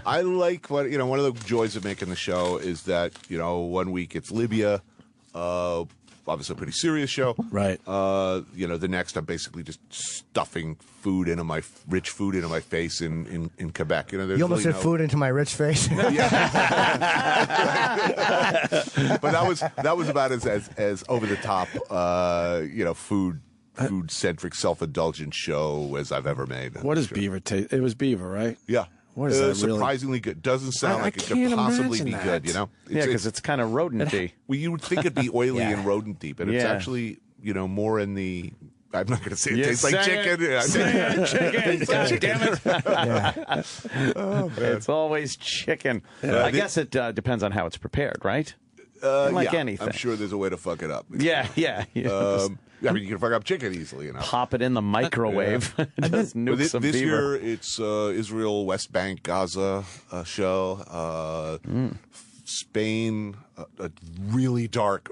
Speaker 5: I like one of the joys of making the show is that, 1 week it's Libya, obviously a pretty serious show.
Speaker 6: Right.
Speaker 5: The next I'm basically just stuffing rich food into my face in Quebec.
Speaker 12: You almost said food into my rich face.
Speaker 5: But that was about as over the top, food centric, self indulgent show as I've ever made.
Speaker 6: What does beaver taste? It was beaver, right?
Speaker 5: Yeah.
Speaker 6: What is that really?
Speaker 5: Surprisingly good. Doesn't sound like it could possibly be good,
Speaker 3: Yeah, because it's kind of rodent-y.
Speaker 5: Well, you would think it'd be oily and rodent-y, but it's actually, more in the... I'm not going to say it tastes like chicken.
Speaker 3: Chicken. God damn it. It's always chicken. I guess it depends on how it's prepared, right? Like anything.
Speaker 5: I'm sure there's a way to fuck it up.
Speaker 3: Yeah.
Speaker 5: I mean, you can fuck up chicken easily,
Speaker 3: Pop it in the microwave. Just nuke some
Speaker 5: this
Speaker 3: beaver.
Speaker 5: year, it's Israel, West Bank, Gaza show. Spain, a really dark,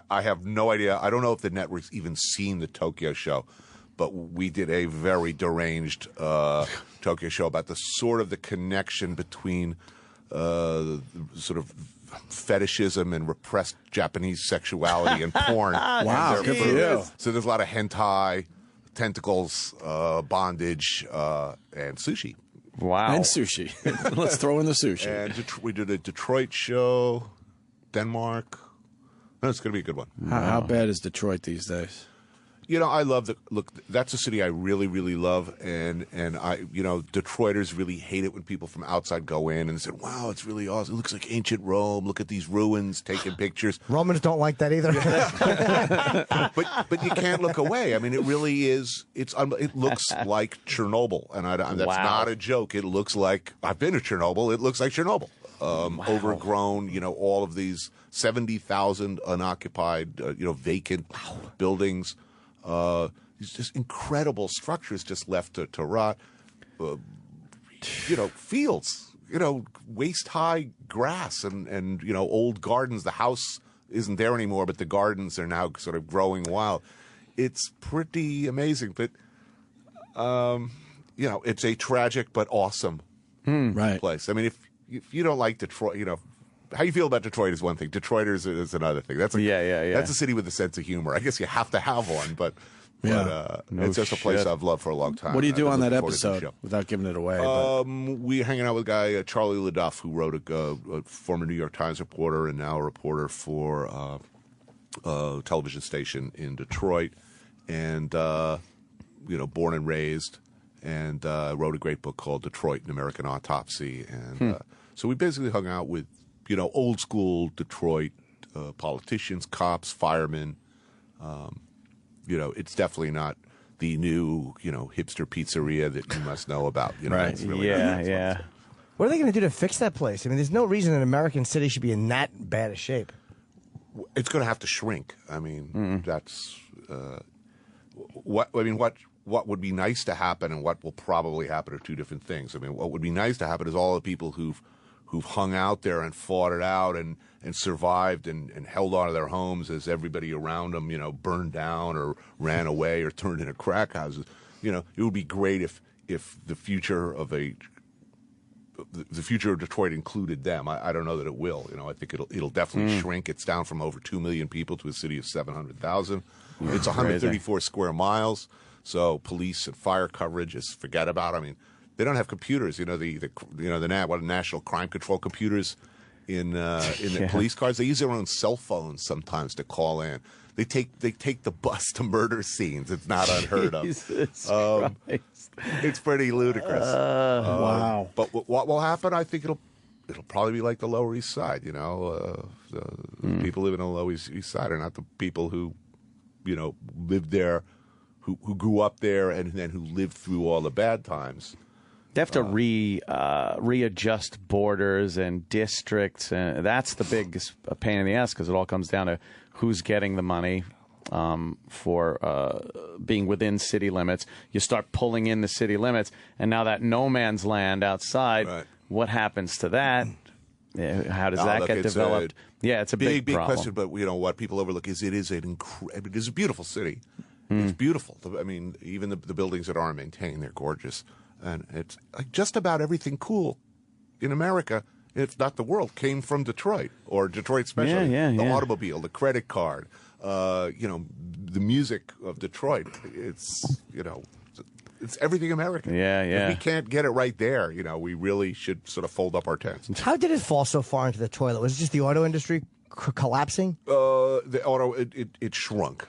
Speaker 5: I have no idea. I don't know if the network's even seen the Tokyo show, but we did a very deranged Tokyo show about the connection between sort of fetishism and repressed Japanese sexuality and porn.
Speaker 6: Wow, good for you.
Speaker 5: So there's a lot of hentai, tentacles, bondage, and sushi.
Speaker 3: Wow.
Speaker 6: And sushi. Let's throw in the sushi.
Speaker 5: And we did a Detroit show, Denmark. No, it's going to be a good one.
Speaker 6: How bad is Detroit these days?
Speaker 5: I love that's a city I really, really love, and I, Detroiters really hate it when people from outside go in and say, "Wow, it's really awesome. It looks like ancient Rome. Look at these ruins, taking pictures."
Speaker 12: Romans don't like that either.
Speaker 5: but you can't look away. I mean, it really is. It looks like Chernobyl, and that's not a joke. It looks like I've been to Chernobyl. It looks like Chernobyl. overgrown. You know, all of these 70,000 unoccupied, vacant buildings. These just incredible structures just left to rot. Fields. Waist-high grass and old gardens. The house isn't there anymore, but the gardens are now sort of growing wild. It's pretty amazing, but it's a tragic but awesome place. I mean, if you don't like Detroit, how you feel about Detroit is one thing. Detroiters is another thing. That's That's a city with a sense of humor. I guess you have to have one, but it's just a place I've loved for a long time.
Speaker 6: What do you do on that episode without giving it away?
Speaker 5: We're hanging out with a guy, Charlie LaDuff, who wrote a former New York Times reporter and now a reporter for a television station in Detroit, and born and raised, and wrote a great book called Detroit: An American Autopsy. And so we basically hung out with old school Detroit politicians, cops, firemen. It's definitely not the new, hipster pizzeria that you must know about.
Speaker 3: Right.
Speaker 5: It's really
Speaker 12: What are they going to do to fix that place? I mean, there's no reason an American city should be in that bad a shape.
Speaker 5: It's going to have to shrink. I mean, that's what would be nice to happen and what will probably happen are two different things. I mean, what would be nice to happen is all the people who've hung out there and fought it out and survived and held on to their homes as everybody around them, burned down or ran away or turned into crack houses. It would be great if the future of Detroit included them. I don't know that it will. I think it'll definitely shrink. It's down from over 2 million people to a city of 700,000. It's 134 square miles. So police and fire coverage is forget about. I mean, they don't have computers. The National Crime Control computers in the police cars. They use their own cell phones sometimes to call in. They take the bus to murder scenes. It's not unheard of. It's pretty ludicrous.
Speaker 6: Wow.
Speaker 5: But what will happen? I think it'll probably be like the Lower East Side. The people living on the Lower East Side are not the people who lived there, who grew up there, and then who lived through all the bad times.
Speaker 3: They have to readjust borders and districts, and that's the biggest pain in the ass because it all comes down to who's getting the money for being within city limits. You start pulling in the city limits, and now that no man's land outside, what happens to that? How does that get developed? It's a big problem.
Speaker 5: Question, but what people overlook is it is a beautiful city. It's beautiful. I mean, even the buildings that aren't maintained, they're gorgeous. And it's like just about everything cool in America, if not the world, came from Detroit or Detroit especially. The automobile, the credit card, the music of Detroit. It's everything American. If we can't get it right there, we really should sort of fold up our tents.
Speaker 12: How did it fall so far into the toilet? Was it just the auto industry collapsing?
Speaker 5: The auto it shrunk.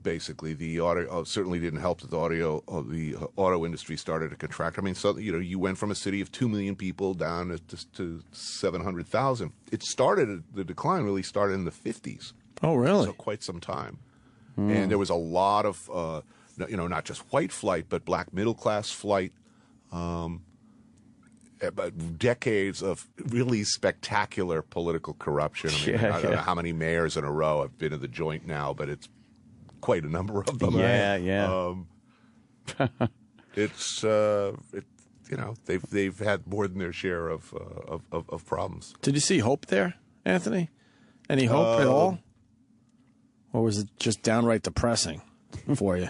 Speaker 5: Basically, the auto certainly didn't help that the auto industry started to contract. I mean, so you went from a city of 2 million people down to 700,000. The decline really started in the 50s.
Speaker 6: Oh, really?
Speaker 5: So quite some time. And there was a lot of not just white flight, but black middle class flight. Decades of really spectacular political corruption. I mean, I don't know how many mayors in a row have been in the joint now, but it's quite a number of them. They've had more than their share of problems.
Speaker 6: Did you see hope there, Anthony? Any hope at all, or was it just downright depressing for you?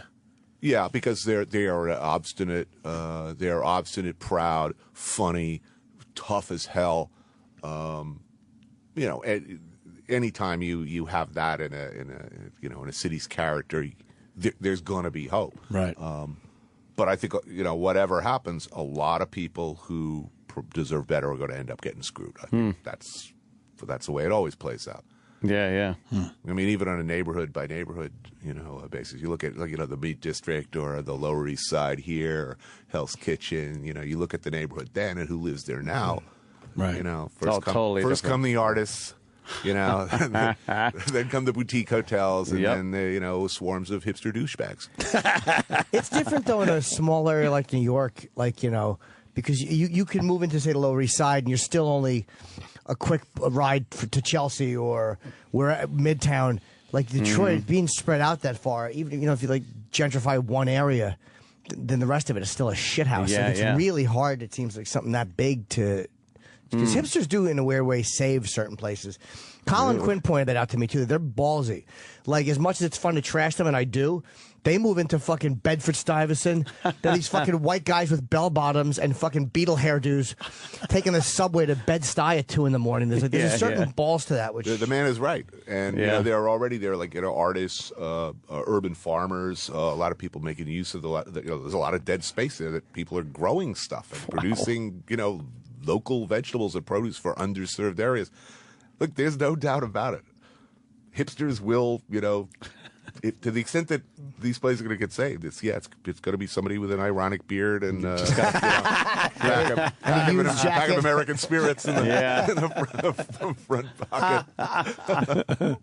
Speaker 5: Yeah, because they are obstinate. They are obstinate, proud, funny, tough as hell. Anytime you have that in a city's character, there's going to be hope.
Speaker 6: Right.
Speaker 5: But I think whatever happens, a lot of people who deserve better are going to end up getting screwed. I think that's the way it always plays out.
Speaker 3: I
Speaker 5: mean, even on a neighborhood by neighborhood, basis, you look at the Meat District or the Lower East Side here, or Hell's Kitchen. You look at the neighborhood then and who lives there now.
Speaker 6: Right.
Speaker 5: First come the artists. Then come the boutique hotels, and then swarms of hipster douchebags.
Speaker 12: It's different though in a small area like New York, because you can move into say the Lower East Side and you're still only a quick ride to Chelsea or we're at Midtown. Like Detroit, being spread out that far, even if you like gentrify one area, then the rest of it is still a shithouse.
Speaker 3: Yeah,
Speaker 12: It's really hard. It seems like something that big to. Because hipsters do, in a weird way, save certain places. Colin Quinn pointed that out to me, too. They're ballsy. Like, as much as it's fun to trash them, and I do, they move into fucking Bedford-Stuyvesant. They're these fucking white guys with bell-bottoms and fucking Beatle hairdos taking the subway to Bed-Stuy at 2 in the morning. There's a certain balls to that. Which
Speaker 5: The man is right. And, they're already there, like, artists, urban farmers, a lot of people making use of there's a lot of dead space there that people are growing stuff and producing, local vegetables and produce for underserved areas. Look, there's no doubt about it. Hipsters will, to the extent that these places are going to get saved, it's going to be somebody with an ironic beard and pack of American spirits in the front pocket.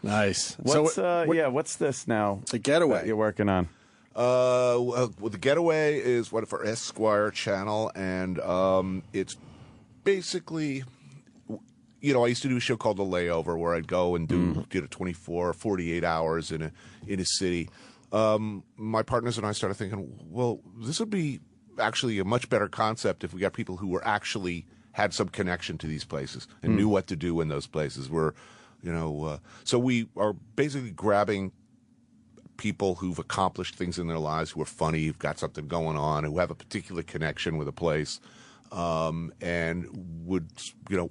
Speaker 6: Nice.
Speaker 3: What's this now?
Speaker 6: The Getaway
Speaker 3: you're working on.
Speaker 5: The Getaway is one for Esquire Channel, and it's basically, I used to do a show called The Layover where I'd go and do 24 or 48 hours in a city. My partners and I started thinking, well, this would be actually a much better concept if we got people who were actually had some connection to these places and knew what to do in those places. So we are basically grabbing people who've accomplished things in their lives, who are funny, who've got something going on, who have a particular connection with a place, and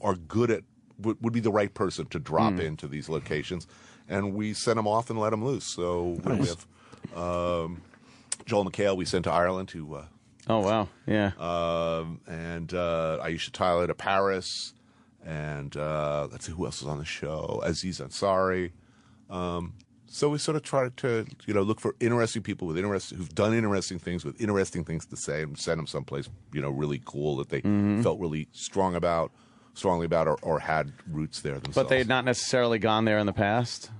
Speaker 5: are good at would be the right person to drop into these locations, and we send them off and let them loose. So we have Joel McHale we sent to Ireland to.
Speaker 3: Oh wow, yeah.
Speaker 5: And Aisha Tyler to Paris, and let's see who else is on the show. Aziz Ansari. So we sort of try to, look for interesting people who've done interesting things with interesting things to say, and send them someplace, really cool that they felt really strongly about, or had roots there themselves.
Speaker 3: But they had not necessarily gone there in the past.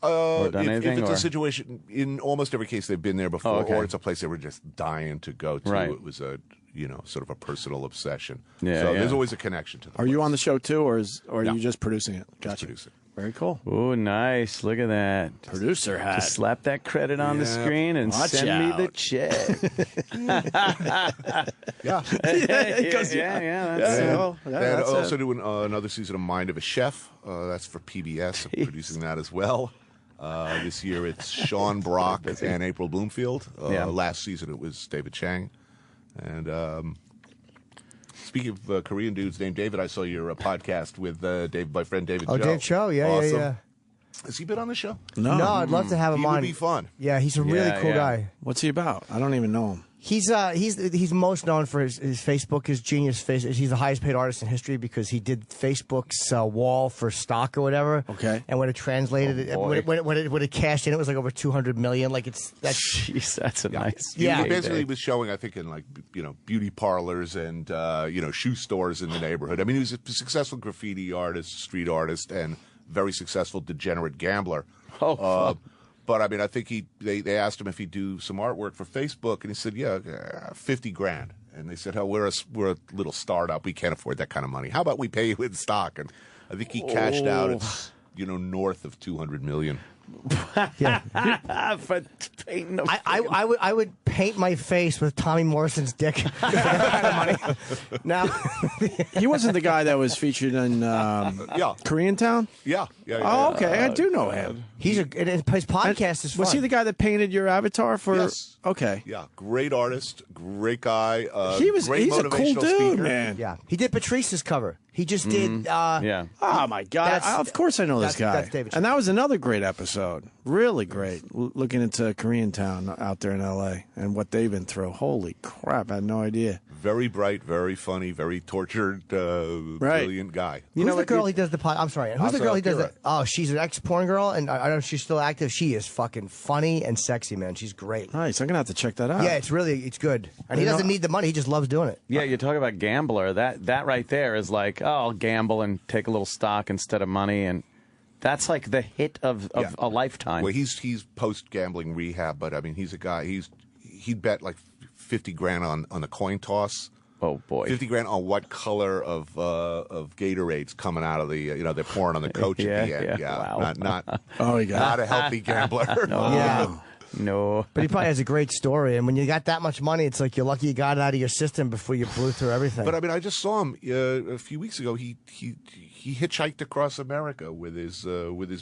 Speaker 3: Or done anything.
Speaker 5: If it's a situation, in almost every case, they've been there before, or it's a place they were just dying to go to. Right. It was a, sort of a personal obsession.
Speaker 6: Yeah,
Speaker 5: so there's always a connection to them.
Speaker 6: Are you on the show too, or are you just producing it?
Speaker 5: Just producing.
Speaker 6: Very cool.
Speaker 3: Oh, nice. Look at that.
Speaker 6: Producer hat.
Speaker 3: Just slap that credit on the screen and send me the check.
Speaker 5: That's also doing another season of Mind of a Chef. That's for PBS. I'm producing that as well. This year it's Sean Brock and April Bloomfield. Last season it was David Chang. And speaking of Korean dudes named David, I saw your podcast with my friend David Cho.
Speaker 12: Oh, Dave Cho, yeah.
Speaker 5: Has he been on the show?
Speaker 12: No, I'd love to have him on.
Speaker 5: He would be fun.
Speaker 12: Yeah, he's a really cool guy.
Speaker 6: What's he about? I don't even know him.
Speaker 12: He's most known for his Facebook, his genius face. He's the highest paid artist in history because he did Facebook's wall for stock or whatever.
Speaker 6: Okay.
Speaker 12: And when it translated, when it cashed in, it was like over 200 million. Like
Speaker 3: Jeez, that's a nice.
Speaker 5: He basically was showing, I think, in beauty parlors and shoe stores in the neighborhood. I mean, he was a successful graffiti artist, street artist, and very successful degenerate gambler. But I mean, I think they asked him if he'd do some artwork for Facebook, and he said, "Yeah, $50,000." And they said, "Oh, we're a little startup. We can't afford that kind of money. How about we pay you in stock?" And I think he cashed out. It's north of 200 million.
Speaker 3: For painting
Speaker 12: I would paint my face with Tommy Morrison's dick for that kind of money. Now,
Speaker 6: he wasn't the guy that was featured in Koreatown?
Speaker 5: Yeah.
Speaker 6: Oh, okay. I do know him.
Speaker 12: His podcast is fun.
Speaker 6: Was he the guy that painted your avatar for?
Speaker 5: Yes.
Speaker 6: Okay.
Speaker 5: Yeah, great artist, great guy.
Speaker 6: He's
Speaker 5: motivational
Speaker 6: a cool dude,
Speaker 5: speaker.
Speaker 6: man.
Speaker 12: Yeah, he did Patrice's cover. He just did.
Speaker 6: Oh my God! Of course I know this guy.
Speaker 12: That's David.
Speaker 6: And that was another great episode. Really great. Looking into Koreatown out there in L.A. and what they've been through. Holy crap! I had no idea.
Speaker 5: Very bright, very funny, very tortured, brilliant guy.
Speaker 12: Who's the girl he does the podcast? I'm sorry. Who's the girl he does the? Oh, she's an ex-porn girl, and I don't know if she's still active. She is fucking funny and sexy, man. She's great.
Speaker 6: Nice. I'm gonna have to check that out.
Speaker 12: Yeah, it's good. And he doesn't need the money. He just loves doing it.
Speaker 3: Yeah, you talk about gambler. That right there is like, I'll gamble and take a little stock instead of money, and that's like the hit of a lifetime.
Speaker 5: Well, he's post gambling rehab, but I mean, he's a guy. He'd bet like $50,000 on the coin toss
Speaker 3: Oh boy,
Speaker 5: 50 grand on what color of Gatorade's coming out of the they're pouring on the coach at the end.
Speaker 3: Wow.
Speaker 5: Not
Speaker 6: Oh, he got
Speaker 5: not a healthy gambler.
Speaker 3: No.
Speaker 12: But he probably has a great story, and when you got that much money, it's like you're lucky you got it out of your system before you blew through everything.
Speaker 5: But I mean, I just saw him a few weeks ago. He hitchhiked across America with his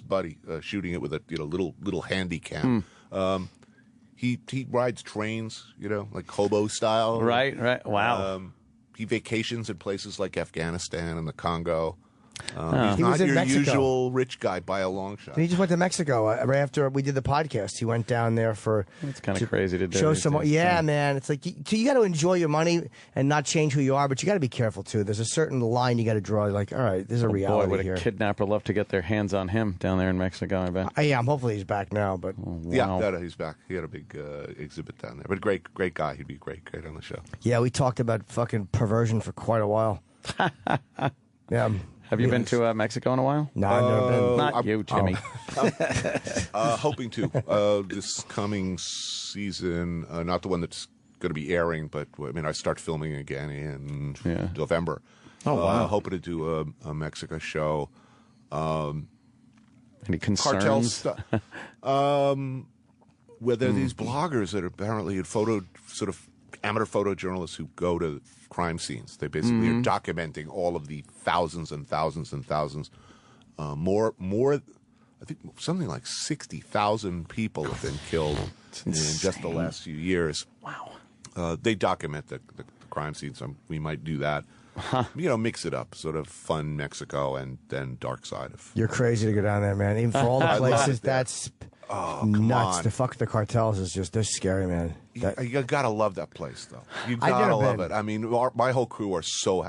Speaker 5: buddy, shooting it with a little handy cam. He rides trains, like hobo style.
Speaker 3: Right. Wow.
Speaker 5: He vacations in places like Afghanistan and the Congo.
Speaker 12: He
Speaker 5: He's
Speaker 12: was
Speaker 5: not
Speaker 12: in
Speaker 5: your
Speaker 12: Mexico.
Speaker 5: usual rich guy by a long shot.
Speaker 12: He just went to Mexico right after we did the podcast. He went down there for.
Speaker 3: It's kind of crazy to do.
Speaker 12: Show
Speaker 3: these
Speaker 12: some.
Speaker 3: days.
Speaker 12: Yeah, man. It's like you got to enjoy your money and not change who you are, but you got to be careful too. There's a certain line you got to draw. Like, all right, there's a reality
Speaker 3: boy, would
Speaker 12: here.
Speaker 3: a kidnapper love to get their hands on him down there in Mexico, I bet.
Speaker 12: Yeah, hopefully he's back now. But
Speaker 5: Yeah, he's back. He had a big exhibit down there. But great guy. He'd be great on the show.
Speaker 12: yeah, we talked about fucking perversion for quite a while. Yeah.
Speaker 3: Have you been to Mexico in a while?
Speaker 12: No, I've never been.
Speaker 3: Not you, Jimmy.
Speaker 5: Hoping to this coming season, not the one that's going to be airing, but I mean, I start filming again in November.
Speaker 3: Oh, wow.
Speaker 5: Hoping to do a Mexico show.
Speaker 3: Any
Speaker 5: Cartel
Speaker 3: concerns?
Speaker 5: stuff. Where there are these bloggers that are apparently sort of amateur photojournalists who go to crime scenes. They basically are documenting all of the thousands and thousands and thousands. More, I think something like 60,000 people have been killed in just the last few years.
Speaker 3: Wow.
Speaker 5: They document the crime scenes. We might do that. Mix it up, sort of fun Mexico and then dark side of.
Speaker 12: You're crazy to go down there, man. Even for all the
Speaker 5: I love
Speaker 12: places,
Speaker 5: it there.
Speaker 12: that's
Speaker 5: come
Speaker 12: nuts.
Speaker 5: on.
Speaker 12: The fuck the cartels is just they're scary, man.
Speaker 5: You gotta love that place, though. You
Speaker 12: I've
Speaker 5: gotta
Speaker 12: never
Speaker 5: love
Speaker 12: been.
Speaker 5: it. I mean, my whole crew are so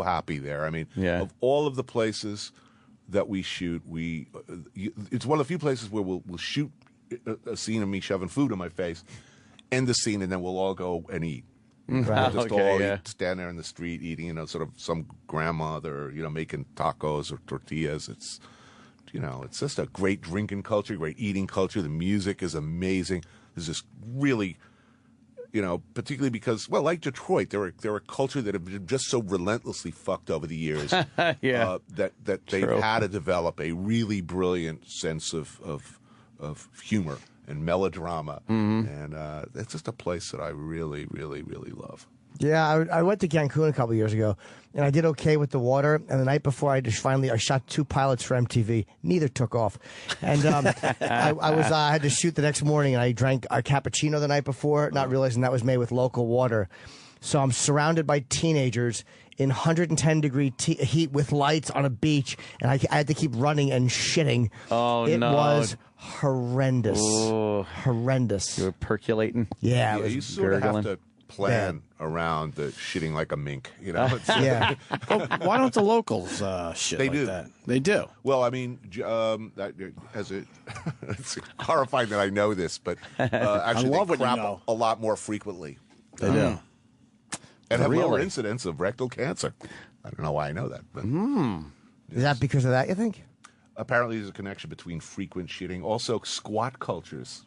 Speaker 5: happy there. I mean, of all of the places that we shoot, it's one of the few places where we'll shoot a scene of me shoving food in my face, end the scene, and then we'll all go and eat. We'll just eat, stand there in the street eating, sort of some grandmother, making tacos or tortillas. It's just a great drinking culture, great eating culture. The music is amazing. There's this really, particularly because, well, like Detroit, they're a culture that have been just so relentlessly fucked over the years that they've had to develop a really brilliant sense of humor and melodrama. And it's just a place that I really, really, really love.
Speaker 12: Yeah, I went to Cancun a couple years ago, and I did okay with the water. And the night before, I shot 2 pilots for MTV. Neither took off, and I had to shoot the next morning. And I drank a cappuccino the night before, not realizing that was made with local water. So I'm surrounded by teenagers in 110-degree heat with lights on a beach, and I had to keep running and shitting.
Speaker 3: Oh,
Speaker 12: it
Speaker 3: no.
Speaker 12: was horrendous.
Speaker 3: Oh.
Speaker 12: Horrendous.
Speaker 3: You were percolating?
Speaker 12: Yeah, it was
Speaker 5: you sort of have
Speaker 3: gurgling.
Speaker 5: to plan around the shitting like a mink, It's,
Speaker 12: Yeah.
Speaker 6: Well, why don't the locals shit
Speaker 5: They
Speaker 6: like
Speaker 5: do.
Speaker 6: that? They do.
Speaker 5: Well, I mean, it's horrifying that I know this, but actually
Speaker 6: love
Speaker 5: they
Speaker 6: what you
Speaker 5: crap
Speaker 6: know.
Speaker 5: a lot more frequently.
Speaker 6: They do.
Speaker 5: And have lower
Speaker 3: Really?
Speaker 5: incidence of rectal cancer. I don't know why I know that, but
Speaker 12: Is that because of that, you think?
Speaker 5: apparently there's a connection between frequent shitting. Also, squat cultures,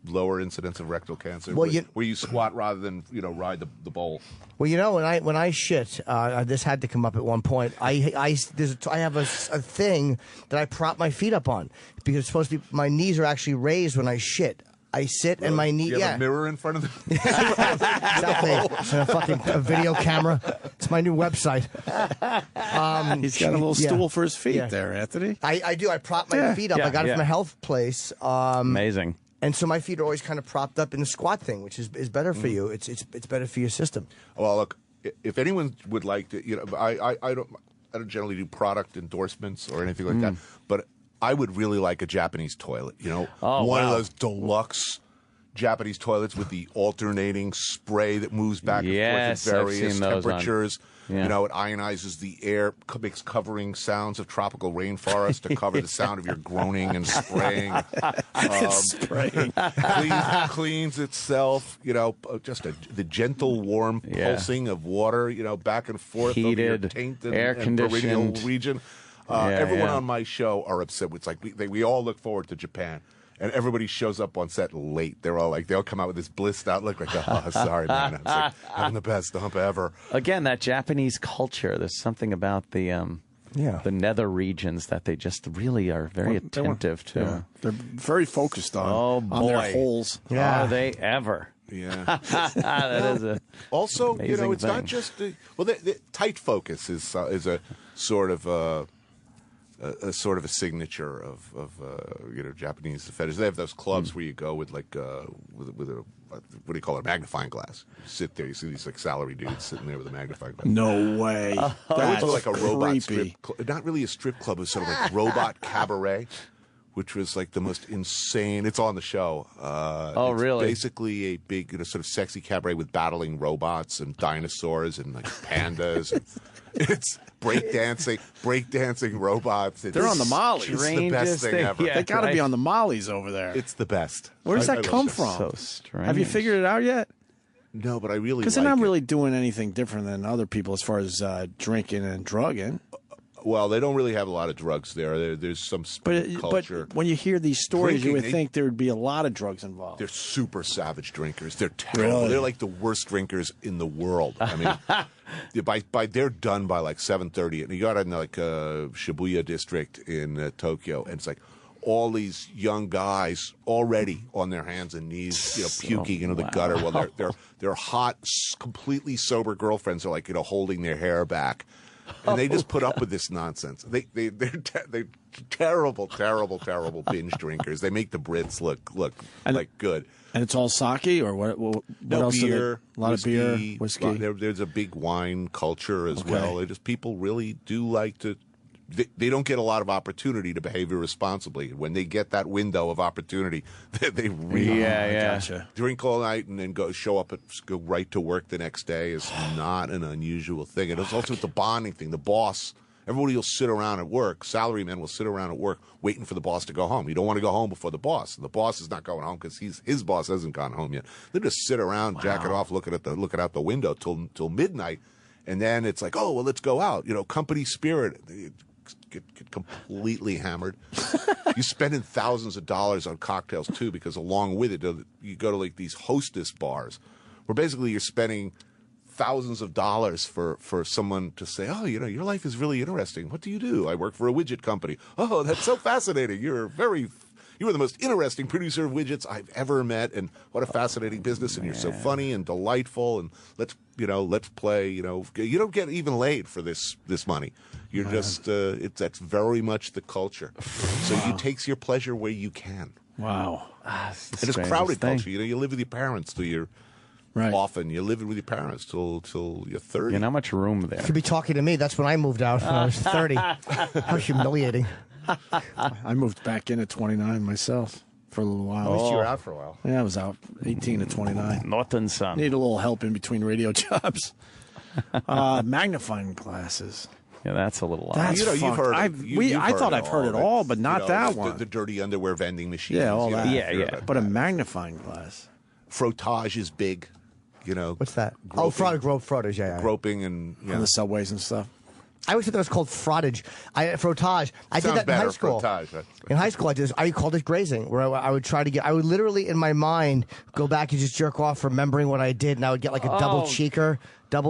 Speaker 5: lower incidence of rectal cancer,
Speaker 12: Well,
Speaker 5: where you squat rather than ride the bowl.
Speaker 12: Well, when I shit, this had to come up at one point. I have a thing that I prop my feet up on because it's supposed to be my knees are actually raised when I shit. I sit and my knee.
Speaker 5: You have a mirror in front of them.
Speaker 12: Exactly. And a video camera. It's my new website.
Speaker 6: He's got a little stool for his feet there, Anthony.
Speaker 12: I do. I prop my feet up. I got it from a health place.
Speaker 3: Amazing.
Speaker 12: And so my feet are always kind of propped up in the squat thing, which is better for you. It's better for your system.
Speaker 5: Well, look, if anyone would like to, I don't generally do product endorsements or anything like that, but I would really like a Japanese toilet. One of those deluxe Japanese toilets with the alternating spray that moves back and forth at various temperatures. It ionizes the air, makes covering sounds of tropical rainforest to cover the sound of your groaning and spraying. Cleans itself. Just the gentle, warm pulsing of water. Back and forth over your
Speaker 3: Heated,
Speaker 5: taint
Speaker 3: air
Speaker 5: and perineal
Speaker 3: conditioned
Speaker 5: region. Everyone on my show are upset. It's like we all look forward to Japan. And everybody shows up on set late. They're all like, they'll come out with this blissed out look like, oh, sorry, man. I was like, having the best dump ever.
Speaker 3: Again, that Japanese culture, there's something about the nether regions that they just really are very attentive to.
Speaker 6: Yeah. They're very focused on their holes.
Speaker 3: Are they ever?
Speaker 5: Yeah.
Speaker 3: That is a
Speaker 5: also, you know, it's
Speaker 3: thing.
Speaker 5: not just the tight focus is a sort of a signature of Japanese fetish. They have those clubs where you go with like with a what do you call it, a magnifying glass. You sit there, you see these like salary dudes sitting there with a magnifying glass.
Speaker 6: No way.
Speaker 5: That's like a robot
Speaker 6: creepy.
Speaker 5: strip club. Not really a strip club, it was sort of like robot cabaret, which was like the most insane. It's on the show. It's
Speaker 3: really?
Speaker 5: Basically a big, sort of sexy cabaret with battling robots and dinosaurs and like pandas. It's breakdancing robots.
Speaker 6: They're on the mollies.
Speaker 5: It's the best thing ever.
Speaker 6: They got to be on the mollies over there.
Speaker 5: It's the best.
Speaker 6: Where does that come from?
Speaker 3: So strange.
Speaker 6: Have you figured it out yet?
Speaker 5: No, but I really
Speaker 6: because they're not really doing anything different than other people as far as drinking and drugging.
Speaker 5: Well, they don't really have a lot of drugs there. There's some culture.
Speaker 6: But when you hear these stories,
Speaker 5: Drinking,
Speaker 6: you would think there would be a lot of drugs involved.
Speaker 5: They're super savage drinkers. They're terrible.
Speaker 6: Really?
Speaker 5: They're like the worst drinkers in the world. I mean, they're done by like 7:30, and you got in like Shibuya district in Tokyo, and it's like all these young guys already on their hands and knees, puking into the gutter while their hot, completely sober girlfriends are like holding their hair back. And they just put up with this nonsense. They're terrible binge drinkers. They make the Brits look like good.
Speaker 6: And it's all sake, or what else?
Speaker 5: Beer,
Speaker 6: a lot
Speaker 5: whiskey,
Speaker 6: of beer, whiskey.
Speaker 5: There's a big wine culture as well. They just people really do like to. They don't get a lot of opportunity to behave irresponsibly. When they get that window of opportunity, they really
Speaker 6: gotcha.
Speaker 5: Drink all night and then go right to work the next day is not an unusual thing. And it's also the bonding thing. The boss, everybody will sit around at work. Salarymen will sit around at work waiting for the boss to go home. You don't want to go home before the boss. The boss is not going home because his boss hasn't gone home yet. They just sit around, jacking off, looking out the window till midnight, and then it's like, oh well, let's go out. Company spirit. Get completely hammered. You're spending thousands of dollars on cocktails too, because along with it, you go to like these hostess bars, where basically you're spending thousands of dollars for someone to say, oh, your life is really interesting. What do you do? I work for a widget company. Oh, that's so fascinating. You are the most interesting producer of widgets I've ever met, and what a fascinating business. And you're so funny and delightful. And let's play. You don't get even laid for this money. You're just that's very much the culture. So you takes your pleasure where you can.
Speaker 6: Wow,
Speaker 5: and it's crowded culture. You live with your parents till you're. Right. Often you live with your parents till you're 30.
Speaker 3: Not much room there.
Speaker 12: You could be talking to me. That's when I moved out when I was 30. How humiliating.
Speaker 6: I moved back in at 29 myself for a little while.
Speaker 12: At least you were out for a while.
Speaker 6: Yeah, I was out 18 to 29.
Speaker 3: Nothing, son.
Speaker 6: Need a little help in between radio jobs. Magnifying glasses.
Speaker 3: Yeah, that's a little odd.
Speaker 6: That's
Speaker 5: you've heard.
Speaker 6: I thought I've heard it all, but not that one.
Speaker 5: The dirty underwear vending machines.
Speaker 6: Yeah, all that.
Speaker 3: Yeah.
Speaker 6: But a magnifying glass.
Speaker 5: Frottage is big.
Speaker 12: What's that? Frottage, yeah.
Speaker 5: Groping and
Speaker 6: on the subways and stuff.
Speaker 12: I always thought that was called frottage. Frottage. I did that in high school.
Speaker 5: Frottage.
Speaker 12: In high school, I called it grazing, where I would try to get. I would literally, in my mind, go back and just jerk off, remembering what I did, and I would get like a double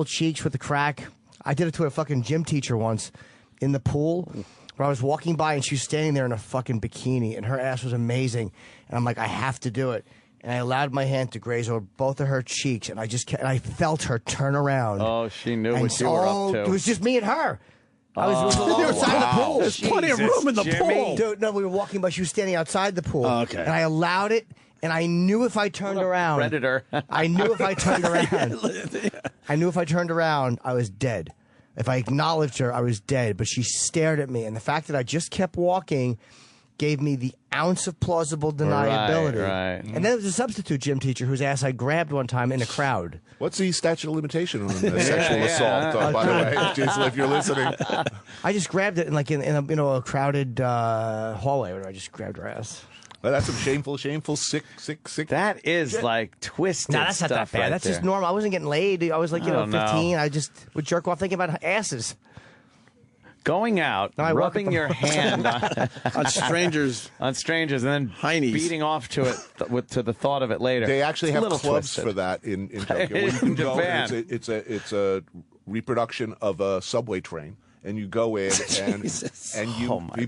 Speaker 12: cheeks with the crack. I did it to a fucking gym teacher once in the pool, where I was walking by and she was standing there in a fucking bikini, and her ass was amazing, and I'm like, I have to do it. And I allowed my hand to graze over both of her cheeks, and I felt her turn around.
Speaker 3: Oh, she knew what you were up to.
Speaker 12: It was just me and her. We were outside the pool.
Speaker 6: There's plenty of room in the pool.
Speaker 12: Dude, no, we were walking by. She was standing outside the pool.
Speaker 6: Oh, okay.
Speaker 12: And I allowed it, and I knew if I turned around.
Speaker 3: Predator.
Speaker 12: I knew if I turned around. I was dead. If I acknowledged her, I was dead. But she stared at me, and the fact that I just kept walking gave me the ounce of plausible deniability.
Speaker 3: Right.
Speaker 12: And then there was a substitute gym teacher whose ass I grabbed one time in a crowd.
Speaker 5: What's the statute of limitation on sexual assault, by the way, Jason, if you're listening?
Speaker 12: I just grabbed it in a crowded hallway where I just grabbed her ass.
Speaker 5: Well, that's some shameful, sick.
Speaker 3: That is like twisted.
Speaker 12: No, that's not that bad.
Speaker 3: Right
Speaker 12: That's
Speaker 3: there.
Speaker 12: just normal. I wasn't getting laid. I was like, 15. I just would jerk off thinking about asses.
Speaker 3: going out, rubbing your hand
Speaker 6: on strangers,
Speaker 3: and then
Speaker 6: heinies.
Speaker 3: beating off to it to the thought of it later.
Speaker 5: They actually
Speaker 3: It's a
Speaker 5: have
Speaker 3: little
Speaker 5: clubs
Speaker 3: twisted.
Speaker 5: for that in Tokyo. Where you can go,
Speaker 3: Japan.
Speaker 5: and it's a reproduction of a subway train. And you go in, and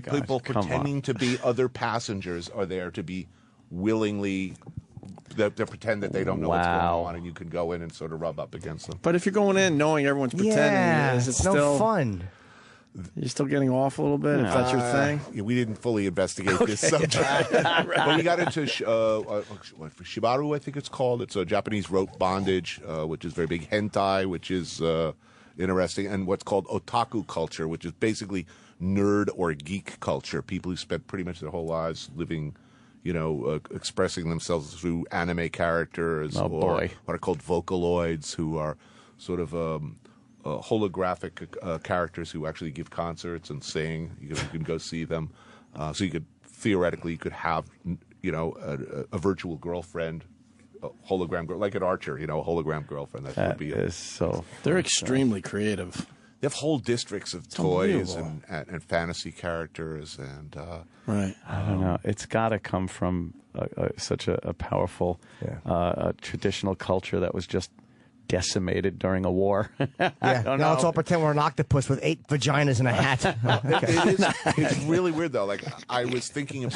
Speaker 5: people pretending to be other passengers are there to be willingly. They pretend that they don't know what's going on, and you can go in and sort of rub up against them.
Speaker 6: But if you're going in knowing everyone's pretending, is it
Speaker 12: it's
Speaker 6: still
Speaker 12: no fun?
Speaker 6: You're still getting off a little bit, if that's your thing?
Speaker 5: Yeah, we didn't fully investigate this subject. But we got into Shibaru, I think it's called. It's a Japanese rope bondage, which is very big. Hentai, which is interesting. And what's called otaku culture, which is basically nerd or geek culture. People who spend pretty much their whole lives living, expressing themselves through anime characters or what are called Vocaloids, who are sort of holographic characters who actually give concerts and sing. You can go see them. So you could theoretically have a virtual girlfriend, a hologram girl, like at Archer, a hologram girlfriend. That would be
Speaker 3: is so.
Speaker 6: They're extremely creative.
Speaker 5: They have whole districts of toys and fantasy characters and
Speaker 6: right.
Speaker 3: I don't know. It's got to come from such a powerful traditional culture that was just decimated during a war.
Speaker 12: Now let's all pretend we're an octopus with 8 vaginas and a hat.
Speaker 5: It's really weird though. Like I was thinking,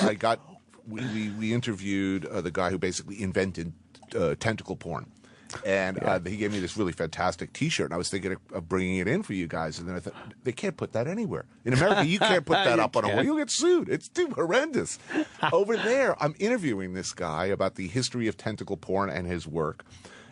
Speaker 5: we interviewed the guy who basically invented tentacle porn. And he gave me this really fantastic T-shirt, and I was thinking of bringing it in for you guys. And then I thought, they can't put that anywhere. In America, you can't put that up on a wall. You'll get sued. It's too horrendous. Over there, I'm interviewing this guy about the history of tentacle porn and his work.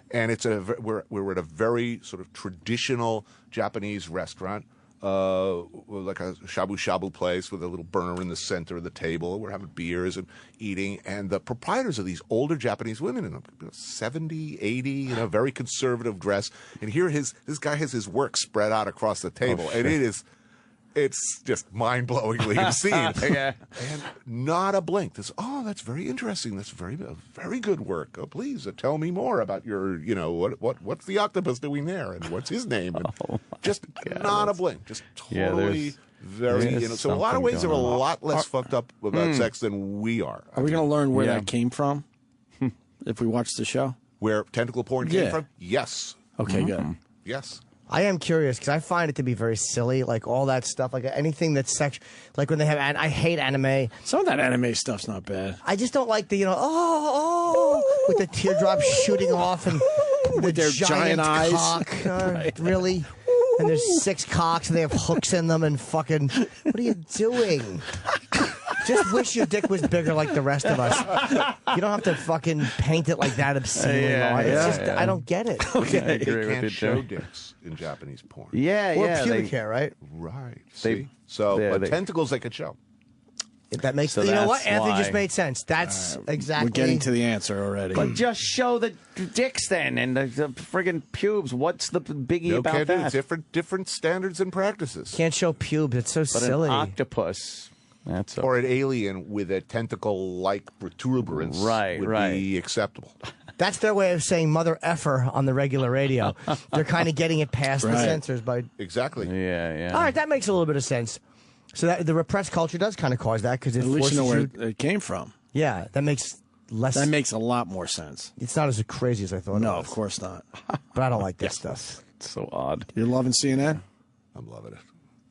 Speaker 5: And we're at a very sort of traditional Japanese restaurant, like a shabu-shabu place with a little burner in the center of the table. We're having beers and eating. And the proprietors are these older Japanese women, 70, 80, very conservative dress. And here this guy has his work spread out across the table. And it's just mind-blowingly obscene. And not a blink. That's very interesting. That's very good work. Oh, please tell me more about your, what's the octopus doing there, and what's his name? And just not a blink. Just totally very. So in a lot of ways, they're a lot less fucked up about sex than we are.
Speaker 6: Are we going to learn where that came from if we watch the show?
Speaker 5: Where tentacle porn came from? Yes.
Speaker 6: Okay, good.
Speaker 5: Yes.
Speaker 12: I am curious because I find it to be very silly, like all that stuff, like anything that's sexual. Like when they have, I hate anime.
Speaker 6: Some of that anime stuff's not bad.
Speaker 12: I just don't like the, with the teardrops shooting off and
Speaker 6: with their giant eyes.
Speaker 12: Cock. Really? And there's 6 cocks and they have hooks in them and fucking. What are you doing? Just wish your dick was bigger like the rest of us. You don't have to fucking paint it like that obscenely. I don't get it.
Speaker 5: Okay. They can't show dicks in Japanese porn.
Speaker 12: Or pubic hair, right?
Speaker 5: Right. But tentacles they could show.
Speaker 12: That makes you know what? Anthony just made sense. That's exactly.
Speaker 6: We're getting to the answer already.
Speaker 3: But just show the dicks then and the friggin' pubes. What's the biggie about that?
Speaker 5: Different standards and practices.
Speaker 12: Can't show pubes. It's so silly.
Speaker 3: An octopus.
Speaker 5: Or an alien with a tentacle-like protuberance would be acceptable.
Speaker 12: That's their way of saying mother effer on the regular radio. They're kind of getting it past the censors by.
Speaker 5: Exactly.
Speaker 3: Yeah.
Speaker 12: All right, that makes a little bit of sense. So that the repressed culture does kind of cause that because it
Speaker 6: at least
Speaker 12: forces
Speaker 6: you know where it came from.
Speaker 12: Yeah, that makes less.
Speaker 6: That makes a lot more sense.
Speaker 12: It's not as crazy as I thought.
Speaker 6: No, of course not.
Speaker 12: But I don't like that stuff.
Speaker 3: It's so odd.
Speaker 6: You're loving CNN?
Speaker 5: I'm loving it.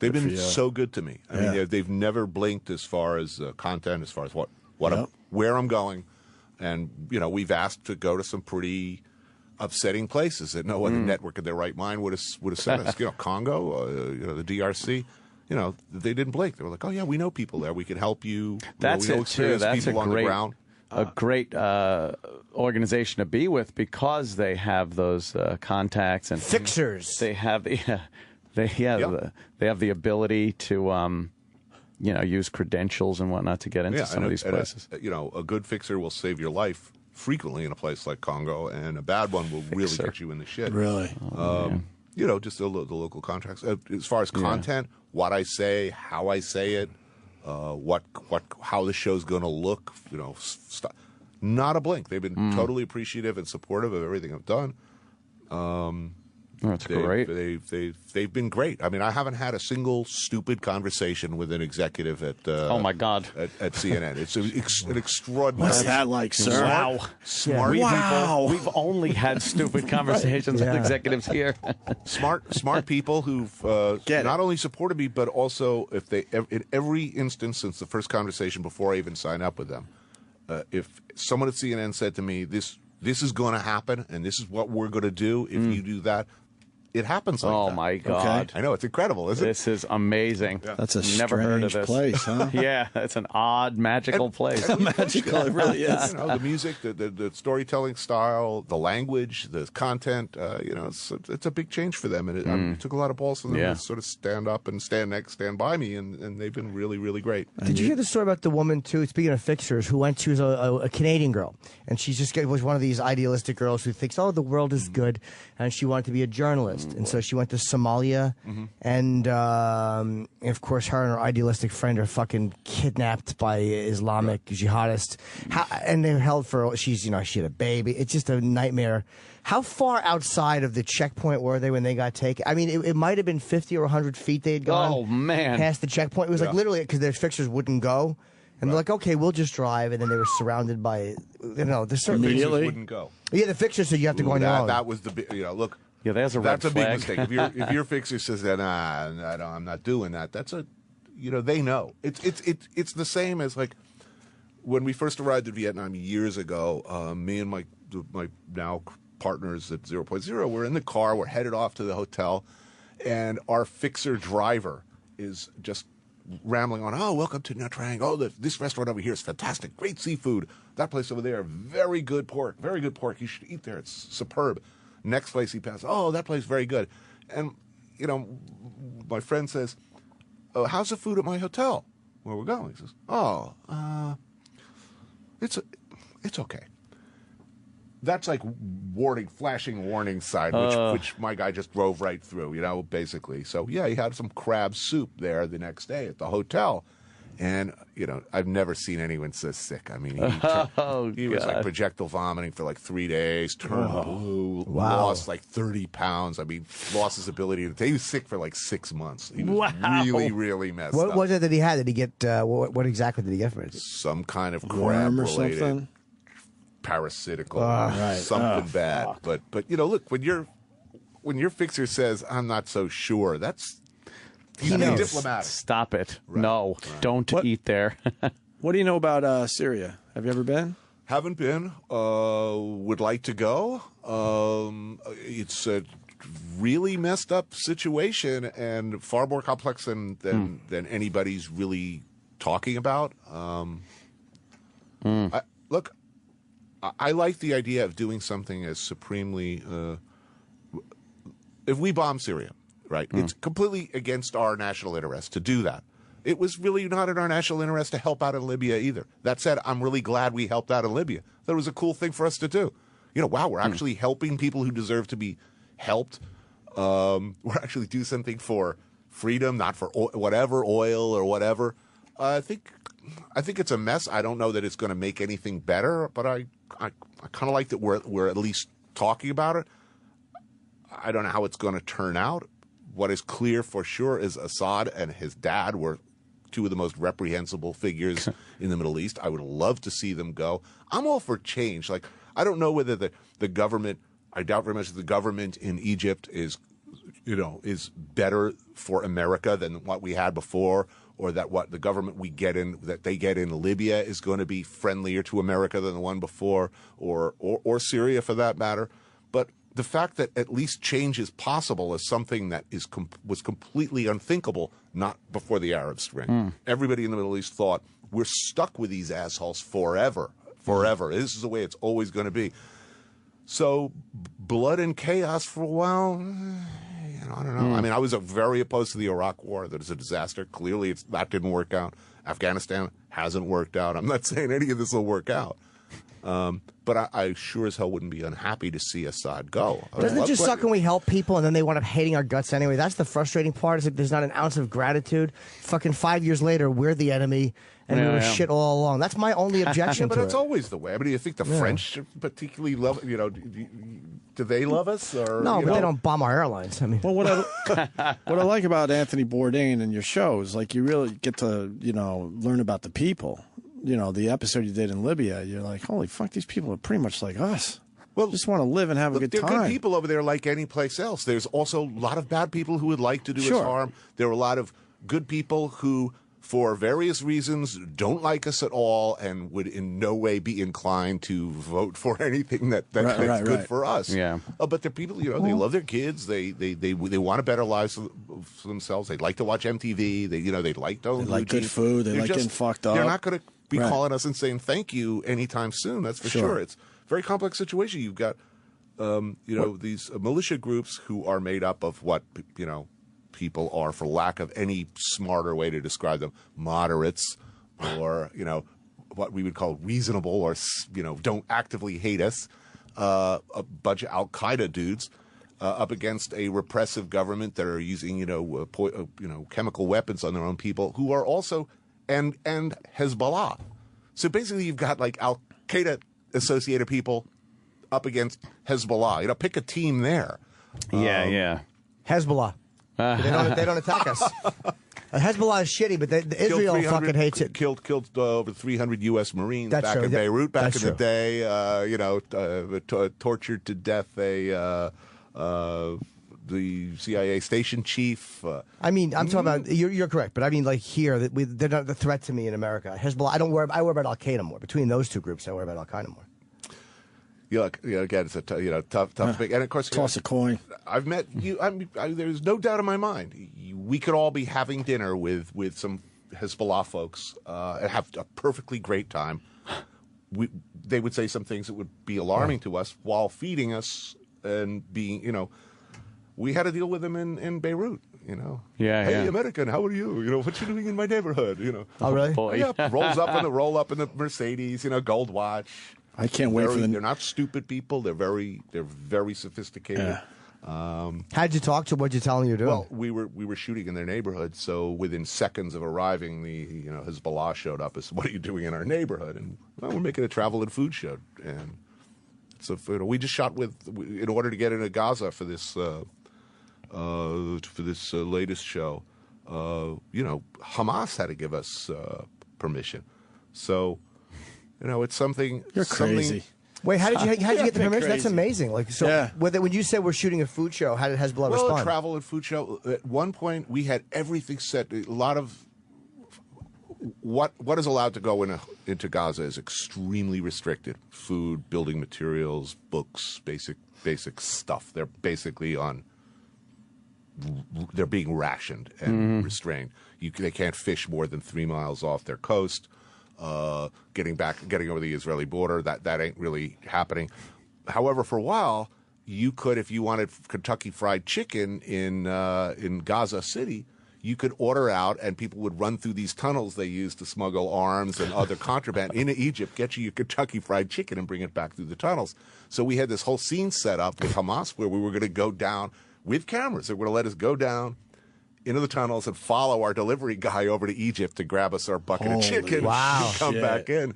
Speaker 5: They've been so good to me. I mean, they've never blinked as far as content, as far as where I'm going, and we've asked to go to some pretty upsetting places that no other network in their right mind would have sent us. Congo, the DRC. They didn't blink. They were like, "Oh yeah, we know people there. We can help you."
Speaker 3: That's
Speaker 5: we know
Speaker 3: it too. That's
Speaker 5: people on the ground.
Speaker 3: A great organization to be with because they have those contacts and
Speaker 12: fixers.
Speaker 3: They have They have the ability to, use credentials and whatnot to get into some of these places.
Speaker 5: A good fixer will save your life frequently in a place like Congo, and a bad one will really get you in the shit.
Speaker 6: Really?
Speaker 5: Just the local contracts. As far as content, what I say, how I say it, how the show's going to look, not a blink. They've been totally appreciative and supportive of everything I've done.
Speaker 3: That's great.
Speaker 5: They've been great. I mean, I haven't had a single stupid conversation with an executive at
Speaker 3: oh my God
Speaker 5: at CNN. It's an extraordinary.
Speaker 6: What's that like, sir?
Speaker 3: Wow,
Speaker 5: smart
Speaker 3: people. We've only had stupid conversations with executives here.
Speaker 5: smart people who've not only supported me, but also in every instance since the first conversation before I even sign up with them, if someone at CNN said to me, "This is going to happen, and this is what we're going to do if you do that." It happens like that.
Speaker 3: Oh, my God.
Speaker 5: Okay. I know. It's incredible, isn't it?
Speaker 3: This is amazing.
Speaker 5: Yeah.
Speaker 6: That's a
Speaker 3: Never heard of
Speaker 6: strange
Speaker 3: this.
Speaker 6: place, huh?
Speaker 3: Yeah, it's an odd, magical place.
Speaker 6: Magical, it really is.
Speaker 5: You know, the music, the storytelling style, the language, the content, it's a big change for them. And it took a lot of balls for them to sort of stand up and stand by me, and they've been really, really great.
Speaker 12: Did you hear the story about the woman, too, speaking of fixers, who was a Canadian girl, and she was one of these idealistic girls who thinks, oh, the world is good, and she wanted to be a journalist. And so she went to Somalia, and of course, her and her idealistic friend are fucking kidnapped by Islamic jihadists, and they're held for. She had a baby. It's just a nightmare. How far outside of the checkpoint were they when they got taken? I mean, it might have been 50 or 100 feet they had gone.
Speaker 3: Oh man,
Speaker 12: past the checkpoint. It was like literally because their fixers wouldn't go. And they're like, okay, we'll just drive. And then they were surrounded by, the certain
Speaker 5: fixers wouldn't go.
Speaker 12: Yeah, the fixers said you have to go on your own.
Speaker 5: That was the look.
Speaker 3: Yeah, that's a red
Speaker 5: flag. Big mistake. If your fixer says that, I'm not doing that. That's they know. It's the same as like when we first arrived in Vietnam years ago. Me and my now partners at 0.0 were in the car. We're headed off to the hotel, and our fixer driver is just rambling on. Oh, welcome to Nha Trang. Oh, this restaurant over here is fantastic. Great seafood. That place over there, very good pork. Very good pork. You should eat there. It's superb. Next place he passes, oh, that place very good. And, my friend says, oh, how's the food at my hotel where we're going? He says, oh, it's okay. That's like flashing warning sign, which my guy just drove right through, basically. So, yeah, he had some crab soup there the next day at the hotel. And, I've never seen anyone so sick. I mean, he was like projectile vomiting for like 3 days, turned blue, lost like 30 pounds. I mean, lost his ability to. He was sick for like 6 months. He was really, really messed up.
Speaker 12: What was it that he had? Did he get, what exactly did he get from it?
Speaker 5: Some kind of crab-related, parasitical, something bad. Fuck. But look, when your fixer says, I'm not so sure, that's.
Speaker 12: He knows.
Speaker 5: Diplomatic.
Speaker 3: Stop it. Right. No, don't eat there.
Speaker 6: What do you know about Syria? Have you ever been?
Speaker 5: Haven't been. Would like to go. It's a really messed up situation and far more complex than anybody's really talking about. I like the idea of doing something as supremely. If we bomb Syria. Right. It's completely against our national interest to do that. It was really not in our national interest to help out in Libya either. That said, I'm really glad we helped out in Libya. That was a cool thing for us to do. Wow, we're actually helping people who deserve to be helped. We're actually do something for freedom, not for oil or whatever. I think it's a mess. I don't know that it's going to make anything better, but I kind of like that we're at least talking about it. I don't know how it's going to turn out. What is clear for sure is Assad and his dad were two of the most reprehensible figures in the Middle East. I would love to see them go. I'm all for change. Like, I don't know whether the government, I doubt very much that the government in Egypt is better for America than what we had before, or that what the government that they get in Libya is going to be friendlier to America than the one before, or Syria for that matter. But the fact that at least change is possible is something that was completely unthinkable not before the Arab Spring. Everybody in the Middle East thought, we're stuck with these assholes forever. This is the way it's always going to be. So blood and chaos for a while, I don't know. I mean, I was very opposed to the Iraq War. That is a disaster. Clearly, that didn't work out. Afghanistan hasn't worked out. I'm not saying any of this will work out. But I sure as hell wouldn't be unhappy to see Assad go.
Speaker 12: Doesn't it just suck when we help people and then they wind up hating our guts anyway? That's the frustrating part, is that there's not an ounce of gratitude. Fucking 5 years later, we're the enemy and we were shit all along. That's my only objection
Speaker 5: but
Speaker 12: to
Speaker 5: it's
Speaker 12: it.
Speaker 5: always the way. I mean, you think the French particularly love, do they love us? Or
Speaker 12: No, but they don't bomb our airlines. I mean,
Speaker 6: well, what I like about Anthony Bourdain and your show is like you really get to learn about the people. The episode you did in Libya, you're like, holy fuck, these people are pretty much like us. Well, just want to live and have a good time.
Speaker 5: They're good people over there like any place else. There's also a lot of bad people who would like to do us harm. There are a lot of good people who, for various reasons, don't like us at all and would in no way be inclined to vote for anything that's good for us.
Speaker 3: Yeah.
Speaker 5: But they're people, they love their kids. They want a better lives for themselves. They like to watch MTV. They like to own
Speaker 6: They like good food. They like getting fucked up.
Speaker 5: They're not going to be calling us and saying thank you anytime soon. That's for sure. It's a very complex situation. You've got, these militia groups who are made up of what, people are, for lack of any smarter way to describe them, moderates, or what we would call reasonable, or don't actively hate us, a bunch of Al Qaeda dudes up against a repressive government that are using chemical weapons on their own people, who are also and Hezbollah. So basically, you've got like Al Qaeda associated people up against Hezbollah. Pick a team there.
Speaker 3: Yeah.
Speaker 12: Hezbollah. They don't attack us. Hezbollah is shitty, but Israel fucking hates it.
Speaker 5: Killed over 300 U.S. Marines back in Beirut back in the day. Tortured to death the CIA station chief.
Speaker 12: I mean, I'm talking about you're correct, but I mean, like here, they're not the threat to me in America. Hezbollah, I worry about Al Qaeda more. Between those two groups, I worry about Al Qaeda more.
Speaker 5: Again, it's a tough pick, and of course,
Speaker 6: toss a coin.
Speaker 5: I've met you. There's no doubt in my mind. We could all be having dinner with some Hezbollah folks and have a perfectly great time. They would say some things that would be alarming to us while feeding us and being, we had to deal with them in Beirut. Hey, American, how are you? What you doing in my neighborhood?
Speaker 12: Oh, really?
Speaker 5: Roll up in the Mercedes. Gold watch.
Speaker 6: I can't wait for them.
Speaker 5: They're not stupid people. They're very sophisticated.
Speaker 12: How'd you talk to them? What'd you tell them you're doing?
Speaker 5: Well, we were shooting in their neighborhood, so within seconds of arriving, the Hezbollah showed up and said, "What are you doing in our neighborhood?" And we're making a travel and food show, and so we just shot in order to get into Gaza for this latest show. Hamas had to give us permission, so. It's something.
Speaker 6: You're crazy.
Speaker 12: Wait, how did you get the permission?
Speaker 6: Crazy.
Speaker 12: That's amazing. When you said we're shooting a food show, how did Hezbollah respond?
Speaker 5: A travel and food show. At one point, we had everything set. A lot of what is allowed to go into Gaza is extremely restricted. Food, building materials, books, basic stuff. They're basically they're being rationed and restrained. They can't fish more than 3 miles off their coast. Getting over the Israeli border, that ain't really happening. However, for a while, you could, if you wanted Kentucky Fried Chicken in Gaza City, you could order out, and people would run through these tunnels they use to smuggle arms and other contraband into Egypt, get you your Kentucky Fried Chicken, and bring it back through the tunnels. So we had this whole scene set up with Hamas where we were going to go down with cameras. They were going to let us go down into the tunnels and follow our delivery guy over to Egypt to grab us our bucket of chicken and come back in.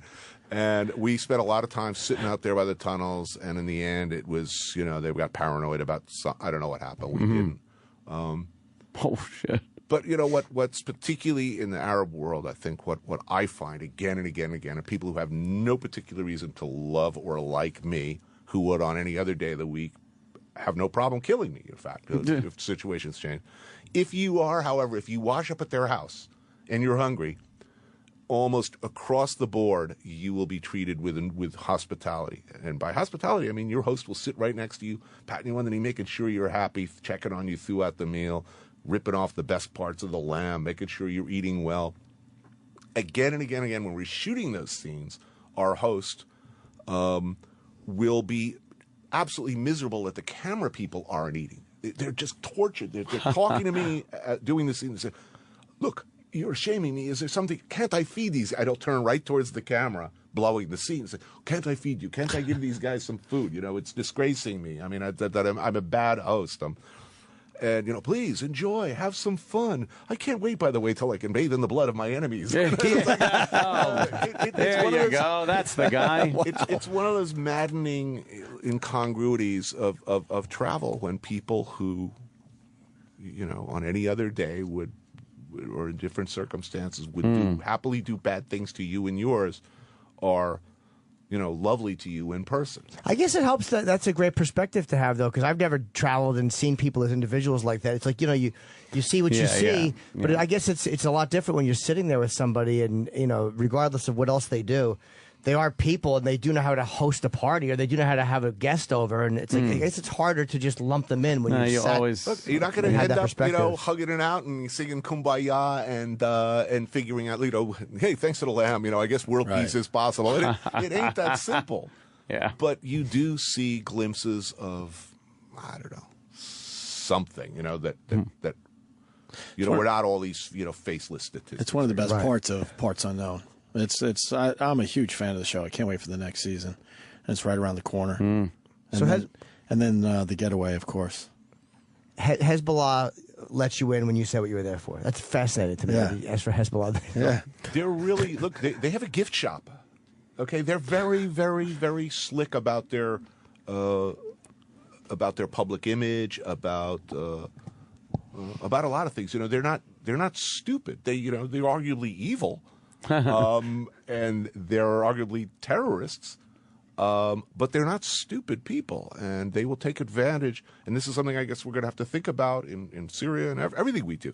Speaker 5: And we spent a lot of time sitting out there by the tunnels, and in the end, it was, they got paranoid about I don't know what happened. We didn't.
Speaker 3: Oh, shit.
Speaker 5: But what's particularly in the Arab world, I think what I find again and again and again are people who have no particular reason to love or like me, who would on any other day of the week have no problem killing me, in fact, if situations change. If you wash up at their house and you're hungry, almost across the board, you will be treated with hospitality. And by hospitality, I mean your host will sit right next to you, patting you on the knee, making sure you're happy, checking on you throughout the meal, ripping off the best parts of the lamb, making sure you're eating well. Again and again and again, when we're shooting those scenes, our host will be absolutely miserable that the camera people aren't eating. They're just tortured. They're talking to me, doing this scene. They say, "Look, you're shaming me. Is there something? Can't I feed these?" I don't turn right towards the camera, blowing the scene. Say, "Can't I feed you? Can't I give these guys some food? It's disgracing me. I mean, I'm a bad host." And, please enjoy, have some fun. I can't wait, by the way, till I can bathe in the blood of my enemies.
Speaker 3: There you go. That's the guy.
Speaker 5: It's one of those maddening incongruities of travel when people who, on any other day would, or in different circumstances, would happily do bad things to you and yours are lovely to you in person.
Speaker 12: I guess it helps that's a great perspective to have, though, because I've never traveled and seen people as individuals like that. It's like, you see what you see, but I guess it's a lot different when you're sitting there with somebody and, regardless of what else they do, they are people and they do know how to host a party or they do know how to have a guest over. And it's like, I guess it's harder to just lump them in when
Speaker 5: Look, you're not going to end up, hugging it out and singing Kumbaya and figuring out, hey, thanks to the Lamb, I guess world peace is possible. It ain't that simple.
Speaker 3: Yeah.
Speaker 5: But you do see glimpses of, I don't know, something, that we're not all these, faceless statistics.
Speaker 6: It's one of the best parts of Parts Unknown. I'm a huge fan of the show. I can't wait for the next season. And it's right around the corner. And then the Getaway, of course.
Speaker 12: Hezbollah lets you in when you said what you were there for. That's fascinating to me.
Speaker 6: Yeah.
Speaker 12: As for Hezbollah,
Speaker 5: they're really they have a gift shop. Okay, they're very, very, very slick about their public image, about a lot of things. They're not stupid. They're arguably evil. And they're arguably terrorists, but they're not stupid people, and they will take advantage. And this is something I guess we're going to have to think about in Syria and everything we do.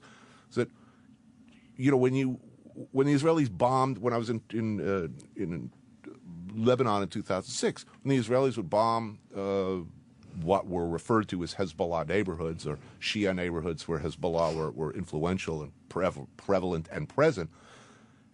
Speaker 5: Is that when the Israelis bombed, when I was in Lebanon in 2006, when the Israelis would bomb what were referred to as Hezbollah neighborhoods or Shia neighborhoods where Hezbollah were influential and prevalent and present.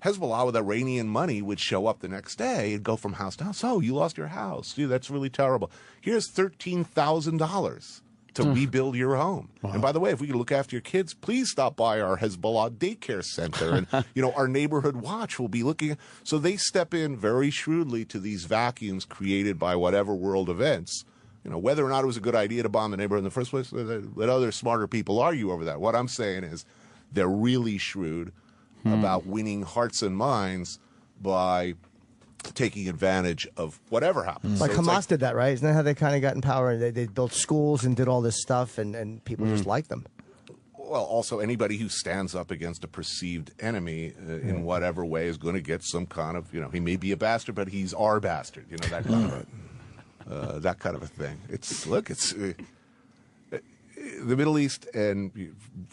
Speaker 5: Hezbollah with Iranian money would show up the next day and go from house to house. Oh, you lost your house. Dude, that's really terrible. Here's $13,000 to rebuild your home. Wow. And by the way, if we can look after your kids, please stop by our Hezbollah daycare center. And, our neighborhood watch will be looking. So they step in very shrewdly to these vacuums created by whatever world events. Whether or not it was a good idea to bomb the neighborhood in the first place, let other smarter people argue over that. What I'm saying is they're really shrewd about winning hearts and minds by taking advantage of whatever happens.
Speaker 12: Like Hamas did that, right? Isn't that how they kind of got in power? They built schools and did all this stuff, and people just liked them.
Speaker 5: Well, also anybody who stands up against a perceived enemy in whatever way is going to get some kind of, he may be a bastard, but he's our bastard. That kind of a thing. It's the Middle East and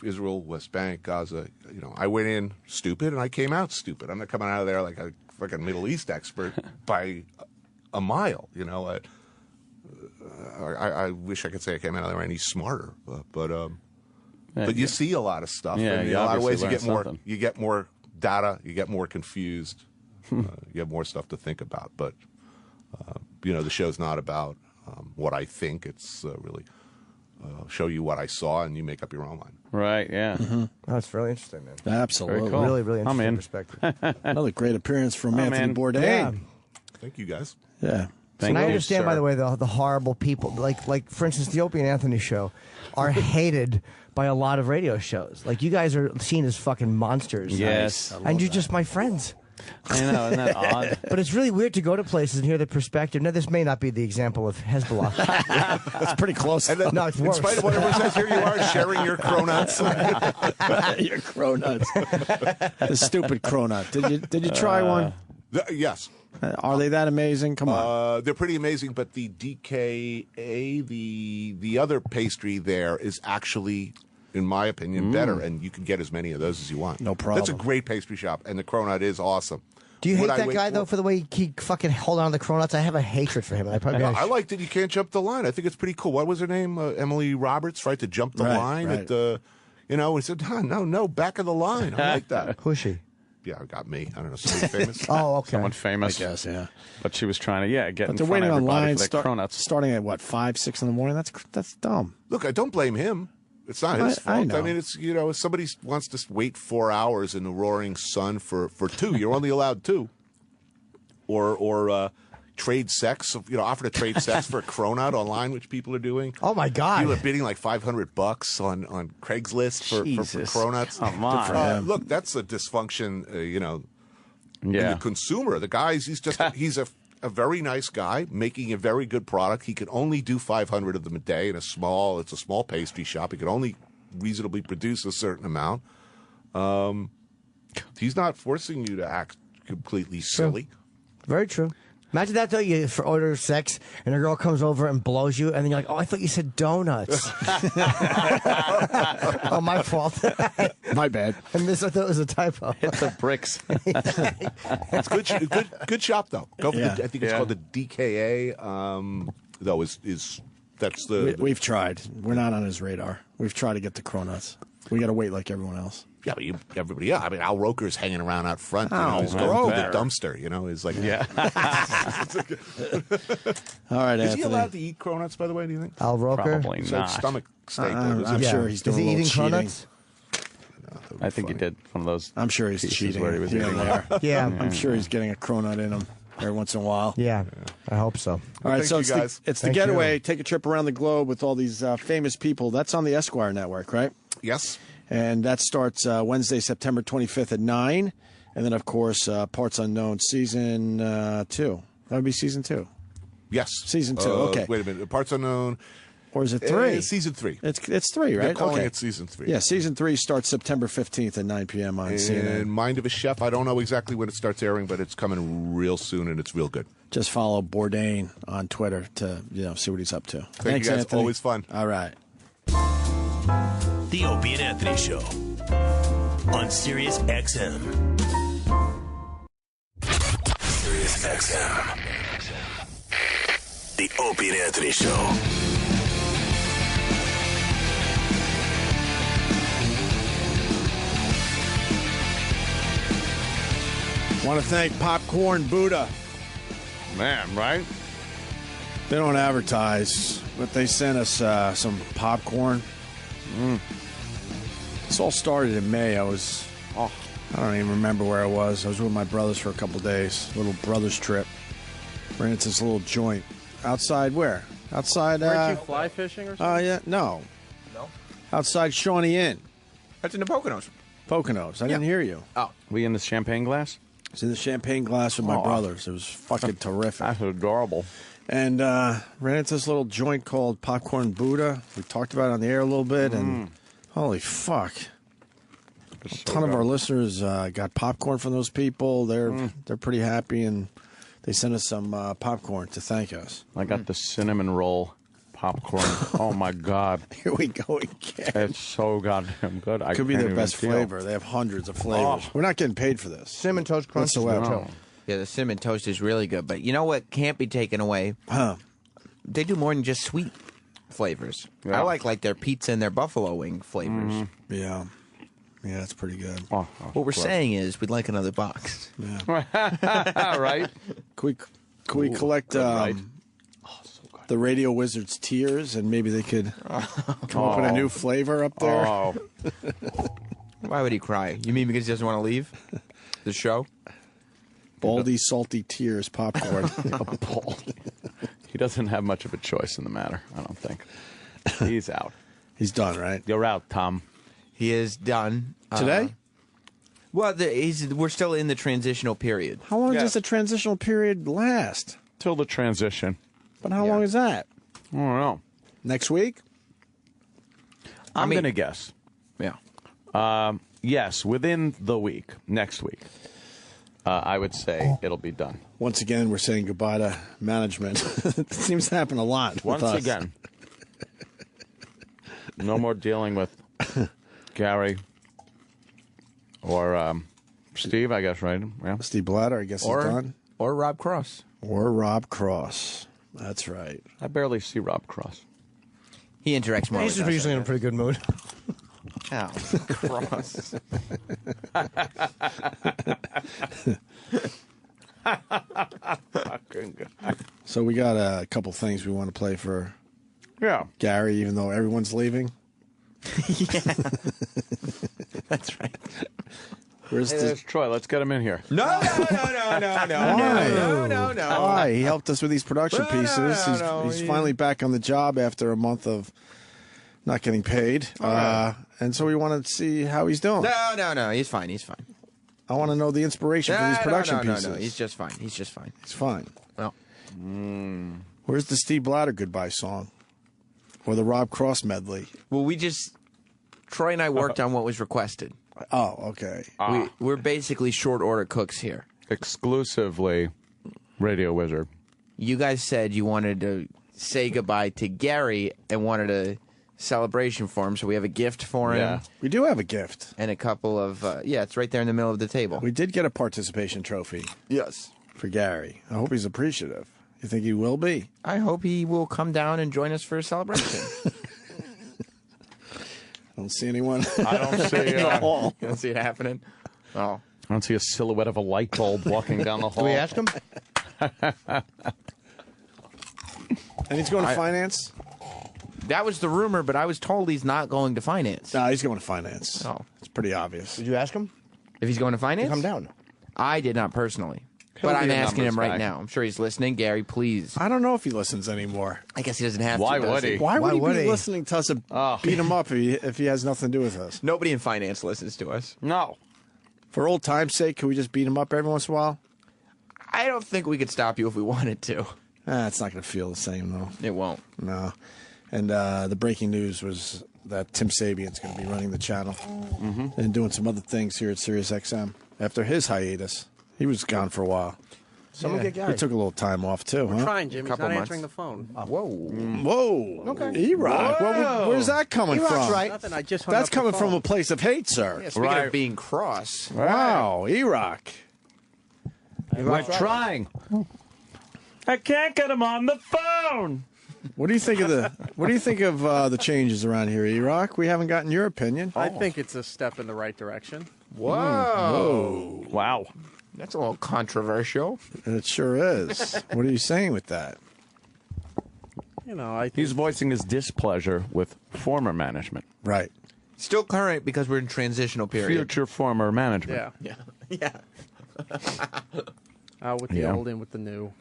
Speaker 5: Israel, West Bank, Gaza, I went in stupid and I came out stupid. I'm not coming out of there like a fucking Middle East expert by a mile, I wish I could say I came out of there any smarter, but you see a lot of stuff.
Speaker 3: Yeah,
Speaker 5: and in a lot of ways you get more data, you get more confused, you have more stuff to think about. But, the show's not about what I think. It's really... show you what I saw, and you make up your own mind.
Speaker 3: Right, yeah.
Speaker 12: Oh, that's really interesting, man.
Speaker 6: Absolutely.
Speaker 3: Cool.
Speaker 12: Really, really interesting perspective.
Speaker 6: Another great appearance from Anthony Bourdain.
Speaker 12: Yeah.
Speaker 5: Thank you, guys.
Speaker 6: Yeah.
Speaker 12: And I understand, by the way, the horrible people. Like, for instance, the Opie and Anthony show are hated by a lot of radio shows. Like, you guys are seen as fucking monsters.
Speaker 3: Yes.
Speaker 12: And you're just my friends.
Speaker 3: I know, isn't that odd?
Speaker 12: But it's really weird to go to places and hear the perspective. Now, this may not be the example of Hezbollah.
Speaker 6: That's pretty close.
Speaker 5: And then,
Speaker 12: no, it's worse.
Speaker 5: In spite of whatever says, here you are sharing your cronuts.
Speaker 6: Your cronuts. The stupid cronut. Did you try one?
Speaker 5: Yes.
Speaker 6: Are they that amazing? Come on.
Speaker 5: They're pretty amazing, but the DKA, the other pastry there is actually, in my opinion, better, and you can get as many of those as you want.
Speaker 6: No problem.
Speaker 5: That's a great pastry shop, and the Cronut is awesome.
Speaker 12: Do you hate that guy, though, for the way he fucking hold on to the Cronuts? I have a hatred for him. And
Speaker 5: I liked it. You can't jump the line. I think it's pretty cool. What was her name? Emily Roberts tried to jump the line at the, we said, no, back of the line. I like that.
Speaker 12: Who's she?
Speaker 5: Yeah, got me. I don't know, somebody famous.
Speaker 12: Oh, okay.
Speaker 3: Someone famous.
Speaker 6: I guess, yeah.
Speaker 3: But she was trying to, get in
Speaker 6: they're
Speaker 3: front
Speaker 6: waiting
Speaker 3: of everybody
Speaker 6: online,
Speaker 3: for their Cronuts.
Speaker 6: starting at, 5, 6 in the morning? That's dumb.
Speaker 5: Look, I don't blame him. It's not his fault. I mean, it's, if somebody wants to wait 4 hours in the roaring sun for two, you're only allowed two. Or trade sex, offer to trade sex for a Cronut online, which people are doing.
Speaker 12: Oh my God!
Speaker 5: People are bidding like $500 on Craigslist for Cronuts.
Speaker 3: Come on.
Speaker 5: Look, that's a dysfunction. In
Speaker 3: Yeah.
Speaker 5: the consumer. The guy's he's a very nice guy making a very good product. He can only do 500 of them a day in it's a small pastry shop. He can only reasonably produce a certain amount. He's not forcing you to act completely silly.
Speaker 12: Very true. Imagine that though, you order sex and a girl comes over and blows you, and then you're like, "Oh, I thought you said donuts." Oh, my fault.
Speaker 6: My bad.
Speaker 12: I thought it was a typo.
Speaker 3: Hit the bricks.
Speaker 5: It's good shop though. Go for I think it's called the DKA. Though that's the
Speaker 6: we've tried. We're not on his radar. We've tried to get the Cronuts. We got to wait like everyone else.
Speaker 5: Yeah, but everybody. Yeah, I mean, Al Roker's hanging around out front. He's going through the dumpster. He's like,
Speaker 6: All right,
Speaker 5: is
Speaker 6: Anthony.
Speaker 5: he allowed to eat Cronuts? By the way, do you think?
Speaker 12: Al Roker?
Speaker 3: Probably
Speaker 5: It's
Speaker 3: not.
Speaker 5: like stomach steak.
Speaker 6: I'm sure he's doing
Speaker 12: Is he
Speaker 6: a little
Speaker 12: eating
Speaker 6: cheating.
Speaker 12: Cronuts?
Speaker 3: I think he did one of those.
Speaker 6: I'm sure he's
Speaker 3: pieces
Speaker 6: cheating
Speaker 3: where he was
Speaker 6: here
Speaker 3: eating
Speaker 6: and
Speaker 3: one.
Speaker 6: there.
Speaker 12: Yeah.
Speaker 6: I'm sure he's getting a Cronut in him every once in a while.
Speaker 12: Yeah, I hope so.
Speaker 6: All right,
Speaker 5: Thank
Speaker 6: so
Speaker 5: you,
Speaker 6: it's
Speaker 5: guys.
Speaker 6: the
Speaker 12: Thank
Speaker 6: Getaway.
Speaker 12: you.
Speaker 6: Take a trip around the globe with all these famous people. That's on the Esquire Network, right?
Speaker 5: Yes.
Speaker 6: And that starts Wednesday, September 25th at 9. And then, of course, Parts Unknown, Season 2. That would be Season 2.
Speaker 5: Yes.
Speaker 6: Season 2, okay.
Speaker 5: Wait a minute. Parts Unknown.
Speaker 6: Or is it 3?
Speaker 5: Season 3.
Speaker 6: It's 3, right?
Speaker 5: They're calling
Speaker 6: Okay.
Speaker 5: it Season 3.
Speaker 6: Yeah, Season 3 starts September 15th at 9 p.m. on CNN.
Speaker 5: And Mind of a Chef, I don't know exactly when it starts airing, but it's coming real soon, and it's real good.
Speaker 6: Just follow Bourdain on Twitter to see what he's up to.
Speaker 5: Thank
Speaker 6: Thanks,
Speaker 5: you guys.
Speaker 6: Anthony.
Speaker 5: Always fun.
Speaker 6: All right.
Speaker 1: The Opie and Anthony Show on Sirius XM. Sirius XM. The Opie and Anthony Show.
Speaker 6: Want to thank Popcorn Buddha.
Speaker 3: Man, right?
Speaker 6: They don't advertise, but they sent us some popcorn. This all started in May. I don't even remember where I was. I was with my brothers for a couple days. Little brothers trip. Ran into this little joint. Outside where? Outside.
Speaker 8: Weren't you fly fishing or something?
Speaker 6: Yeah. No.
Speaker 8: No?
Speaker 6: Outside Shawnee Inn.
Speaker 8: That's in the Poconos.
Speaker 6: Poconos. I didn't hear you.
Speaker 8: Oh.
Speaker 3: We in the champagne glass?
Speaker 6: I was in the champagne glass with my brothers. It was fucking terrific.
Speaker 3: That's adorable.
Speaker 6: And ran into this little joint called Popcorn Buddha. We talked about it on the air a little bit, and holy fuck. A ton of our listeners got popcorn from those people. They're pretty happy, and they sent us some popcorn to thank us.
Speaker 3: I got the cinnamon roll popcorn. Oh, my God.
Speaker 6: Here we go again.
Speaker 3: It's so goddamn good.
Speaker 6: Could be their best flavor. They have hundreds of flavors. We're not getting paid for this.
Speaker 12: Cinnamon Toast Crunch.
Speaker 6: Whatsoever.
Speaker 20: Yeah, the cinnamon toast is really good. But you know what can't be taken away?
Speaker 6: Huh.
Speaker 20: They do more than just sweet flavors.
Speaker 3: Yeah.
Speaker 20: I like their pizza and their buffalo wing flavors.
Speaker 6: Yeah. Yeah, that's pretty good.
Speaker 20: What we're saying is we'd like another box.
Speaker 6: Yeah.
Speaker 3: Right?
Speaker 6: Can we collect the Radio Wizard's tears, and maybe they could come up with a new flavor up there?
Speaker 3: Oh.
Speaker 20: Why would he cry? You mean because he doesn't want to leave the show?
Speaker 6: Baldy Salty Tears popcorn.
Speaker 3: He doesn't have much of a choice in the matter, I don't think. He's out.
Speaker 6: He's done, right?
Speaker 3: You're out, Tom.
Speaker 20: He is done.
Speaker 6: Today?
Speaker 20: Well, we're still in the transitional period.
Speaker 6: How long does the transitional period last?
Speaker 3: Till the transition.
Speaker 6: But how long is that?
Speaker 3: I don't know.
Speaker 6: Next week?
Speaker 3: I'm going to guess.
Speaker 20: Yeah.
Speaker 3: Yes, within the week, next week. I would say it'll be done.
Speaker 6: Once again, we're saying goodbye to management. It seems to happen a lot with
Speaker 3: Once
Speaker 6: us.
Speaker 3: again. No more dealing with Gary or Steve, I guess, right? Yeah.
Speaker 6: Steve Blatter, I guess, is done.
Speaker 20: Or Rob Cross.
Speaker 6: Or Rob Cross. That's right.
Speaker 3: I barely see Rob Cross.
Speaker 20: He interacts more
Speaker 12: He's
Speaker 20: with us.
Speaker 12: usually in a pretty good mood.
Speaker 20: Ow. Cross.
Speaker 6: So we got a couple things we want to play for
Speaker 3: Yeah.
Speaker 6: Gary, even though everyone's leaving.
Speaker 20: Yeah. That's right.
Speaker 3: There's Troy. Let's get him in here.
Speaker 20: No.
Speaker 6: Why? He helped us with these production pieces. He's finally back on the job after a month of not getting paid. And so we want to see how he's doing.
Speaker 20: No. He's fine.
Speaker 6: I want to know the inspiration for these production pieces.
Speaker 20: No. He's just fine. He's
Speaker 6: fine.
Speaker 20: Well.
Speaker 6: Where's the Steve Blatter goodbye song? Or the Rob Cross medley?
Speaker 20: Well, Troy and I worked on what was requested.
Speaker 6: Oh, okay.
Speaker 20: We're basically short order cooks here.
Speaker 3: Exclusively Radio Wizard.
Speaker 20: You guys said you wanted to say goodbye to Gary and wanted a celebration for him, so we have a gift for him.
Speaker 6: Yeah. We do have a gift.
Speaker 20: And a couple of, it's right there in the middle of the table.
Speaker 6: We did get a participation trophy.
Speaker 20: Yes.
Speaker 6: For Gary. I hope he's appreciative. You think he will be?
Speaker 20: I hope he will come down and join us for a celebration.
Speaker 6: I don't see anyone.
Speaker 3: I don't see
Speaker 20: in the hall. You don't see it happening? Oh.
Speaker 3: I don't see a silhouette of a light bulb walking down the hall.
Speaker 12: Do we ask him?
Speaker 6: And he's going to finance?
Speaker 20: That was the rumor, but I was told he's not going to finance.
Speaker 6: No, he's going to finance.
Speaker 20: Oh.
Speaker 6: It's pretty obvious.
Speaker 12: Did you ask him?
Speaker 20: If he's going to finance?
Speaker 12: Come down.
Speaker 20: I did not personally. But I'm asking him right now. I'm sure he's listening. Gary, please.
Speaker 6: I don't know if he listens anymore.
Speaker 20: I guess he doesn't have
Speaker 3: Why
Speaker 20: to.
Speaker 3: would he?
Speaker 6: Why would he be listening to us and beat him up if he has nothing to do with us?
Speaker 20: Nobody in finance listens to us.
Speaker 3: No.
Speaker 6: For old time's sake, could we just beat him up every once in a while?
Speaker 20: I don't think we could stop you if we wanted to.
Speaker 6: It's not going to feel the same, though.
Speaker 20: It won't.
Speaker 6: No. And the breaking news was that Tim Sabian's going to be running the channel and doing some other things here at Sirius XM after his hiatus. He was gone for a while.
Speaker 12: Someone get Gary.
Speaker 6: He took a little time off, too,
Speaker 8: We're
Speaker 6: huh?
Speaker 8: trying, Jim. He's not answering the phone.
Speaker 6: Whoa.
Speaker 12: Okay.
Speaker 6: E-Rock. Where's that coming
Speaker 12: E-Rock's
Speaker 6: from?
Speaker 12: right.
Speaker 8: Nothing. I just hung
Speaker 6: That's
Speaker 8: up the
Speaker 6: coming from
Speaker 8: phone.
Speaker 6: a place of hate, sir.
Speaker 20: Yeah, speaking of being cross.
Speaker 6: Wow, E-Rock.
Speaker 3: We're trying. I can't get him on the phone.
Speaker 6: What do you think of the changes around here, E-Rock? We haven't gotten your opinion.
Speaker 8: I think it's a step in the right direction.
Speaker 20: Whoa.
Speaker 3: Wow.
Speaker 20: That's a little controversial.
Speaker 6: It sure is. What are you saying with that?
Speaker 8: You know,
Speaker 3: He's voicing his displeasure with former management.
Speaker 6: Right.
Speaker 20: Still current because we're in transitional period.
Speaker 3: Future former management.
Speaker 8: Yeah. Out with the old, in with the new.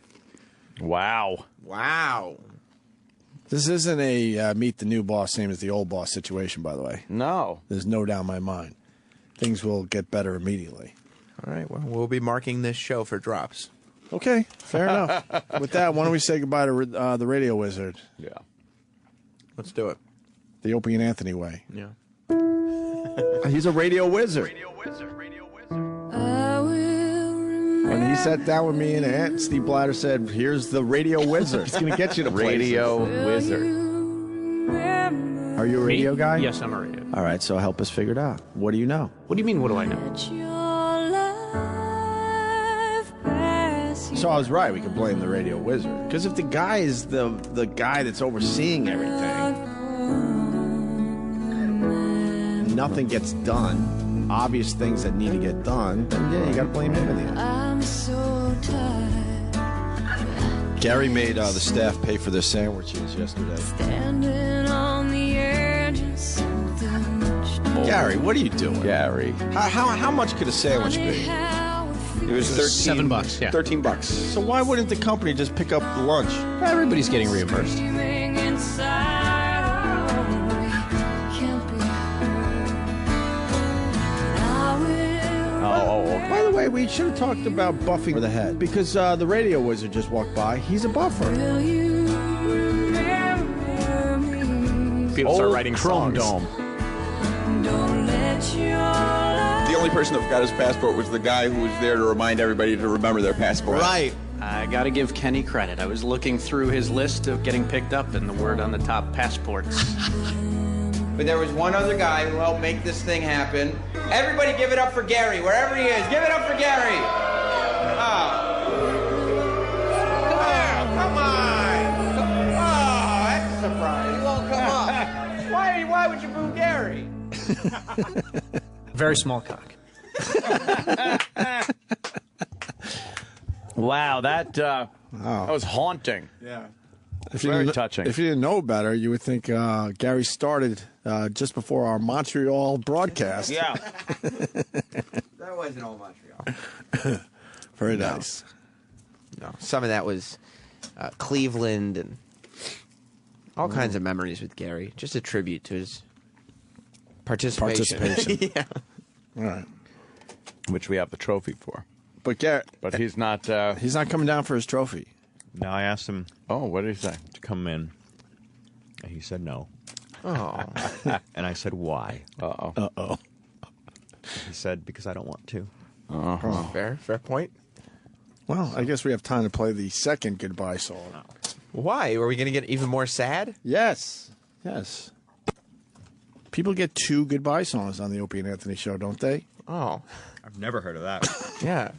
Speaker 3: Wow.
Speaker 6: This isn't a meet the new boss, same as the old boss situation, by the way.
Speaker 3: No.
Speaker 6: There's no doubt in my mind. Things will get better immediately.
Speaker 20: All right, well, we'll be marking this show for drops.
Speaker 6: Okay, fair enough. With that, why don't we say goodbye to the Radio Wizard?
Speaker 3: Yeah.
Speaker 20: Let's do it.
Speaker 6: The Opie and Anthony way.
Speaker 20: Yeah.
Speaker 6: He's a radio wizard. When he sat down with me and Aunt, Steve Blatter said, "Here's the Radio Wizard. It's going to get you to places."
Speaker 3: Radio Wizard.
Speaker 6: Are you a radio guy?
Speaker 8: Yes, I'm a radio.
Speaker 6: All right, so help us figure it out. What do you know?
Speaker 8: What do you mean, what do I know?
Speaker 6: So I was right. We could blame the Radio Wizard. Because if the guy is the guy that's overseeing everything, nothing gets done, obvious things that need to get done, then yeah, you got to blame him in the end.
Speaker 10: I'm so tired.
Speaker 6: Gary made the staff pay for their sandwiches yesterday.
Speaker 10: Standing on the edge of something.
Speaker 6: Gary, what are you doing?
Speaker 3: Gary.
Speaker 6: How much could a sandwich be?
Speaker 8: It was $13. $7, yeah.
Speaker 6: $13. So why wouldn't the company just pick up the lunch?
Speaker 8: Everybody's getting reimbursed.
Speaker 3: Okay.
Speaker 6: By the way, we should have talked about buffing the head because the Radio Wizard just walked by. He's a buffer.
Speaker 8: People start writing
Speaker 3: Chrome
Speaker 8: songs.
Speaker 3: Dome.
Speaker 11: The only person that got his passport was the guy who was there to remind everybody to remember their passport.
Speaker 20: Right.
Speaker 23: I got to give Kenny credit. I was looking through his list of getting picked up, and the word on the top, passports.
Speaker 20: But there was one other guy who helped make this thing happen. Everybody give it up for Gary, wherever he is. Give it up for Gary. Come on. Oh, that's a surprise. He won't come up. Why would you boo Gary?
Speaker 8: Very small cock.
Speaker 3: Wow, that was haunting.
Speaker 6: Yeah.
Speaker 3: Very touching.
Speaker 6: If you didn't know better, you would think Gary started just before our Montreal broadcast.
Speaker 3: Yeah.
Speaker 20: That wasn't all Montreal.
Speaker 6: Very nice.
Speaker 20: No, some of that was Cleveland and all kinds of memories with Gary. Just a tribute to his participation.
Speaker 6: Yeah. All right.
Speaker 3: Which we have the trophy for.
Speaker 6: But Garrett,
Speaker 3: he's not.
Speaker 6: He's not coming down for his trophy.
Speaker 14: No, I asked him.
Speaker 3: Oh, what did he say?
Speaker 14: To come in. And he said no.
Speaker 20: Oh.
Speaker 14: And I said, why?
Speaker 3: Uh-oh.
Speaker 6: Uh-oh.
Speaker 14: He said, because I don't want to.
Speaker 6: Oh.
Speaker 20: Fair point.
Speaker 6: Well, I guess we have time to play the second goodbye song.
Speaker 20: Why? Are we going to get even more sad?
Speaker 6: Yes. Yes. People get 2 goodbye songs on the Opie and Anthony show, don't they?
Speaker 20: Oh.
Speaker 14: I've never heard of that.
Speaker 20: Yeah.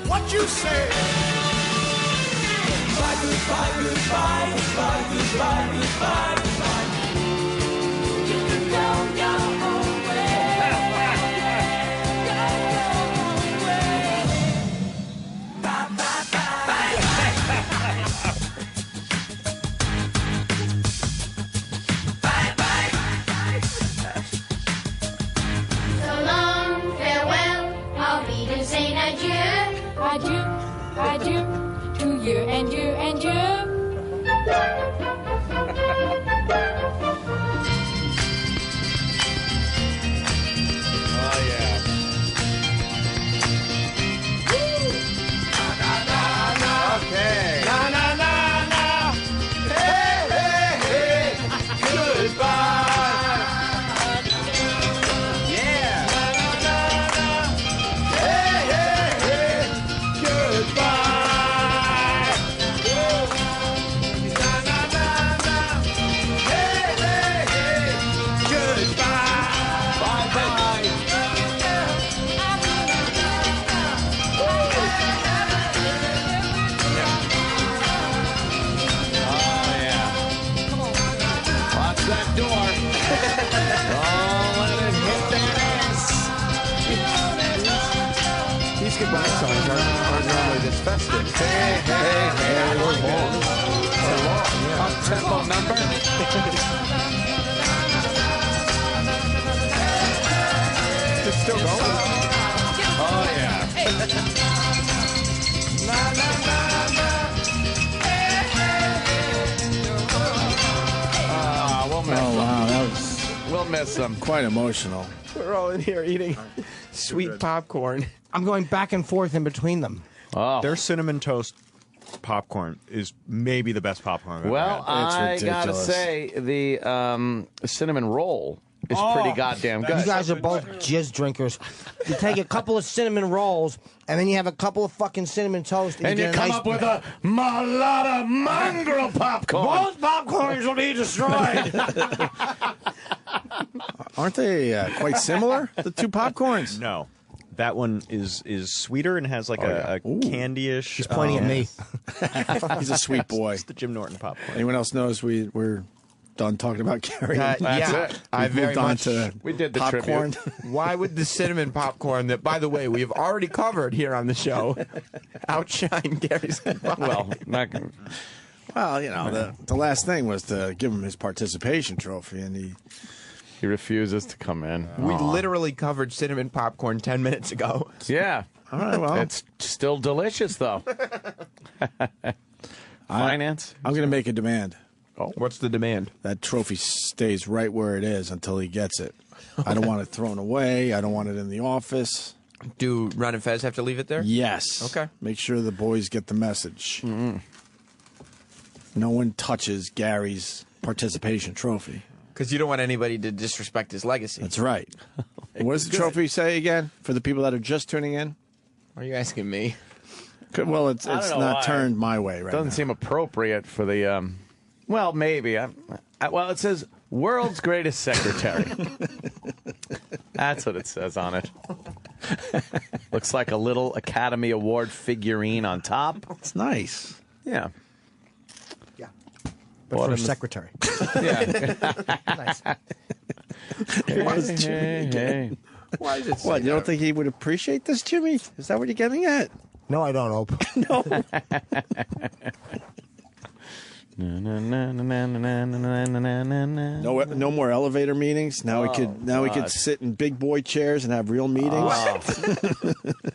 Speaker 21: What you say? Goodbye, goodbye, goodbye, goodbye, goodbye, goodbye, goodbye. You can go away. Go away. Bye, bye, bye. Bye, bye.
Speaker 10: So long, farewell, I'll be to saying adieu.
Speaker 15: Adieu, adieu, to you and you and you.
Speaker 3: Oh, yeah.
Speaker 21: Okay. Na na na na. Hey hey hey. Goodbye. Yeah. Na na na na. Hey hey hey. Goodbye. Na na na na. Hey hey hey. Goodbye. Bye bye.
Speaker 3: Oh, yeah. Watch that door. Don't let it hit that ass.
Speaker 20: These goodbye songs aren't normally this festive.
Speaker 3: Hey, hey, hey. Up-tempo number.
Speaker 20: It's still going.
Speaker 3: Oh, yeah. We'll miss them.
Speaker 6: Quite emotional.
Speaker 20: We're all in here eating sweet popcorn.
Speaker 12: I'm going back and forth in between them.
Speaker 3: Oh.
Speaker 14: Their cinnamon toast popcorn is maybe the best popcorn I've
Speaker 3: Well,
Speaker 14: ever had.
Speaker 3: I gotta say the cinnamon roll is pretty goddamn good.
Speaker 12: You guys are both jizz drinkers. You take a couple of cinnamon rolls, and then you have a couple of fucking cinnamon toast,
Speaker 3: and you
Speaker 12: get
Speaker 3: come
Speaker 12: nice
Speaker 3: up with a lot of mongrel popcorn.
Speaker 12: Both popcorns will be destroyed.
Speaker 6: Aren't they quite similar, the 2 popcorns?
Speaker 14: No. That one is sweeter and has like a candy-ish.
Speaker 12: He's pointing at me.
Speaker 6: He's a sweet boy.
Speaker 14: It's the Jim Norton popcorn.
Speaker 6: Anyone else knows we're done talking about Gary?
Speaker 20: Yeah, I very much.
Speaker 3: We did the
Speaker 6: popcorn.
Speaker 20: tribute. Why would the cinnamon popcorn that, by the way, we have already covered here on the show, outshine Gary's goodbye?
Speaker 3: Well, not gonna.
Speaker 6: Well, you know, the last thing was to give him his participation trophy, and he
Speaker 3: refuses to come in.
Speaker 20: We literally covered cinnamon popcorn 10 minutes ago.
Speaker 3: Yeah.
Speaker 6: All right, well.
Speaker 3: It's still delicious, though. Finance?
Speaker 6: I'm going to make a demand.
Speaker 3: Oh.
Speaker 20: What's the demand?
Speaker 6: That trophy stays right where it is until he gets it. I don't want it thrown away. I don't want it in the office.
Speaker 20: Do Ron and Fez have to leave it there?
Speaker 6: Yes.
Speaker 20: Okay.
Speaker 6: Make sure the boys get the message. Mm-hmm. No one touches Gary's participation trophy.
Speaker 20: Because you don't want anybody to disrespect his legacy.
Speaker 6: That's right. What does the trophy say again for the people that are just tuning in?
Speaker 20: Are you asking me?
Speaker 6: Well, it's not turned my way right now.
Speaker 3: Doesn't seem appropriate for the, well, maybe. Well, it says world's greatest secretary. That's what it says on it. Looks like a little Academy Award figurine on top.
Speaker 6: It's nice.
Speaker 3: Yeah.
Speaker 12: But for a secretary.
Speaker 3: Yeah.
Speaker 12: Nice.
Speaker 3: Hey.
Speaker 20: Why does it say
Speaker 6: What, you
Speaker 20: that?
Speaker 6: don't think he would appreciate this, Jimmy? Is that what you're getting at?
Speaker 12: No, I don't, Hope.
Speaker 6: No. No more elevator meetings. Now we could sit in big boy chairs and have real meetings.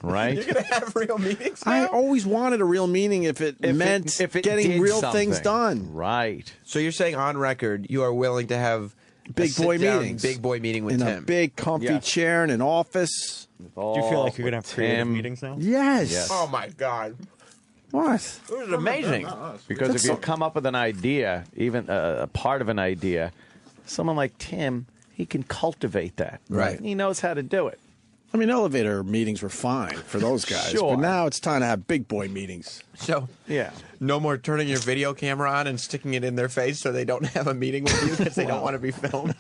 Speaker 3: Right?
Speaker 14: You're gonna have real meetings now?
Speaker 6: I always wanted a real meeting if it meant getting
Speaker 3: did
Speaker 6: real
Speaker 3: something.
Speaker 6: things done.
Speaker 3: Right.
Speaker 20: So you're saying on record you are willing to have
Speaker 6: Big
Speaker 20: a
Speaker 6: boy
Speaker 20: sit-down
Speaker 6: meetings.
Speaker 20: big boy meeting with
Speaker 6: In
Speaker 20: Tim?
Speaker 6: a big comfy chair in an office.
Speaker 14: Do you feel like you're gonna have creative meetings now?
Speaker 6: Yes.
Speaker 20: Oh my God.
Speaker 6: What?
Speaker 20: This is amazing.
Speaker 3: Because if you come up with an idea, even a part of an idea, someone like Tim, he can cultivate that.
Speaker 6: Right.
Speaker 3: He knows how to do it.
Speaker 6: I mean, elevator meetings were fine for those guys.
Speaker 3: Sure.
Speaker 6: But now it's time to have big boy meetings.
Speaker 20: So
Speaker 3: yeah,
Speaker 20: no more turning your video camera on and sticking it in their face so they don't have a meeting with you because they don't want to be filmed.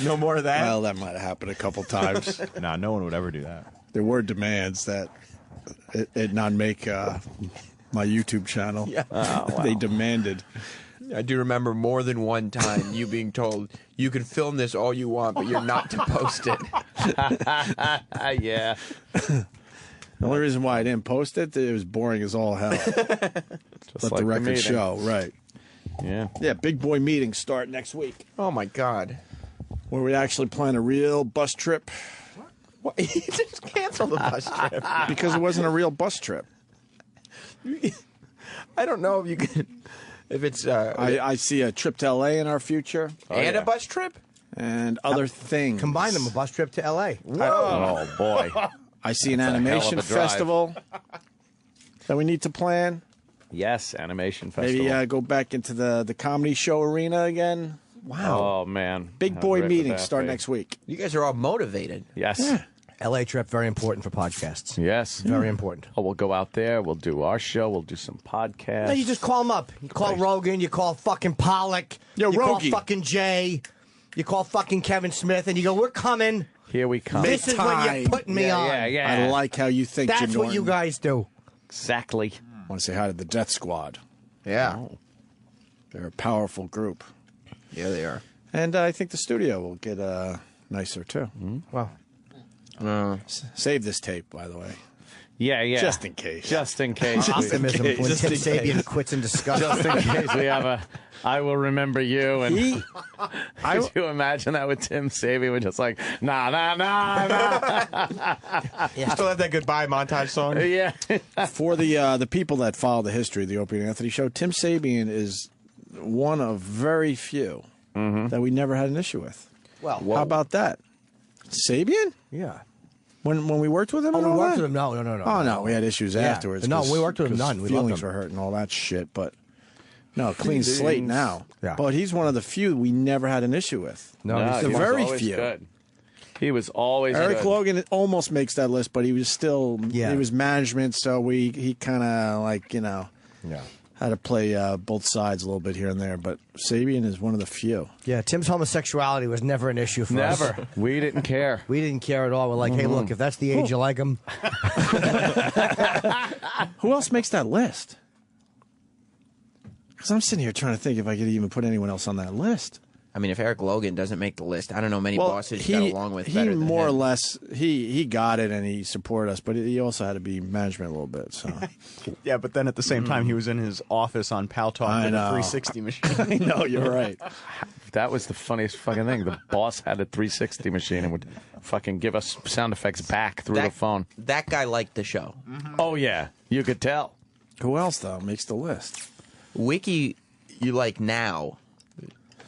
Speaker 20: No more of that.
Speaker 6: Well, that might have happened a couple times.
Speaker 14: Nah, no one would ever do that.
Speaker 6: There were demands that it not make my YouTube channel.
Speaker 20: Yeah.
Speaker 6: They demanded.
Speaker 20: I do remember more than one time you being told, you can film this all you want, but you're not to post it.
Speaker 3: Yeah.
Speaker 6: The only reason why I didn't post it was boring as all hell. Let
Speaker 3: like
Speaker 6: the record
Speaker 3: meeting.
Speaker 6: show, right.
Speaker 3: Yeah.
Speaker 6: Yeah, big boy meetings start next week.
Speaker 20: Oh, my God.
Speaker 6: Where we actually plan a real bus trip.
Speaker 20: What? You just canceled the bus trip.
Speaker 6: Because it wasn't a real bus trip.
Speaker 20: I don't know if you can... If it's...
Speaker 6: I see a trip to L.A. in our future.
Speaker 20: and a bus trip?
Speaker 6: And other things.
Speaker 12: Combine them, a bus trip to L.A.
Speaker 3: Oh, boy.
Speaker 6: I see an
Speaker 3: That's a hell of
Speaker 6: animation
Speaker 3: a drive.
Speaker 6: festival that we need to plan.
Speaker 3: Yes, animation festival.
Speaker 6: Maybe go back into the comedy show arena again.
Speaker 3: Wow. Oh, man.
Speaker 6: Big
Speaker 3: How
Speaker 6: boy
Speaker 3: rip would
Speaker 6: meetings
Speaker 3: that
Speaker 6: start
Speaker 3: be?
Speaker 6: next week.
Speaker 20: You guys are all motivated.
Speaker 3: Yes.
Speaker 6: Yeah.
Speaker 12: L.A. trip, very important for podcasts.
Speaker 3: Yes.
Speaker 12: Very important.
Speaker 3: Oh, we'll go out there. We'll do our show. We'll do some podcasts.
Speaker 12: No, you just call them up. You call Rogan. You call fucking Pollock.
Speaker 6: Yo,
Speaker 12: you call
Speaker 6: Rogie.
Speaker 12: fucking Jay. You call fucking Kevin Smith, and you go, "We're coming.
Speaker 3: Here we come.
Speaker 12: This is what you're putting me on."
Speaker 3: Yeah.
Speaker 6: I like how you think,
Speaker 12: That's
Speaker 6: Jim
Speaker 12: what you
Speaker 6: Norton.
Speaker 12: guys do.
Speaker 3: Exactly.
Speaker 6: I want to say hi to the Death Squad.
Speaker 20: Yeah.
Speaker 6: They're a powerful group.
Speaker 20: Yeah, they are.
Speaker 6: And I think the studio will get nicer, too.
Speaker 12: Well,
Speaker 6: save this tape, by the way.
Speaker 3: Yeah.
Speaker 6: Just in case.
Speaker 3: Just in case.
Speaker 12: optimism when
Speaker 6: Just
Speaker 12: Tim
Speaker 6: in
Speaker 12: Sabian
Speaker 6: case.
Speaker 12: quits in disgust.
Speaker 3: Just in case we have a I will remember you. And could you imagine that with Tim Sabian? We're just like, nah.
Speaker 14: You still have that goodbye montage song?
Speaker 3: Yeah.
Speaker 6: For the people that follow the history of the Opie and Anthony show, Tim Sabian is one of very few that we never had an issue with.
Speaker 12: Well,
Speaker 6: how about that? Sabian?
Speaker 12: Yeah.
Speaker 6: When we worked with him?
Speaker 12: Oh,
Speaker 6: and
Speaker 12: we
Speaker 6: all
Speaker 12: worked
Speaker 6: that?
Speaker 12: with him. No.
Speaker 6: Oh, no, we had issues
Speaker 12: Yeah.
Speaker 6: afterwards.
Speaker 12: No,
Speaker 6: 'cause-
Speaker 12: we worked with him
Speaker 6: 'cause
Speaker 12: none. We loved
Speaker 6: feelings
Speaker 12: him.
Speaker 6: were hurt and all that shit, but no, clean slate now.
Speaker 12: Yeah.
Speaker 6: But he's one of the few we never had an issue with.
Speaker 12: No,
Speaker 3: he was
Speaker 6: very
Speaker 3: always
Speaker 6: few.
Speaker 3: good. He was always
Speaker 6: Eric
Speaker 3: good.
Speaker 6: Logan almost makes that list, but he was still he was management, so he kind of had to play both sides a little bit here and there. But Sabian is one of the few.
Speaker 12: Yeah, Tim's homosexuality was never an issue for us.
Speaker 3: Never. We didn't care.
Speaker 12: We didn't care at all. We're like, hey, look, if that's the age you like him.
Speaker 6: Who else makes that list? Because I'm sitting here trying to think if I could even put anyone else on that list.
Speaker 20: I mean, if Eric Logan doesn't make the list, I don't know many bosses you got along with
Speaker 6: he
Speaker 20: better than
Speaker 6: more or
Speaker 20: him.
Speaker 6: less he got it and he supported us, but he also had to be management a little bit. So
Speaker 14: Yeah, but then at the same time, he was in his office on Pal Talk
Speaker 6: I
Speaker 14: with
Speaker 6: know.
Speaker 14: a 360 machine.
Speaker 6: I know, you're right.
Speaker 3: That was the funniest fucking thing. The boss had a 360 machine and would fucking give us sound effects back through the phone.
Speaker 20: That guy liked the show.
Speaker 3: Oh, yeah. You could tell.
Speaker 6: Who else, though, makes the list?
Speaker 20: Wiki, you like now,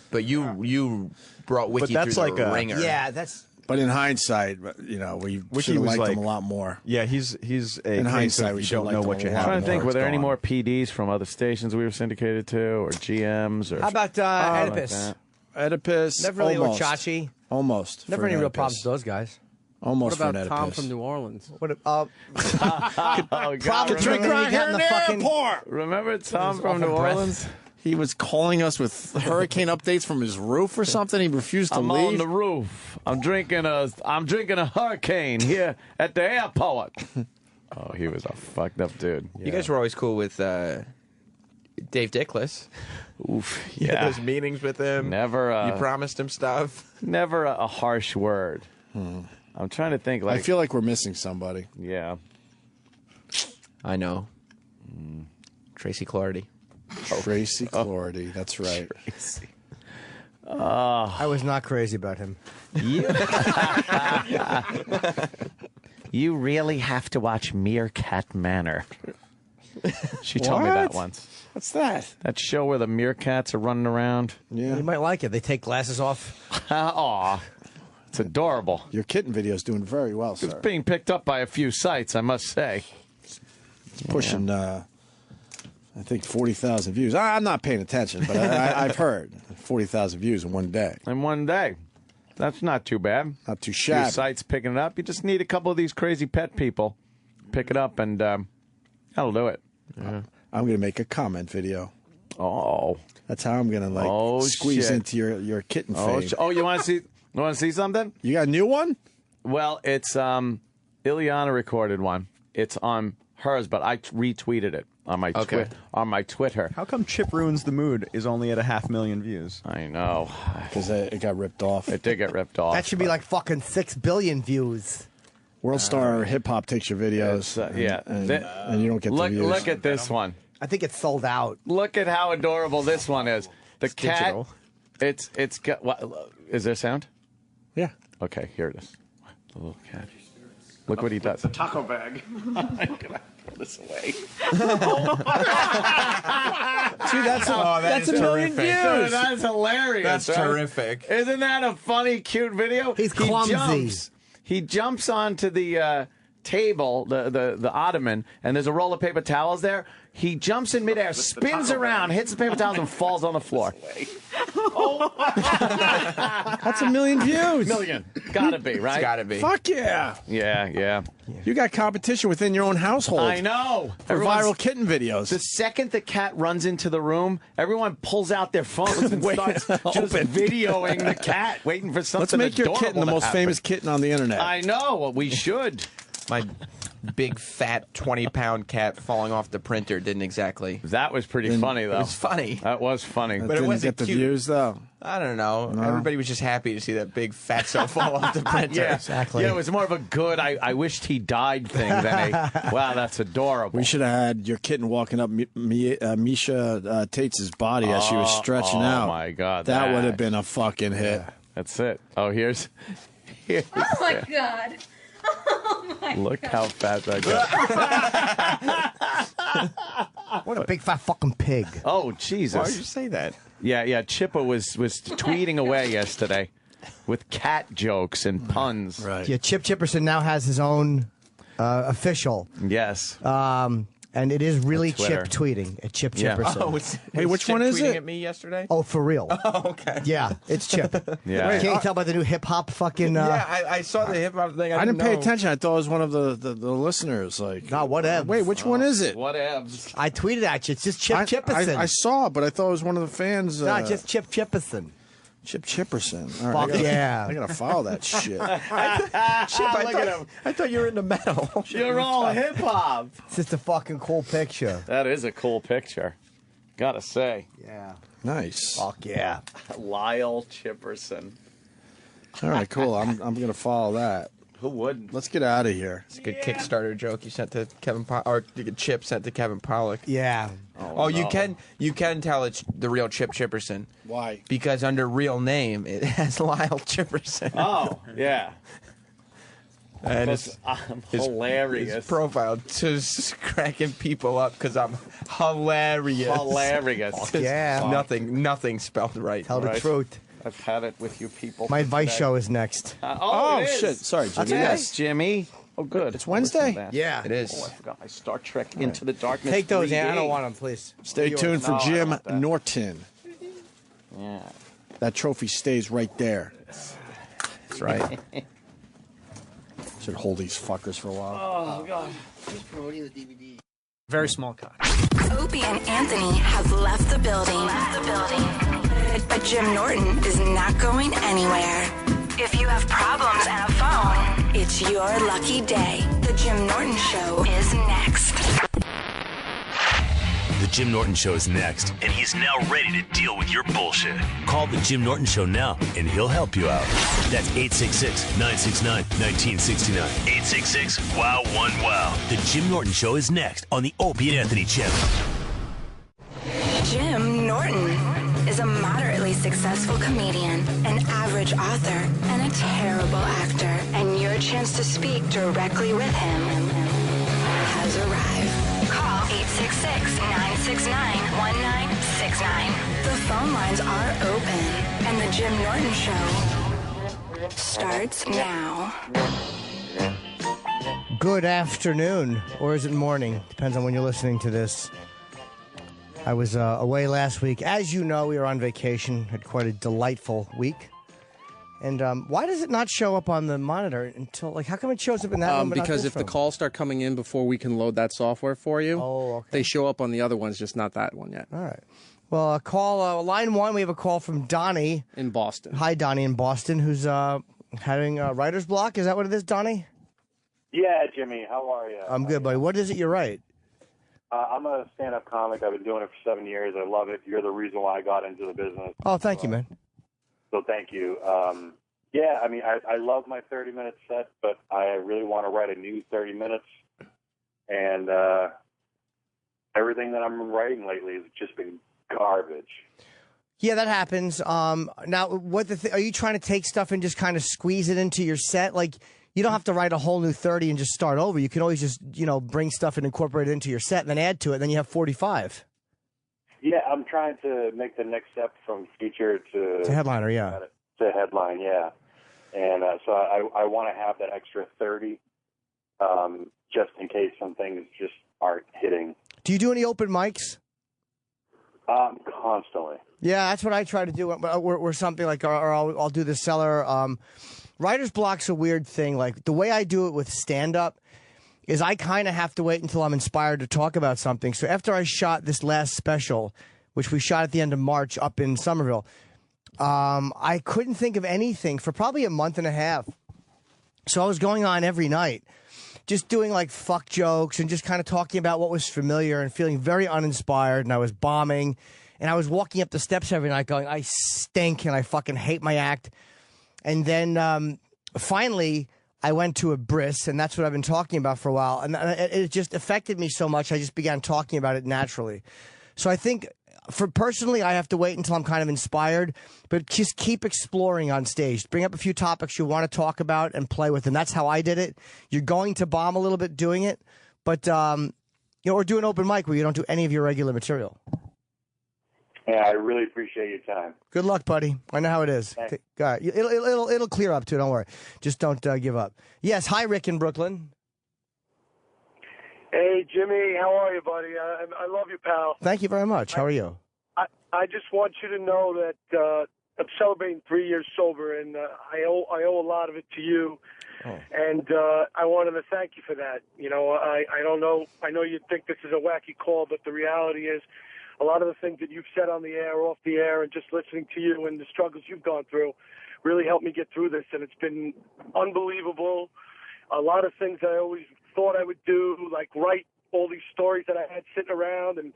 Speaker 20: but you brought Wiki
Speaker 14: that's
Speaker 20: through
Speaker 14: like
Speaker 20: the
Speaker 14: a-
Speaker 20: ringer.
Speaker 12: Yeah, that's.
Speaker 6: But in hindsight, we
Speaker 14: Wiki
Speaker 6: should have
Speaker 14: was
Speaker 6: liked him
Speaker 14: like-
Speaker 6: a lot more.
Speaker 14: Yeah, he's a
Speaker 6: In
Speaker 14: case
Speaker 6: hindsight,
Speaker 14: of
Speaker 6: we
Speaker 14: you
Speaker 6: should
Speaker 14: don't
Speaker 6: have
Speaker 14: know
Speaker 6: liked
Speaker 14: what
Speaker 6: him
Speaker 14: you
Speaker 6: a
Speaker 14: have.
Speaker 6: lot
Speaker 3: I'm trying to think,
Speaker 14: until
Speaker 3: were
Speaker 14: it's
Speaker 3: there any
Speaker 14: gone.
Speaker 3: more PDs from other stations we were syndicated to, or GMs, or
Speaker 12: How about
Speaker 3: like
Speaker 12: Oedipus?
Speaker 3: that?
Speaker 6: Oedipus,
Speaker 12: Never really
Speaker 6: almost.
Speaker 12: with Chachi.
Speaker 6: Almost.
Speaker 12: Never
Speaker 6: for
Speaker 12: any
Speaker 6: an
Speaker 12: real
Speaker 6: Oedipus.
Speaker 12: problems with those guys.
Speaker 6: Almost
Speaker 13: What
Speaker 6: for
Speaker 13: about
Speaker 6: an
Speaker 13: Tom
Speaker 6: Oedipus.
Speaker 13: from New Orleans?
Speaker 12: What?
Speaker 3: Oh, God.
Speaker 12: Problems
Speaker 6: Drink
Speaker 12: when
Speaker 6: right
Speaker 12: you
Speaker 6: here
Speaker 12: got in
Speaker 6: in
Speaker 12: the
Speaker 6: the
Speaker 12: fucking.
Speaker 6: airport.
Speaker 3: Remember Tom from
Speaker 12: awful
Speaker 3: New
Speaker 12: breath.
Speaker 3: Orleans?
Speaker 6: He was calling us with hurricane updates from his roof or something. He refused to
Speaker 3: I'm
Speaker 6: leave.
Speaker 3: on the roof. I'm drinking a hurricane here at the airport. Oh, he was a fucked up dude.
Speaker 20: You guys were always cool with
Speaker 13: Dave Dickless.
Speaker 3: Oof,
Speaker 13: You
Speaker 3: yeah.
Speaker 13: had those meetings with him.
Speaker 3: Never.
Speaker 13: You promised him stuff.
Speaker 3: Never a harsh word. I'm trying to think.
Speaker 6: I feel like we're missing somebody.
Speaker 3: Yeah.
Speaker 13: I know. Tracy Clardy.
Speaker 6: Tracy Clardy. That's right.
Speaker 3: Tracy.
Speaker 12: I was not crazy about him.
Speaker 3: You really have to watch Meerkat Manor. She told me that once.
Speaker 6: What's that?
Speaker 3: That show where the meerkats are running around.
Speaker 6: Yeah.
Speaker 12: You might like it. They take glasses off.
Speaker 3: Aw. It's adorable.
Speaker 6: Your kitten video is doing very well, sir.
Speaker 3: It's being picked up by a few sites, I must say.
Speaker 6: It's pushing, I think, 40,000 views. I'm not paying attention, but I've heard 40,000 views in one day.
Speaker 3: In one day. That's not too bad.
Speaker 6: Not too
Speaker 3: Your
Speaker 6: shabby.
Speaker 3: site's picking it up. You just need a couple of these crazy pet people. Pick it up, and that'll do it.
Speaker 6: Yeah. I'm going to make a comment video.
Speaker 3: Oh.
Speaker 6: That's how I'm going to, squeeze
Speaker 3: shit.
Speaker 6: into your kitten fame.
Speaker 3: You want to see? You want to see something?
Speaker 6: You got a new one?
Speaker 3: Well, it's Ileana recorded one. It's on hers, but I retweeted it on my on my Twitter.
Speaker 8: How come Chip Ruins the Mood is only at 500,000 views?
Speaker 3: I know.
Speaker 6: Because it got ripped off.
Speaker 3: It did get ripped off.
Speaker 12: That should be like fucking 6 billion views.
Speaker 6: World Star Hip Hop takes your videos. And you don't get the views.
Speaker 3: Look at this one.
Speaker 12: I think it's sold out.
Speaker 3: Look at how adorable this one is. The cat.
Speaker 8: digital.
Speaker 3: It's got. What, is there sound?
Speaker 6: Yeah.
Speaker 3: Okay, here it is. The little cat. Look what he does.
Speaker 23: The taco bag.
Speaker 3: I'm gonna throw this away.
Speaker 12: Dude, that's a million views.
Speaker 3: Dude, that's hilarious.
Speaker 13: That's
Speaker 3: right?
Speaker 13: terrific.
Speaker 3: Isn't that a funny, cute video?
Speaker 12: He's clumsy.
Speaker 3: He jumps onto the table, the ottoman, and there's a roll of paper towels there. He jumps in midair, spins around, hits the paper towels, and falls on the floor.
Speaker 6: That's a million views.
Speaker 3: Million. Gotta be, right?
Speaker 13: It's gotta be.
Speaker 6: Fuck yeah.
Speaker 3: Yeah.
Speaker 6: You got competition within your own household.
Speaker 3: I know.
Speaker 6: For viral kitten videos.
Speaker 3: The second the cat runs into the room, everyone pulls out their phones and starts just videoing the cat, waiting for something.
Speaker 6: Let's make your
Speaker 3: adorable
Speaker 6: kitten the
Speaker 3: to
Speaker 6: most
Speaker 3: happen.
Speaker 6: famous kitten on the internet.
Speaker 3: I know. Well, we should.
Speaker 13: My big, fat, 20-pound cat falling off the printer didn't exactly.
Speaker 3: That was pretty funny, though.
Speaker 13: It was funny.
Speaker 3: That was funny.
Speaker 6: But
Speaker 13: But it
Speaker 6: didn't
Speaker 13: wasn't
Speaker 6: get the
Speaker 13: cute.
Speaker 6: views, though.
Speaker 13: I don't know. Everybody was just happy to see that big fatso fall off the printer.
Speaker 3: Yeah,
Speaker 12: Exactly.
Speaker 3: Yeah, it was more of a good, I wished he died thing than a, wow, that's adorable.
Speaker 6: We should have had your kitten walking up Misha Tate's body as she was stretching out.
Speaker 3: Oh, my God.
Speaker 6: That would have been a fucking hit.
Speaker 3: That's it. Oh, here's
Speaker 10: Oh my god. Oh my
Speaker 3: look
Speaker 10: god.
Speaker 3: how fat that got.
Speaker 12: What a big fat fucking pig.
Speaker 3: Oh, Jesus.
Speaker 13: Why did you say that?
Speaker 3: Yeah, Chippa was tweeting away yesterday with cat jokes and puns.
Speaker 6: Right.
Speaker 12: Yeah, Chip Chipperson now has his own official.
Speaker 3: Yes.
Speaker 12: And it is really
Speaker 3: Twitter.
Speaker 12: Chip tweeting at Chip
Speaker 3: Yeah.
Speaker 12: Chipperson.
Speaker 13: Oh,
Speaker 6: Wait, which
Speaker 13: Chip
Speaker 6: one is
Speaker 13: tweeting
Speaker 6: it?
Speaker 13: at me yesterday?
Speaker 12: Oh, for real?
Speaker 13: Oh, okay.
Speaker 12: Yeah, it's Chip.
Speaker 3: Yeah.
Speaker 12: Can't you tell by the new hip hop fucking?
Speaker 13: Yeah, I saw the hip hop thing.
Speaker 6: I didn't pay
Speaker 13: know.
Speaker 6: attention. I thought it was one of the listeners. Like,
Speaker 12: Nah, whatever.
Speaker 6: Wait, which one is it?
Speaker 3: Whatevs.
Speaker 12: I tweeted at you. It's just Chip Chipperson.
Speaker 6: I saw it, but I thought it was one of the fans.
Speaker 12: Nah, just Chip Chipperson.
Speaker 6: Chip Chipperson. All right,
Speaker 12: Fuck yeah.
Speaker 6: I gotta follow that shit.
Speaker 13: Chip, I thought you were into metal.
Speaker 3: You're all hip hop.
Speaker 12: It's just a fucking cool picture.
Speaker 3: That is a cool picture. Gotta say.
Speaker 12: Yeah.
Speaker 6: Nice.
Speaker 12: Fuck yeah.
Speaker 3: Lyle Chipperson.
Speaker 6: All right, cool. I'm gonna follow that.
Speaker 3: Who wouldn't?
Speaker 6: Let's get out of here.
Speaker 13: It's a good Kickstarter joke you sent to Kevin or Chip sent to Kevin Pollock.
Speaker 12: Yeah.
Speaker 13: Oh, you can tell it's the real Chip Chipperson.
Speaker 6: Why?
Speaker 13: Because under real name it has Lyle Chipperson.
Speaker 3: Oh, yeah.
Speaker 13: And
Speaker 3: That's hilarious.
Speaker 13: His profile just cracking people up because I'm hilarious.
Speaker 3: Hilarious.
Speaker 12: Yeah.
Speaker 13: Nothing spelled right.
Speaker 12: Tell the
Speaker 3: Right.
Speaker 12: truth.
Speaker 3: I've had it with you people.
Speaker 12: My advice
Speaker 3: today.
Speaker 12: show is next.
Speaker 3: Oh, it is.
Speaker 6: shit! Sorry, Jimmy.
Speaker 3: Yes, Jimmy. Oh, good.
Speaker 6: It's Wednesday?
Speaker 3: Listen to that.
Speaker 12: Yeah.
Speaker 13: It is.
Speaker 3: Oh, I forgot my Star Trek Into the Darkness.
Speaker 12: Take those,
Speaker 3: 3D.
Speaker 12: Ann. I don't want them, please.
Speaker 6: Stay tuned for
Speaker 3: No, I
Speaker 6: Jim
Speaker 3: want that.
Speaker 6: Norton.
Speaker 3: Yeah.
Speaker 6: That trophy stays right there.
Speaker 13: That's right.
Speaker 6: Should hold these fuckers for a while.
Speaker 3: Oh, God.
Speaker 8: Very small cock.
Speaker 16: Opie and Anthony have left the building. But Jim Norton is not going anywhere. If you have problems and a phone, it's your lucky day. The Jim Norton Show is next.
Speaker 1: The Jim Norton Show is next, and he's now ready to deal with your bullshit. Call the Jim Norton Show now, and he'll help you out. That's 866-969-1969. 866-WOW1WOW. The Jim Norton Show is next on the Opie and Anthony channel.
Speaker 16: Jim Norton is a moderately successful comedian, an average author, and a terrible actor. And your chance to speak directly with him has arrived. Call 866-969-1969. The phone lines are open, and the Jim Norton Show starts now.
Speaker 12: Good afternoon, or is it morning? Depends on when you're listening to this. I was away last week. As you know, we were on vacation. Had quite a delightful week. And why does it not show up on the monitor until, like, how come it shows up in that one but
Speaker 7: because
Speaker 12: not
Speaker 7: if
Speaker 12: this
Speaker 7: the calls start coming in before we can load that software for you, they show up on the other ones, just not that one yet.
Speaker 12: All right. Well, line one, we have a call from Donnie.
Speaker 7: In Boston.
Speaker 12: Hi, Donnie in Boston, who's having writer's block. Is that what it is, Donnie?
Speaker 17: Yeah, Jimmy. How are you?
Speaker 12: I'm good, buddy. What is it you write?
Speaker 17: I'm a stand-up comic. I've been doing it for 7 years. I love it. You're the reason why I got into the business.
Speaker 12: Oh, thank you, man.
Speaker 17: So thank you. Yeah, I mean, I love my 30-minute set, but I really want to write a new 30 minutes. And everything that I'm writing lately has just been garbage.
Speaker 12: Yeah, that happens. Now, are you trying to take stuff and just kind of squeeze it into your set? Like, you don't have to write a whole new 30 and just start over. You can always just, bring stuff and incorporate it into your set and then add to it. And then you have 45.
Speaker 17: Yeah, I'm trying to make the next step from feature to
Speaker 12: headliner, yeah.
Speaker 17: To headline, yeah. And so I want to have that extra 30 just in case some things just aren't hitting.
Speaker 12: Do you do any open mics?
Speaker 17: Constantly.
Speaker 12: Yeah, that's what I try to do. We're something like, or I'll do the cellar. Writer's block's a weird thing. Like, the way I do it with stand-up is I kind of have to wait until I'm inspired to talk about something. So after I shot this last special, which we shot at the end of March up in Somerville, I couldn't think of anything for probably a month and a half. So I was going on every night, just doing like fuck jokes and just kind of talking about what was familiar and feeling very uninspired. And I was bombing. And I was walking up the steps every night going, I stink and I fucking hate my act. And then finally, I went to a bris, and that's what I've been talking about for a while. And it just affected me so much, I just began talking about it naturally. So I think, personally, I have to wait until I'm kind of inspired, but just keep exploring on stage. Bring up a few topics you want to talk about and play with them. That's how I did it. You're going to bomb a little bit doing it, but or do an open mic where you don't do any of your regular material.
Speaker 17: Yeah, I really appreciate your time.
Speaker 12: Good luck, buddy. I know how it is. All right. It'll clear up too. Don't worry. Just don't give up. Yes. Hi, Rick in Brooklyn.
Speaker 18: Hey, Jimmy. How are you, buddy? I love you, pal.
Speaker 12: Thank you very much. How are you?
Speaker 18: I just want you to know that I'm celebrating 3 years sober, and I owe a lot of it to you. Oh. And I wanted to thank you for that. I don't know. I know you think this is a wacky call, but the reality is, a lot of the things that you've said on the air, off the air, and just listening to you and the struggles you've gone through really helped me get through this, and it's been unbelievable. A lot of things I always thought I would do, like write all these stories that I had sitting around and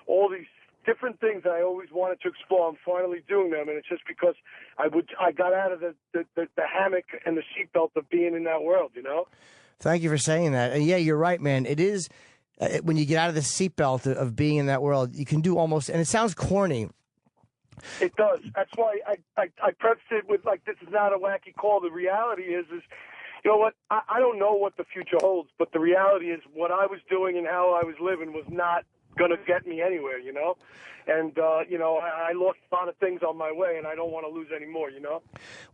Speaker 18: all these different things that I always wanted to explore. I'm finally doing them, and it's just because I got out of the hammock and the seatbelt of being in that world,
Speaker 12: Thank you for saying that. And yeah, you're right, man. It is... when you get out of the seatbelt of being in that world, you can do almost, and it sounds corny.
Speaker 18: It does. That's why I prefaced it with, like, this is not a wacky call. The reality is you know what? I don't know what the future holds, but the reality is what I was doing and how I was living was not going to get me anywhere, And, I lost a lot of things on my way, and I don't want to lose any more,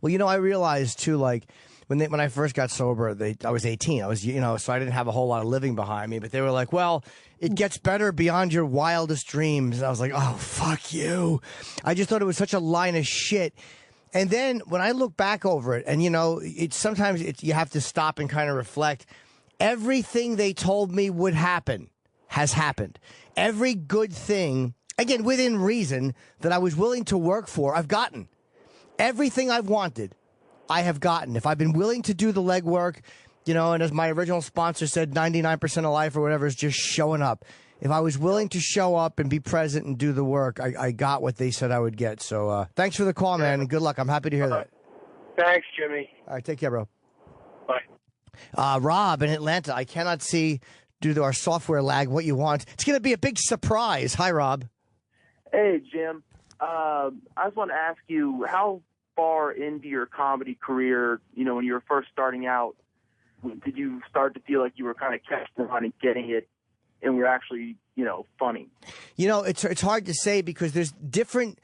Speaker 12: Well, I realized, too, like, when I first got sober, I was 18. I was, so I didn't have a whole lot of living behind me. But they were like, well, it gets better beyond your wildest dreams. And I was like, oh, fuck you. I just thought it was such a line of shit. And then when I look back over it, and, sometimes you have to stop and kind of reflect. Everything they told me would happen has happened. Every good thing, again, within reason, that I was willing to work for, I've gotten. Everything I've wanted, I have gotten. If I've been willing to do the legwork, and as my original sponsor said, 99% of life or whatever is just showing up. if I was willing to show up and be present and do the work, I got what they said I would get. So thanks for the call, man, and good luck. I'm happy to hear that.
Speaker 18: Thanks, Jimmy.
Speaker 12: All right, take care, bro.
Speaker 18: Bye.
Speaker 12: Rob in Atlanta, I cannot see due to our software lag what you want. It's going to be a big surprise. Hi, Rob.
Speaker 2: Hey, Jim. I just want to ask you, how far into your comedy career, when you were first starting out, did you start to feel like you were kind of catching on and getting it and were actually, funny?
Speaker 12: It's hard to say because there's different.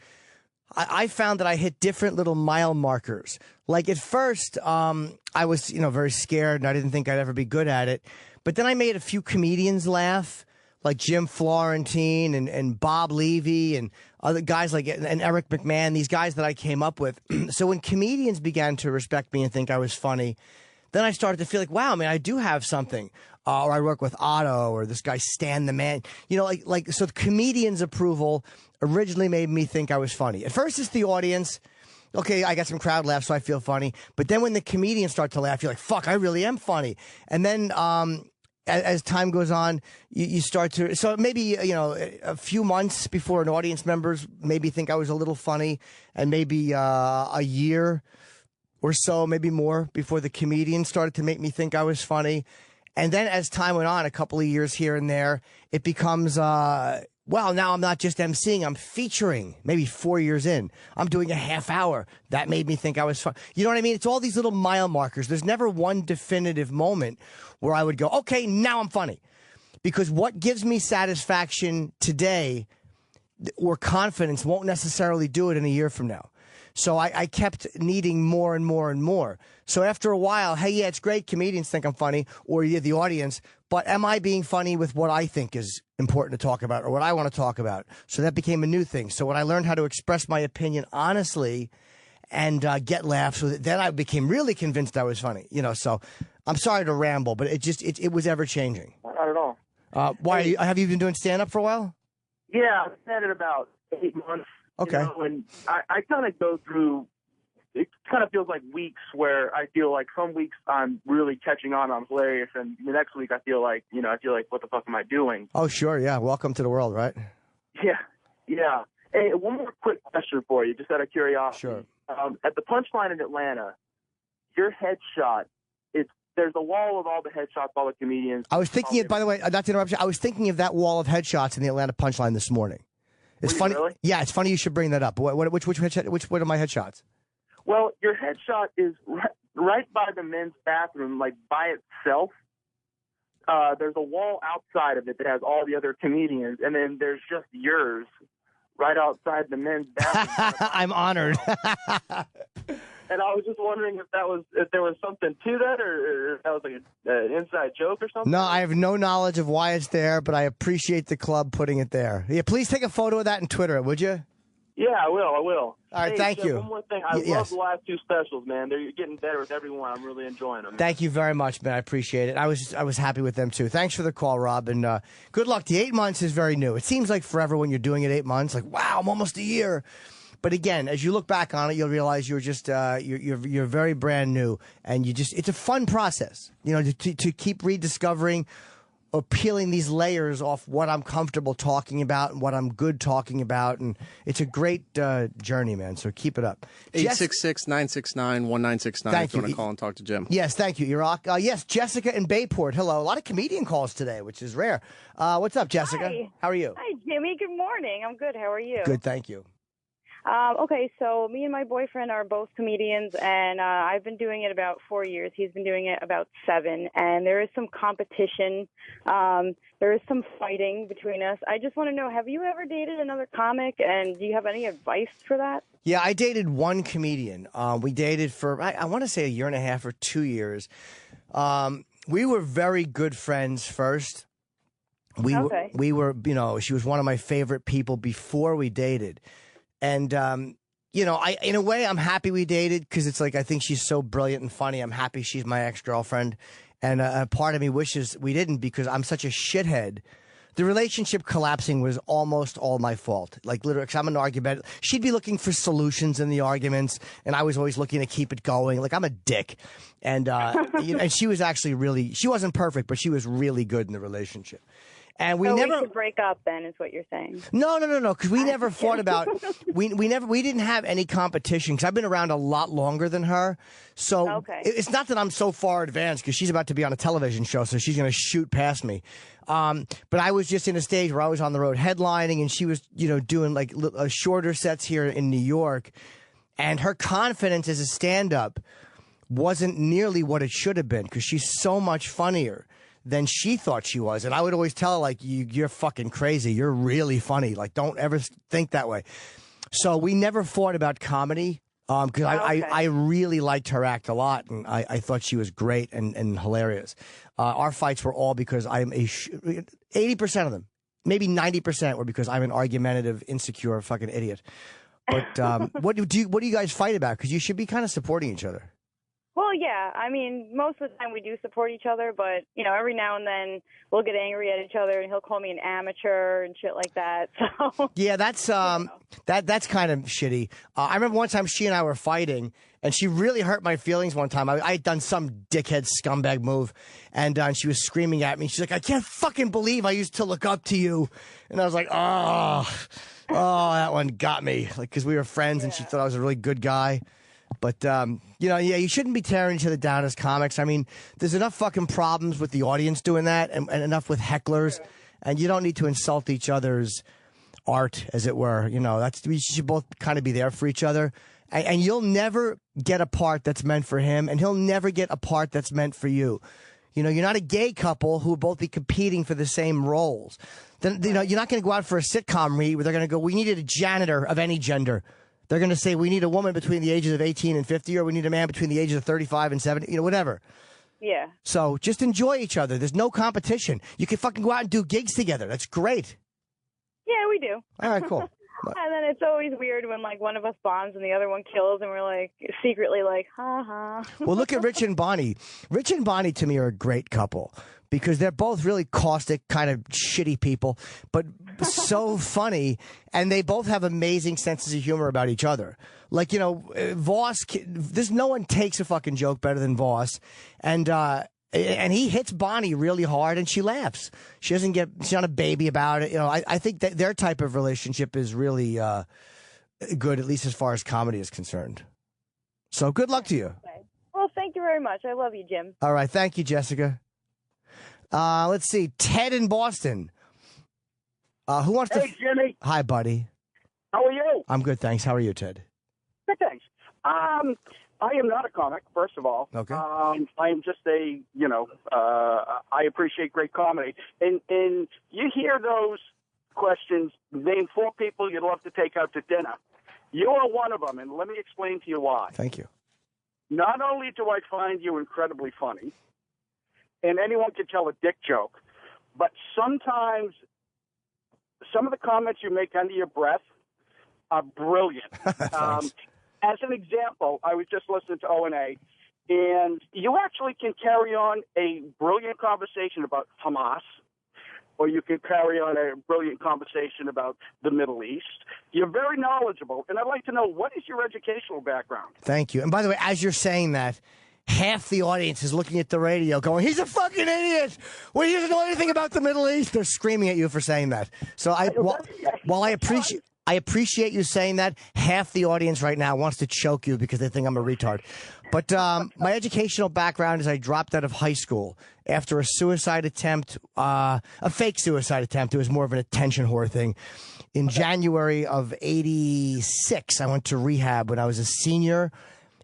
Speaker 12: I found that I hit different little mile markers. Like at first, I was, very scared and I didn't think I'd ever be good at it. But then I made a few comedians laugh, like Jim Florentine and Bob Levy and other guys and Eric McMahon, these guys that I came up with. So when comedians began to respect me and think I was funny, then I started to feel like, wow, man, I do have something. Or I work with Otto or this guy Stan the Man. So the comedian's approval originally made me think I was funny. At first it's the audience. Okay, I got some crowd laughs, so I feel funny. But then when the comedians start to laugh, you're like, fuck, I really am funny. And then as time goes on, you start to... So maybe, a few months before an audience members maybe think I was a little funny, and maybe a year or so, maybe more, before the comedians started to make me think I was funny. And then as time went on, a couple of years here and there, it becomes... now I'm not just emceeing, I'm featuring. Maybe 4 years in, I'm doing a half hour. That made me think I was fun. You know what I mean? It's all these little mile markers. There's never one definitive moment where I would go, okay, now I'm funny. Because what gives me satisfaction today or confidence won't necessarily do it in a year from now. So I kept needing more and more and more. So after a while, hey, yeah, it's great. Comedians think I'm funny, or the audience. But am I being funny with what I think is important to talk about or what I want to talk about? So that became a new thing. So when I learned how to express my opinion honestly and get laughs with it, then I became really convinced I was funny. So I'm sorry to ramble, but it was ever changing.
Speaker 2: Not at all.
Speaker 12: Why have you been doing stand up for a while?
Speaker 2: Yeah, I've been at it about 8 months.
Speaker 12: Okay.
Speaker 2: And I kind of go through, it kind of feels like weeks where I feel like some weeks I'm really catching on, I'm hilarious, and the next week I feel like, what the fuck am I doing?
Speaker 12: Oh, sure, yeah. Welcome to the world, right?
Speaker 2: Yeah. Hey, one more quick question for you, just out of curiosity.
Speaker 12: Sure.
Speaker 2: At the Punchline in Atlanta, your headshot, there's a wall of all the headshots, all the comedians.
Speaker 12: I was thinking it, by the way, not to interrupt you, I was thinking of that wall of headshots in the Atlanta Punchline this morning. It's funny.
Speaker 2: Really?
Speaker 12: Yeah, it's funny you should bring that up. Which one are my headshots?
Speaker 2: Well, your headshot is right by the men's bathroom, like by itself. There's a wall outside of it that has all the other comedians, and then there's just yours right outside the men's bathroom.
Speaker 12: I'm honored.
Speaker 2: And I was just wondering if there was something to that, or if that was like an inside joke or something.
Speaker 12: No, I have no knowledge of why it's there, but I appreciate the club putting it there. Yeah, please take a photo of that and Twitter it, would you?
Speaker 2: Yeah, I will.
Speaker 12: All right,
Speaker 2: hey,
Speaker 12: thank
Speaker 2: Jeff,
Speaker 12: you.
Speaker 2: One more thing. I love the last two specials, man. They're getting better with every one. I'm really enjoying them.
Speaker 12: Thank you very much, man. I appreciate it. I was happy with them, too. Thanks for the call, Rob, and good luck. The 8 months is very new. It seems like forever when you're doing it 8 months. Like, wow, I'm almost a year. But again, as you look back on it, you'll realize you're just you're very brand new, and it's a fun process, to keep rediscovering or peeling these layers off what I'm comfortable talking about and what I'm good talking about, and it's a great journey, man. So keep it up.
Speaker 7: 866-969-1969.
Speaker 12: Thank
Speaker 7: if you
Speaker 12: you.
Speaker 7: want to call and talk to Jim.
Speaker 12: Yes, thank you, Iraq. Yes, Jessica in Bayport. Hello. A lot of comedian calls today, which is rare. What's up, Jessica?
Speaker 9: Hi.
Speaker 12: How are you?
Speaker 9: Hi, Jimmy. Good morning. I'm good. How are you?
Speaker 12: Good, thank you.
Speaker 9: Okay, so me and my boyfriend are both comedians, and I've been doing it about 4 years. He's been doing it about 7, and there is some competition. There is some fighting between us. I just want to know, have you ever dated another comic, and do you have any advice for that?
Speaker 12: Yeah, I dated one comedian. We dated for, I want to say, 1.5 years or 2 years. We were very good friends first. We were, she was one of my favorite people before we dated. And, in a way, I'm happy we dated because it's like I think she's so brilliant and funny. I'm happy she's my ex-girlfriend. And a part of me wishes we didn't because I'm such a shithead. The relationship collapsing was almost all my fault. Like, literally, 'cause I'm an argument. She'd be looking for solutions in the arguments, and I was always looking to keep it going. Like, I'm a dick. And, and she was actually she wasn't perfect, but she was really good in the relationship. And we
Speaker 9: so
Speaker 12: never
Speaker 9: we should break up. Then is what you're saying?
Speaker 12: No, because we never fought about. We didn't have any competition because I've been around a lot longer than her. So it's not that I'm so far advanced because she's about to be on a television show, so she's going to shoot past me. But I was just in a stage where I was on the road headlining, and she was, doing like shorter sets here in New York, and her confidence as a stand-up wasn't nearly what it should have been because she's so much funnier than she thought she was. And I would always tell her, like, you're fucking crazy. You're really funny. Like, don't ever think that way. So we never fought about comedy because I really liked her act a lot. And I thought she was great and hilarious. Our fights were all because I'm 80% of them, maybe 90% were because I'm an argumentative, insecure fucking idiot. But what do you guys fight about? Because you should be kind of supporting each other.
Speaker 9: Well, yeah. I mean, most of the time we do support each other, but every now and then we'll get angry at each other, and he'll call me an amateur and shit like that. So
Speaker 12: yeah, that's that's kind of shitty. I remember one time she and I were fighting, and she really hurt my feelings. One time I had done some dickhead scumbag move, and she was screaming at me. She's like, "I can't fucking believe I used to look up to you," and I was like, "Oh, that one got me." Like, because we were friends, and she thought I was a really good guy. But, you shouldn't be tearing each other down as comics. I mean, there's enough fucking problems with the audience doing that and enough with hecklers. And you don't need to insult each other's art, as it were. We should both kind of be there for each other. And you'll never get a part that's meant for him, and he'll never get a part that's meant for you. You're not a gay couple who will both be competing for the same roles. Then, you're not going to go out for a sitcom read where they're going to go, we needed a janitor of any gender. They're going to say we need a woman between the ages of 18 and 50, or we need a man between the ages of 35 and 70, whatever.
Speaker 9: Yeah.
Speaker 12: So just enjoy each other. There's no competition. You can fucking go out and do gigs together. That's great.
Speaker 9: Yeah, we do.
Speaker 12: All right, cool.
Speaker 9: And then it's always weird when, like, one of us bombs and the other one kills, and we're, like, secretly like, ha-ha.
Speaker 12: Well, look at Rich and Bonnie. Rich and Bonnie, to me, are a great couple because they're both really caustic, kind of shitty people, but so funny, and they both have amazing senses of humor about each other. Like, Voss, no one takes a fucking joke better than Voss, and he hits Bonnie really hard, and she laughs. She's not a baby about it. I think that their type of relationship is really good, at least as far as comedy is concerned. So good luck to you.
Speaker 9: Well, thank you very much. I love you, Jim.
Speaker 12: All right. Thank you, Jessica. Let's see. Ted in Boston. Who wants to...
Speaker 4: Hey, Jimmy.
Speaker 12: Hi, buddy.
Speaker 4: How are you?
Speaker 12: I'm good, thanks. How are you, Ted?
Speaker 4: Good, thanks. I am not a comic, first of all.
Speaker 12: Okay.
Speaker 4: I am just I appreciate great comedy. And you hear those questions, name 4 people you'd love to take out to dinner. You are one of them, and let me explain to you why.
Speaker 12: Thank you.
Speaker 4: Not only do I find you incredibly funny, and anyone can tell a dick joke, but sometimes some of the comments you make under your breath are brilliant. As an example, I was just listening to O&A, and you actually can carry on a brilliant conversation about Hamas, or you can carry on a brilliant conversation about the Middle East. You're very knowledgeable, and I'd like to know, what is your educational background?
Speaker 12: Thank you. And by the way, as you're saying that, half the audience is looking at the radio going, he's a fucking idiot. Well, he doesn't know anything about the Middle East. They're screaming at you for saying that. So while I appreciate you saying that, half the audience right now wants to choke you because they think I'm a retard. But my educational background is I dropped out of high school after a suicide attempt, a fake suicide attempt. It was more of an attention whore thing. In January of '86, I went to rehab when I was a senior.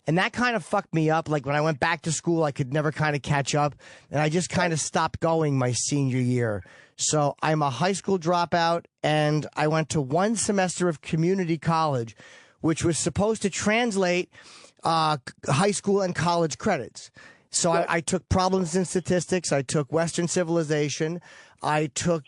Speaker 12: And that kind of fucked me up. Like, when I went back to school, I could never kind of catch up. And I just kind of stopped going my senior year. So I'm a high school dropout, and I went to 1 semester of community college, which was supposed to translate high school and college credits. So I took problems in statistics. I took Western civilization. I took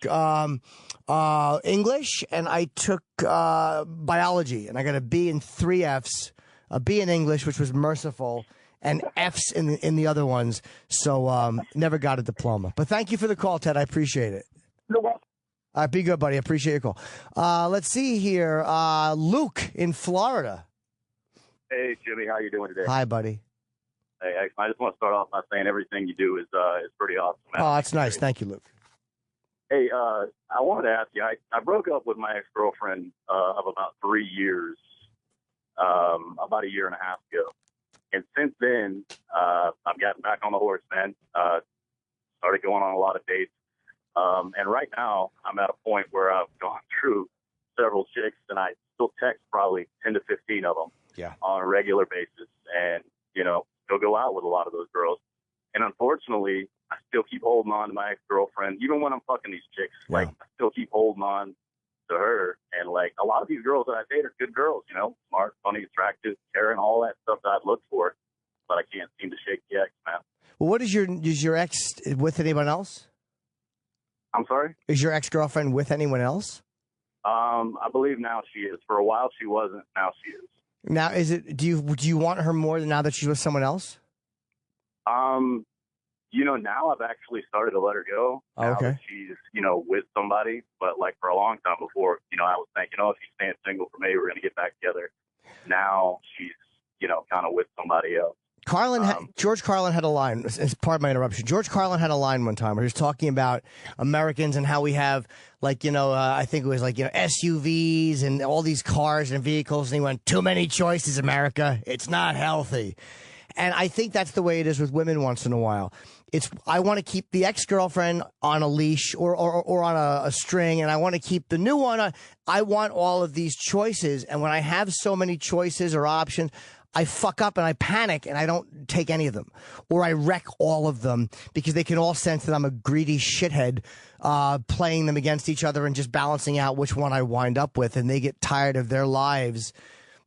Speaker 12: English, and I took biology. And I got a B and 3 Fs. A B in English, which was merciful, and F's in the other ones. So never got a diploma. But thank you for the call, Ted. I appreciate it.
Speaker 4: You're welcome.
Speaker 12: All right, be good, buddy. I appreciate your call. Let's see here. Luke in Florida.
Speaker 19: Hey, Jimmy. How you doing today?
Speaker 12: Hi, buddy.
Speaker 19: Hey, I just want to start off by saying everything you do is pretty awesome.
Speaker 12: Oh, that's nice. Thank you, Luke.
Speaker 19: Hey, I wanted to ask you, I broke up with my ex-girlfriend of about 3 years, about a year and a half ago. And since then, I've gotten back on the horse, man. Started going on a lot of dates. And right now, I'm at a point where I've gone through several chicks, and I still text probably 10 to 15 of them on a regular basis. And, you know, still go out with a lot of those girls. And unfortunately, I still keep holding on to my ex-girlfriend, even when I'm fucking these chicks. Like, I still keep holding on to her. And, like, a lot of these girls that I date are good girls, you know, smart, funny, attractive, caring, all that stuff that I've looked for. But I can't seem to shake the ex, man.
Speaker 12: Well, what is your ex with anyone else?
Speaker 19: I'm sorry?
Speaker 12: Is your ex-girlfriend with anyone else?
Speaker 19: I believe now she is. For a while she wasn't. Now she is.
Speaker 12: Now, is it? Do you want her more than now that she's with someone else?
Speaker 19: You know, now I've actually started to let her go.
Speaker 12: Oh,
Speaker 19: now
Speaker 12: okay.
Speaker 19: that she's, you know, with somebody. But like for a long time before, you know, I was thinking, oh, if she's staying single for me, we're going to get back together. Now she's, you know, kind of with somebody else.
Speaker 12: George Carlin had a line, as part of my interruption. George Carlin had a line one time where he was talking about Americans and how we have, like, you know, I think it was like, you know, SUVs and all these cars and vehicles. And he went, too many choices, America. It's not healthy. And I think that's the way it is with women once in a while. I want to keep the ex-girlfriend on a leash or on a string, and I want to keep the new one. I want all of these choices. And when I have so many choices or options, I fuck up and I panic and I don't take any of them, or I wreck all of them because they can all sense that I'm a greedy shithead, playing them against each other and just balancing out which one I wind up with. And they get tired of their lives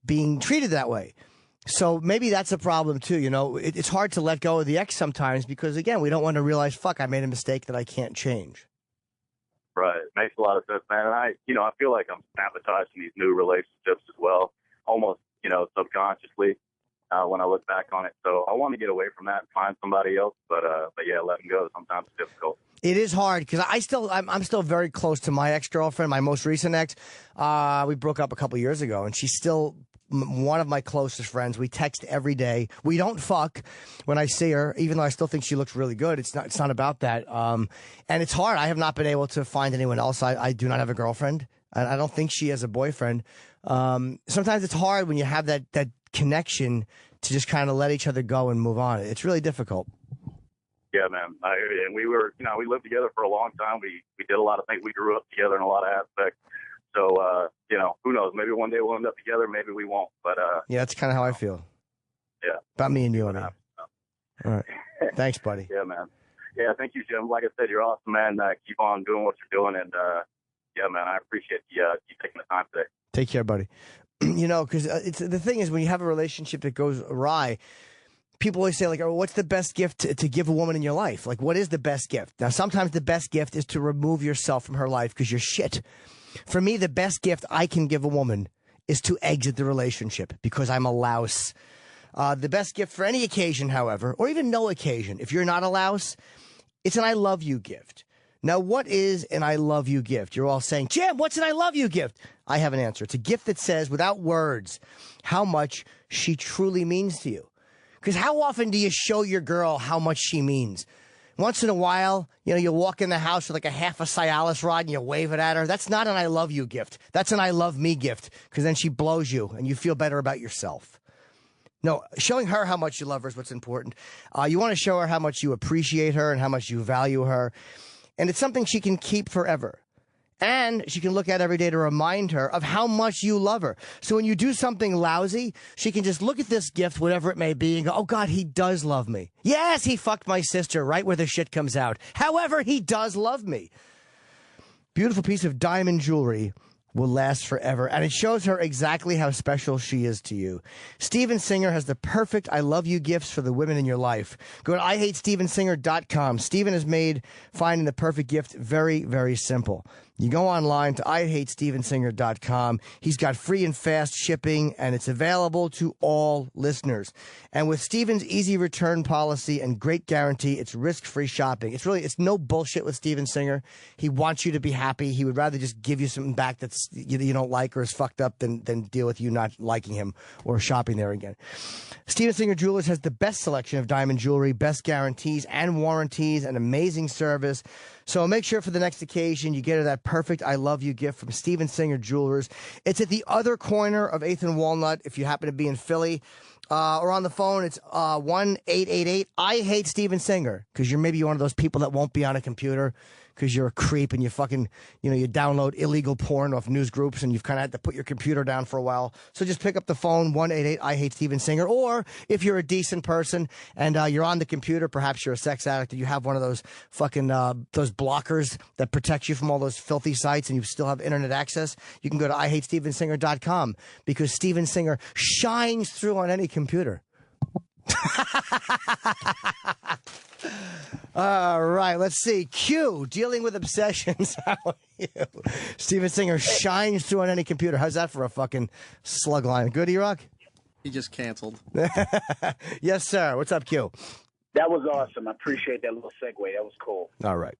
Speaker 12: being treated that way. So maybe that's a problem too. You know, it's hard to let go of the ex sometimes because, again, we don't want to realize, fuck, I made a mistake that I can't change.
Speaker 19: Right. Makes a lot of sense, man. And I feel like I'm sabotaging these new relationships as well, almost, you know, subconsciously, when I look back on it. So I want to get away from that and find somebody else. But yeah, letting go sometimes is difficult.
Speaker 12: It is hard because I'm still very close to my ex-girlfriend, my most recent ex. We broke up a couple years ago, and she's still one of my closest friends. We text every day. We don't fuck when I see her, even though I still think she looks really good. It's not about that. And it's hard. I have not been able to find anyone else. I do not have a girlfriend, and I don't think she has a boyfriend. Sometimes it's hard when you have that connection to just kind of let each other go and move on. It's really difficult.
Speaker 19: Yeah, man. And we were, you know, we lived together for a long time. We did a lot of things. We grew up together in a lot of aspects. So, you know, who knows? Maybe one day we'll end up together. Maybe we won't. But
Speaker 12: yeah, that's kind of how I feel.
Speaker 19: Yeah.
Speaker 12: About me and you, I mean. All right. Thanks, buddy.
Speaker 19: Yeah, man. Yeah, thank you, Jim. Like I said, you're awesome, man. Keep on doing what you're doing. And, yeah, man, I appreciate you taking the time today.
Speaker 12: Take care, buddy. You know, because the thing is, when you have a relationship that goes awry, people always say, like, oh, what's the best gift to give a woman in your life? Like, what is the best gift? Now, sometimes the best gift is to remove yourself from her life because you're shit. For me, the best gift I can give a woman is to exit the relationship because I'm a louse. The best gift for any occasion, however, or even no occasion, if you're not a louse, it's an I love you gift. Now, what is an I love you gift? You're all saying, Jim, what's an I love you gift? I have an answer. It's a gift that says, without words, how much she truly means to you. Because how often do you show your girl how much she means? Once in a while, you know, you walk in the house with like a half a Cialis rod and you wave it at her. That's not an I love you gift. That's an I love me gift, because then she blows you and you feel better about yourself. No, showing her how much you love her is what's important. You want to show her how much you appreciate her and how much you value her. And it's something she can keep forever. And she can look at every day to remind her of how much you love her. So when you do something lousy, she can just look at this gift, whatever it may be, and go, oh, God, he does love me. Yes, he fucked my sister right where the shit comes out. However, he does love me. Beautiful piece of diamond jewelry will last forever, and it shows her exactly how special she is to you. Steven Singer has the perfect I love you gifts for the women in your life. Go to IHateStevenSinger.com. Steven has made finding the perfect gift very, very simple. You go online to IHateStevenSinger.com. He's got free and fast shipping, and it's available to all listeners. And with Steven's easy return policy and great guarantee, it's risk-free shopping. It's no bullshit with Steven Singer. He wants you to be happy. He would rather just give you something back that's that's you don't like or is fucked up, then deal with you not liking him or shopping there again. Steven Singer Jewelers has the best selection of diamond jewelry, best guarantees and warranties, and amazing service. So make sure for the next occasion you get her that perfect I love you gift from Steven Singer Jewelers. It's at the other corner of 8th and Walnut if you happen to be in Philly. Or on the phone, it's 1-888. I hate Steven Singer, because you're maybe one of those people that won't be on a computer because you're a creep and you fucking, you download illegal porn off news groups and you've kind of had to put your computer down for a while. So just pick up the phone, 1-888. I hate Steven Singer. Or if you're a decent person and you're on the computer, perhaps you're a sex addict and you have one of those fucking those blockers that protects you from all those filthy sites and you still have internet access, you can go to IHateStevenSinger.com because Steven Singer shines through on any computer. All right, let's see. Q, dealing with obsessions. How are you? Steven Singer shines through on any computer. How's that for a fucking slug line? Good, E-Rock?
Speaker 7: He just canceled.
Speaker 12: Yes, sir. What's up, Q?
Speaker 5: That was awesome. I appreciate that little segue. That was cool.
Speaker 12: All right.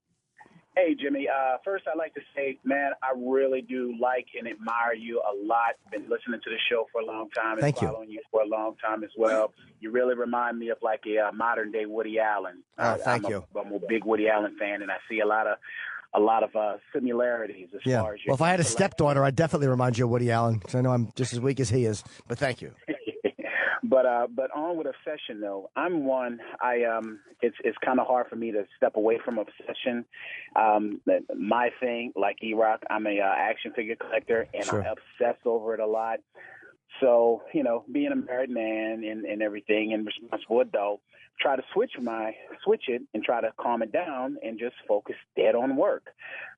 Speaker 5: Hey, Jimmy. First, I'd like to say, man, I really do like and admire you a lot. Been listening to the show for a long time and
Speaker 12: Thank you.
Speaker 5: following you for a long time as well. You really remind me of like a modern-day Woody Allen.
Speaker 12: Thank you.
Speaker 5: I'm a big Woody Allen fan, and I see a lot of similarities as far as your.
Speaker 12: Well, if I had a stepdaughter, I'd definitely remind you of Woody Allen because I know I'm just as weak as he is. But thank you.
Speaker 5: But on with obsession though, I'm one. It's kind of hard for me to step away from obsession. My thing, like E-Rock, I'm a action figure collector, and
Speaker 12: Sure.
Speaker 5: I obsess over it a lot. So being a married man and everything, and responsible adult, try to switch it and try to calm it down and just focus dead on work.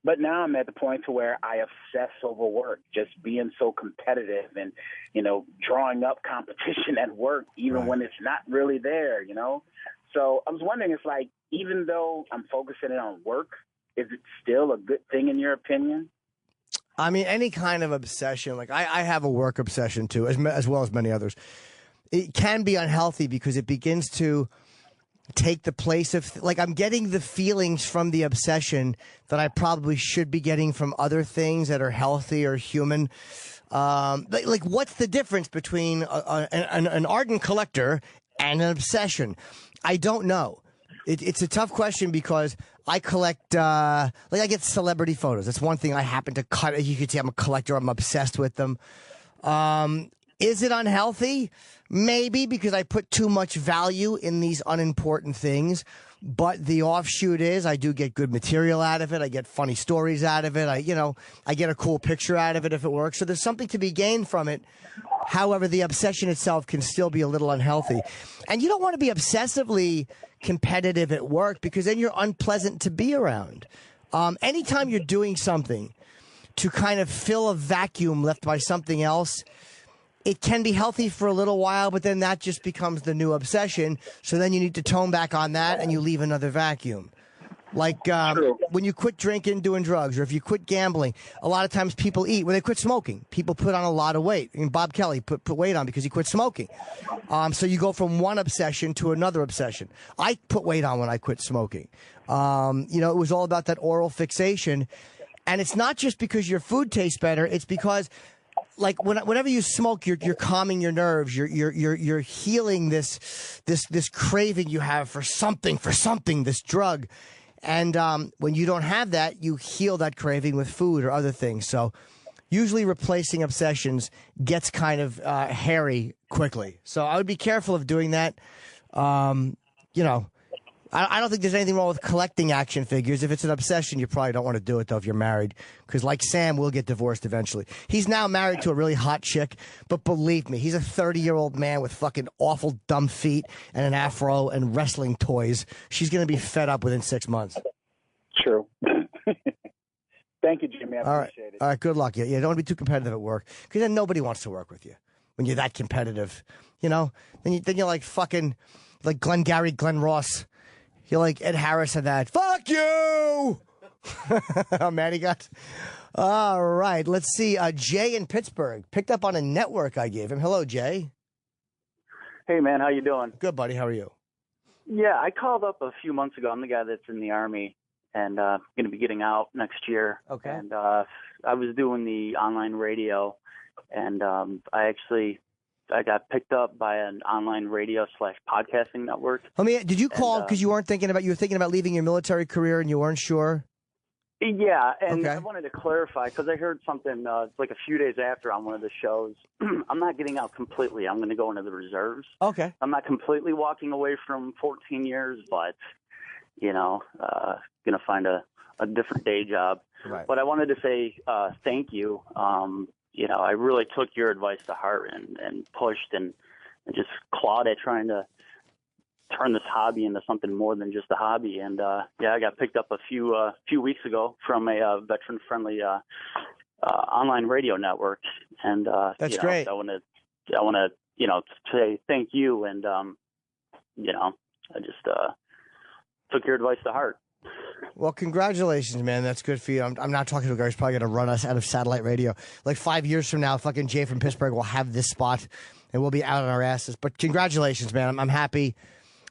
Speaker 5: But now I'm at the point to where I obsess over work, just being so competitive and, drawing up competition at work, even when it's not really there, So I was wondering, it's like, even though I'm focusing it on work, is it still a good thing in your opinion?
Speaker 12: I mean, any kind of obsession, like I have a work obsession too, as well as many others. It can be unhealthy because it begins to take the place of, like, I'm getting the feelings from the obsession that I probably should be getting from other things that are healthy or human. Like what's the difference between an ardent collector and an obsession? I don't know. It's a tough question because I collect, I get celebrity photos. That's one thing I happen to cut. You could say I'm a collector. I'm obsessed with them. Is it unhealthy? Maybe, because I put too much value in these unimportant things. But the offshoot is I do get good material out of it. I get funny stories out of it. I get a cool picture out of it if it works. So there's something to be gained from it. However, the obsession itself can still be a little unhealthy. And you don't want to be obsessively competitive at work because then you're unpleasant to be around. Anytime you're doing something to kind of fill a vacuum left by something else, it can be healthy for a little while, but then that just becomes the new obsession. So then you need to tone back on that and you leave another vacuum. Like when you quit drinking, doing drugs, or if you quit gambling, a lot of times people eat. When they quit smoking, people put on a lot of weight. I mean, Bob Kelly put weight on because he quit smoking. So you go from one obsession to another obsession. I put weight on when I quit smoking. It was all about that oral fixation. And it's not just because your food tastes better. It's because, like, whenever you smoke, you're calming your nerves. You're healing this craving you have for something, this drug. And when you don't have that, you heal that craving with food or other things. So usually replacing obsessions gets kind of hairy quickly. So I would be careful of doing that. I don't think there's anything wrong with collecting action figures. If it's an obsession, you probably don't want to do it, though, if you're married. Because like Sam will get divorced eventually. He's now married to a really hot chick. But believe me, he's a 30-year-old man with fucking awful dumb feet and an afro and wrestling toys. She's going to be fed up within 6 months.
Speaker 5: True. Thank you, Jimmy. I appreciate it.
Speaker 12: All right, good luck. Yeah, don't want to be too competitive at work. Because then nobody wants to work with you when you're that competitive. Then you're like fucking like Glenn Ross. You're like Ed Harris and that. Fuck you! How mad he got. All right, let's see. Jay in Pittsburgh picked up on a network I gave him. Hello, Jay.
Speaker 11: Hey, man, how you doing?
Speaker 12: Good, buddy. How are you?
Speaker 11: Yeah, I called up a few months ago. I'm the guy that's in the Army and going to be getting out next year.
Speaker 12: Okay.
Speaker 11: And I was doing the online radio, and I got picked up by an online radio / podcasting network.
Speaker 12: Did you call because you were thinking about leaving your military career and you weren't sure?
Speaker 11: Yeah, and
Speaker 12: Okay.
Speaker 11: I wanted to clarify because I heard something like a few days after on one of the shows. I'm not getting out completely. I'm going to go into the reserves.
Speaker 12: Okay.
Speaker 11: I'm not completely walking away from 14 years, but, going to find a different day job.
Speaker 12: Right.
Speaker 11: But I wanted to say thank you. I really took your advice to heart and pushed and just clawed at trying to turn this hobby into something more than just a hobby. And I got picked up a few weeks ago from a veteran-friendly online radio network. And
Speaker 12: That's great.
Speaker 11: I want to say thank you. And I just took your advice to heart.
Speaker 12: Well, congratulations, man. That's good for you. I'm not talking to a guy who's probably going to run us out of satellite radio. Like 5 years from now, fucking Jay from Pittsburgh will have this spot, and we'll be out on our asses. But congratulations, man. I'm happy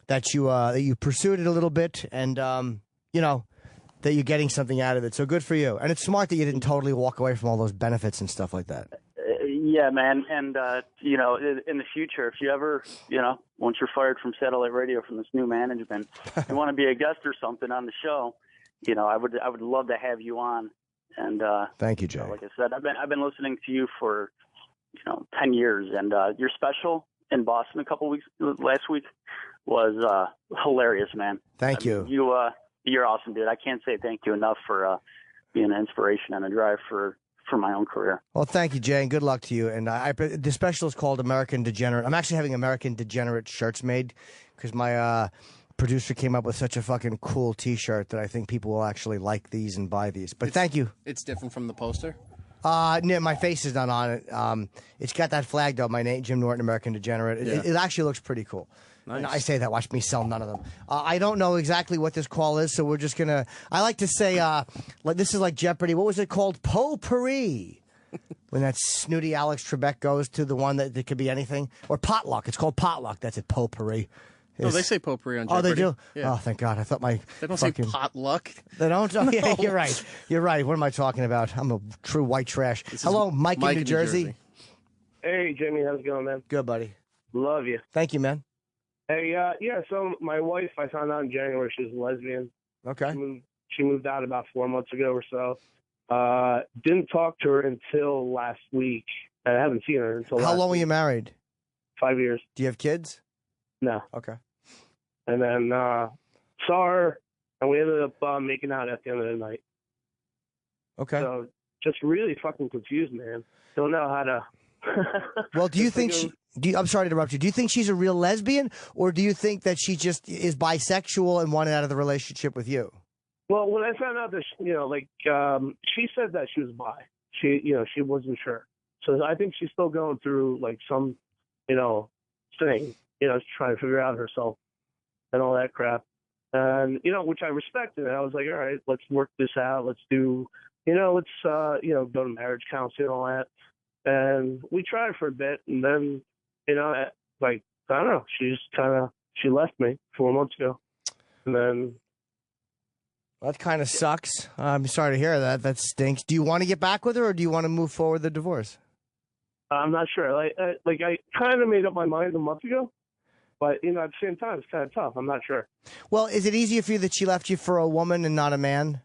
Speaker 12: that you pursued it a little bit, and that you're getting something out of it. So good for you. And it's smart that you didn't totally walk away from all those benefits and stuff like that.
Speaker 11: Yeah, man. And, in the future, if you ever, once you're fired from satellite radio from this new management, you want to be a guest or something on the show, I would love to have you on. And
Speaker 12: thank you, Jay.
Speaker 11: Like I said, I've been listening to you for, 10 years. And your special in Boston last week was hilarious, man.
Speaker 12: Thank you.
Speaker 11: You're awesome, dude. I can't say thank you enough for being an inspiration and a drive for my own career.
Speaker 12: Well, thank you, Jay, and good luck to you. And the special is called American Degenerate. I'm actually having American Degenerate shirts made because my producer came up with such a fucking cool T-shirt that I think people will actually like these and buy these. But thank you.
Speaker 7: It's different from the poster?
Speaker 12: No, my face is not on it. It's got that flag, though, my name, Jim Norton, American Degenerate. It actually looks pretty cool.
Speaker 7: Nice.
Speaker 12: And I say that, watch me sell none of them. I don't know exactly what this call is, so we're just going to... I like to say, this is like Jeopardy. What was it called? Potpourri. When that snooty Alex Trebek goes to the one that could be anything. Or potluck. It's called potluck. That's it, potpourri.
Speaker 7: No, they say potpourri on Jeopardy.
Speaker 12: Oh, they do?
Speaker 7: Yeah.
Speaker 12: Oh, thank God. I thought my...
Speaker 7: They don't say potluck.
Speaker 12: They don't? Oh, yeah,
Speaker 7: No.
Speaker 12: you're right. You're right. What am I talking about? I'm a true white trash. Hello, Mike in New Jersey.
Speaker 18: Hey, Jimmy, how's it going, man?
Speaker 12: Good, buddy.
Speaker 18: Love you.
Speaker 12: Thank you, man.
Speaker 18: Hey, so my wife, I found out in January she's a lesbian.
Speaker 12: Okay.
Speaker 18: She moved out about 4 months ago or so. Didn't talk to her until last week. I haven't seen her until
Speaker 12: How long were you married?
Speaker 18: 5 years.
Speaker 12: Do you have kids?
Speaker 18: No.
Speaker 12: Okay.
Speaker 18: And then saw her, and we ended up making out at the end of the night.
Speaker 12: Okay.
Speaker 18: So just really fucking confused, man. Don't know how to...
Speaker 12: Well, do you think I'm sorry to interrupt you. Do you think she's a real lesbian, or do you think that she just is bisexual and wanted out of the relationship with you?
Speaker 18: Well, when I found out that, she said that she was bi. She wasn't sure. So I think she's still going through, some, thing, trying to figure out herself and all that crap. And, which I respected. And I was like, all right, let's work this out. Let's do, go to marriage counseling and all that. And we tried for a bit. And then, I don't know, she left me 4 months ago. And then...
Speaker 12: That kind of sucks. I'm sorry to hear that. That stinks. Do you want to get back with her, or do you want to move forward with the divorce?
Speaker 18: I'm not sure. I kind of made up my mind a month ago, but at the same time, it's kind of tough. I'm not sure.
Speaker 12: Well, is it easier for you that she left you for a woman and not a man?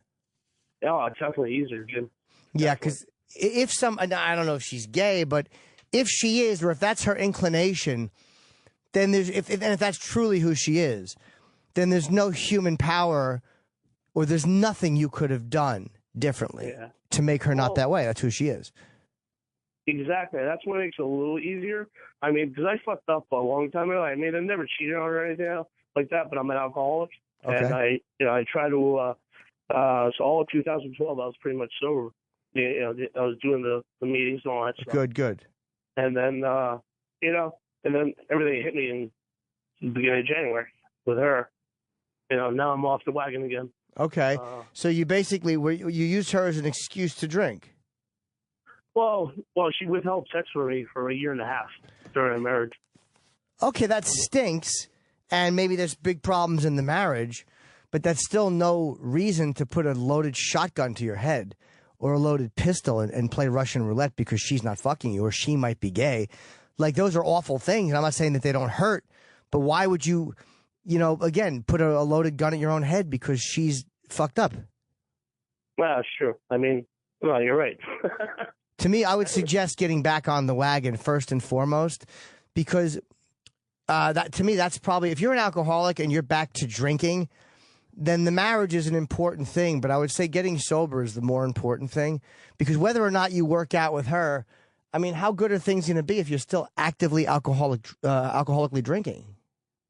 Speaker 18: Oh, it's definitely easier, Jim.
Speaker 12: Yeah, because I don't know if she's gay, but if she is, or if that's her inclination, then if that's truly who she is, then there's no human power, or there's nothing you could have done differently to make her not that way. That's who she is.
Speaker 18: Exactly. That's what makes it a little easier. I mean, because I fucked up a long time ago. I mean, I never cheated on her or anything else like that, but I'm an alcoholic.
Speaker 12: Okay.
Speaker 18: And I try to, so all of 2012, I was pretty much sober. I was doing the meetings and all that stuff.
Speaker 12: Good.
Speaker 18: And then, and then everything hit me in the beginning of January with her. Now I'm off the wagon again.
Speaker 12: Okay. So you basically, you used her as an excuse to drink.
Speaker 18: Well, she withheld sex from me for a year and a half during our marriage.
Speaker 12: Okay, that stinks, and maybe there's big problems in the marriage, but that's still no reason to put a loaded shotgun to your head or a loaded pistol and play Russian roulette because she's not fucking you or she might be gay. Like, those are awful things. And I'm not saying that they don't hurt, but why would you, again, put a loaded gun at your own head because she's fucked up?
Speaker 15: Well, sure. I mean, well, you're right.
Speaker 12: To me, I would suggest getting back on the wagon first and foremost, because to me, that's probably, if you're an alcoholic and you're back to drinking, then the marriage is an important thing. But I would say getting sober is the more important thing, because whether or not you work out with her, I mean, how good are things going to be if you're still actively alcoholically drinking?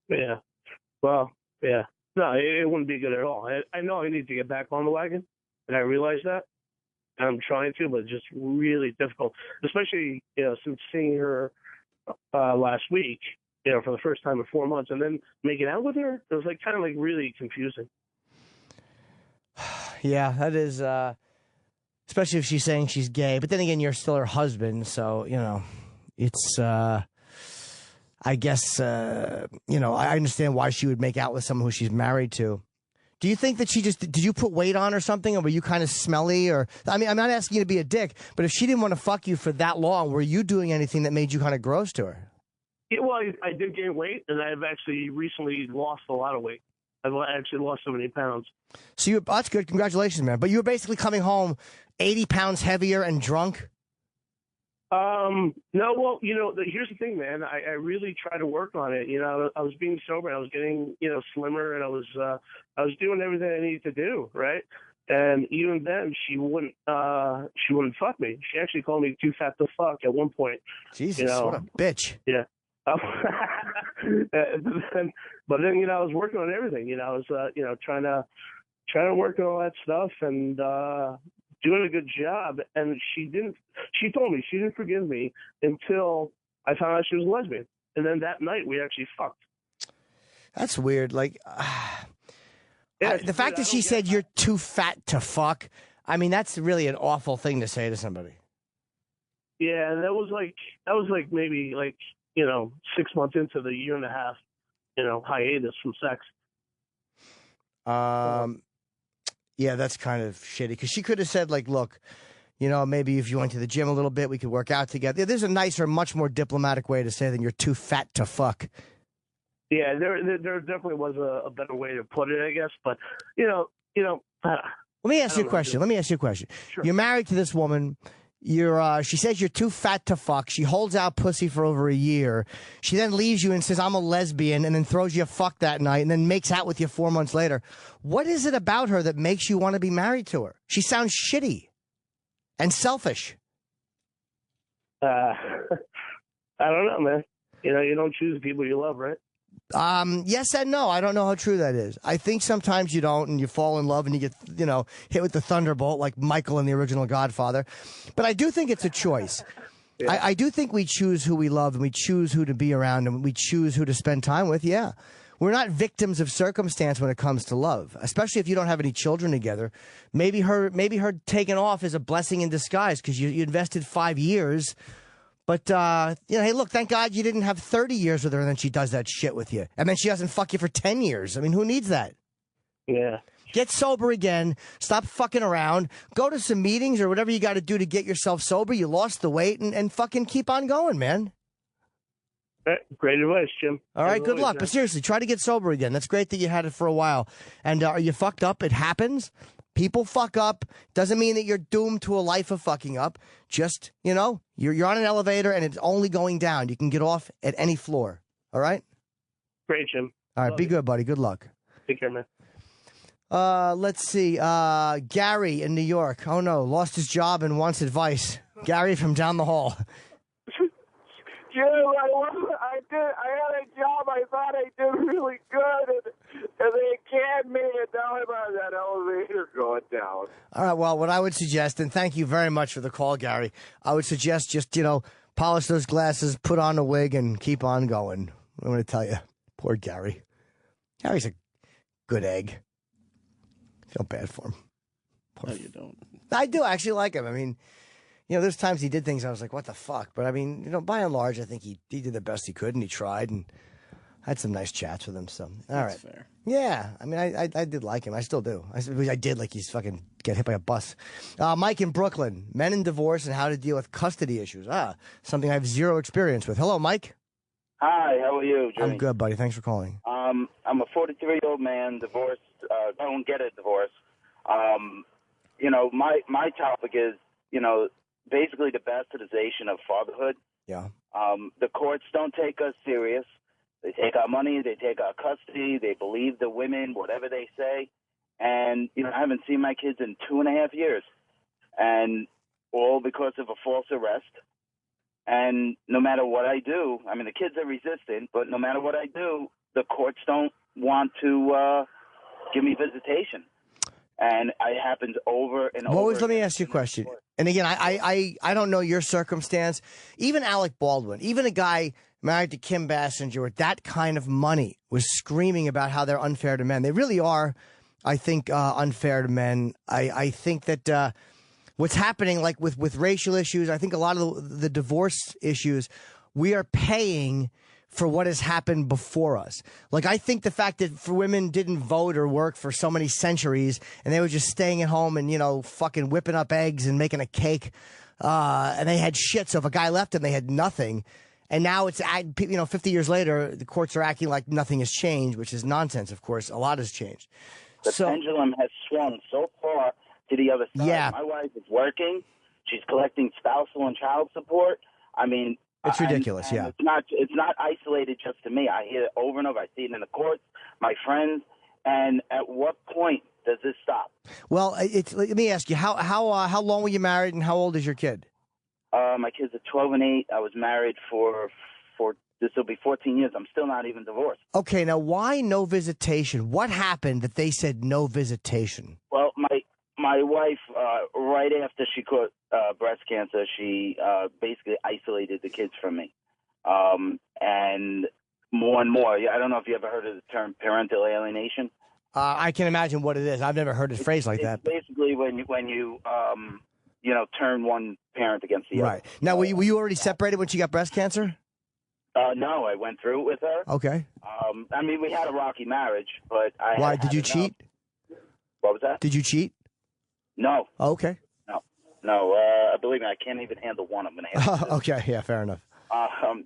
Speaker 15: Yeah. Well, yeah. No, it wouldn't be good at all. I know I need to get back on the wagon, and I realize that. And I'm trying to, but it's just really difficult, especially, since seeing her last week, for the first time in 4 months, and then making out with her. It was kind of really confusing.
Speaker 12: Yeah, that is, especially if she's saying she's gay. But then again, you're still her husband, so, it's, I guess, I understand why she would make out with someone who she's married to. Do you think that did you put weight on or something, or were you kind of smelly? Or, I mean, I'm not asking you to be a dick, but if she didn't want to fuck you for that long, were you doing anything that made you kind of gross to her?
Speaker 15: Yeah, well, I did gain weight, and I've actually recently lost a lot of weight. I've actually lost 70 pounds.
Speaker 12: So that's good. Congratulations, man. But you were basically coming home 80 pounds heavier and drunk?
Speaker 15: No, well, here's the thing, man. I really try to work on it. I was being sober, and I was getting, slimmer, and I was doing everything I needed to do, right? And even then, she wouldn't fuck me. She actually called me too fat to fuck at one point.
Speaker 12: Jesus, what a bitch.
Speaker 15: Yeah. But then, I was working on everything. I was, trying to work on all that stuff and doing a good job. And she told me she didn't forgive me until I found out she was a lesbian. And then that night we actually fucked.
Speaker 12: That's weird. The fact that she said you're too fat to fuck, I mean, that's really an awful thing to say to somebody.
Speaker 15: Yeah, that was maybe 6 months into the year and a half, hiatus from sex.
Speaker 12: Yeah, that's kind of shitty, because she could have said, look, maybe if you went to the gym a little bit, we could work out together. There's a nicer, much more diplomatic way to say than you're too fat to fuck.
Speaker 15: Yeah, there definitely was a better way to put it, I guess. But, let
Speaker 12: me ask you a question. Sure. You're married to this woman. She says you're too fat to fuck. She holds out pussy for over a year. She then leaves you and says, I'm a lesbian, and then throws you a fuck that night and then makes out with you 4 months later. What is it about her that makes you want to be married to her? She sounds shitty and selfish.
Speaker 15: I don't know, man. You don't choose the people you love, right?
Speaker 12: Yes and no. I don't know how true that is. I think sometimes you don't, and you fall in love and you get, hit with the thunderbolt like Michael in the original Godfather. But I do think it's a choice. Yeah. I do think we choose who we love, and we choose who to be around, and we choose who to spend time with. Yeah. We're not victims of circumstance when it comes to love, especially if you don't have any children together. Maybe her taking off is a blessing in disguise, because you invested 5 years. But, hey, look, thank God you didn't have 30 years with her and then she does that shit with you. And then she doesn't fuck you for 10 years. I mean, who needs that?
Speaker 15: Yeah.
Speaker 12: Get sober again. Stop fucking around. Go to some meetings or whatever you got to do to get yourself sober. You lost the weight and fucking keep on going, man.
Speaker 15: Great advice, Jim.
Speaker 12: All right, good luck. But seriously, try to get sober again. That's great that you had it for a while. And are you fucked up? It happens. People fuck up. Doesn't mean that you're doomed to a life of fucking up. Just, you're on an elevator and it's only going down. You can get off at any floor. All right?
Speaker 15: Great, Jim.
Speaker 12: All right, be good, buddy. Good luck.
Speaker 15: Take care, man.
Speaker 12: Let's see. Gary in New York. Oh, no. Lost his job and wants advice. Gary from down the hall.
Speaker 21: Jim, I had a job. I thought I did really good, and they canned me, and now I'm on that elevator going down.
Speaker 12: All right, well, what I would suggest, and thank you very much for the call, Gary, I would suggest just, polish those glasses, put on a wig, and keep on going. I'm going to tell you, poor Gary. Gary's a good egg. I feel bad for him.
Speaker 3: No, you don't.
Speaker 12: I do actually like him. I mean, there's times he did things I was like, what the fuck? But I mean, by and large, I think he did the best he could, and he tried, and I had some nice chats with him. So, all right.
Speaker 3: That's fair.
Speaker 12: Yeah, I mean, I did like him. I still do. I did like he's fucking get hit by a bus. Mike in Brooklyn, men in divorce and how to deal with custody issues. Something I have zero experience with. Hello, Mike.
Speaker 14: Hi, how are you, Jimmy?
Speaker 12: I'm good, buddy. Thanks for calling.
Speaker 14: I'm a 43-year-old man, divorced, don't get a divorce. You know, my topic is, you know, basically the bastardization of fatherhood.
Speaker 12: Yeah.
Speaker 14: The courts don't take us serious. They take our money, they take our custody, they believe the women, whatever they say. And, you know, I haven't seen my kids in 2.5 years. And all because of a false arrest. And no matter what I do, I mean, the kids are resistant, but no matter what I do, the courts don't want to give me visitation. And it happens over and over.
Speaker 12: Let me ask you a question. And again, I don't know your circumstance. Even Alec Baldwin, even a guy married to Kim Basinger with that kind of money was screaming about how they're unfair to men. They really are, I think, unfair to men. I think that what's happening, like with racial issues, I think a lot of the divorce issues, we are paying for what has happened before us. Like, I think the fact that for women didn't vote or work for so many centuries and they were just staying at home and, you know, fucking whipping up eggs and making a cake, and they had shit. So if a guy left them, they had nothing. And now it's, you know, 50 years later, the courts are acting like nothing has changed, which is nonsense, of course. A lot has changed.
Speaker 14: The pendulum has swung so far to the other side.
Speaker 12: Yeah.
Speaker 14: My wife is working. She's collecting spousal and child support. I mean,
Speaker 12: it's ridiculous,
Speaker 14: and it's not isolated just to me. I hear it over and over. I see it in the courts, my friends. And at what point does this stop?
Speaker 12: Well, let me ask you, how long were you married and how old is your kid?
Speaker 14: My kids are 12 and 8. I was married for this will be 14 years. I'm still not even divorced.
Speaker 12: Okay, now why no visitation? What happened that they said no visitation?
Speaker 14: Well, my wife, right after she caught breast cancer, she basically isolated the kids from me. And more and more, I don't know if you ever heard of the term parental alienation.
Speaker 12: I can imagine what it is. I've never heard a phrase like that.
Speaker 14: Basically, when you turn one parent against the other.
Speaker 12: Right. Now, were you already separated when she got breast cancer?
Speaker 14: No, I went through it with her.
Speaker 12: Okay.
Speaker 14: I mean, we had a rocky marriage, but
Speaker 12: Why? Did you cheat?
Speaker 14: What was that?
Speaker 12: Did you cheat?
Speaker 14: No.
Speaker 12: Oh, okay.
Speaker 14: No. Believe me, I can't even handle one. I'm going to handle
Speaker 12: okay, yeah, fair enough.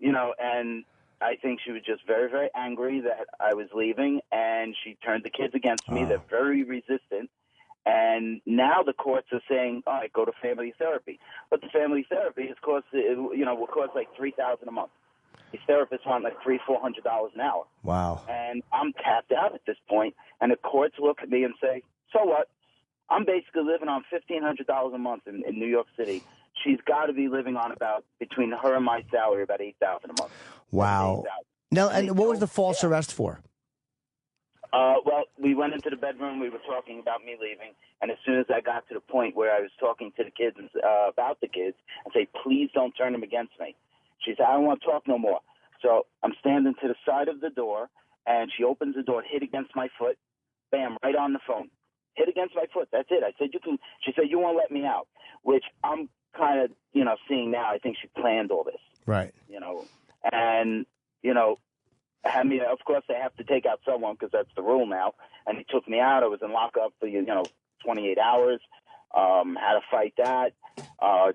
Speaker 14: You know, and I think she was just very, very angry that I was leaving, and she turned the kids against me. They're very resistant. And now the courts are saying, all right, go to family therapy. But the family therapy is will cost like $3,000 a month. These therapists want like $300-$400 an hour.
Speaker 12: Wow.
Speaker 14: And I'm tapped out at this point. And the courts look at me and say, so what? I'm basically living on $1,500 a month in New York City. She's got to be living on about, between her and my salary, about $8,000 a month.
Speaker 12: Wow. Now, and what was the false arrest for?
Speaker 14: Well, we went into the bedroom. We were talking about me leaving. And as soon as I got to the point where I was talking to the kids about the kids and say, please don't turn them against me, she said, I don't want to talk no more. So I'm standing to the side of the door, and she opens the door, hit against my foot, bam, right on the phone. Hit against my foot. That's it. I said, you can. She said, you won't let me out, which I'm kind of, seeing now. I think she planned all this.
Speaker 12: Right.
Speaker 14: And, I mean, of course, they have to take out someone because that's the rule now. And he took me out. I was in lockup for, 28 hours. Had to fight that.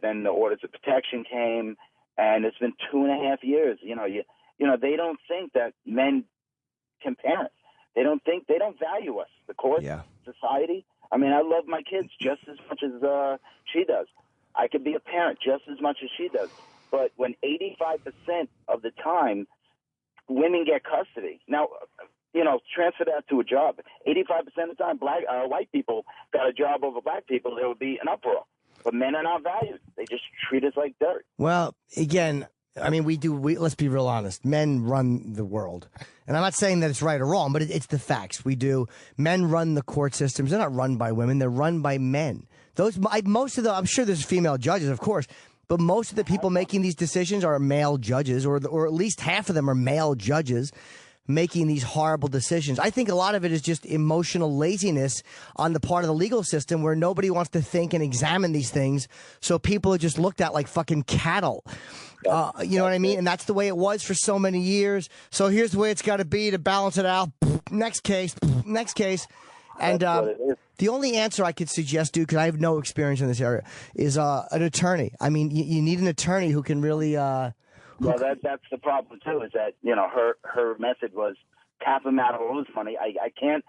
Speaker 14: Then the orders of protection came. And it's been 2.5 years. They don't think that men can parent. They don't value us. The court, society. I mean, I love my kids just as much as she does. I could be a parent just as much as she does. But when 85% of the time women get custody, now, transfer that to a job. 85% of the time, white people got a job over black people, there would be an uproar. But men are not valued. They just treat us like dirt.
Speaker 12: Well, again, I mean, let's be real honest. Men run the world. And I'm not saying that it's right or wrong, but it's the facts. We do. Men run the court systems. They're not run by women. They're run by men. I'm sure there's female judges, of course, but most of the people making these decisions are male judges, or at least half of them are male judges making these horrible decisions. I think a lot of it is just emotional laziness on the part of the legal system where nobody wants to think and examine these things. So people are just looked at like fucking cattle. You know what I mean? And that's the way it was for so many years. So here's the way it's got to be to balance it out. next case. And
Speaker 14: That's what it is.
Speaker 12: the only answer I could suggest, dude, because I have no experience in this area, is an attorney. I mean, you need an attorney who can really.
Speaker 14: Well, that's the problem too. Is that her message was cap him out of all his money. I can't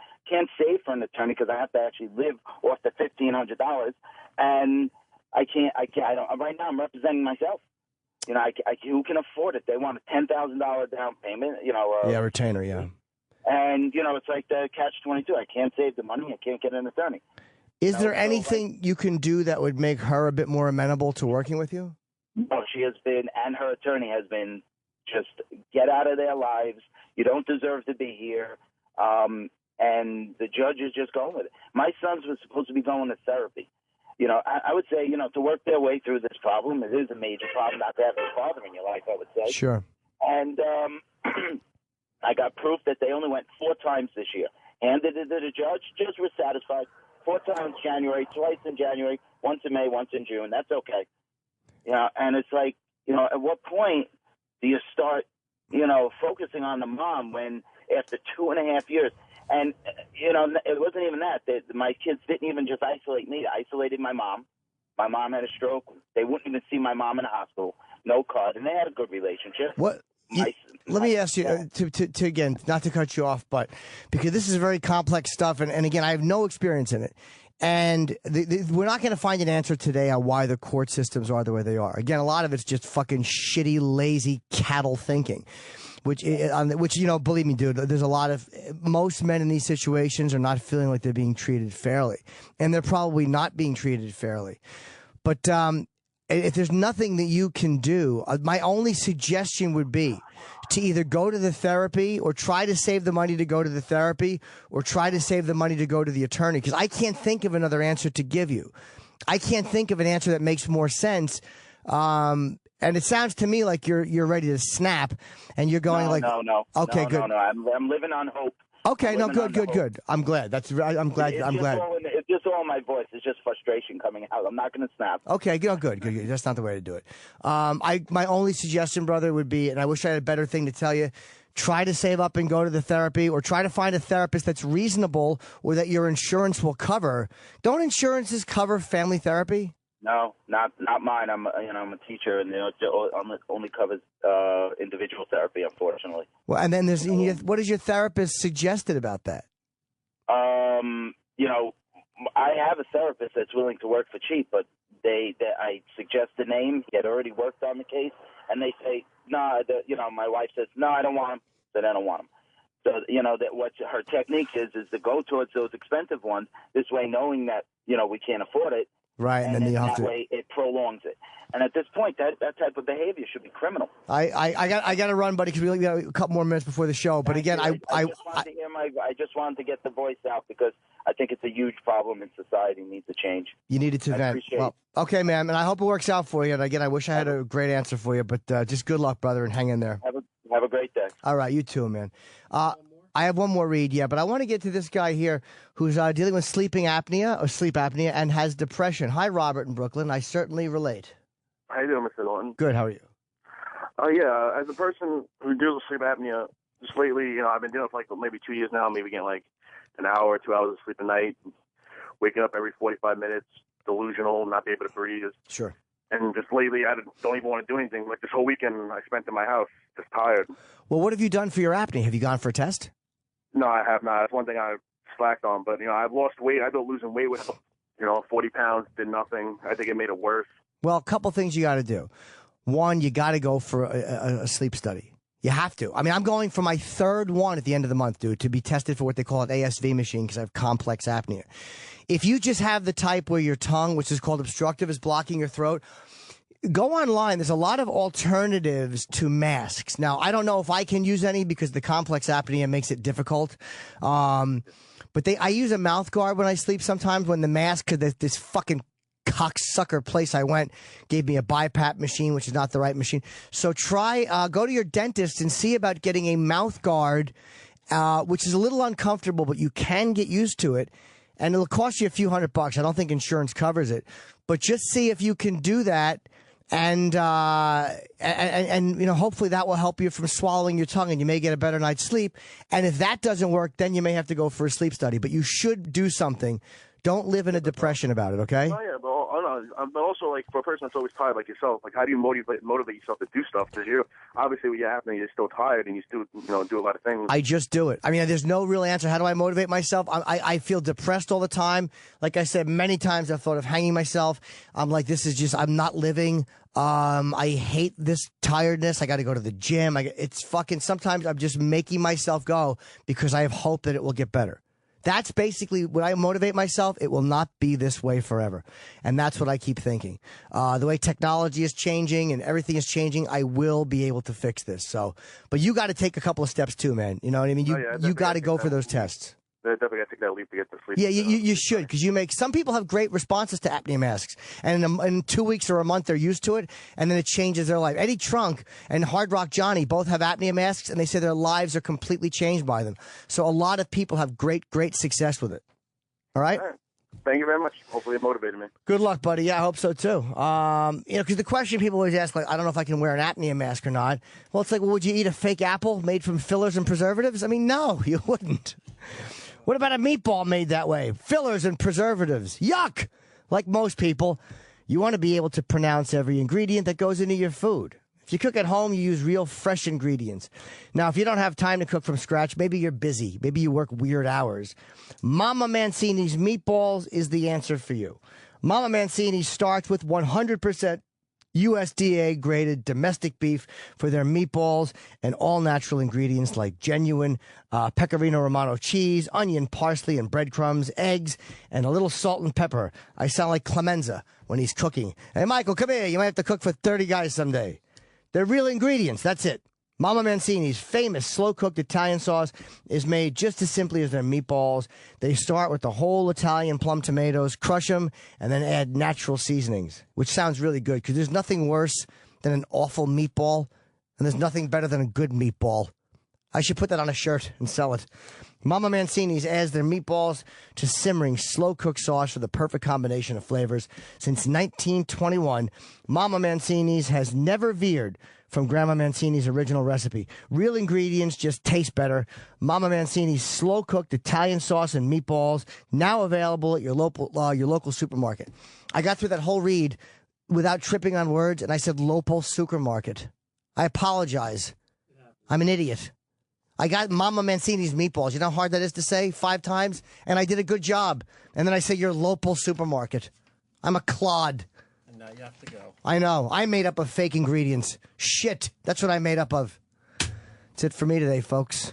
Speaker 14: save for an attorney because I have to actually live off the $1,500, and I can't. I don't. Right now, I'm representing myself. Who can afford it? They want a $10,000 down payment.
Speaker 12: Retainer. Yeah.
Speaker 14: And it's like the catch-22. I can't save the money. I can't get an attorney.
Speaker 12: Is there anything you can do that would make her a bit more amenable to working with you?
Speaker 14: No, she has been, and her attorney has been, just get out of their lives. You don't deserve to be here. And the judge is just going with it. My sons were supposed to be going to therapy. I would say, to work their way through this problem, it is a major problem not to have a father in your life, I would say.
Speaker 12: Sure.
Speaker 14: And I got proof that they only went 4 times this year. Handed it to the judge, just was satisfied. 4 times January, twice in January, once in May, once in June. That's okay. And it's like, at what point do you start, focusing on the mom when after 2.5 years, and, it wasn't even that. My kids didn't even just isolate me. They isolated my mom. My mom had a stroke. They wouldn't even see my mom in the hospital. No card. And they had a good relationship.
Speaker 12: What? Let me ask you, to again, not to cut you off, but because this is very complex stuff, and again, I have no experience in it. And we're not going to find an answer today on why the court systems are the way they are. Again, a lot of it's just fucking shitty, lazy cattle thinking. Which, believe me, dude, there's a lot of, most men in these situations are not feeling like they're being treated fairly. And they're probably not being treated fairly. But if there's nothing that you can do, my only suggestion would be to either go to the therapy or try to save the money to go to the therapy or try to save the money to go to the attorney. Because I can't think of another answer to give you. I can't think of an answer that makes more sense. And it sounds to me like you're ready to snap, and you're going
Speaker 14: no.
Speaker 12: Okay, good.
Speaker 14: No. I'm living on hope.
Speaker 12: Okay, no, good. I'm glad. I'm glad.
Speaker 14: It's just all in my voice. It's just frustration coming out. I'm not going to snap.
Speaker 12: Okay, good. That's not the way to do it. My only suggestion, brother, would be, and I wish I had a better thing to tell you, try to save up and go to the therapy, or try to find a therapist that's reasonable or that your insurance will cover. Don't insurances cover family therapy?
Speaker 14: No, not mine. I'm a teacher, and it only covers individual therapy, unfortunately.
Speaker 12: Well, and then what has your therapist suggested about that?
Speaker 14: I have a therapist that's willing to work for cheap, but I suggest the name. He had already worked on the case, and they say no. My wife says no, I don't want him. Then I don't want him. So that what her technique is to go towards those expensive ones. This way, knowing that we can't afford it.
Speaker 12: Right, and then you have
Speaker 14: that way it prolongs it. And at this point, that type of behavior should be criminal.
Speaker 12: I got to run, buddy, because we only got a couple more minutes before the show. But again, I
Speaker 14: just wanted to get the voice out because I think it's a huge problem in society. Needs to change.
Speaker 12: You needed to vent. Well, okay, man, and I hope it works out for you. And again, I wish I had a great answer for you, but just good luck, brother, and hang in there.
Speaker 14: Have a great day.
Speaker 12: All right, you too, man. I have one more read, but I want to get to this guy here who's dealing with sleep apnea, and has depression. Hi, Robert in Brooklyn. I certainly relate.
Speaker 20: How you doing, Mr. Norton?
Speaker 12: Good. How are you?
Speaker 20: As a person who deals with sleep apnea, just lately, I've been doing it for like maybe 2 years now, maybe getting like an hour or 2 hours of sleep a night, waking up every 45 minutes, delusional, not be able to breathe.
Speaker 12: Sure.
Speaker 20: And just lately, I don't even want to do anything. Like this whole weekend I spent in my house, just tired.
Speaker 12: Well, what have you done for your apnea? Have you gone for a test?
Speaker 20: No, I have not. That's one thing I slacked on. But, I've lost weight. I've been losing weight with, 40 pounds, did nothing. I think it made it worse.
Speaker 12: Well, a couple things you got to do. One, you got to go for a sleep study. You have to. I mean, I'm going for my 3rd one at the end of the month, dude, to be tested for what they call an ASV machine because I have complex apnea. If you just have the type where your tongue, which is called obstructive, is blocking your throat, go online. There's a lot of alternatives to masks. Now, I don't know if I can use any because the complex apnea makes it difficult. But I use a mouth guard when I sleep sometimes when the mask, because this fucking cocksucker place I went gave me a BiPAP machine, which is not the right machine. So go to your dentist and see about getting a mouth guard, which is a little uncomfortable, but you can get used to it. And it'll cost you a few $100. I don't think insurance covers it. But just see if you can do that. And hopefully that will help you from swallowing your tongue, and you may get a better night's sleep. And if that doesn't work, then you may have to go for a sleep study. But you should do something. Don't live in a depression about it, okay?
Speaker 20: Oh yeah, but also like for a person that's always tired like yourself, like how do you motivate yourself to do stuff? Because you're obviously when you're happening, you're still tired and you still do a lot of things.
Speaker 12: I just do it. I mean, there's no real answer. How do I motivate myself? I feel depressed all the time. Like I said, many times I've thought of hanging myself. I'm like, this is just, I'm not living. I hate this tiredness. I got to go to the gym. Sometimes I'm just making myself go because I have hope that it will get better. That's basically when I motivate myself. It will not be this way forever. And that's what I keep thinking. The way technology is changing and everything is changing, I will be able to fix this. But you got to take a couple of steps too, man. You know what I mean? You got to go for those tests.
Speaker 20: I definitely got to take that leap to get to sleep.
Speaker 12: Yeah, you should, because some people have great responses to apnea masks, and in 2 weeks or a month they're used to it, and then it changes their life. Eddie Trunk and Hard Rock Johnny both have apnea masks, and they say their lives are completely changed by them. So a lot of people have great success with it. All right?
Speaker 20: All right. Thank you very much. Hopefully it motivated me.
Speaker 12: Good luck, buddy. Yeah, I hope so too. Because the question people always ask, like, I don't know if I can wear an apnea mask or not. Well, it's like, well, would you eat a fake apple made from fillers and preservatives? I mean, no, you wouldn't. What about a meatball made that way? Fillers and preservatives. Yuck! Like most people, you want to be able to pronounce every ingredient that goes into your food. If you cook at home, you use real fresh ingredients. Now, if you don't have time to cook from scratch, maybe you're busy. Maybe you work weird hours. Mama Mancini's Meatballs is the answer for you. Mama Mancini starts with 100% USDA-graded domestic beef for their meatballs and all-natural ingredients like genuine Pecorino Romano cheese, onion, parsley, and breadcrumbs, eggs, and a little salt and pepper. I sound like Clemenza when he's cooking. Hey, Michael, come here. You might have to cook for 30 guys someday. They're real ingredients. That's it. Mama Mancini's famous slow-cooked Italian sauce is made just as simply as their meatballs. They start with the whole Italian plum tomatoes, crush them, and then add natural seasonings, which sounds really good because there's nothing worse than an awful meatball, and there's nothing better than a good meatball. I should put that on a shirt and sell it. Mama Mancini's adds their meatballs to simmering slow-cooked sauce for the perfect combination of flavors. Since 1921, Mama Mancini's has never veered from Grandma Mancini's original recipe. Real ingredients just taste better. Mama Mancini's slow-cooked Italian sauce and meatballs, now available at your local supermarket. I got through that whole read without tripping on words, and I said local supermarket. I apologize. I'm an idiot. I got Mama Mancini's meatballs. You know how hard that is to say 5 times? And I did a good job. And then I say your local supermarket. I'm a clod.
Speaker 7: And now you have to go.
Speaker 12: I know. I'm made up of fake ingredients. Shit. That's what I'm made up of. That's it for me today, folks.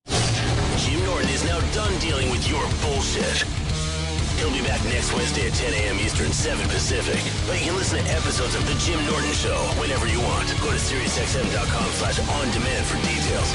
Speaker 1: Jim Norton is now done dealing with your bullshit. He'll be back next Wednesday at 10 a.m. Eastern, 7 Pacific. But you can listen to episodes of The Jim Norton Show whenever you want. Go to SiriusXM.com/on-demand for details.